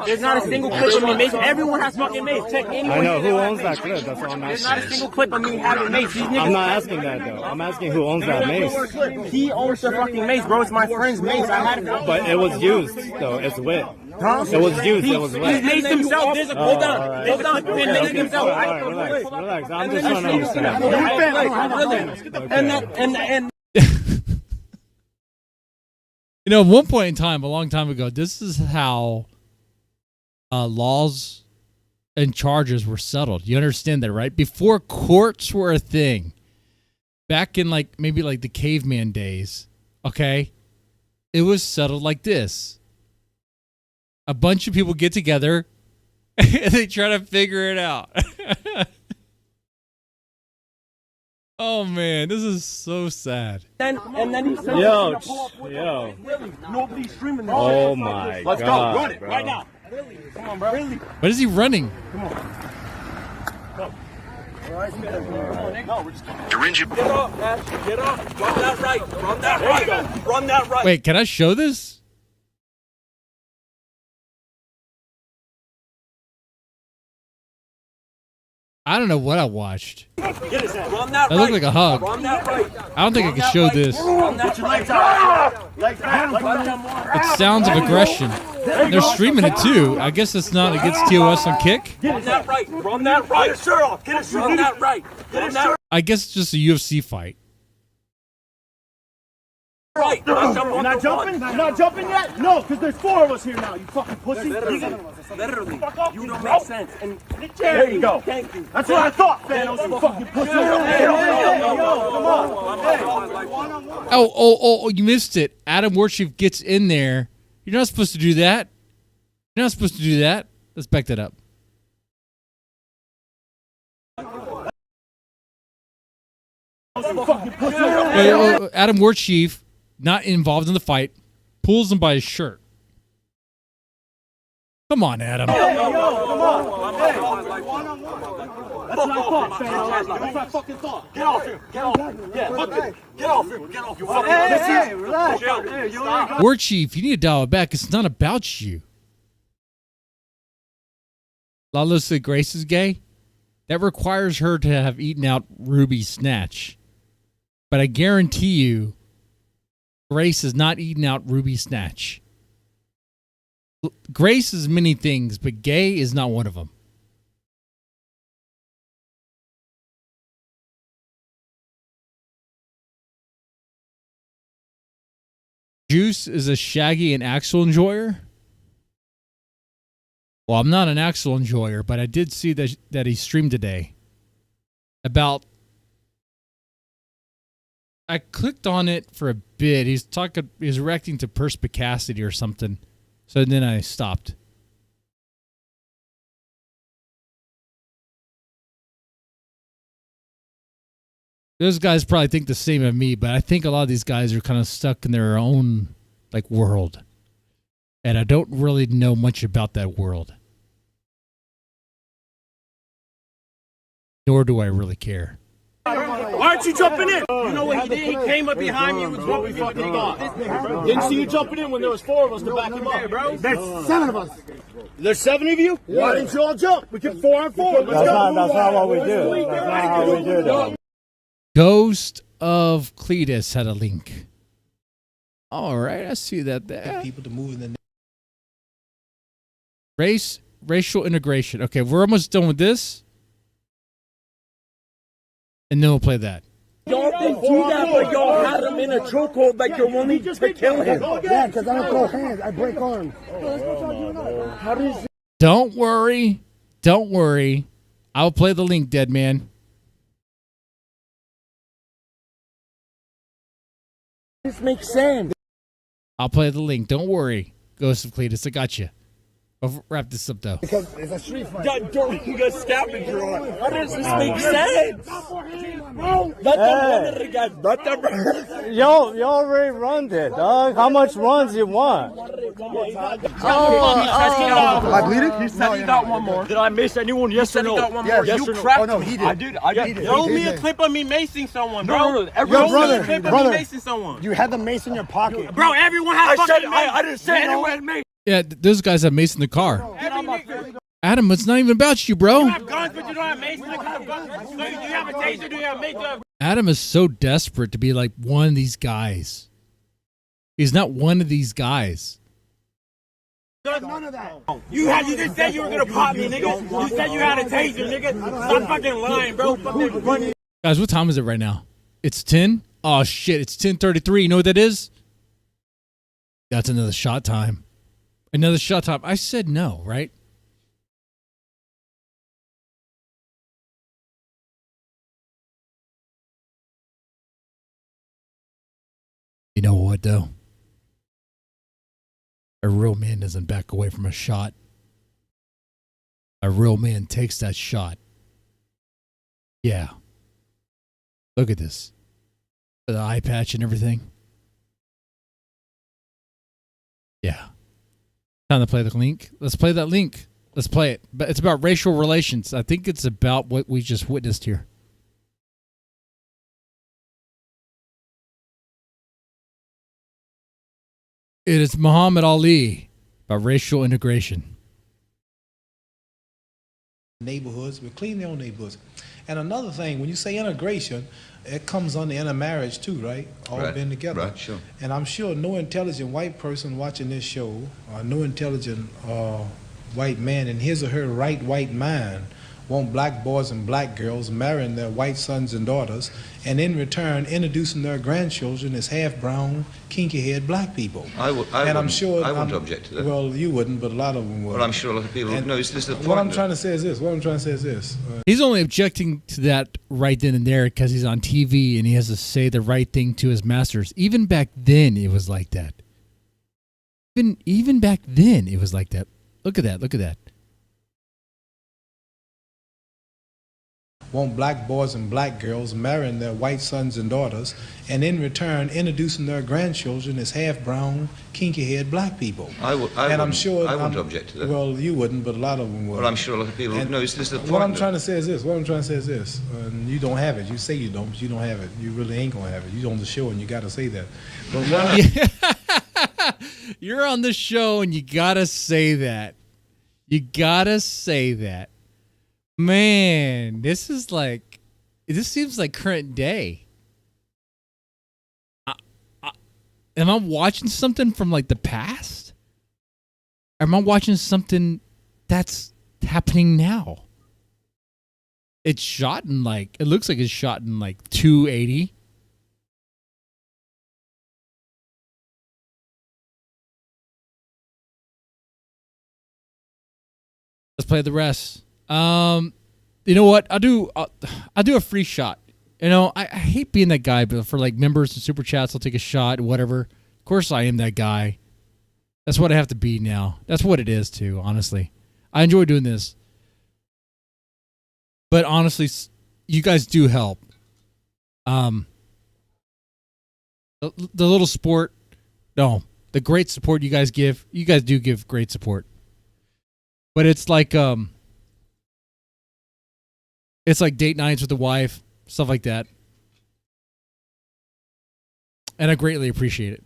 There's not a single clip of me macing. Everyone has fucking mace. Check anyone. I know who owns that clip. That's all I'm There's asking. not a single clip of me having mace. These niggas. I'm not asking that though. I'm asking who owns that mace. He owns the fucking mace, bro. It's my friend's mace. I had it. But it was used though. It's wet. It was used. It was He wet. maced himself. There's a hold on. Hold on. He maced himself. Relax. I'm just trying to understand. And You know, at one point in time, a long time ago, this is how laws and charges were settled. You understand that, right? Before courts were a thing, back in maybe the caveman days, okay, it was settled like this. A bunch of people get together and they try to figure it out. Oh man, this is so sad. And then he said, Yo. nobody's streaming this. Oh my Let's God, go, run it bro. right now. Come on, bro. What is he running? Come on. Go. No, we're just Get up, Ash. Get up. Run that right. Run that right. Run that right. Wait, can I show this? I don't know what I watched. Get it, run that That looked like a hug. Run that right. I don't think I can show this. Run that right. It sounds of aggression. They're streaming it too. I guess it's not against TOS on Kick. Run that right. Run that right. Get his shirt off. Get his shirt. Run that right. Get his shirt. I guess it's just a UFC fight. Right. You're not jumping? You're not jumping yet? No, because there's 4 of us here now, you fucking pussy. Literally. You don't make sense. And there you go. Thank you. That's what I thought, Thanos, you fucking pussy. Come on. Oh, you missed it. Adam Warchief gets in there. You're not supposed to do that. You're not supposed to do that. Let's back that up. Adam Warchief, not involved in the fight, pulls him by his shirt. Come on, Adam. Come on. That's what I thought, Thanos. That's what I fucking thought. Get off here. Get off here. Yeah, look at it. Get off here. Get off. You fucking Hey, relax. Warchief, you need to dial it back. It's not about you. Lalo said Grace is gay. That requires her to have eaten out Ruby's snatch. But I guarantee you, Grace has not eaten out Ruby's snatch. Grace is many things, but gay is not one of them. Juice is a Shaggy and Axel enjoyer. Well, I'm not an Axel enjoyer, but I did see that he streamed today. I clicked on it for a bit. He's reacting to perspicacity or something. So then I stopped. Those guys probably think the same of me, but I think a lot of these guys are kind of stuck in their own world. And I don't really know much about that world. Nor do I really care. Why aren't you jumping in? You know what he did? He came up behind me and was what we fucking thought. Didn't see you jumping in when there was 4 of us to back him up, bro. There's 7 of us. There's 7 of you? Why didn't you all jump? We can 4 on 4. Let's go. That's not what we do. That's not how we do that. Ghost of Cletus had a link. All right, I see that there. People to move in the Racial integration. Okay, we're almost done with this. And then we'll play that. Y'all didn't do that, but y'all had him in a chokehold like you're wanting to kill him. Yeah, because I don't throw hands. I break arms. How does Don't worry. Don't worry. I'll play the link, dead man. this make sense? I'll play the link. Don't worry. Ghost of Cletus, I got you. I'll wrap this up, though. Because it's a street fight. You got scavenger on. How does this make sense? Let them run it again. Let them run it. You already run it, dog. How much runs you want? I bleeded? He said he got one more. Did I miss anyone? Yes or no? Yes, you cracked. Oh, no, he did. I did. Throw me a clip of me macing someone, bro. Yo, brother, Clip of me brother, macing someone. you had the mace in your pocket. Bro, everyone has fucking mace. I didn't say anyone had mace. Yeah, those guys have mace in the car. Adam, it's not even about you, bro. You have guns, but you don't have mace. Like, have guns. Do you have a taser? Do you have makeup? Adam is so desperate to be like one of these guys. He's not one of these guys. None of that. You just said you were gonna pop me, nigga. You said you had a taser, nigga. Stop fucking lying, bro. Fucking running. Guys, what time is it right now? It's 10? Oh, shit. It's 10:33. You know what that is? That's another shot time. Another shot time. I said no, right? You know what, though? A real man doesn't back away from a shot. A real man takes that shot. Yeah. Look at this. The eye patch and everything. Yeah. Time to play the link. Let's play that link. Let's play it. But it's about racial relations. I think it's about what we just witnessed here. It is Muhammad Ali about racial integration. Neighborhoods, we clean their own neighborhoods. And another thing, when you say integration, it comes under intermarriage too, right? All Right, been together. right, sure. And I'm sure no intelligent white person watching this show, or no intelligent white man in his or her right white mind, want black boys and black girls marrying their white sons and daughters, and in return introducing their grandchildren as half brown, kinky haired black people. I wouldn't object to that. Well, you wouldn't, but a lot of them would. Well, I'm sure a lot of people. No, this is the point. What I'm trying to say is this. He's only objecting to that right then and there because he's on TV and he has to say the right thing to his masters. Even back then, it was like that. Even back then, it was like that. Look at that. Look at that. Want black boys and black girls marrying their white sons and daughters, and in return introducing their grandchildren as half brown, kinky haired black people. I wouldn't object to that. Well, you wouldn't, but a lot of them would. Well, I'm sure a lot of people. No, this is the point. What I'm trying to say is this. And you don't have it. You say you don't, but you don't have it. You really ain't gonna have it. You on the show and you got to say that. But You're on the show and you gotta say that. You gotta say that. Man, this seems like current day. Am I watching something from like the past? Or am I watching something that's happening now? It's shot in it looks like it's shot in 280. Let's play the rest. You know what? I'll do a free shot. You know, I hate being that guy, but for members and super chats, I'll take a shot, whatever. Of course I am that guy. That's what I have to be now. That's what it is too, honestly. I enjoy doing this. But honestly, you guys do help. The little support, no, the great support you guys give. You guys do give great support. But it's like date nights with the wife, stuff like that. And I greatly appreciate it.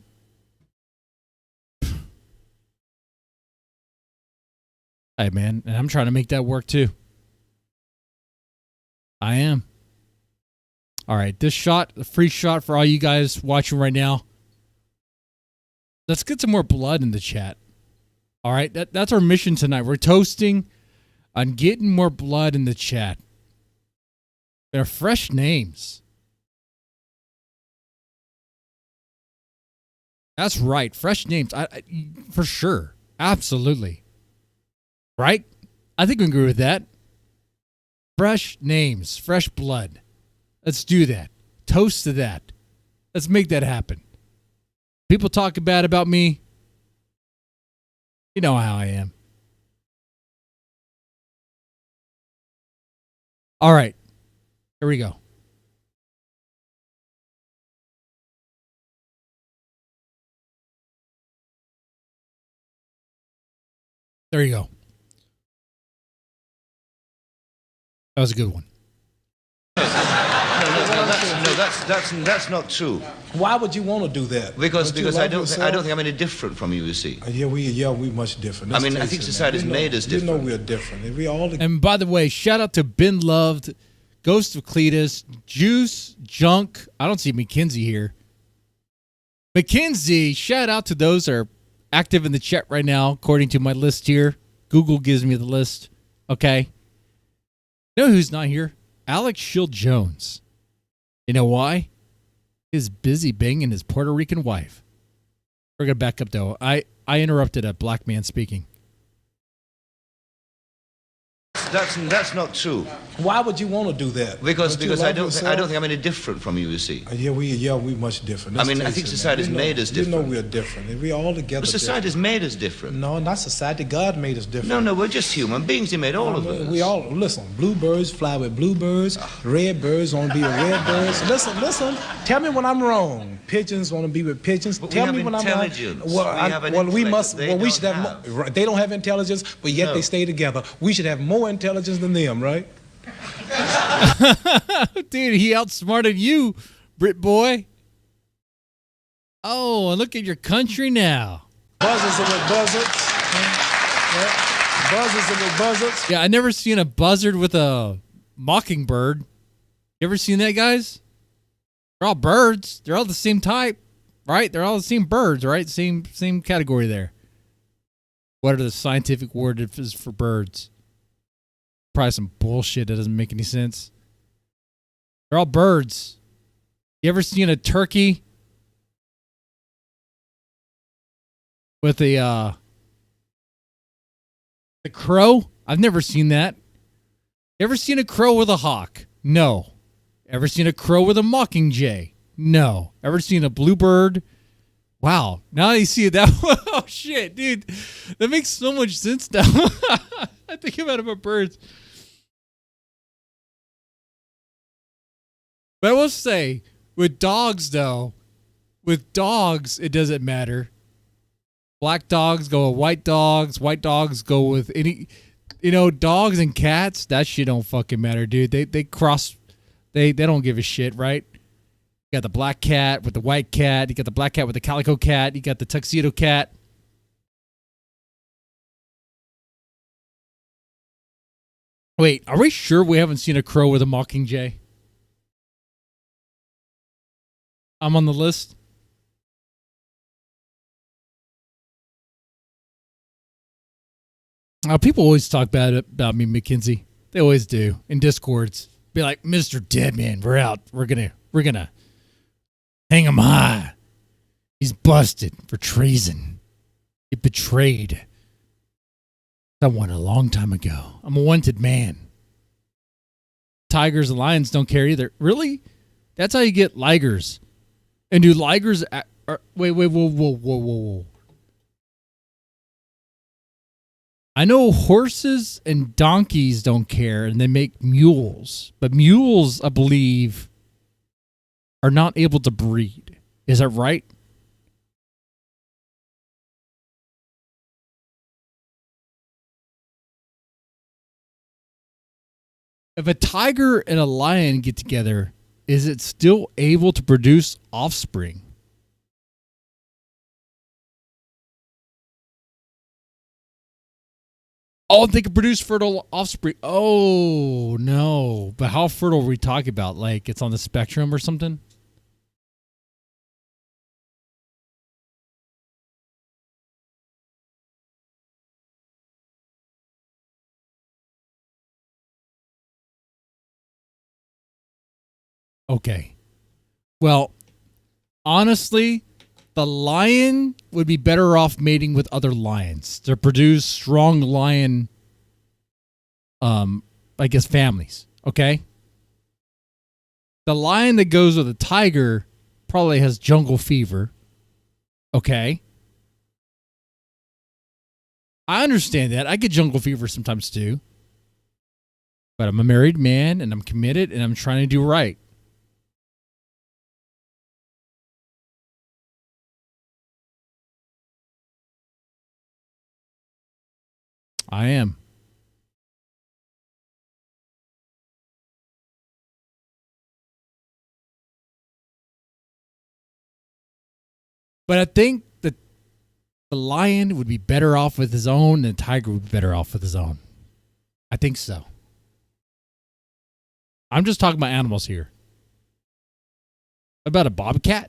Hey, man, and I'm trying to make that work too. I am. All right, this shot, a free shot for all you guys watching right now. Let's get some more blood in the chat. All right, that's our mission tonight. We're toasting on getting more blood in the chat. They're fresh names. That's right, fresh names. I for sure, absolutely. Right? I think we agree with that. Fresh names, fresh blood. Let's do that. Toast to that. Let's make that happen. People talk bad about me. You know how I am. All right. Here we go. There you go. That was a good one. That's not true. why would you want to do that? Because I don't think I'm any different from you see. We much different. I mean, I think society's made us different. You know we're different. We all. And by the way, shout out to Ben Loved, Ghost of Cletus, Juice, Junk. I don't see Mackenzie here. Mackenzie, shout out to those that are active in the chat right now, according to my list here. Google gives me the list. Okay. You know who's not here? Alex Shield Jones. You know why? He's busy banging his Puerto Rican wife. We're going to back up, though. I interrupted a black man speaking. that's not true. Why would you want to do that? Because Don't you I love don't yourself? think I'm any different from you. You see. Yeah, we much different. I Let's mean, I face think it, man. society's made us different. You know we're different. And we all together. But society's made us different. No, not society. God made us different. No, we're just human beings. He made all of us. We all listen. Bluebirds fly with bluebirds. Red birds want to be with red birds. Listen. Tell me when I'm wrong. Pigeons want to be with pigeons. But Tell we me have when I'm wrong. intelligence. We have an we intellect must. that Well, we don't should have. They don't have intelligence, but yet No. they stay together. We should have more intelligence than them, right? Dude, he outsmarted you, Brit boy. Oh, and look at your country now. Buzzards are with buzzards. Yeah. Buzzards are with buzzards. Yeah, I never seen a buzzard with a mockingbird. You ever seen that, guys? They're all birds. They're all the same type, right? They're all the same birds, right? Same category there. What are the scientific words for birds? Probably some bullshit that doesn't make any sense. They're all birds. You ever seen a turkey with a crow? I've never seen that. Ever seen a crow with a hawk? No. Ever seen a crow with a mockingjay? No. Ever seen a bluebird? Wow. Now you see that. Oh, shit, dude. That makes so much sense now. I think about birds. But I will say, with dogs, though, it doesn't matter. Black dogs go with white dogs go with any, dogs and cats, that shit don't fucking matter, dude. They cross, they don't give a shit, right? You got the black cat with the white cat, you got the black cat with the calico cat, you got the tuxedo cat. Wait, are we sure we haven't seen a crow with a mockingjay? I'm on the list. People always talk bad about me, Mackenzie. They always do in Discords. Be like, Mr. Deadman, we're out. We're gonna hang him high. He's busted for treason. He betrayed someone a long time ago. I'm a wanted man. Tigers and lions don't care either. Really? That's how you get ligers. And do ligers... Wait, whoa. I know horses and donkeys don't care, and they make mules. But mules, I believe, are not able to breed. Is that right? If a tiger and a lion get together, is it still able to produce offspring? Oh, they can produce fertile offspring. Oh, no. But how fertile are we talking about? Like it's on the spectrum or something? Okay. Well, honestly, the lion would be better off mating with other lions to produce strong lion, I guess, families. Okay? The lion that goes with a tiger probably has jungle fever. Okay? I understand that. I get jungle fever sometimes too. But I'm a married man and I'm committed and I'm trying to do right. I am. But I think that the lion would be better off with his own and the tiger would be better off with his own. I think so. I'm just talking about animals here. About a bobcat?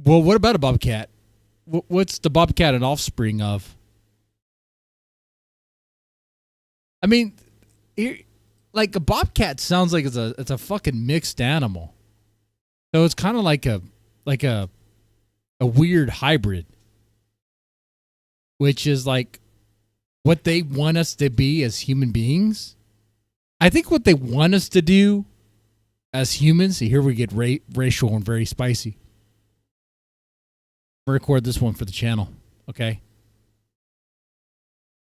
Well, what about a bobcat? What's the bobcat an offspring of? I mean, like a bobcat sounds like it's a fucking mixed animal. So it's kind of like a weird hybrid, which is like what they want us to be as human beings. I think what they want us to do as humans, see, here we get racial and very spicy. I'll record this one for the channel, okay?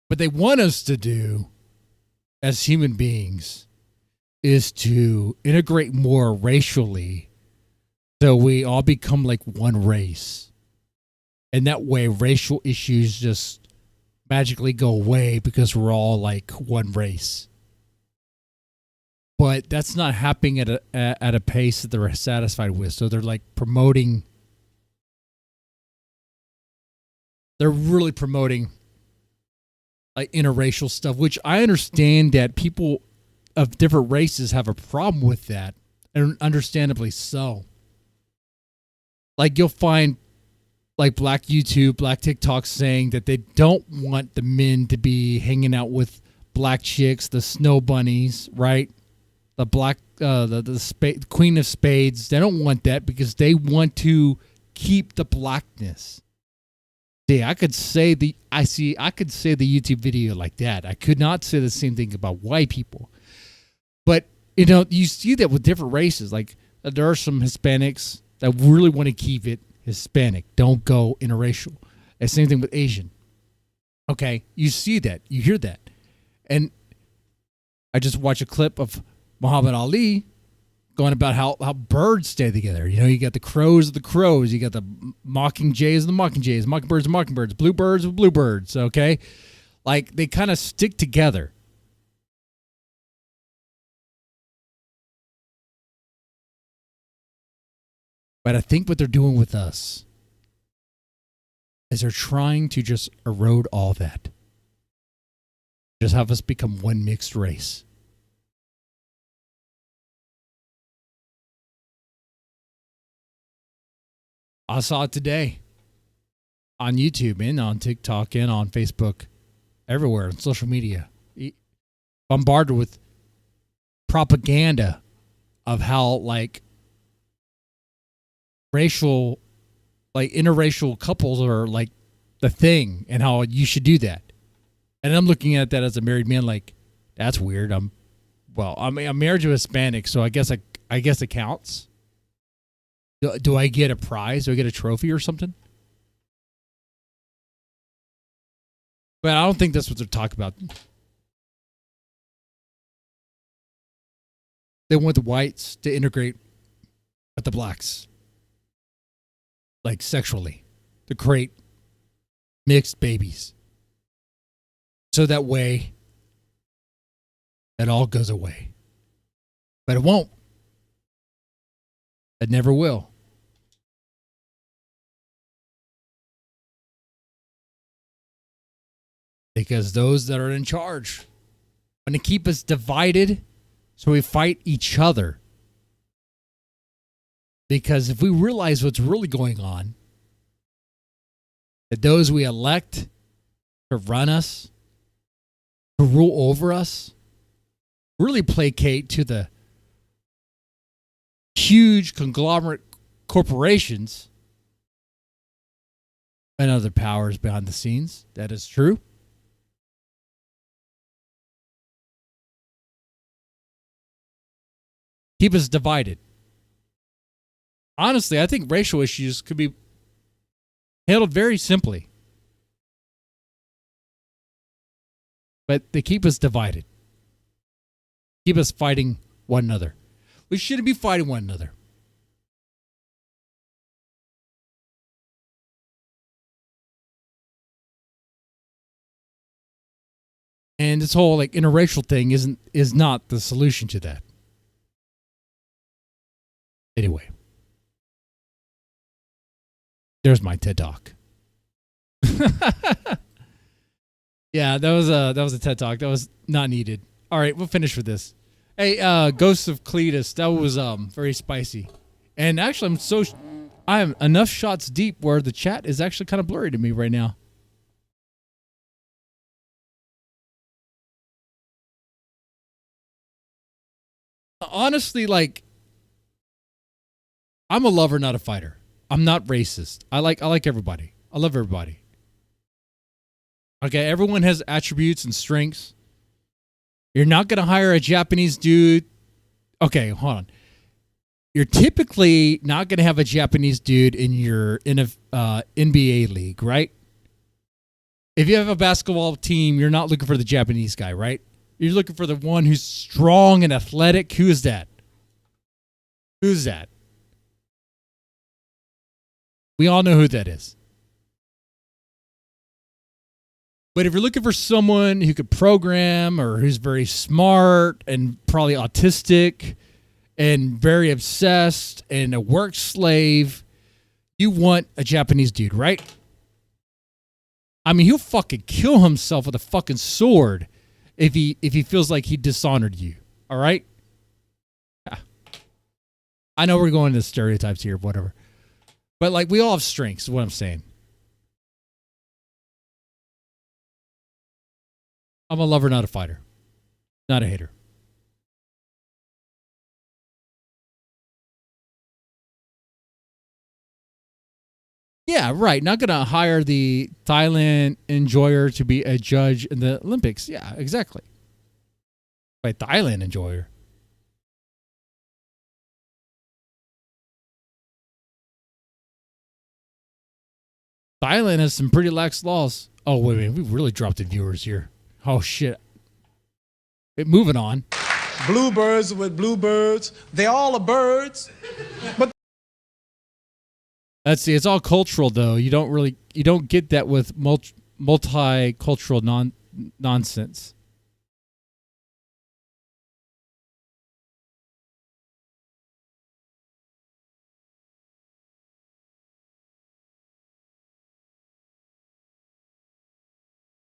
What they want us to do as human beings is to integrate more racially so we all become like one race. And that way at issues just magically go away because we're all like one race. But that's not happening at a pace that they're satisfied with. So they're like they're really promoting like interracial stuff, which I understand that people of different races have a problem with that, and understandably so. Like you'll find like black YouTube, black TikTok saying that they don't want the men to be hanging out with black chicks, the snow bunnies, right? The black, the Queen of Spades. They don't want that because they want to keep the blackness. See, I could say the YouTube video like that. I could not say the same thing about white people. But, you know, you see that with different races. Like, there are some Hispanics that really want to keep it Hispanic. Don't go interracial. And same thing with Asian. Okay, you see that. You hear that. And I just watched a clip of Muhammad Ali going about how birds stay together. You know, you got the crows of the crows. You got the mockingjays of the mockingjays. Mockingbirds of mockingbirds. Bluebirds of bluebirds. Okay? Like, they kind of stick together. But I think what they're doing with us is they're trying to just erode all that. Just have us become one mixed race. I saw it today on YouTube and on TikTok and on Facebook, everywhere on social media. Bombarded with propaganda of how like racial, like interracial couples are like the thing and how you should do that. And I'm looking at that as a married man like, that's weird. I'm married to a Hispanic, so I guess it counts. Do I get a prize? Do I get a trophy or something? But I don't think that's what they're talking about. They want the whites to integrate with the blacks. Like sexually. To create mixed babies. So that way, it all goes away. But it won't. It never will. Because those that are in charge want to keep us divided so we fight each other. Because if we realize what's really going on, that those we elect to run us, to rule over us, really placate to the huge conglomerate corporations and other powers behind the scenes. That is true. Keep us divided. Honestly, I think racial issues could be handled very simply. But they keep us divided. Keep us fighting one another. We shouldn't be fighting one another. And this whole like interracial thing is not the solution to that. Anyway. There's my TED Talk. Yeah, that was a TED Talk. That was not needed. All right, we'll finish with this. Hey, Ghosts of Cletus, that was very spicy. And actually I'm enough shots deep where the chat is actually kind of blurry to me right now. Honestly, like I'm a lover, not a fighter. I'm not racist. I like everybody. I love everybody. Okay, everyone has attributes and strengths. You're not going to hire a Japanese dude. Okay, hold on. You're typically not going to have a Japanese dude in a NBA league, right? If you have a basketball team, you're not looking for the Japanese guy, right? You're looking for the one who's strong and athletic. Who is that? Who's that? We all know who that is. But if you're looking for someone who could program or who's very smart and probably autistic and very obsessed and a work slave, you want a Japanese dude, right? I mean, he'll fucking kill himself with a fucking sword if he feels like he dishonored you. All right? I know we're going into stereotypes here, whatever. But like, we all have strengths, is what I'm saying. I'm a lover, not a fighter. Not a hater. Yeah, right. Not going to hire the Thailand enjoyer to be a judge in the Olympics. Yeah, exactly. By Thailand enjoyer. Thailand has some pretty lax laws. Oh, wait a minute. We really dropped the viewers here. Oh, shit. Moving on. Bluebirds with bluebirds. They all are birds. But let's see. It's all cultural, though. You don't get that with multicultural nonsense.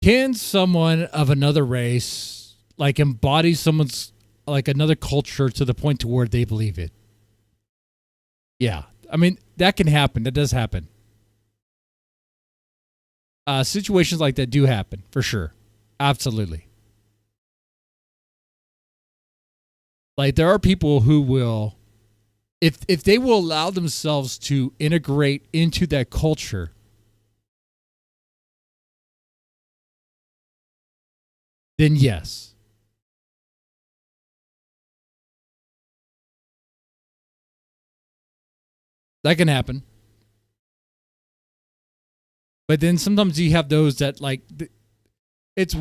Can someone of another race like embody someone's like another culture to the point to where they believe it? Yeah. I mean, that can happen. That does happen. Situations like that do happen, for sure. Absolutely. Like, there are people who will, if they will allow themselves to integrate into that culture, then yes. That can happen. But then sometimes you have those that like, it's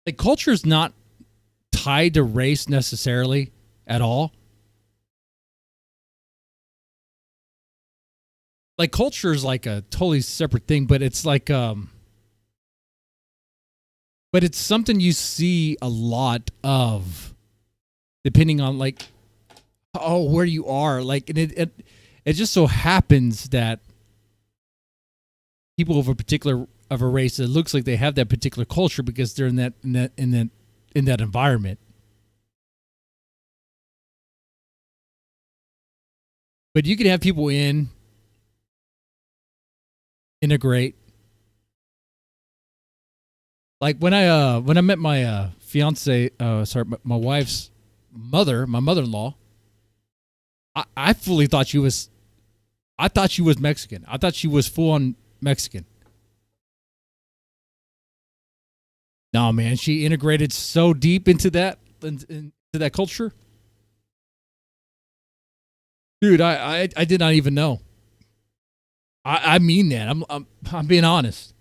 like culture is not tied to race necessarily at all. Like culture is like a totally separate thing, but it's like, but it's something you see a lot of, depending on like, where you are. Like, and it just so happens that people of a race, it looks like they have that particular culture because they're in that environment. But you can have people integrate. Like when I met my fiance, my wife's mother, my mother-in-law, I fully thought she was Mexican. I thought she was full on Mexican. No, man, she integrated so deep into that culture. Dude, I did not even know. I mean that. I'm being honest.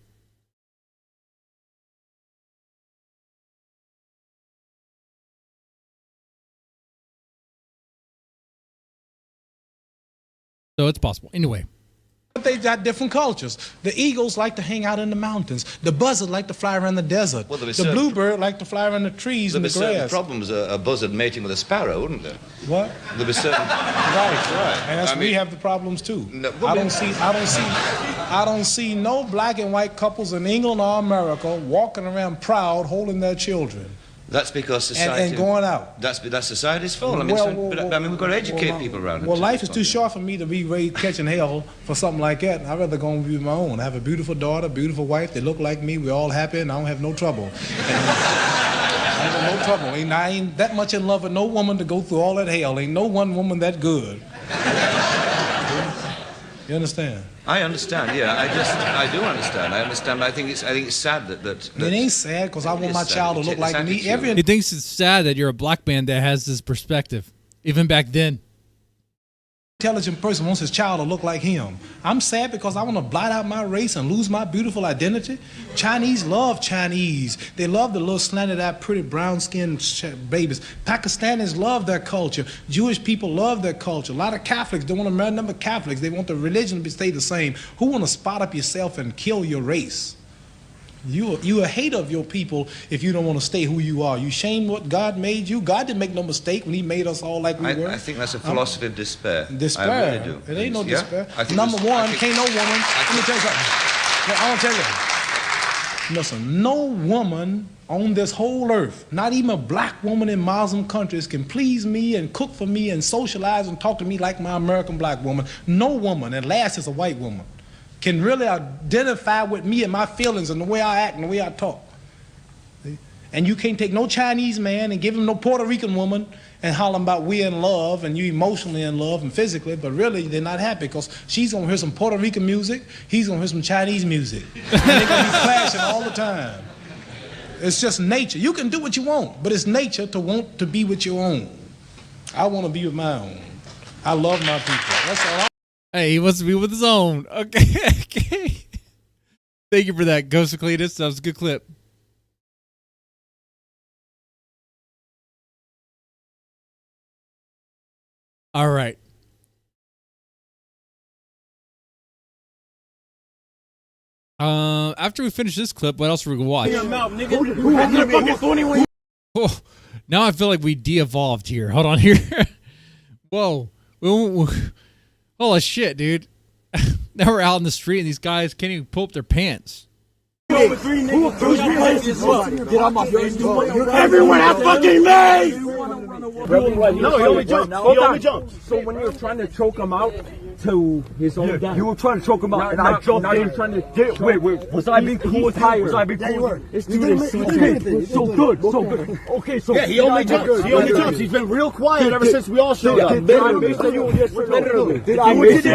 So it's possible. Anyway. But they got different cultures. The eagles like to hang out in the mountains. The buzzard like to fly around the desert. Well, the bluebird like to fly around the trees and the grass. There'd be certain problems a buzzard mating with a sparrow, wouldn't there? What? There'd be certain. Right. And that's we have the problems too. No, I don't see no black and white couples in England or America walking around proud, holding their children. That's because society and going out. That's society's fault. I mean, we've got to educate people around it. Well, life is too short for me to be raised catching hell for something like that. I'd rather go and be my own. I have a beautiful daughter, beautiful wife. They look like me. We're all happy, and I don't have no trouble. I have no trouble. I ain't that much in love with no woman to go through all that hell. Ain't no one woman that good. You understand? I understand. Yeah, I do understand. I understand. I think it's sad that it ain't sad because I want my child to look like me. He thinks it's sad that you're a black man that has this perspective, even back then. Intelligent person wants his child to look like him. I'm sad because I want to blot out my race and lose my beautiful identity. Chinese love Chinese. They love the little slanted-eyed, pretty brown-skinned babies. Pakistanis love their culture. Jewish people love their culture. A lot of Catholics don't want to marry number Catholics. They want the religion to stay the same. Who want to spot up yourself and kill your race? You a hater of your people if you don't want to stay who you are. You shame what God made you. God didn't make no mistake when he made us all like we were. I think that's a philosophy of despair. Despair. I really do. It ain't no despair. Number one, can't no woman. Let me tell you something. I want to tell you. Listen, no woman on this whole earth, not even a black woman in Muslim countries, can please me and cook for me and socialize and talk to me like my American black woman. No woman, and last is a white woman, can really identify with me and my feelings and the way I act and the way I talk. See? And you can't take no Chinese man and give him no Puerto Rican woman and holler about we're in love and you emotionally in love and physically, but really they're not happy because she's gonna hear some Puerto Rican music, he's gonna hear some Chinese music. And they're gonna be clashing all the time. It's just nature. You can do what you want, but it's nature to want to be with your own. I want to be with my own. I love my people. That's all. Hey, he wants to be with his own. Okay, okay. Thank you for that, Ghost of Cletus. That was a good clip. All right. After we finish this clip, what else are we gonna watch? Oh, now I feel like we de-evolved here. Hold on here. Whoa. Holy shit, dude. Now we're out in the street and these guys can't even pull up their pants. Everyone have fucking me! No, he only jumped. He only jumped. So when you were trying to choke him out to his own death. You were trying to choke him out and I jumped in trying to get. Wait, was I being cool with you? Was I being cool with you? This dude is so good, so good. Okay, so. Yeah, he only jumps. He only jumps. He's been real quiet ever since we all showed up. Literally. Did I miss you?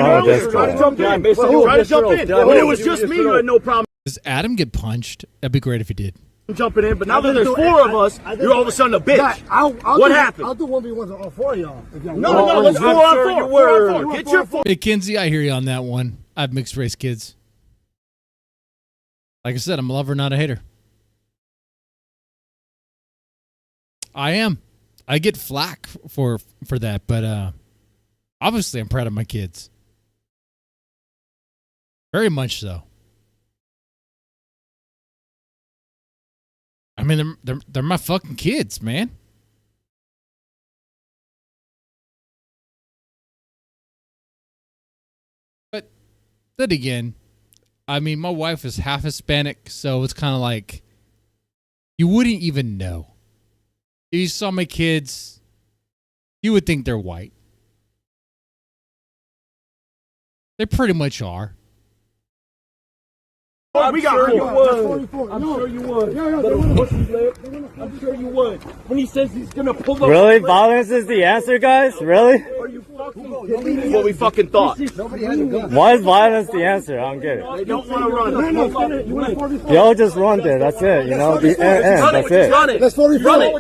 Try to jump in. Try to jump in. When it was just me, you had no problem. Does Adam get punched? That'd be great if he did. Jumping in, but now that there's four of us, you're all of a sudden a bitch. What happened? I'll do 1v1s on all four of y'all. No, let's 4-on-4. Get your 4. Hey, Kinsey, I hear you on that one. I have mixed race kids. Like I said, I'm a lover, not a hater. I am. I get flack for that, but obviously I'm proud of my kids. Very much so. I mean, they're my fucking kids, man. But then again, I mean, my wife is half Hispanic, so it's kind of like you wouldn't even know. If you saw my kids, you would think they're white. They pretty much are. We got sure you would. I'm sure you would. I'm sure you would. When he says he's gonna pull up. Really? Violence is the answer, guys? Really? Are you fucking kidding me? What we fucking thought. Why is violence the answer? I don't get it. They don't want to run. Y'all just run there. That's it. You know, the end. That's it. Run it. Let's run it. Run it.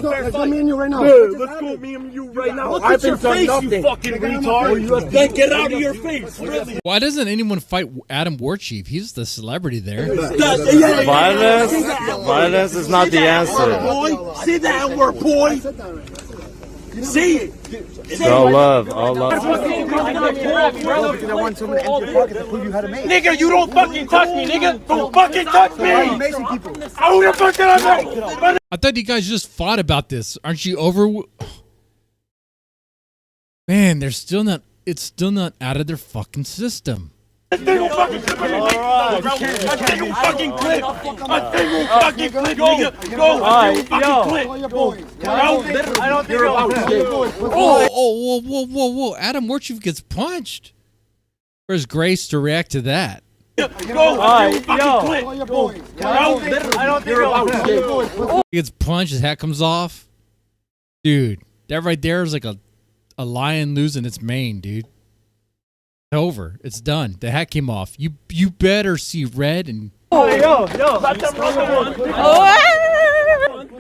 Let's go me and you right now. Let's go me and you right now. Look at your face, you fucking retard. Then get out of your face. Really. Why doesn't anyone fight Adam Warchief? He's the celebrity there. Violence is not the answer. Say that word, boy. Say it. All love, all love. Nigga, you don't fucking touch me, nigga. Don't fucking touch me. Who the fuck did I know? I thought you guys just fought about this. Aren't you over? Man, they're still not. It's still not out of their fucking system. I think you fucking clip. Go. I don't think Whoa. Adam Warchief gets punched. Where's Grace to react to that? Alright, yo. I don't think He gets punched, his hat comes off. Dude, that right there is like a lion losing its mane, dude. It's over. It's done. The hat came off. You better see red and... Yo.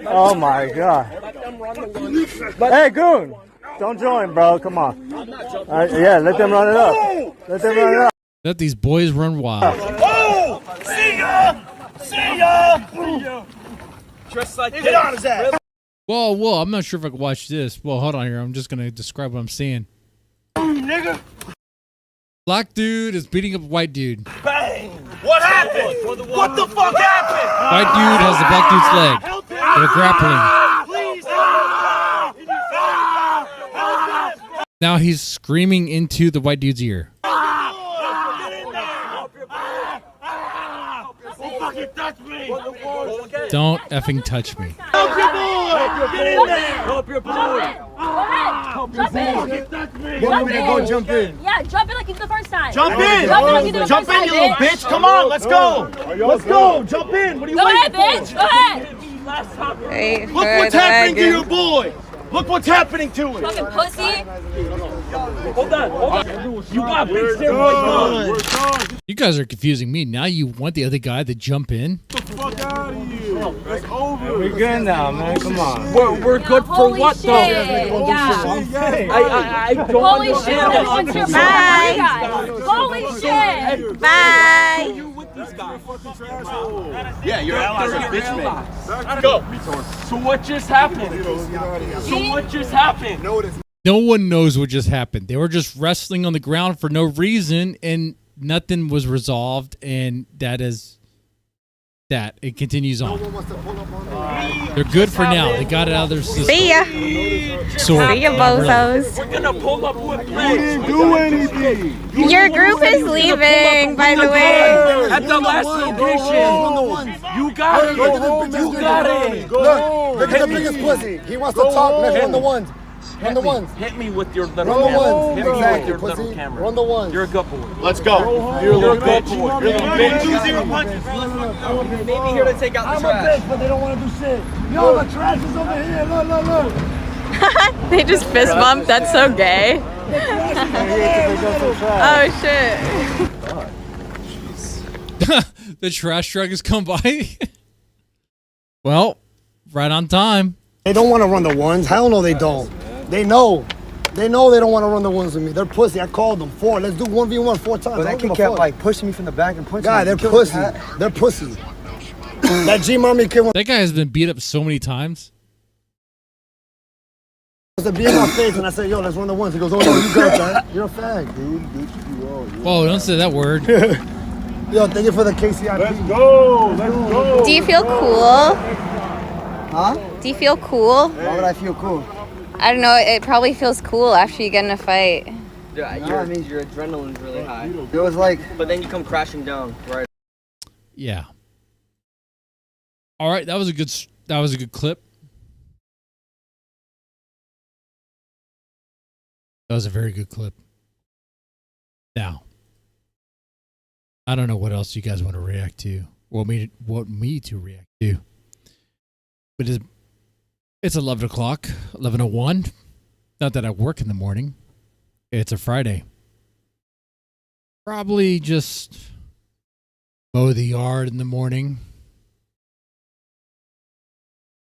Oh my god. Hey, Goon. Don't join, bro. Come on. Yeah, let them run it up. Let them run it up. Let these boys run wild. Oh! See ya! See ya! Just like get on his ass. Whoa, I'm not sure if I can watch this. Well, hold on here. I'm just going to describe what I'm seeing. Nigga. Black dude is beating up a white dude. Bang! What happened? What the fuck happened? White dude has the black dude's leg. They're grappling. Please. Now he's screaming into the white dude's ear. Touch me. Don't effing touch me. Help your boy! Get in there! Help your boy! Go ahead. Jump in. Touch me! Go jump in. Yeah, jump in like you did the first time. Jump in! Jump in like you did the Jump first in, time, you little bitch! Come on, let's go! Let's go! Jump in! What are you Go waiting ahead, for? bitch. Go ahead. Look what's happening to your boy! Look what's happening to him! Fucking pussy. Hold on. You got big steroids. You guys are confusing me. Now you want the other guy to jump in? Get the fuck out of here. It's over. We're good now, man. Come on. We're good for what though? Yeah. I don't Holy understand shit. that. What's your bye. Holy shit. Bye. You with these guys? Yeah, your allies are bitch men. Go. So what just happened? So what just happened? No one knows what just happened. They were just wrestling on the ground for no reason, and nothing was resolved, and that is that. It continues on. They're good for now. They got it out of their system. See ya. Sort of, See ya, not really. bozos. We're gonna pull up with You didn't do anything. Your group is leaving, by the way. At the last location. You got it. You got it. Look at the biggest pussy. He wants to talk. Let's run the ones. Run the ones. Hit me with your little Run the camera. ones. Hit me with Exactly, your little pussy. camera. Run the ones. You're a good boy. Let's go. You're a little bitch. You're a little bitch. 2-0 punches. Maybe here to take out the I'm trash. a bitch, but they don't want to do shit. Yo, the trash is over here. Look. They just fist bumped. That's so gay. Oh shit. The trash truck has come by. Well, right on time. They don't want to run the ones. Hell no, they don't. They know. They know they don't want to run the ones with me. They're pussy. I called them 4. Let's do 1v1 4 times. But that kid kept like pushing me from the back and punching God, me. they're He killed pussy. his hat. They're pussy. That G-Mommy kid wants That guy has been beat up so many times. to be in my face, and I said, yo, let's run the ones. He goes, oh, no, you got that. You're a fag, dude. Whoa, don't say that word. Yo, thank you for the KCIP. Let's go. Let's go. Do you feel cool? Huh? Do you feel cool? Why would I feel cool? I don't know. It probably feels cool after you get in a fight. Yeah, That means your adrenaline's really high. It was like, But then you come crashing down, right? Yeah. All right, that was a good clip. That was a very good clip. Now, I don't know what else you guys want to react to. Want me to react to. But it's 11 o'clock, 11:01. Not that I work in the morning. It's a Friday. Probably just mow the yard in the morning.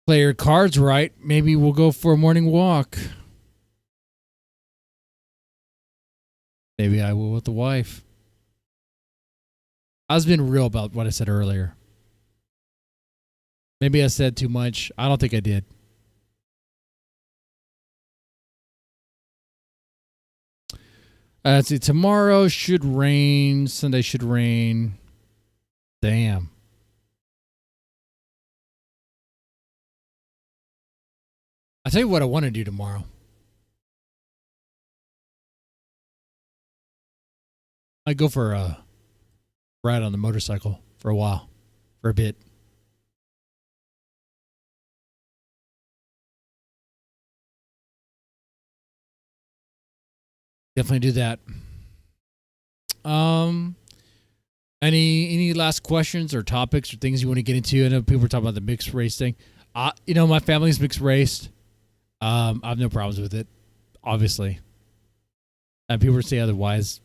Play your cards right. Maybe we'll go for a morning walk. Maybe I will with the wife. I was being real about what I said earlier. Maybe I said too much. I don't think I did. Let's see. Tomorrow should rain. Sunday should rain. Damn. I'll tell you what I want to do tomorrow. I go for a ride on the motorcycle for a while, for a bit. Definitely do that. Any last questions or topics or things you want to get into? I know people are talking about the mixed race thing. My family's mixed race. I have no problems with it, obviously. And people say otherwise.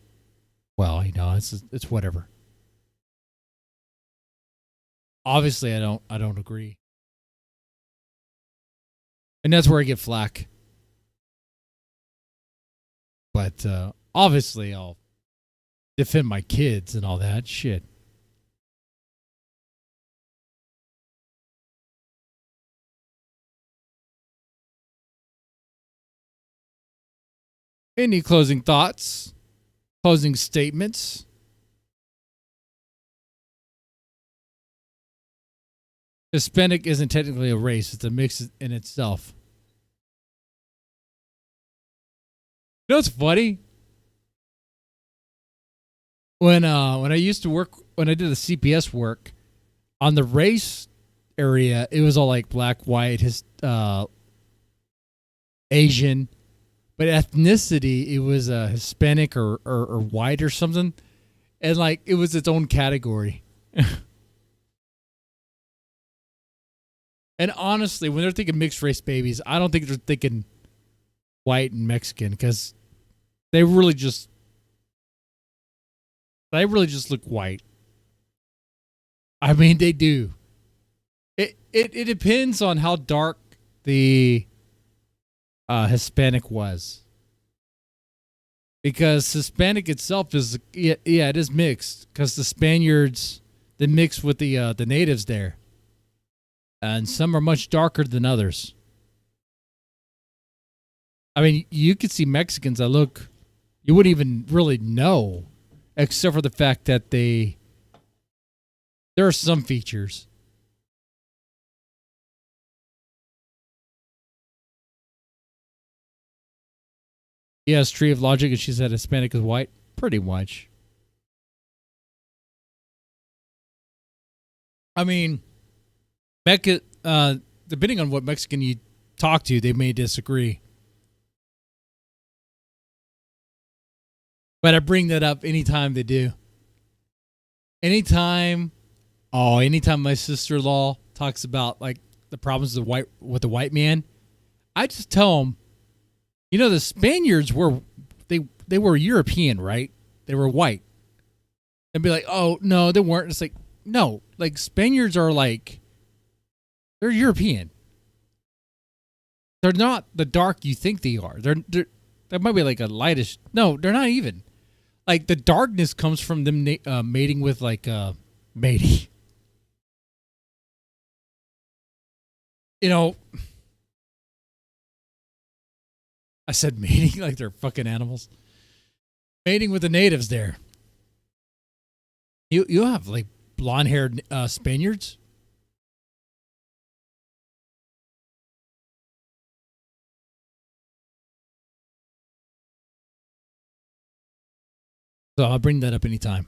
Well, it's whatever. Obviously, I don't agree, and that's where I get flack. But obviously, I'll defend my kids and all that shit. Any closing thoughts? Closing statements? Hispanic isn't technically a race. It's a mix in itself. You know what's funny? When I used to work, when I did the CPS work, on the race area, it was all like black, white, Asian. But ethnicity, it was Hispanic or white or something. And like it was its own category. And honestly, when they're thinking mixed race babies, I don't think they're thinking white and Mexican, because they really just look white. I mean, they do. It depends on how dark the Hispanic was, because Hispanic itself is it is mixed, because the Spaniards, they mix with the natives there, and some are much darker than others. I mean, you could see Mexicans that look, you wouldn't even really know, except for the fact that there are some features. Yes, Tree of Logic, and she said Hispanic is white. Pretty much. I mean, depending on what Mexican you talk to, they may disagree. But I bring that up anytime they do. Anytime my sister-in-law talks about like the problems with the white man, I just tell them, the Spaniards were they were European, right? They were white. And be like, oh no, they weren't. It's like, no, like Spaniards are like, they're European. They're not the dark you think they are. They're that might be like a lightish. No, they're not even. Like the darkness comes from them mating with like matey. I said mating like they're fucking animals. Mating with the natives there. You have like blonde-haired Spaniards. So I'll bring that up anytime.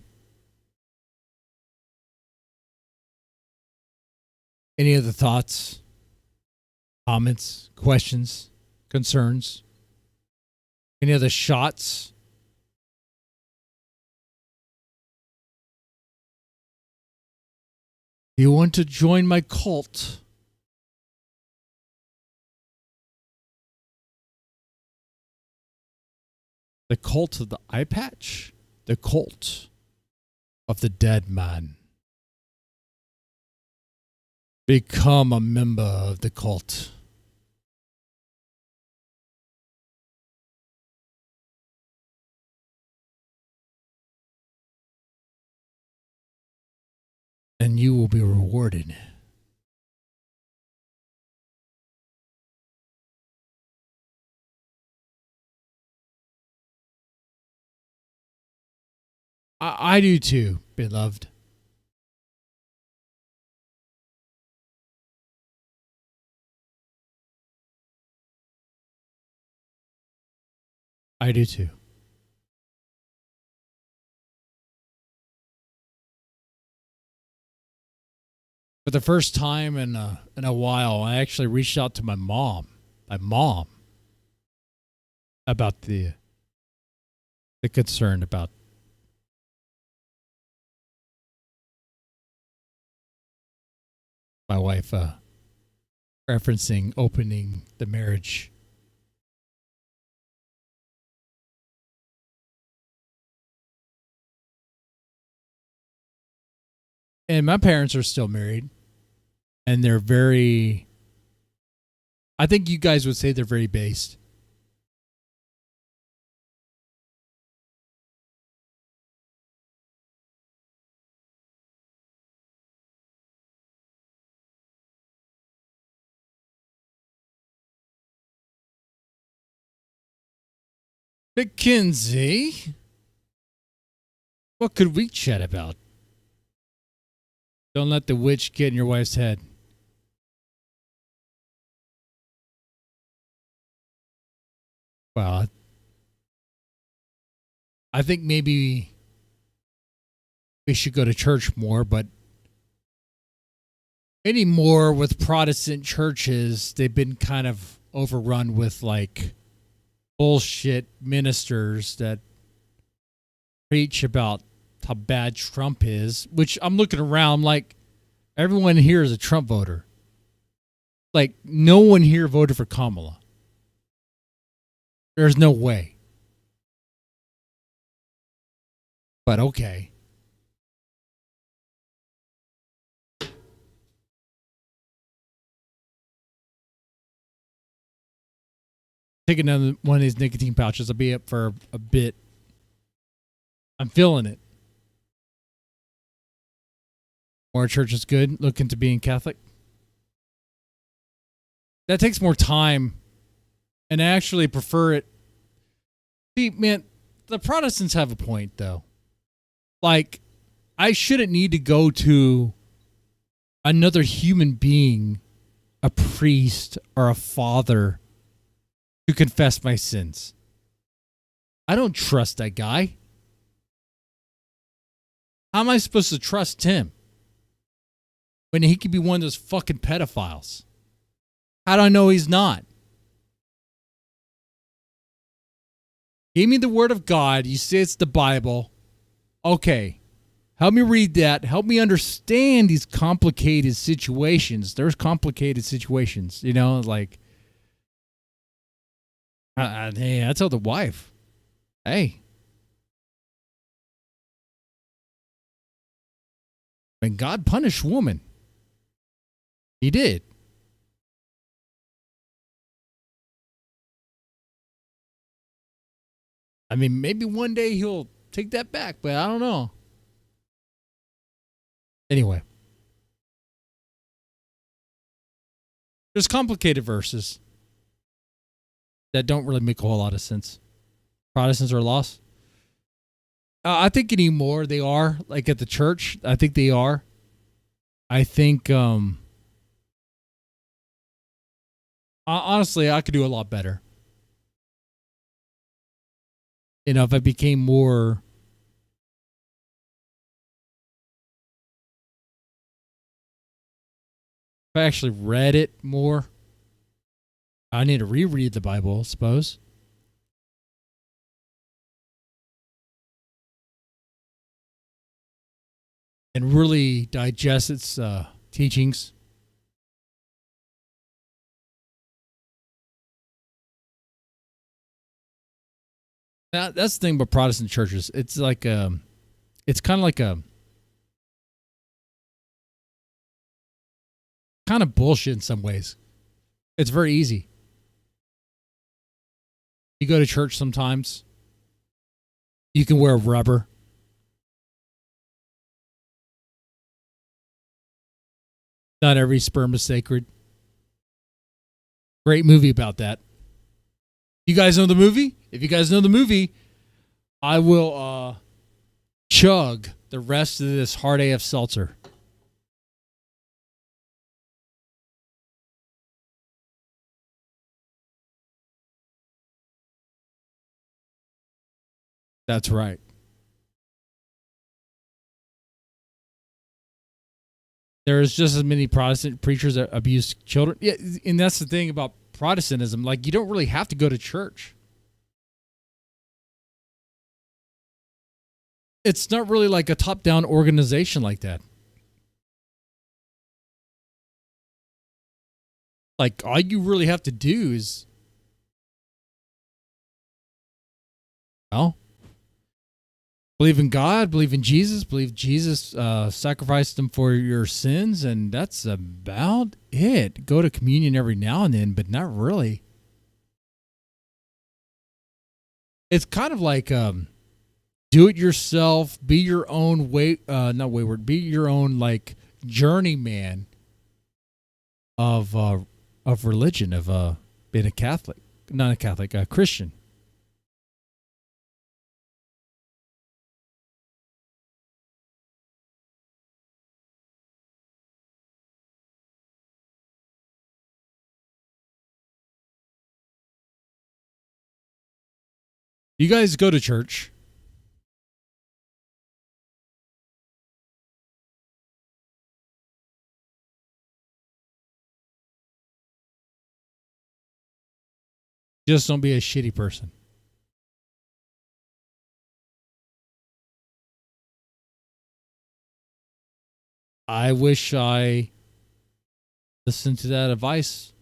Any other thoughts, comments, questions, concerns? Any other shots? Do you want to join my cult? The cult of the eye patch? The cult of the dead man. Become a member of the cult. And you will be rewarded. I do too, beloved. I do too. For the first time in a while, I actually reached out to my mom about the concern about My wife referencing opening the marriage. And my parents are still married. And they're very, I think you guys would say they're very based. Mackenzie, what could we chat about? Don't let the witch get in your wife's head. Well, I think maybe we should go to church more, but anymore with Protestant churches, they've been kind of overrun with like bullshit ministers that preach about how bad Trump is, which I'm looking around like everyone here is a Trump voter. Like no one here voted for Kamala. There's no way. But okay. Take another one of these nicotine pouches. I'll be up for a bit. I'm feeling it. More church is good. Look into being Catholic. That takes more time. And I actually prefer it. See, man, the Protestants have a point, though. Like, I shouldn't need to go to another human being, a priest or a father, to confess my sins. I don't trust that guy. How am I supposed to trust him when he could be one of those fucking pedophiles? How do I know he's not? Give me the word of God. You say it's the Bible. Okay. Help me read that. Help me understand these complicated situations. There's complicated situations, you know, like, hey, I tell the wife, hey, when God punished woman, he did. I mean, maybe one day he'll take that back, but I don't know. Anyway. There's complicated verses that don't really make a whole lot of sense. Protestants are lost. I think anymore they are, like at the church. I think they are. I think, honestly, I could do a lot better. You know, if I became more if I actually read it more. I need to reread the Bible, I suppose. And really digest its teachings. Now, that's the thing about Protestant churches. It's like it's kind of like a kind of bullshit in some ways. It's very easy. You go to church sometimes. You can wear rubber. Not every sperm is sacred. Great movie about that. You guys know the movie? If you guys know the movie, I will chug the rest of this hard AF seltzer. That's right. There's just as many Protestant preachers that abuse children. Yeah, and that's the thing about Protestantism. Like, you don't really have to go to church. It's not really like a top-down organization like that. Like, all you really have to do is, well, believe in God, believe in Jesus, believe Jesus sacrificed them for your sins, and that's about it. Go to communion every now and then, but not really. It's kind of like do it yourself, be your own not wayward, be your own like journeyman of religion, of being a Catholic, not a Catholic, a Christian. You guys go to church. Just don't be a shitty person. I wish I listened to that advice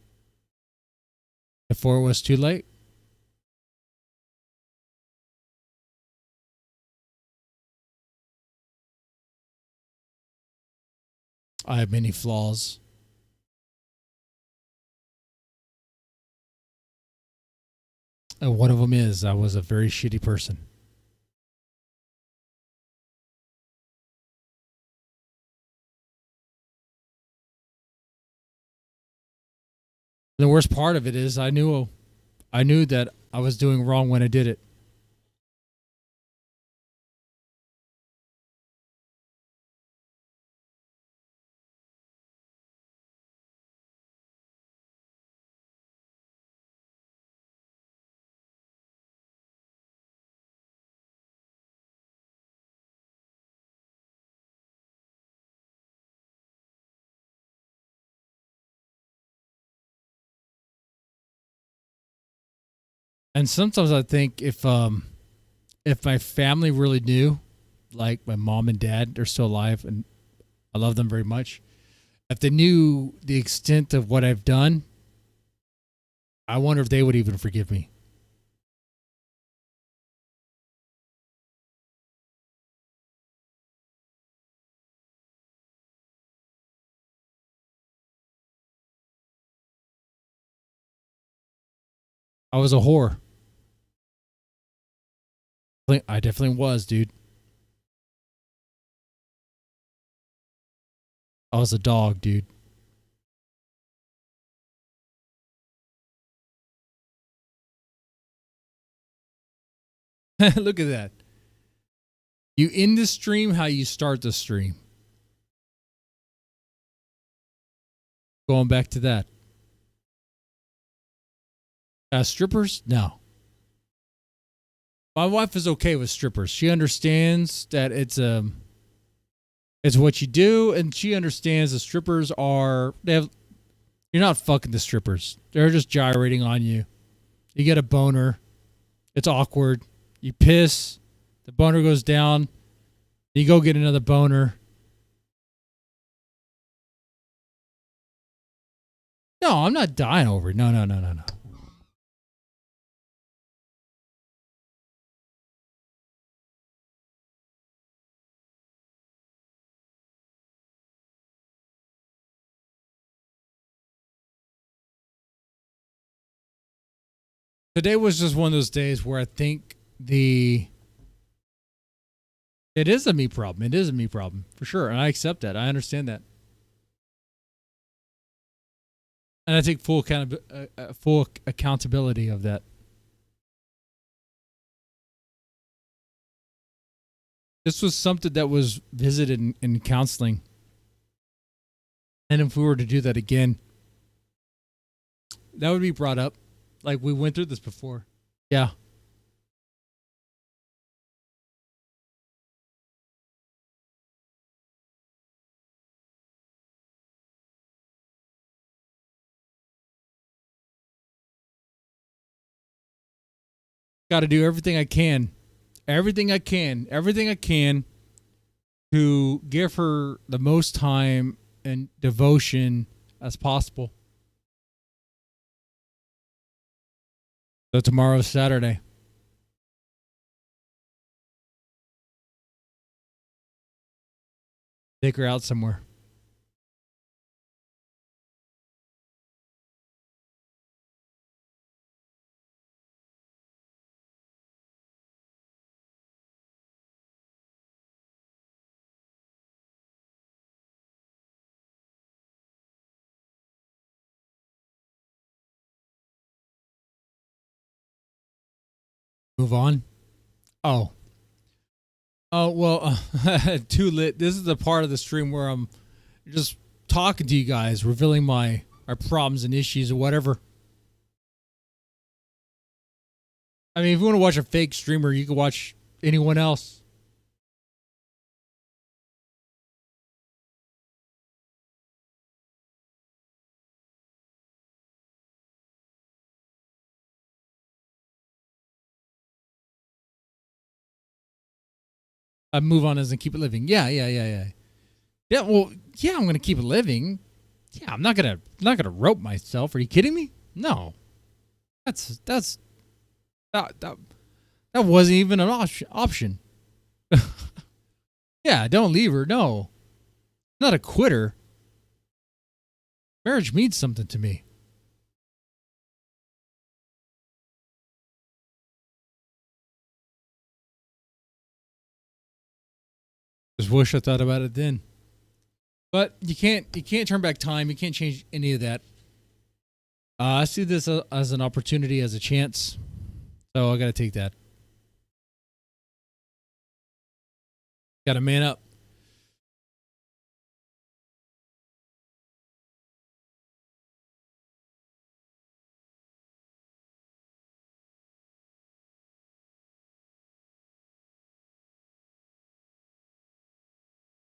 before it was too late. I have many flaws. And one of them is I was a very shitty person. The worst part of it is I knew that I was doing wrong when I did it. And sometimes I think if my family really knew, like my mom and dad, they're still alive and I love them very much. If they knew the extent of what I've done, I wonder if they would even forgive me. I was a whore. I definitely was, dude. I was a dog, dude. Look at that. You end the stream how you start the stream. Going back to that. Strippers? No. My wife is okay with strippers. She understands that it's what you do, and she understands the strippers are you're not fucking the strippers. They're just gyrating on you. You get a boner. It's awkward. You piss. The boner goes down. You go get another boner. No, I'm not dying over it. No. Today was just one of those days where I think it is a me problem. It is a me problem for sure. And I accept that. I understand that. And I take full accountability of that. This was something that was visited in counseling. And if we were to do that again, that would be brought up. Like, we went through this before. Yeah. Got to do everything I can. Everything I can to give her the most time and devotion as possible. So tomorrow's Saturday. Take her out somewhere. Move on. Oh. Oh, well, too lit. This is the part of the stream where I'm just talking to you guys, revealing our problems and issues or whatever. I mean, if you want to watch a fake streamer, you can watch anyone else. Move on as and keep it living. Yeah. Yeah, well, yeah, I'm gonna keep it living. Yeah, I'm not gonna rope myself. Are you kidding me? No. That wasn't even an option. Yeah, don't leave her. No. Not a quitter. Marriage means something to me. Just wish I thought about it then. But you can't turn back time. You can't change any of that. I see this as an opportunity, as a chance. So I got to take that. Got to man up.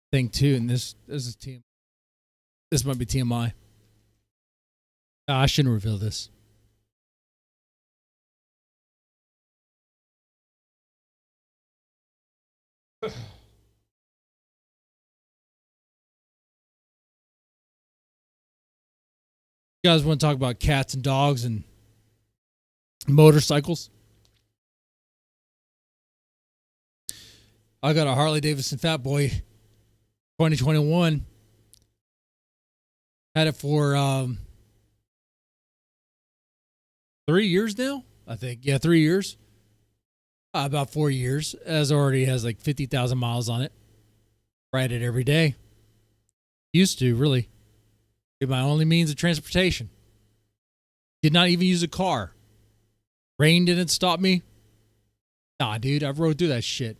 Thing too, and this is TMI. This might be TMI. I shouldn't reveal this. You guys want to talk about cats and dogs and motorcycles? I got a Harley Davidson Fat Boy 2021. Had it for 3 years now, I think. Yeah, 3 years. About 4 years. As already has like 50,000 miles on it. Ride it every day. Used to, really. It's my only means of transportation. Did not even use a car. Rain didn't stop me. Nah, dude, I rode through that shit.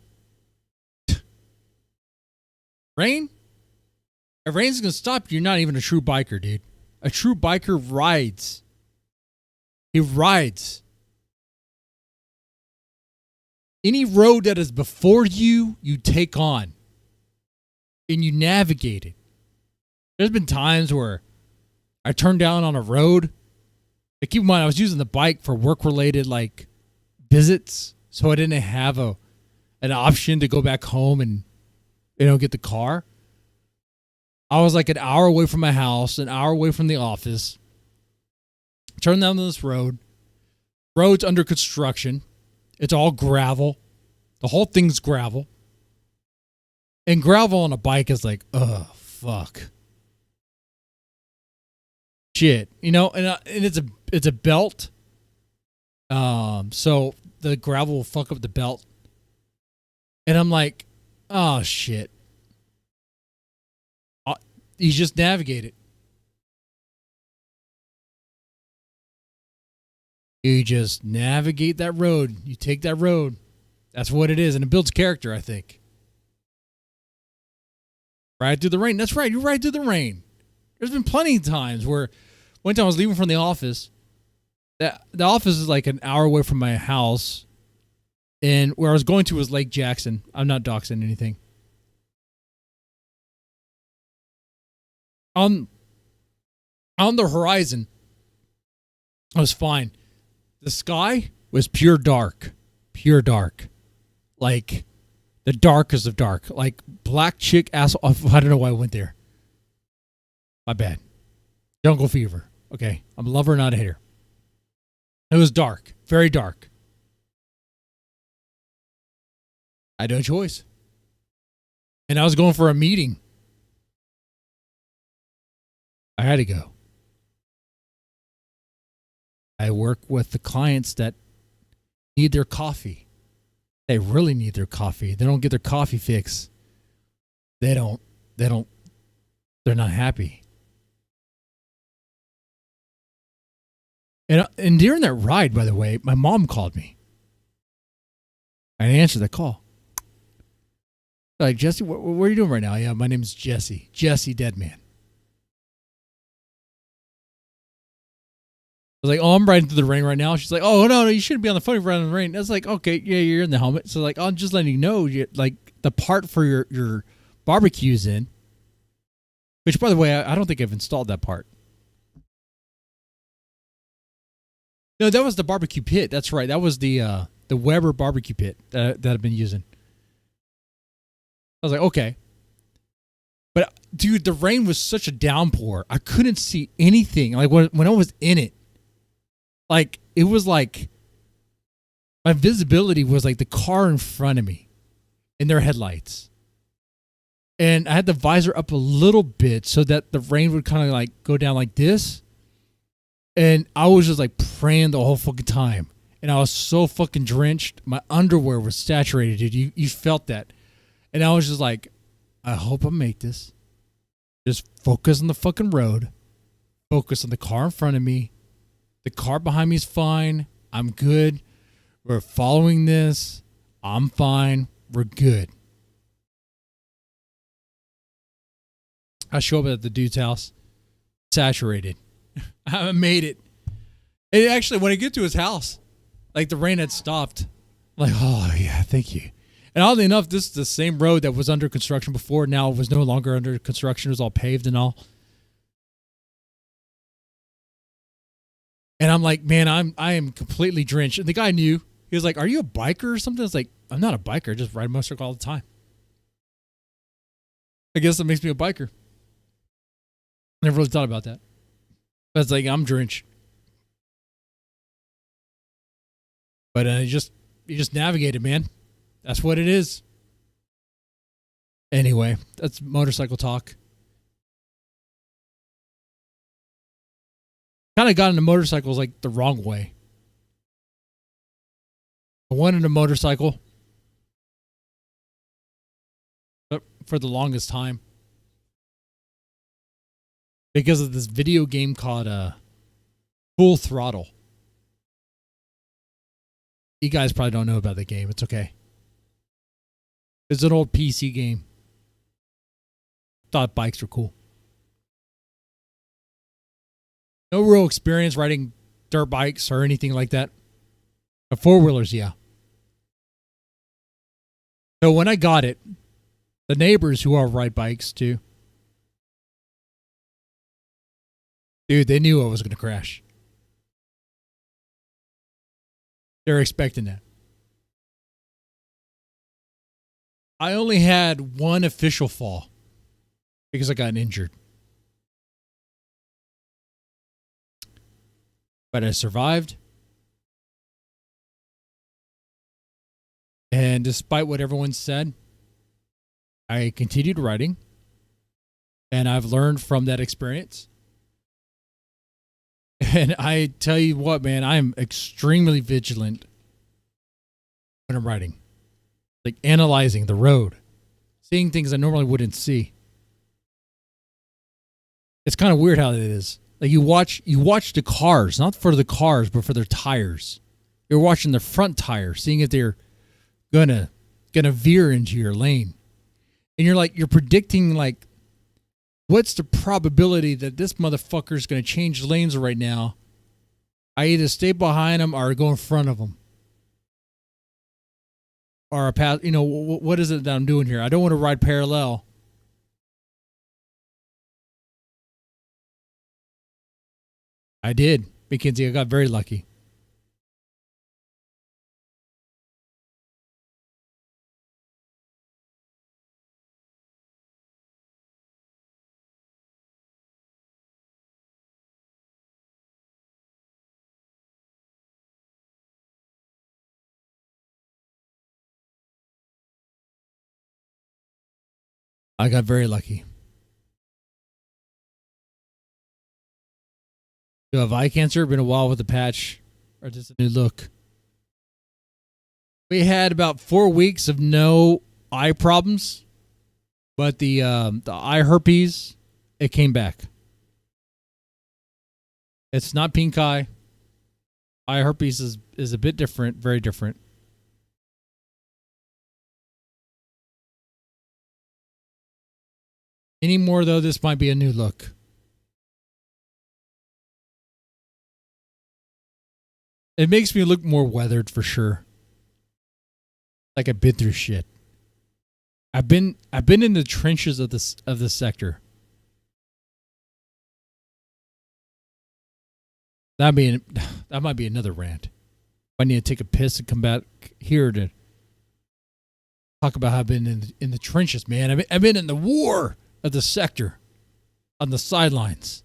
Rain? If rain's gonna stop you, you're not even a true biker, dude. A true biker rides. He rides. Any road that is before you, you take on. And you navigate it. There's been times where I turned down on a road. But keep in mind, I was using the bike for work-related, like, visits. So I didn't have an option to go back home and, get the car. I was like an hour away from my house, an hour away from the office. Turned down this road. Road's under construction. It's all gravel. The whole thing's gravel. And gravel on a bike is like, oh, fuck. Shit. And it's a belt. So the gravel will fuck up the belt. And I'm like, oh, shit. You just navigate it. You just navigate that road. You take that road. That's what it is. And it builds character, I think. Ride through the rain. That's right. You ride through the rain. There's been plenty of times where one time I was leaving from the office. The office is like an hour away from my house. And where I was going to was Lake Jackson. I'm not doxing anything. On the horizon, it was fine. The sky was pure dark. Pure dark. Like the darkest of dark. Like black chick ass. I don't know why I went there. My bad. Jungle fever. Okay. I'm a lover, not a hater. It was dark, very dark. I had no choice. And I was going for a meeting. I had to go. I work with the clients that need their coffee. They really need their coffee. They don't get their coffee fix. They're not happy. And during that ride, by the way, my mom called me. I answered the call. Like, Jesse, what are you doing right now? Yeah, my name's Jesse. Jesse Deadman. I was like, oh, I'm riding through the rain right now. She's like, oh, no, you shouldn't be on the phone riding in the rain. I was like, okay, yeah, you're in the helmet. So, like, I'm just letting you know, like, the part for your barbecue's in. Which, by the way, I don't think I've installed that part. No, that was the barbecue pit. That's right. That was the Weber barbecue pit that I've been using. I was like, okay. But, dude, the rain was such a downpour. I couldn't see anything. Like, when I was in it, like, it was like my visibility was like the car in front of me and their headlights. And I had the visor up a little bit so that the rain would kind of like go down like this. And I was just like praying the whole fucking time. And I was so fucking drenched. My underwear was saturated, dude. You felt that. And I was just like, I hope I make this. Just focus on the fucking road. Focus on the car in front of me. The car behind me is fine. I'm good. We're following this. I'm fine. We're good. I show up at the dude's house. Saturated. I made it. And actually, when I get to his house, like the rain had stopped. Like, oh, yeah, thank you. And oddly enough, this is the same road that was under construction before. Now it was no longer under construction. It was all paved and all. And I'm like, man, I am completely drenched. And the guy knew. He was like, are you a biker or something? I was like, I'm not a biker. I just ride a motorcycle all the time. I guess that makes me a biker. Never really thought about that. But it's like, I'm drenched. But you just navigate it, man. That's what it is. Anyway, that's motorcycle talk. Kind of got into motorcycles like the wrong way. I wanted a motorcycle for the longest time because of this video game called Full Throttle. You guys probably don't know about the game. It's okay. It's an old PC game. Thought bikes were cool. No real experience riding dirt bikes or anything like that. But four-wheelers, yeah. So when I got it, the neighbors who all ride bikes too, dude, they knew I was going to crash. They're expecting that. I only had one official fall because I got injured. But I survived. And despite what everyone said, I continued riding. And I've learned from that experience. And I tell you what, man, I am extremely vigilant when I'm riding. Like analyzing the road. Seeing things I normally wouldn't see. It's kind of weird how it is. Like you watch the cars, not for the cars, but for their tires. You're watching the front tire, seeing if they're gonna veer into your lane. And you're predicting like, what's the probability that this motherfucker's gonna change lanes right now? I either stay behind him or go in front of him. Or a path, what is it that I'm doing here? I don't want to ride parallel. I did. McKinsey, I got very lucky. I got very lucky. You have eye cancer? Been a while with the patch, or just a new look? We had about 4 weeks of no eye problems, but the eye herpes, it came back. It's not pink eye. Eye herpes is a bit different, very different. Anymore though, this might be a new look. It makes me look more weathered for sure. Like I've been through shit. I've been in the trenches of this sector. That might be another rant. I need to take a piss and come back here to talk about how I've been in the trenches, man. I've been in the war of the sector, on the sidelines,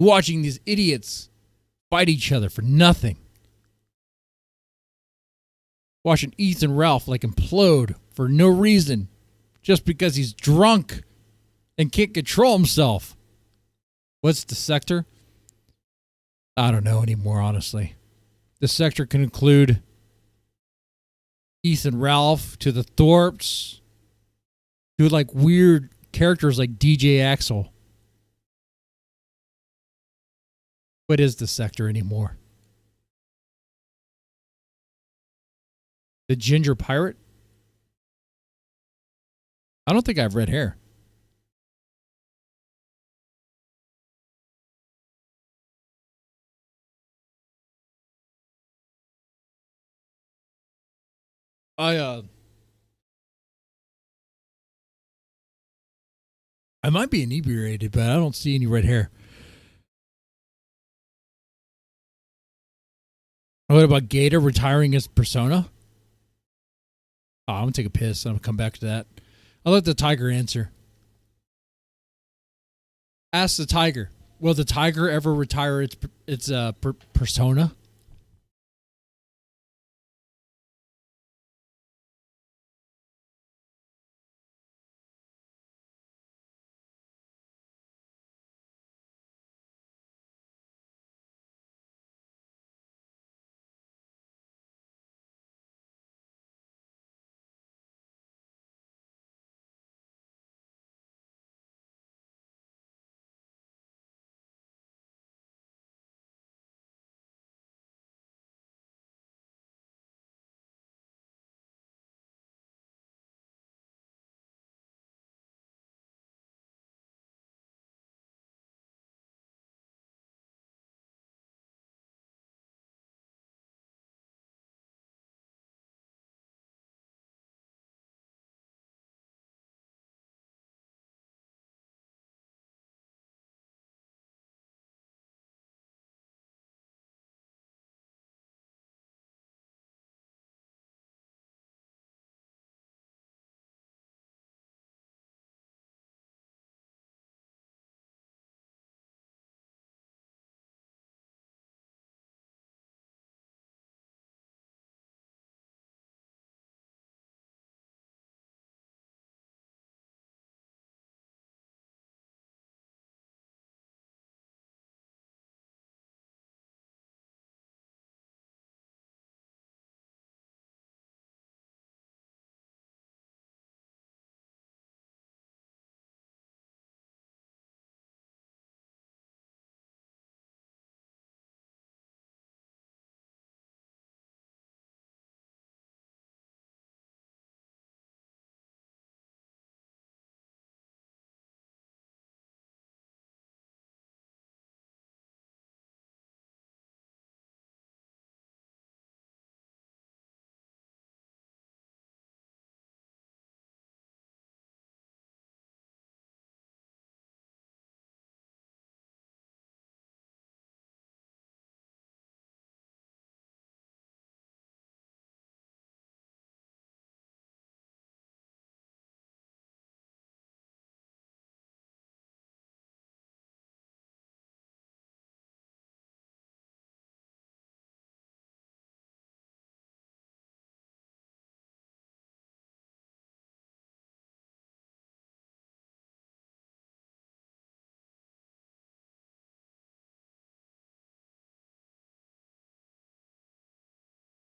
watching these idiots fight each other for nothing. Watching Ethan Ralph like implode for no reason, just because he's drunk and can't control himself. What's the sector? I don't know anymore, honestly. The sector can include Ethan Ralph to the Thorps to like weird characters like DJ Axel. What is the sector anymore? The Ginger Pirate? I don't think I have red hair. I might be inebriated, but I don't see any red hair. What about Gator retiring as Persona? Oh, I'm gonna take a piss. I'm gonna come back to that. I'll let the tiger answer. Ask the tiger. Will the tiger ever retire its persona?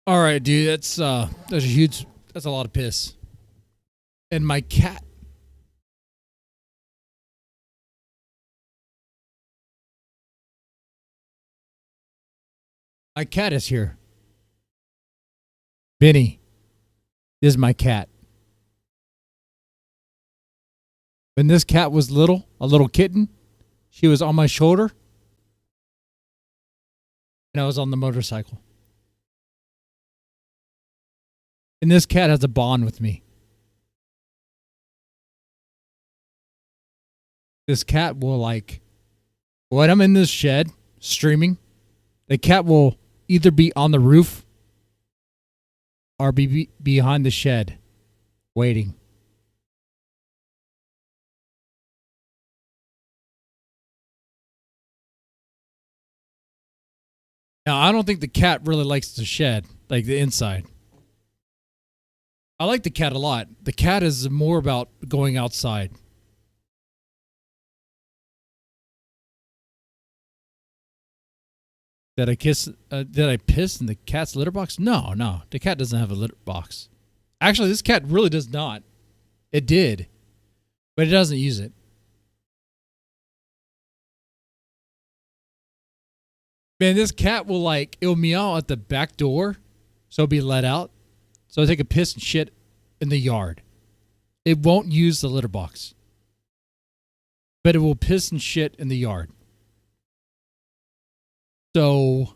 All right, dude. That's a huge. That's a lot of piss. And my cat. My cat is here. Benny. This is my cat. When this cat was little, a little kitten, she was on my shoulder. And I was on the motorcycle. And this cat has a bond with me. This cat will, like, when I'm in this shed streaming, the cat will either be on the roof or be behind the shed waiting. Now, I don't think the cat really likes the shed, like the inside. I like the cat a lot. The cat is more about going outside. Did I piss in the cat's litter box? No. The cat doesn't have a litter box. Actually, this cat really does not. It did, but it doesn't use it. Man, this cat will it'll meow at the back door, so it'll be let out. So I take a piss and shit in the yard. It won't use the litter box, but it will piss and shit in the yard. So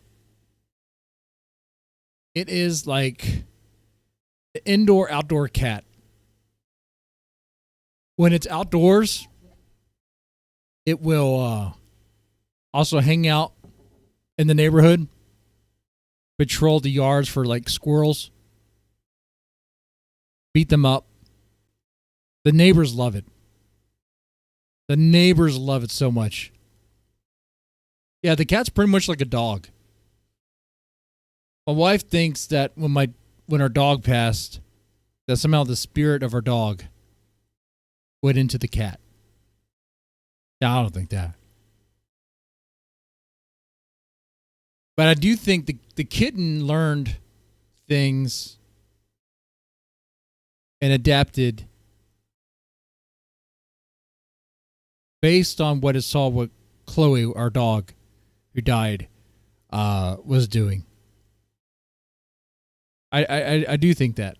it is like an indoor-outdoor cat. When it's outdoors, it will also hang out in the neighborhood, patrol the yards for like squirrels, beat them up. The neighbors love it. The neighbors love it so much. Yeah, the cat's pretty much like a dog. My wife thinks that when our dog passed, that somehow the spirit of our dog went into the cat. No, I don't think that. But I do think the kitten learned things and adapted based on what it saw what Chloe, our dog, who died, was doing. I do think that.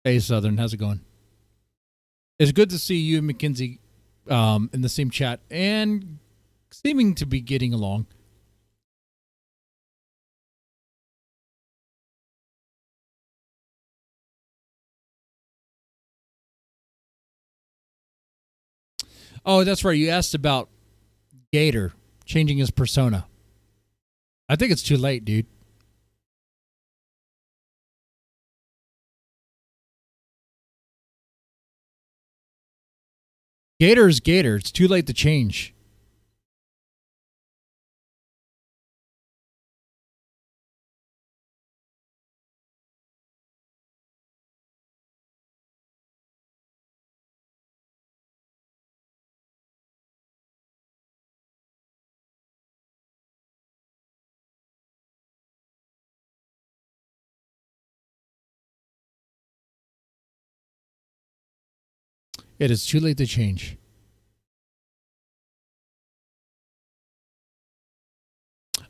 Hey, Southern, how's it going? It's good to see you and Mackenzie in the same chat and seeming to be getting along. Oh, that's right. You asked about Gator changing his persona. I think it's too late, dude. Gator is Gator. It's too late to change. It is too late to change.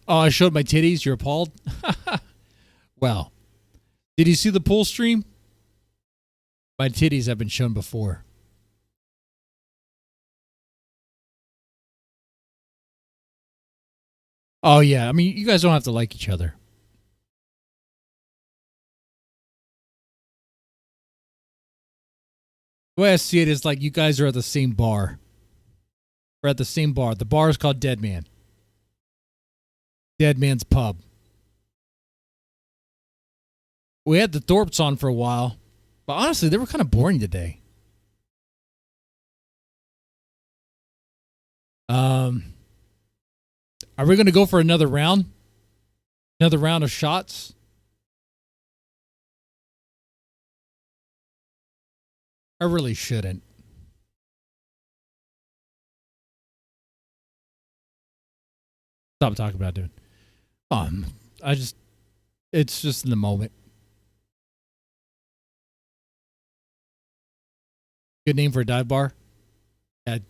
Oh, I showed my titties. You're appalled? Well, did you see the pool stream? My titties have been shown before. Oh, yeah. I mean, you guys don't have to like each other. The way I see it is like you guys are at the same bar. We're at the same bar. The bar is called Dead Man. Dead Man's Pub. We had the Thorps on for a while, but honestly, they were kind of boring today. Are we going to go for another round? Another round of shots? I really shouldn't. Stop talking about it, dude. It's just in the moment. Good name for a dive bar. A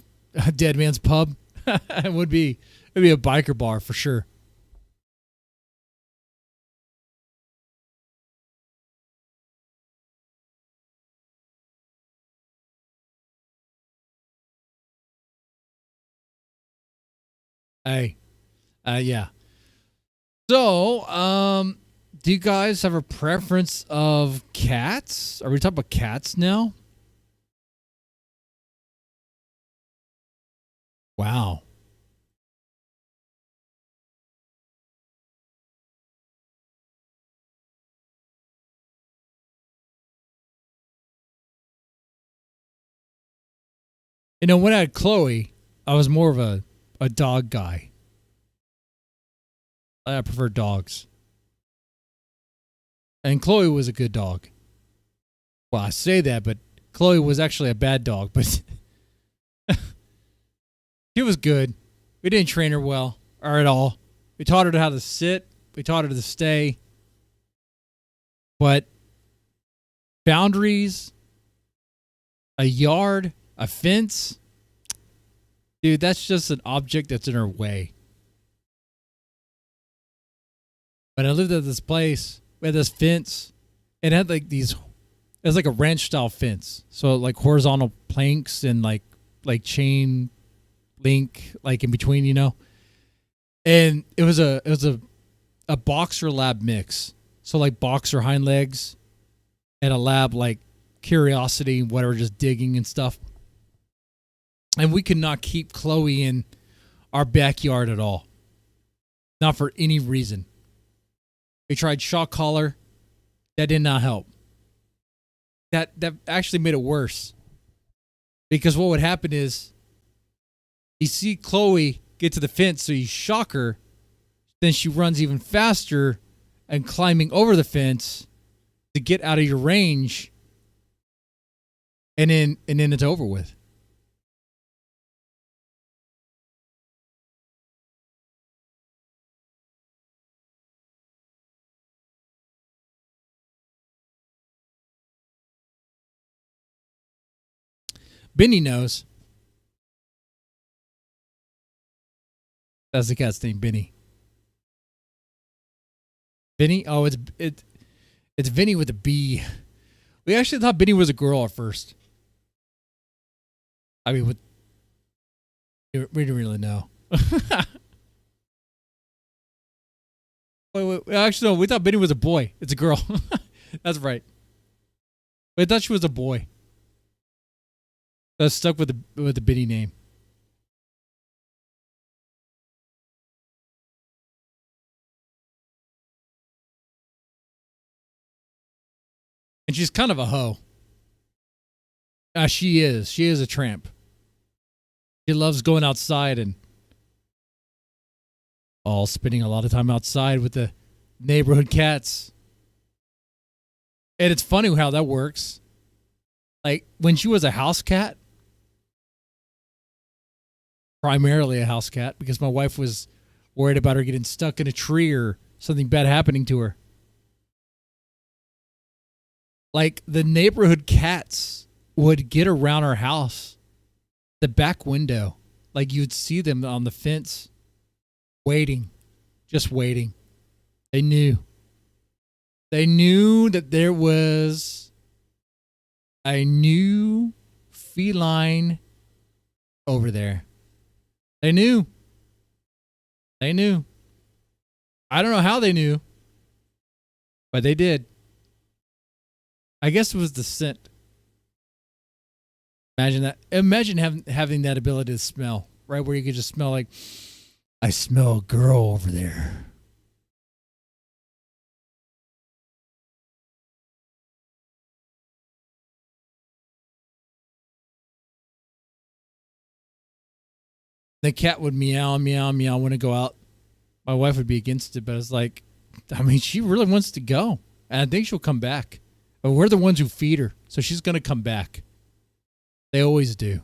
Dead Man's Pub. It would be. It'd be a biker bar for sure. Hey, yeah. So, do you guys have a preference of cats? Are we talking about cats now? Wow. You know, when I had Chloe, I was more of a dog guy. I prefer dogs. And Chloe was a good dog. Well, I say that, but Chloe was actually a bad dog, but she was good. We didn't train her well, or at all. We taught her how to sit. We taught her to stay. But boundaries, a yard, a fence, dude, that's just an object that's in her way. When I lived at this place, we had this fence. It had like these, it was like a ranch style fence. So like horizontal planks and like chain link, like in between, you know. And it was a boxer lab mix. So like boxer hind legs and a lab like curiosity, whatever, just digging and stuff. And we could not keep Chloe in our backyard at all. Not for any reason. We tried shock collar. That did not help. That actually made it worse. Because what would happen is you see Chloe get to the fence, so you shock her. Then she runs even faster and climbing over the fence to get out of your range. And then it's over with. Benny knows. That's the cat's name, Benny. Benny? Oh, it's Vinny with a B. We actually thought Benny was a girl at first. I mean, we didn't really know. wait. Actually, no. We thought Benny was a boy. It's a girl. That's right. We thought she was a boy. I was stuck with the Benny name. And she's kind of a hoe. She is. She is a tramp. She loves going outside and spending a lot of time outside with the neighborhood cats. And it's funny how that works. Like, when she was a house cat, primarily a house cat, because my wife was worried about her getting stuck in a tree or something bad happening to her. Like, the neighborhood cats would get around our house, the back window. Like, you'd see them on the fence, waiting, just waiting. They knew. They knew that there was a new feline over there. They knew. They knew. I don't know how they knew, but they did. I guess it was the scent. Imagine that. Imagine having that ability to smell, right? Where you could just smell like, I smell a girl over there. The cat would meow, meow, meow when it go out. My wife would be against it, but it's like, I mean, she really wants to go. And I think she'll come back. But we're the ones who feed her, so she's going to come back. They always do.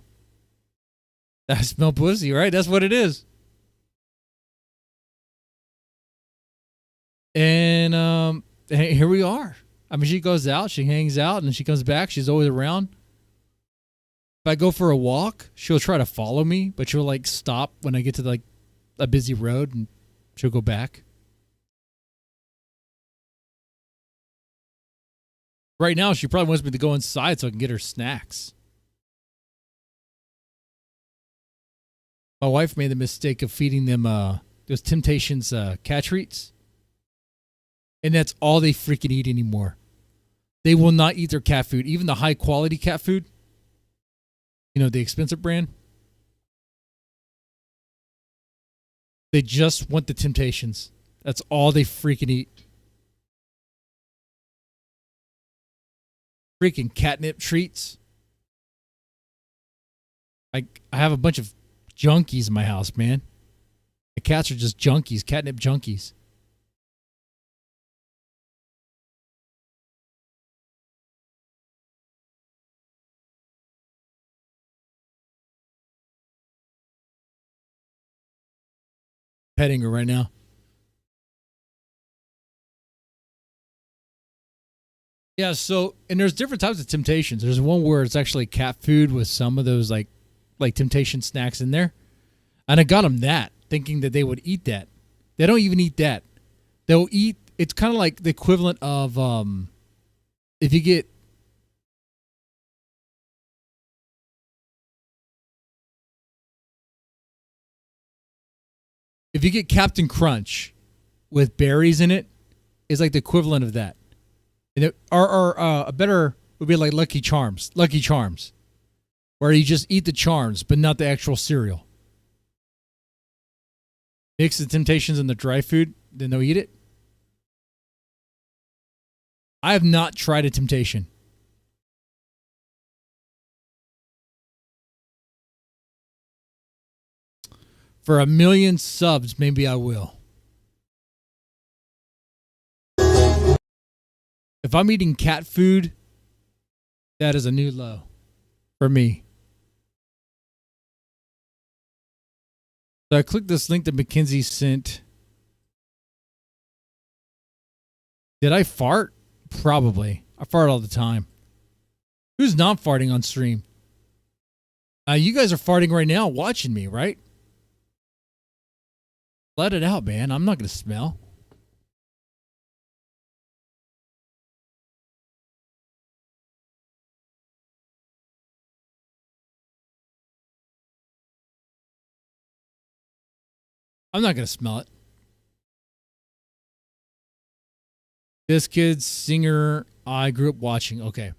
I smell pussy, right? That's what it is. And here we are. I mean, she goes out, she hangs out, and she comes back. She's always around. If I go for a walk, she'll try to follow me, but she'll like stop when I get to like a busy road, and she'll go back. Right now, she probably wants me to go inside so I can get her snacks. My wife made the mistake of feeding them those Temptations cat treats. And that's all they freaking eat anymore. They will not eat their cat food, even the high quality cat food. You know, the expensive brand. They just want the Temptations. That's all they freaking eat. Freaking catnip treats. I have a bunch of junkies in my house, man. The cats are just junkies, catnip junkies. Petting her right now. Yeah, so, and there's different types of Temptations. There's one where it's actually cat food with some of those like Temptation snacks in there. And I got them that, thinking that they would eat that. They don't even eat that. They'll eat, it's kind of like the equivalent of, if you get, Captain Crunch with berries in it, it's like the equivalent of that. And it, or a better would be like Lucky Charms, where you just eat the charms, but not the actual cereal. Mix the Temptations in the dry food, then they'll eat it. I have not tried a Temptation. For 1 million subs, maybe I will. If I'm eating cat food, that is a new low for me. So I clicked this link that Mackenzie sent. Did I fart? Probably. I fart all the time. Who's not farting on stream? You guys are farting right now watching me, right? Let it out, man. I'm not going to smell. I'm not going to smell it. This kid's singer I grew up watching. Okay.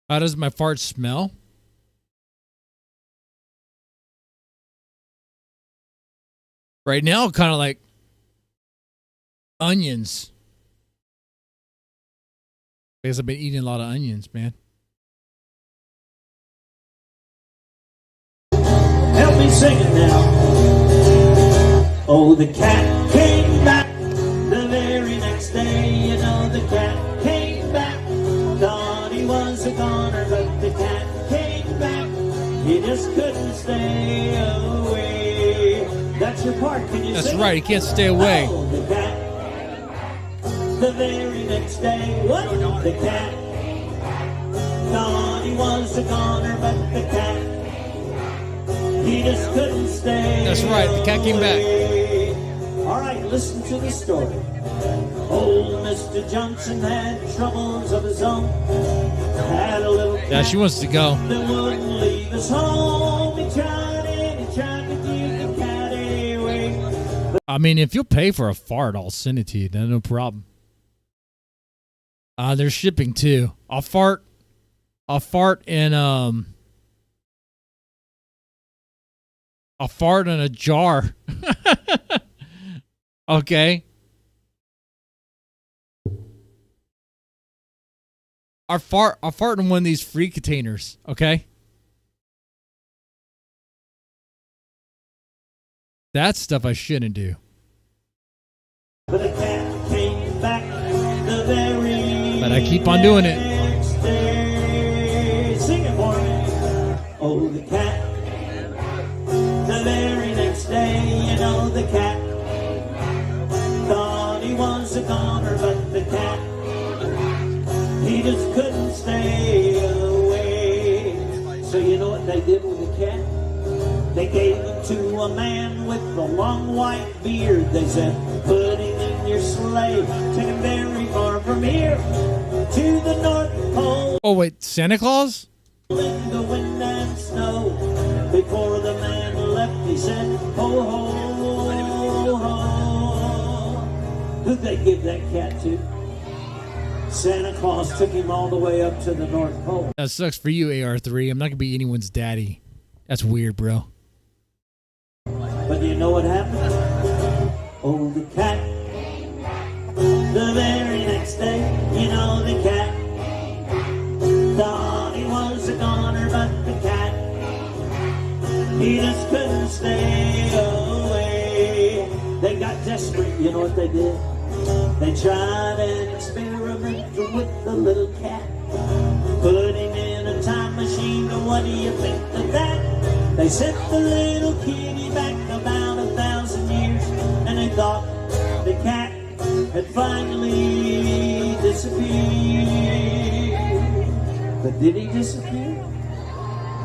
How does my fart smell? Right now, kind of like onions. I guess I've been eating a lot of onions, man. Help me sing it now. Oh, the cat came back the very next day. You know, the cat came back. Thought he was a goner, but the cat came back. He just couldn't stay away. That's your part. Can you That's sing right. it? He can't stay away. Oh, the cat. The very next day. What? The cat. Thought he was a goner, but the cat. He just couldn't stay. That's right. The cat came back. All right, listen to the story. Old Mr. Johnson had troubles of his own. Had a little cat. Yeah, she wants to go. That wouldn't leave his home. He tried to give the cat away. I mean, if you'll pay for a fart, I'll send it to you. No problem. There's shipping too. I'll fart in I'll fart in a jar. Okay. I'll fart in one of these free containers, okay? That's stuff I shouldn't do. But the cat came back the very But I keep on doing it. next day. Sing it for me. Oh, the cat. The very next day, you know, the cat thought he was a goner, but the cat, he just couldn't stay away. So you know what they did with the cat? They gave him to a man with a long white beard. They said, put him in your sleigh, take him very far from here to the North Pole. Oh, wait, Santa Claus? In the wind and snow. Before the man left, he said, ho, ho, ho. Who'd they give that cat to? Santa Claus took him all the way up to the North Pole. That sucks for you, AR3. I'm not going to be anyone's daddy. That's weird, bro. But do you know what happened? Oh, the cat. The very next day, you know, the cat thought he was a goner, but the cat, he just couldn't stay away. They got desperate. You know what they did? They tried an experiment with the little cat. Put him in a time machine. What do you think of that? They sent the little kitty back about 1,000 years, and they thought the cat had finally disappeared. But did he disappear?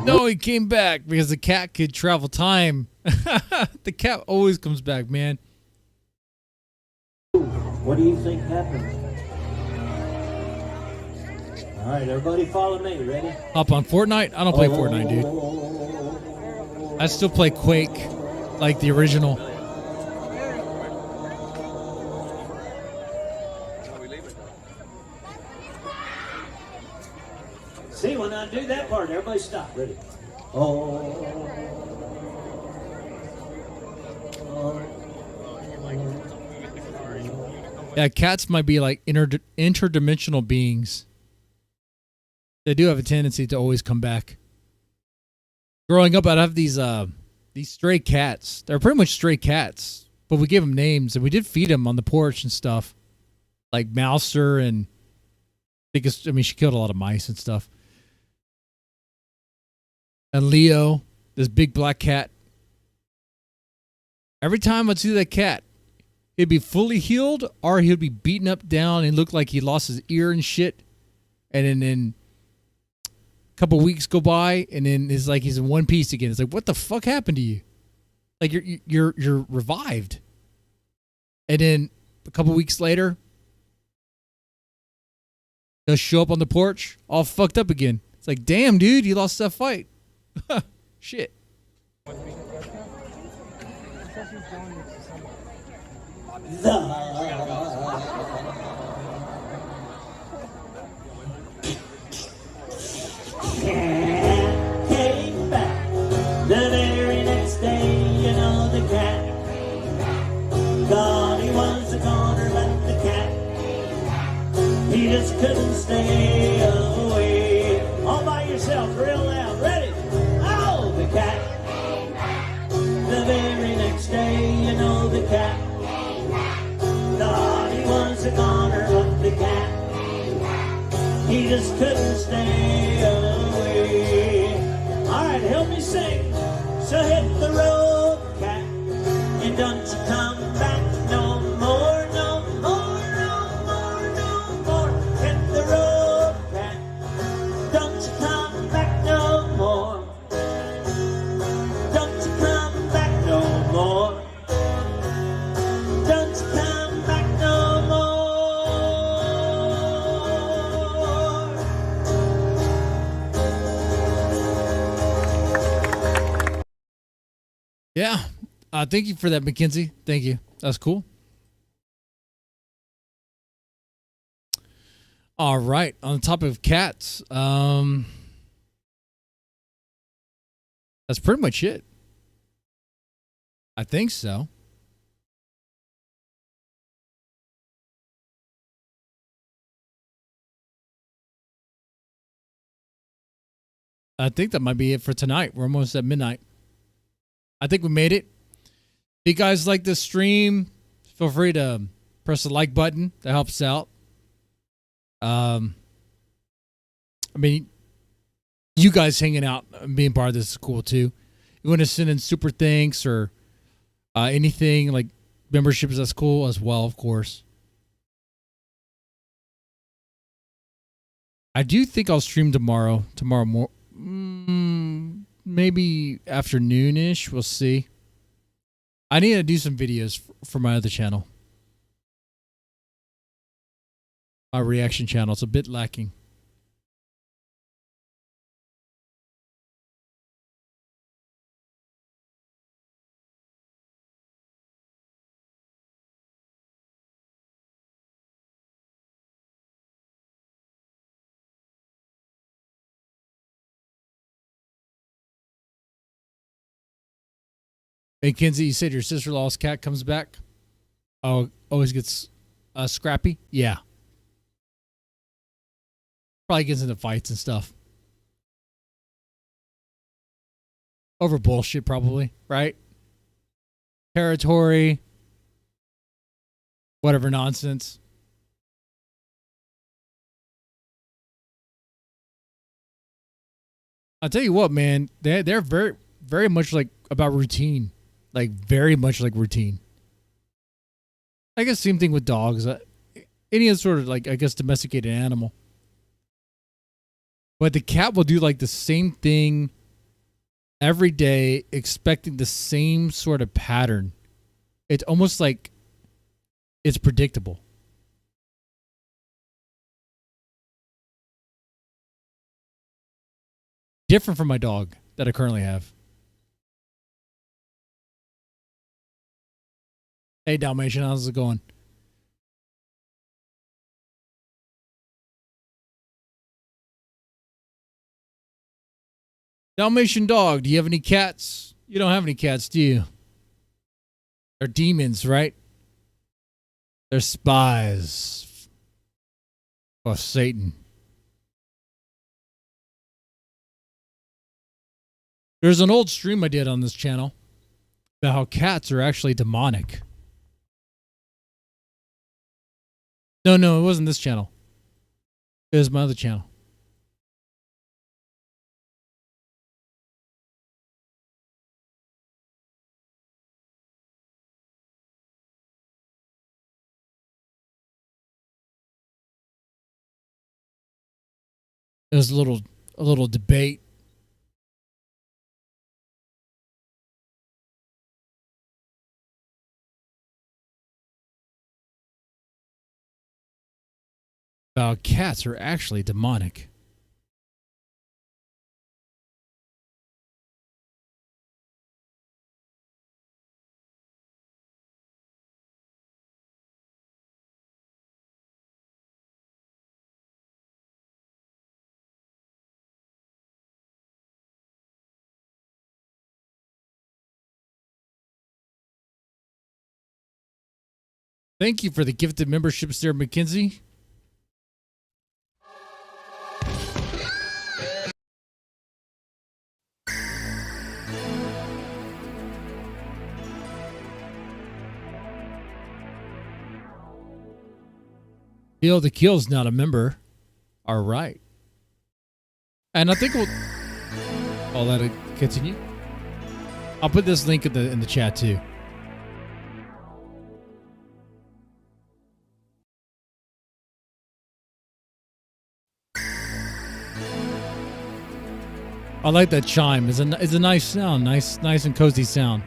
No, he came back because the cat could travel time. The cat always comes back, man. What do you think happened? All right, everybody follow me. Ready? Up on Fortnite? I don't play Fortnite, dude. I still play Quake, like the original. See, when I do that part, everybody stop. Ready? Oh. Yeah, cats might be like interdimensional beings. They do have a tendency to always come back. Growing up, I'd have these stray cats. They're pretty much stray cats, but we gave them names and we did feed them on the porch and stuff, like Mouser and because I mean she killed a lot of mice and stuff. And Leo, this big black cat. Every time I'd see that cat, he'd be fully healed or he'd be beaten up down and look like he lost his ear and shit. And then a couple weeks go by and then it's like he's in one piece again. It's like, what the fuck happened to you? Like you're revived. And then a couple weeks later, he'll show up on the porch all fucked up again. It's like, damn, dude, you lost that fight. Shit. Came back the very next day, you know, the cat thought he was a goner, but the cat, he just couldn't stay away. All by yourself, real loud. Ready? Oh, the cat. The very next day, you know, the cat thought he was a goner, but the cat, he just couldn't stay away. All right, help me sing. So hit the road, cat, and don't you come back no more, no more, no more, no more. Hit the road, cat, don't you come back no more. Don't you come back no more. Don't you come back no more. Yeah. Thank you for that, Mackenzie. Thank you. That's cool. All right. On the topic of cats, that's pretty much it. I think so. I think that might be it for tonight. We're almost at midnight. I think we made it. If you guys like this stream, feel free to press the like button. That helps out. I mean, you guys hanging out and being part of this is cool too. You want to send in super thanks or anything like memberships, that's cool as well, of course. I do think I'll stream tomorrow. Maybe afternoonish. We'll see. I need to do some videos for my other channel. My reaction channel. It's a bit lacking. Hey, Kinsey, you said your sister-in-law's cat comes back? Oh, always gets scrappy? Yeah. Probably gets into fights and stuff. Over bullshit, probably, right? Territory. Whatever nonsense. I'll tell you what, man. They're very, very much like about routine. Like, very much like routine. I guess same thing with dogs. Any sort of, like, I guess, domesticated animal. But the cat will do, like, the same thing every day, expecting the same sort of pattern. It's almost like it's predictable. Different from my dog that I currently have. Hey, Dalmatian, how's it going? Dalmatian dog, do you have any cats? You don't have any cats, do you? They're demons, right? They're spies. Or Satan. There's an old stream I did on this channel about how cats are actually demonic. No, it wasn't this channel. It was my other channel. It was a little debate. About cats are actually demonic. Thank you for the gifted memberships there, Mackenzie. Feel the Kill's not a member. All right. And I think I'll let it continue. I'll put this link in the chat too. I like that chime. It's a nice sound. Nice and cozy sound.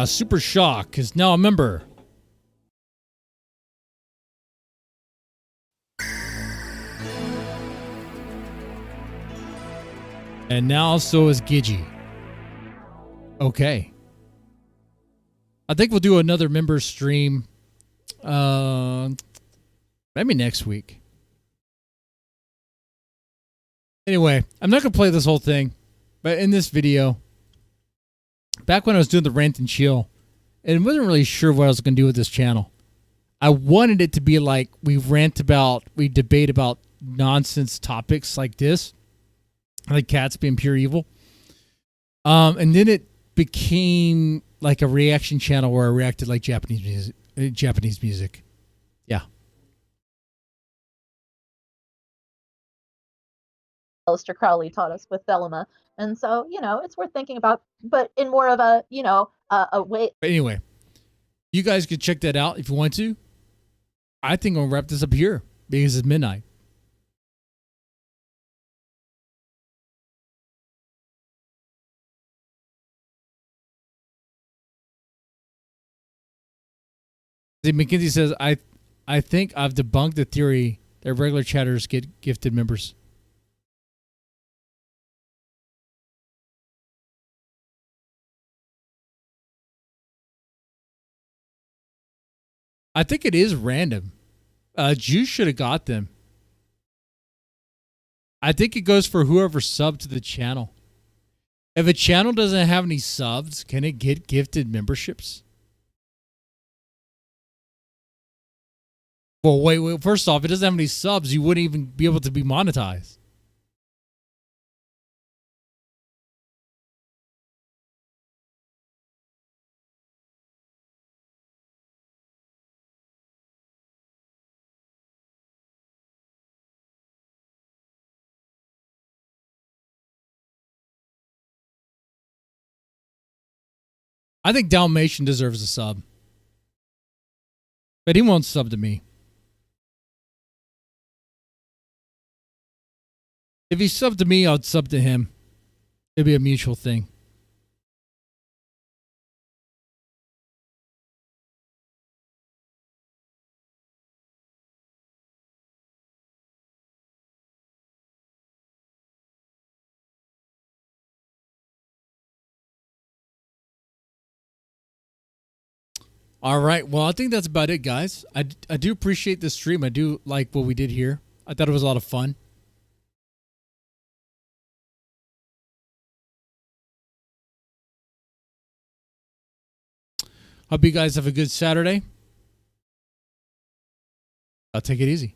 Super Shock is now a member. And now so is Gidgy. Okay. I think we'll do another member stream maybe next week. Anyway, I'm not going to play this whole thing, but in this video, back when I was doing the rant and chill, and wasn't really sure what I was going to do with this channel. I wanted it to be like we debate about nonsense topics like this, like cats being pure evil. And then it became like a reaction channel where I reacted like Japanese music. Yeah. Aleister Crowley taught us with Thelema. And so, you know, it's worth thinking about, but in more of a, you know, a way. But anyway, you guys could check that out if you want to. I think I'll wrap this up here because it's midnight. McKinsey says, I think I've debunked the theory that regular chatters get gifted members. I think it is random. Jews should have got them. I think it goes for whoever subbed to the channel. If a channel doesn't have any subs, can it get gifted memberships? Well, wait. First off, it doesn't have any subs. You wouldn't even be able to be monetized. I think Dalmatian deserves a sub. But he won't sub to me. If he subbed to me, I'd sub to him. It'd be a mutual thing. All right. Well, I think that's about it, guys. I do appreciate this stream. I do like what we did here. I thought it was a lot of fun. Hope you guys have a good Saturday. I'll take it easy.